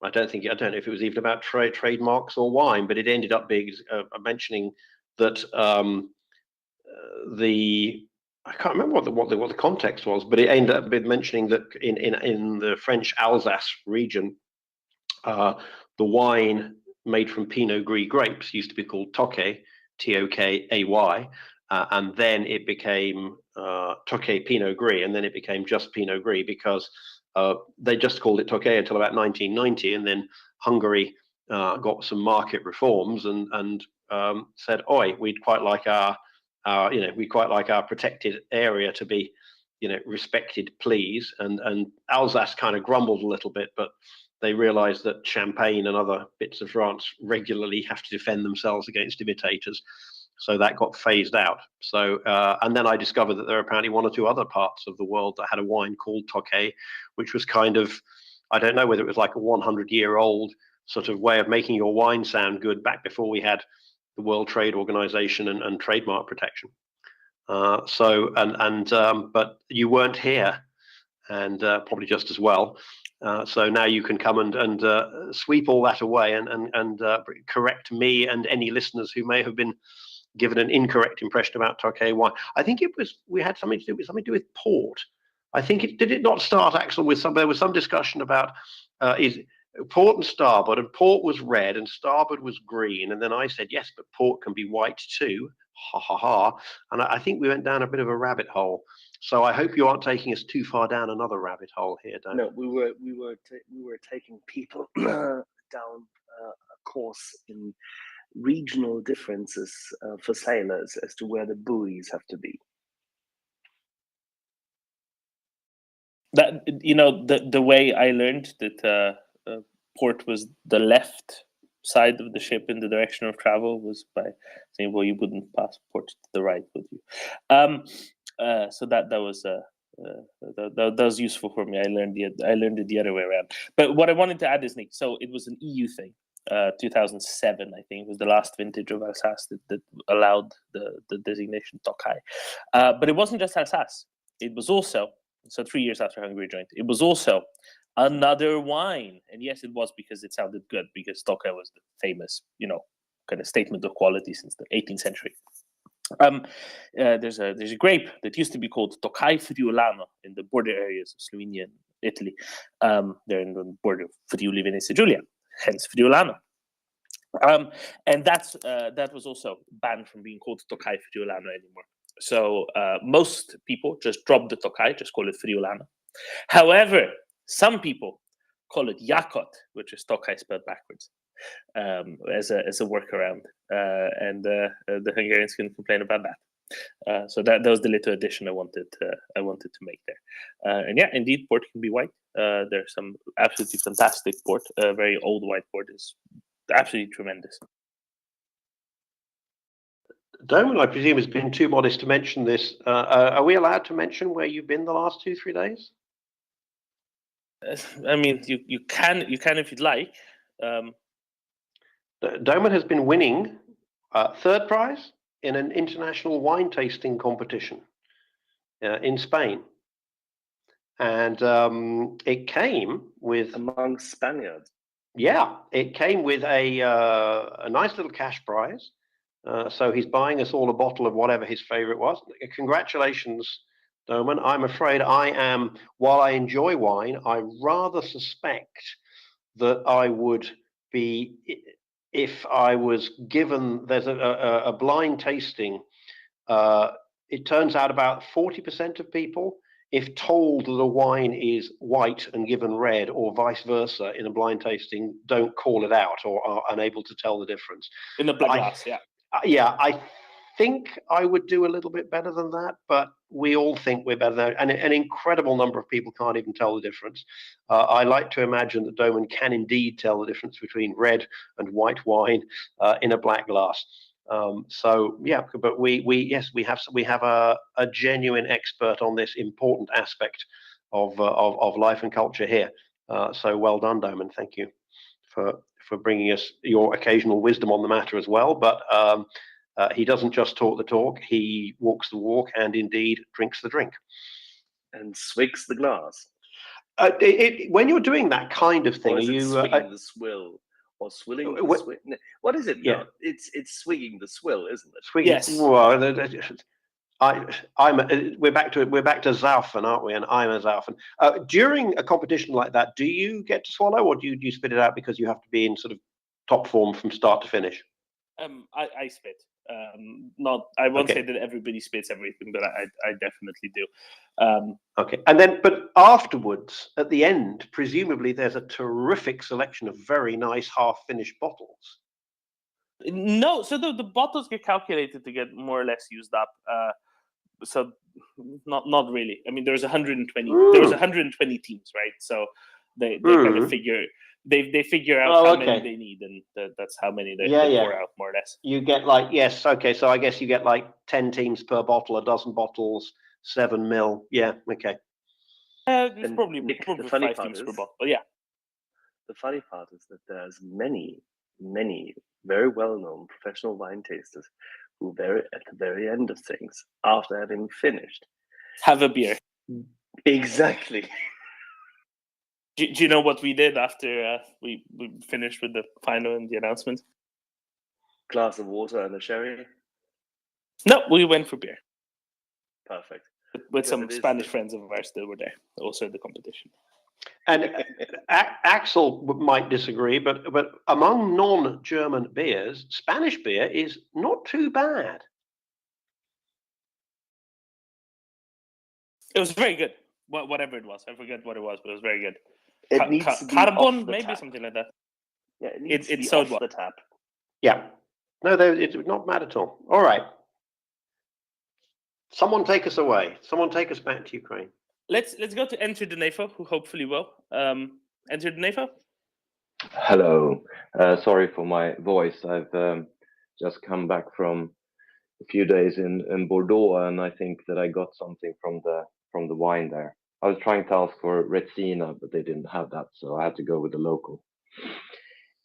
I don't know if it was even about trademarks or wine, but it ended up being mentioning that I can't remember what the context was, but it ended up mentioning that in the French Alsace region, the wine made from Pinot Gris grapes used to be called Tokay, Tokay, and then it became Tokay Pinot Gris, and then it became just Pinot Gris because they just called it Tokay until about 1990, and then Hungary got some market reforms and said, "Oi, we'd quite like our protected area to be, respected, please." And Alsace kind of grumbled a little bit, but they realized that Champagne and other bits of France regularly have to defend themselves against imitators. So that got phased out. So, and then I discovered that there are apparently one or two other parts of the world that had a wine called Tokay, which was kind of, I don't know whether it was like a 100-year-old sort of way of making your wine sound good back before we had the World Trade Organization and trademark protection. But you weren't here, and probably just as well. So now you can come and sweep all that away and correct me and any listeners who may have been given an incorrect impression about Tokay wine. I think we had something to do with port. I think did it not start, Axel, with there was some discussion about is port and starboard, and port was red and starboard was green, and then I said yes, but port can be white too. Ha ha ha! And I think we went down a bit of a rabbit hole. So I hope you aren't taking us too far down another rabbit hole here, Dan. No, we were taking people down a course in regional differences for sailors as to where the buoys have to be. That the way I learned that port was the left side of the ship in the direction of travel was by saying, well, you wouldn't pass port to the right, would you? So that was useful for me. I learned it the other way around. But what I wanted to add is, Nick, so it was an EU thing. 2007, I think, was the last vintage of Alsace that allowed the designation Tokay. But it wasn't just Alsace. It was also, so 3 years after Hungary joined, it was also another wine. And yes, it was because it sounded good, because Tokay was the famous, kind of statement of quality since the 18th century. There's a grape that used to be called Tokay Friulano in the border areas of Slovenia and Italy. They're in the border of Friuli Venezia Giulia, hence Friulano. And that was also banned from being called Tokay Friulano anymore. So most people just drop the Tokay, just call it Friulano. However, some people call it Yakot, which is Tokay spelled backwards, as a workaround, and the Hungarians can complain about that. So that was the little addition I wanted to make there. And yeah, indeed, port can be white. There's some absolutely fantastic port. Very old white port is absolutely tremendous. Damon, I presume, has been too modest to mention this. Are we allowed to mention where you've been the last 2-3 days? I mean, you can if you'd like. Damon has been winning third prize in an international wine tasting competition in Spain, and it came with among Spaniards. Yeah, it came with a nice little cash prize. So he's buying us all a bottle of whatever his favorite was. Congratulations, Doman. I'm afraid while I enjoy wine, I rather suspect that I would be, if I was given, there's a blind tasting, it turns out about 40% of people, if told that a wine is white and given red or vice versa in a blind tasting, don't call it out or are unable to tell the difference. In a black glass, yeah. Yeah, I think I would do a little bit better than that, but we all think we're better than, and an incredible number of people can't even tell the difference. I like to imagine that Doman can indeed tell the difference between red and white wine in a black glass. So yeah, but we have a genuine expert on this important aspect of life and culture here. So well done, Doman. Thank you for bringing us your occasional wisdom on the matter as well. But he doesn't just talk the talk; he walks the walk, and indeed drinks the drink, and swigs the glass. When you're doing that kind of thing, or is are it you swigging the swill? Or swilling the swill? What is it? Yeah. No, it's swigging the swill, isn't it? Swigging, yes. Well, we're back to Zaufen, aren't we? And I'm a Zaufen. During a competition like that, do you get to swallow, or do you spit it out because you have to be in sort of top form from start to finish? I spit. Not. I won't Okay. say that everybody spits everything, but I definitely do. Okay, and then, but afterwards, at the end, presumably there's a terrific selection of very nice half-finished bottles. No, so the bottles get calculated to get more or less used up. So not really. I mean, there's 120. There was 120 teams, right? So they kind of figure they figure out how many they need, and that's how many they pour out, more or less. You get like, yes, okay, so I guess you get like 10 teams per bottle, a dozen bottles, 7 mil. Yeah, okay. It's probably Nick, the 5 funny part teams per is, bottle. But yeah. The funny part is that there's many very well-known professional wine tasters who at the very end of things, after having finished, have a beer. Exactly. Do you know what we did after we finished with the final and the announcement? Glass of water and a sherry. No, we went for beer. Perfect. With some Spanish friends of ours that were there, also at the competition. And Axel might disagree, but among non-German beers, Spanish beer is not too bad. It was very good. Whatever it was, I forget what it was, but it was very good. It needs to be carbon, off the maybe tap. something like that. Yeah, it needs to be sold off the tap. Yeah, no, it's not bad at all. All right, someone take us away. Someone take us back to Ukraine. Let's go to Enter the NAFO, who hopefully will. Enter the NAFO. Hello. Sorry for my voice. I've just come back from a few days in Bordeaux, and I think that I got something from the wine there. I was trying to ask for Retsina, but they didn't have that, so I had to go with the local.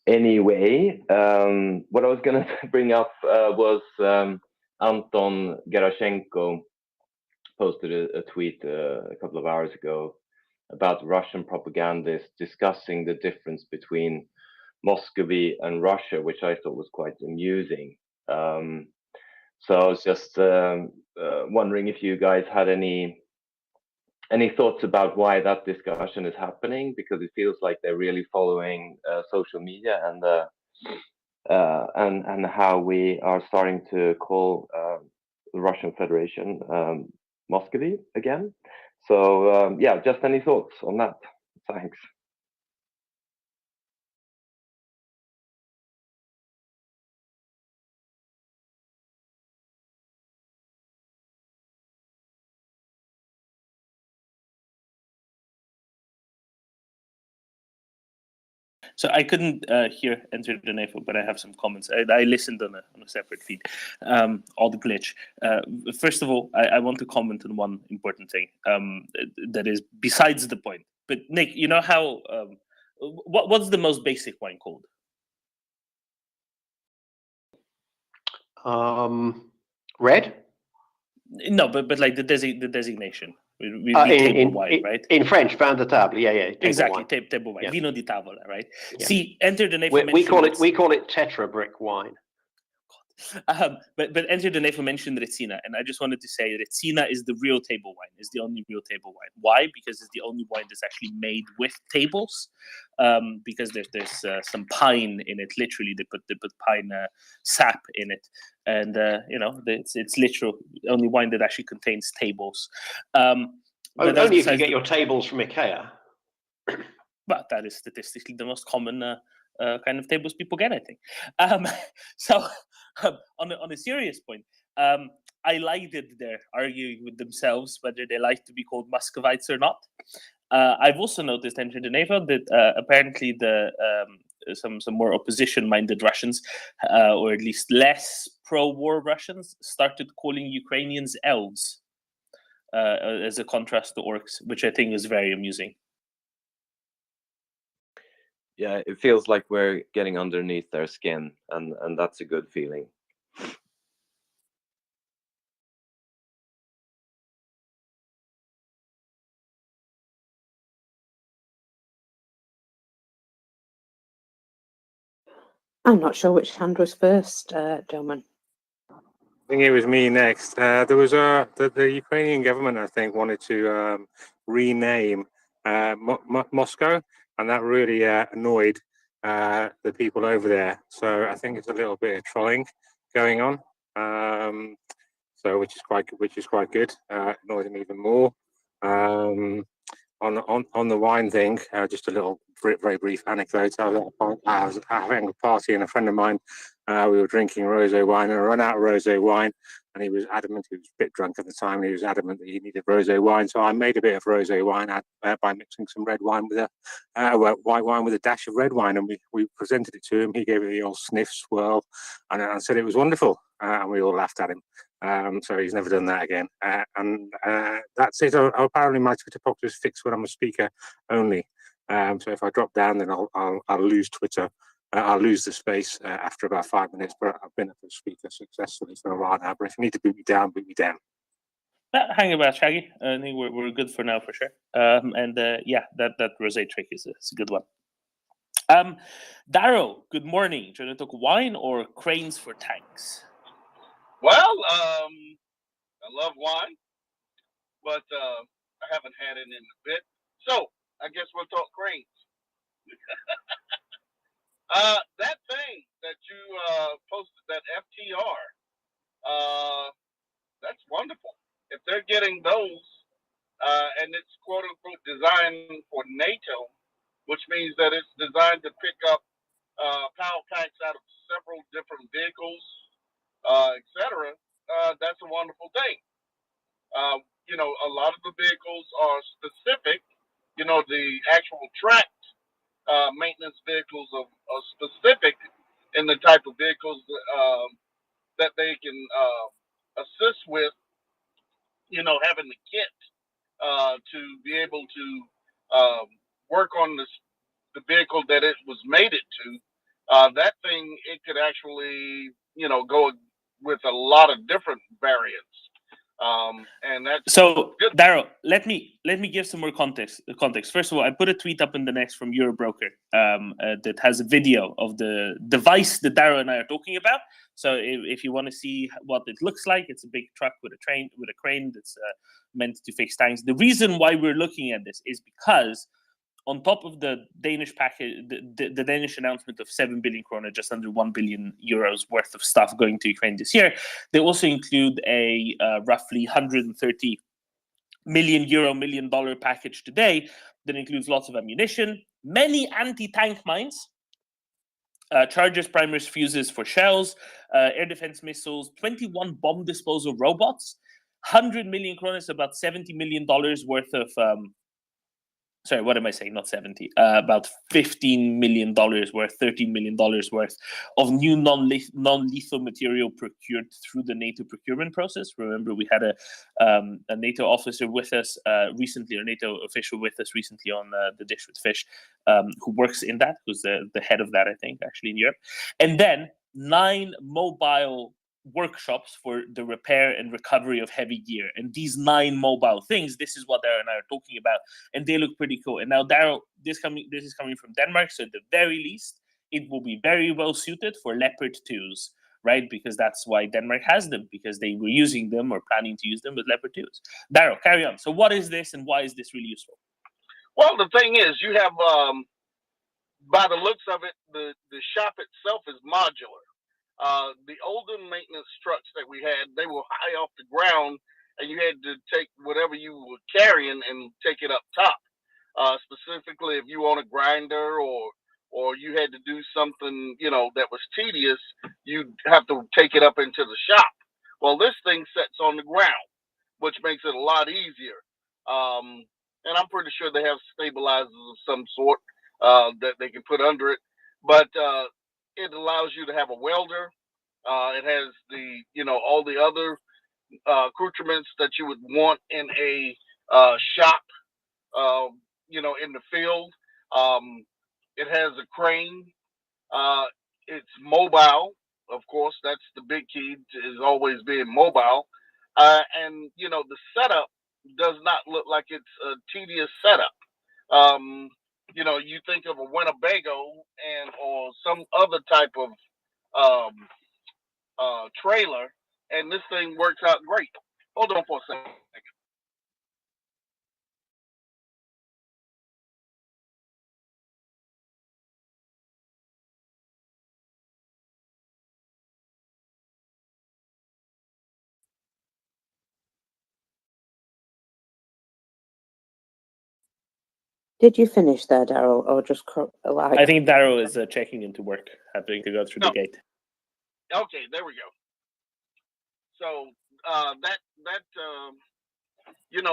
Anyway, what I was going to bring up was Anton Gerashenko posted a tweet a couple of hours ago about Russian propagandists discussing the difference between Muscovy and Russia, which I thought was quite amusing. So I was just wondering if you guys had any thoughts about why that discussion is happening, because it feels like they're really following social media and how we are starting to call the Russian Federation Muscovy again. So yeah, just any thoughts on that? Thanks. So I couldn't hear Enter the NAFO, but I have some comments. I listened on a separate feed. All the glitch. First of all, I want to comment on one important thing that is besides the point. But Nick, you know how what's the most basic wine called? Red? No, but like the designation. We table wine, right? In French, vin de table. Yeah, table exactly. Wine. Table wine. Yeah. Vino di tavola, right? Yeah. See, Enter the NAFO. We call it Tetra Brick wine. But Enter the NAFO mentioned Retsina, and I just wanted to say Retsina is the real table wine. Is the only real table wine. Why? Because it's the only wine that's actually made with tables. Because there's some pine in it. Literally, they put pine sap in it, and it's literal only wine that actually contains tables. But Only if you get your tables from IKEA. But that is statistically the most common kind of tables people get, I think. So on a serious point, I liked it there arguing with themselves whether they like to be called Muscovites or not. I've also noticed, Enter the NAFO, that apparently some more opposition-minded Russians, or at least less pro-war Russians, started calling Ukrainians elves as a contrast to orcs, which I think is very amusing. Yeah, it feels like we're getting underneath their skin, and that's a good feeling. I'm not sure which hand was first, gentlemen. I think it was me next. There was the Ukrainian government, I think, wanted to rename Moscow, and that really annoyed the people over there. So I think it's a little bit of trolling going on. So which is quite good. Annoyed him even more. On the wine thing, just a little very brief anecdote. I was having a party and a friend of mine, we were drinking rosé wine and I ran out of rosé wine, and he was adamant, he was a bit drunk at the time, and he was adamant that he needed rosé wine. So I made a bit of rosé wine by mixing some red wine with white wine with a dash of red wine, and we presented it to him. He gave it the old sniff swirl and said it was wonderful, and we all laughed at him. So he's never done that again. And that's it. Apparently my Twitter box is fixed when I'm a speaker only. So if I drop down, then I'll lose Twitter. I'll lose the space after about 5 minutes, but I've been a speaker successfully for a while now. But if you need to boot me down, boot me down. Hang about, Shaggy. I think we're good for now, for sure. Yeah, that rosé trick is a good one. Darrow, good morning. Do you want to talk wine or cranes for tanks? Well, I love wine, but I haven't had it in a bit. So I guess we'll talk cranes. That thing that you posted, that FTR, that's wonderful. If they're getting those, and it's quote unquote designed for NATO, which means that it's designed to pick up power packs out of several different vehicles, etc. That's a wonderful thing. A lot of the vehicles are specific. The actual tracked maintenance vehicles are specific in the type of vehicles that they can assist with. Having the kit to be able to work on the vehicle that it was mated to. That thing, it could actually, go with a lot of different variants. And that's so good. Darrow, let me give some more context. First of all, I put a tweet up in the next from MriyaReport that has a video of the device that Darrow and I are talking about. So if you want to see what it looks like, it's a big truck with a crane that's meant to fix tanks. The reason why we're looking at this is because on top of the Danish package, the Danish announcement of 7 billion krona, just under 1 billion euros worth of stuff going to Ukraine this year, they also include a roughly 130 million dollar package today that includes lots of ammunition, many anti-tank mines, charges, primers, fuses for shells, air defense missiles, 21 bomb disposal robots, 100 million kronas, about $70 million worth of sorry, what am I saying? Not 70. About $15 million worth, $13 million worth of new non-lethal material procured through the NATO procurement process. Remember, we had a NATO officer with us recently, or NATO official with us recently on the Dish with Fish, who works in that, who's the head of that, I think, actually in Europe. And then 9 mobile workshops for the repair and recovery of heavy gear. And these 9 mobile things, this is what Darrow and I are talking about, and they look pretty cool. And now, Darrow, this is coming from Denmark, so at the very least, it will be very well suited for Leopard 2s, right? Because that's why Denmark has them, because they were using them or planning to use them with Leopard 2s. Darrow, carry on. So what is this, and why is this really useful? Well, the thing is, you have, by the looks of it, the shop itself is modular. The older maintenance trucks that we had, they were high off the ground, and you had to take whatever you were carrying and take it up top. Specifically, if you want a grinder or you had to do something, that was tedious, you'd have to take it up into the shop. Well, this thing sits on the ground, which makes it a lot easier. And I'm pretty sure they have stabilizers of some sort that they can put under it. But it allows you to have a welder. It has all the other accoutrements that you would want in a shop, in the field. It has a crane. It's mobile, of course. That's the big key, is always being mobile. And the setup does not look like it's a tedious setup. You think of a Winnebago or some other type of trailer, and this thing works out great. Hold on for a second. Did you finish there, Daryl, or just like? I think Daryl is checking into work, having to go through the gate. Okay, there we go. So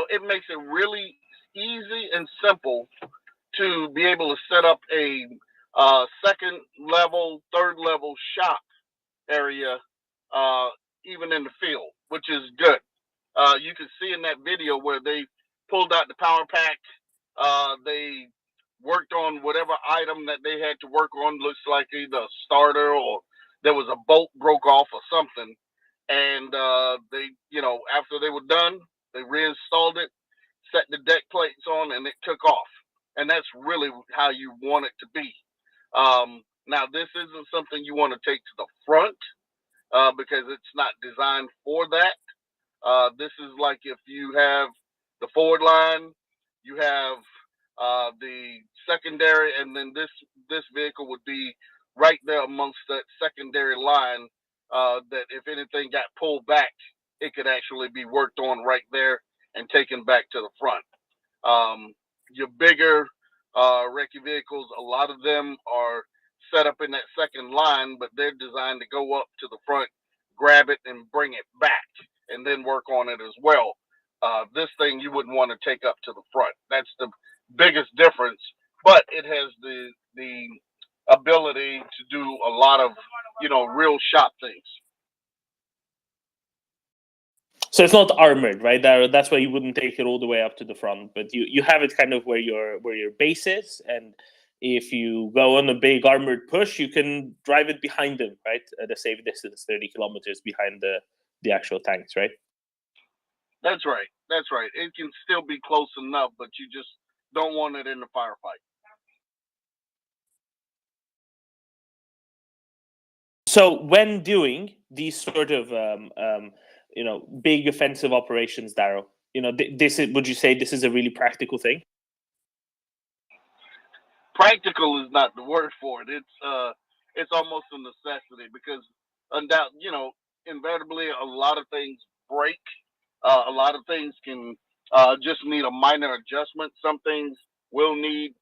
it makes it really easy and simple to be able to set up a second level, third level shop area, even in the field, which is good. You can see in that video where they pulled out the power pack. They worked on whatever item that they had to work on. Looks like either a starter or there was a bolt broke off or something. And they, after they were done, they reinstalled it, set the deck plates on, and it took off. And that's really how you want it to be. Now, this isn't something you want to take to the front because it's not designed for that. This is like if you have the forward line, you have the secondary, and then this vehicle would be right there amongst that secondary line. That if anything got pulled back, it could actually be worked on right there and taken back to the front. Your bigger recce vehicles, a lot of them are set up in that second line, but they're designed to go up to the front, grab it, and bring it back, and then work on it as well. This thing you wouldn't want to take up to the front. That's the biggest difference, but it has the ability to do a lot of real shop things. So it's not armored, right? That's why you wouldn't take it all the way up to the front, but you have it kind of where your base is, and if you go on a big armored push, you can drive it behind them, right? At a safe distance, 30 kilometers behind the actual tanks, right? That's right. That's right. It can still be close enough, but you just don't want it in the firefight. So when doing these sort of big offensive operations, Daryl, would you say this is a really practical thing? Practical is not the word for it. It's almost a necessity because invariably a lot of things break. A lot of things can just need a minor adjustment. Some things will need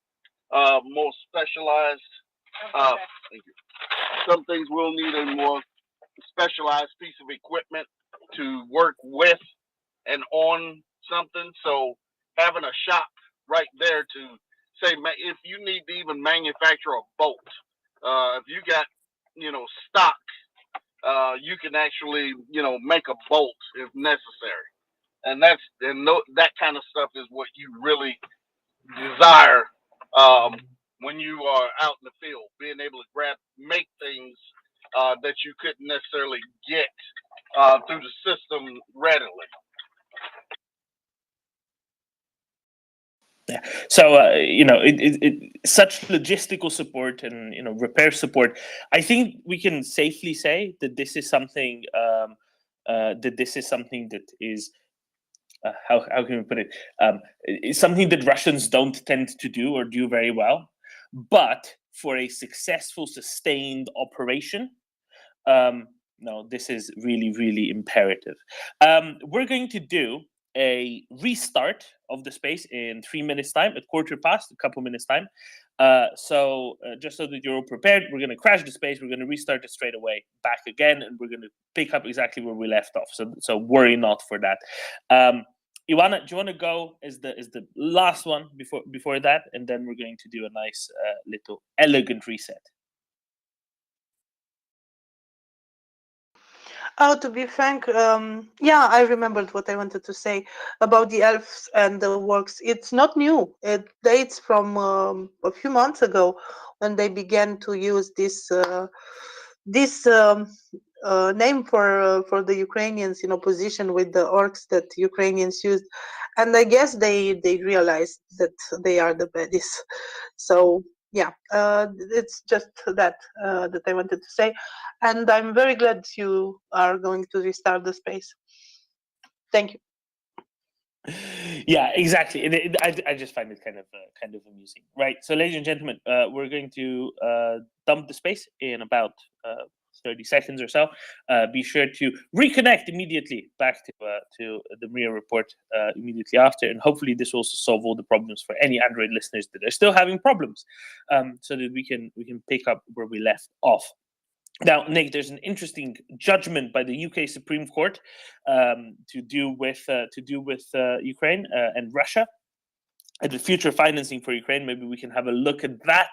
more specialized. Thank you. Some things will need a more specialized piece of equipment to work with and on something. So having a shop right there to say, if you need to even manufacture a bolt, if you got stock, you can actually make a bolt if necessary. And that kind of stuff is what you really desire when you are out in the field, being able to make things that you couldn't necessarily get through the system readily. Yeah. So such logistical support and repair support. I think we can safely say that this is something that is how can we put it? It's something that Russians don't tend to do or do very well. But for a successful, sustained operation, no, this is really, really imperative. We're going to do a restart of the space in 3 minutes time, at 1:15, a couple minutes time. So just so that you're all prepared, we're going to crash the space. We're going to restart it straight away, back again, and we're going to pick up exactly where we left off. So worry not for that. Ioana, do you want to go as the last one before that, and then we're going to do a nice little elegant reset. Oh, to be frank, yeah, I remembered what I wanted to say about the elves and the works. It's not new. It dates from a few months ago when they began to use this name for the Ukrainians in opposition with the orcs that Ukrainians used, and I guess they realized that they are the baddies. So yeah, it's just that I wanted to say, and I'm very glad you are going to restart the space. Thank you. Yeah, exactly. I just find it kind of amusing, right? So, ladies and gentlemen, we're going to dump the space in about 30 seconds or so. Be sure to reconnect immediately back to the MRIA report immediately after, and hopefully this will also solve all the problems for any Android listeners that are still having problems, so that we can pick up where we left off. Now, Nick, there's an interesting judgment by the UK Supreme Court to do with Ukraine and Russia and the future financing for Ukraine. Maybe we can have a look at that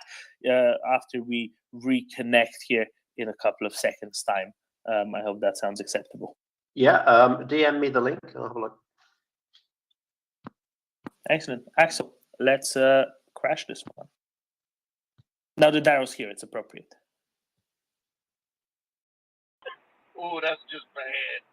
after we reconnect here in a couple of seconds' time. I hope that sounds acceptable. Yeah, DM me the link. I'll have a look. Excellent. Axel, let's crash this one. Now that Darrow's here, it's appropriate. Oh, that's just bad.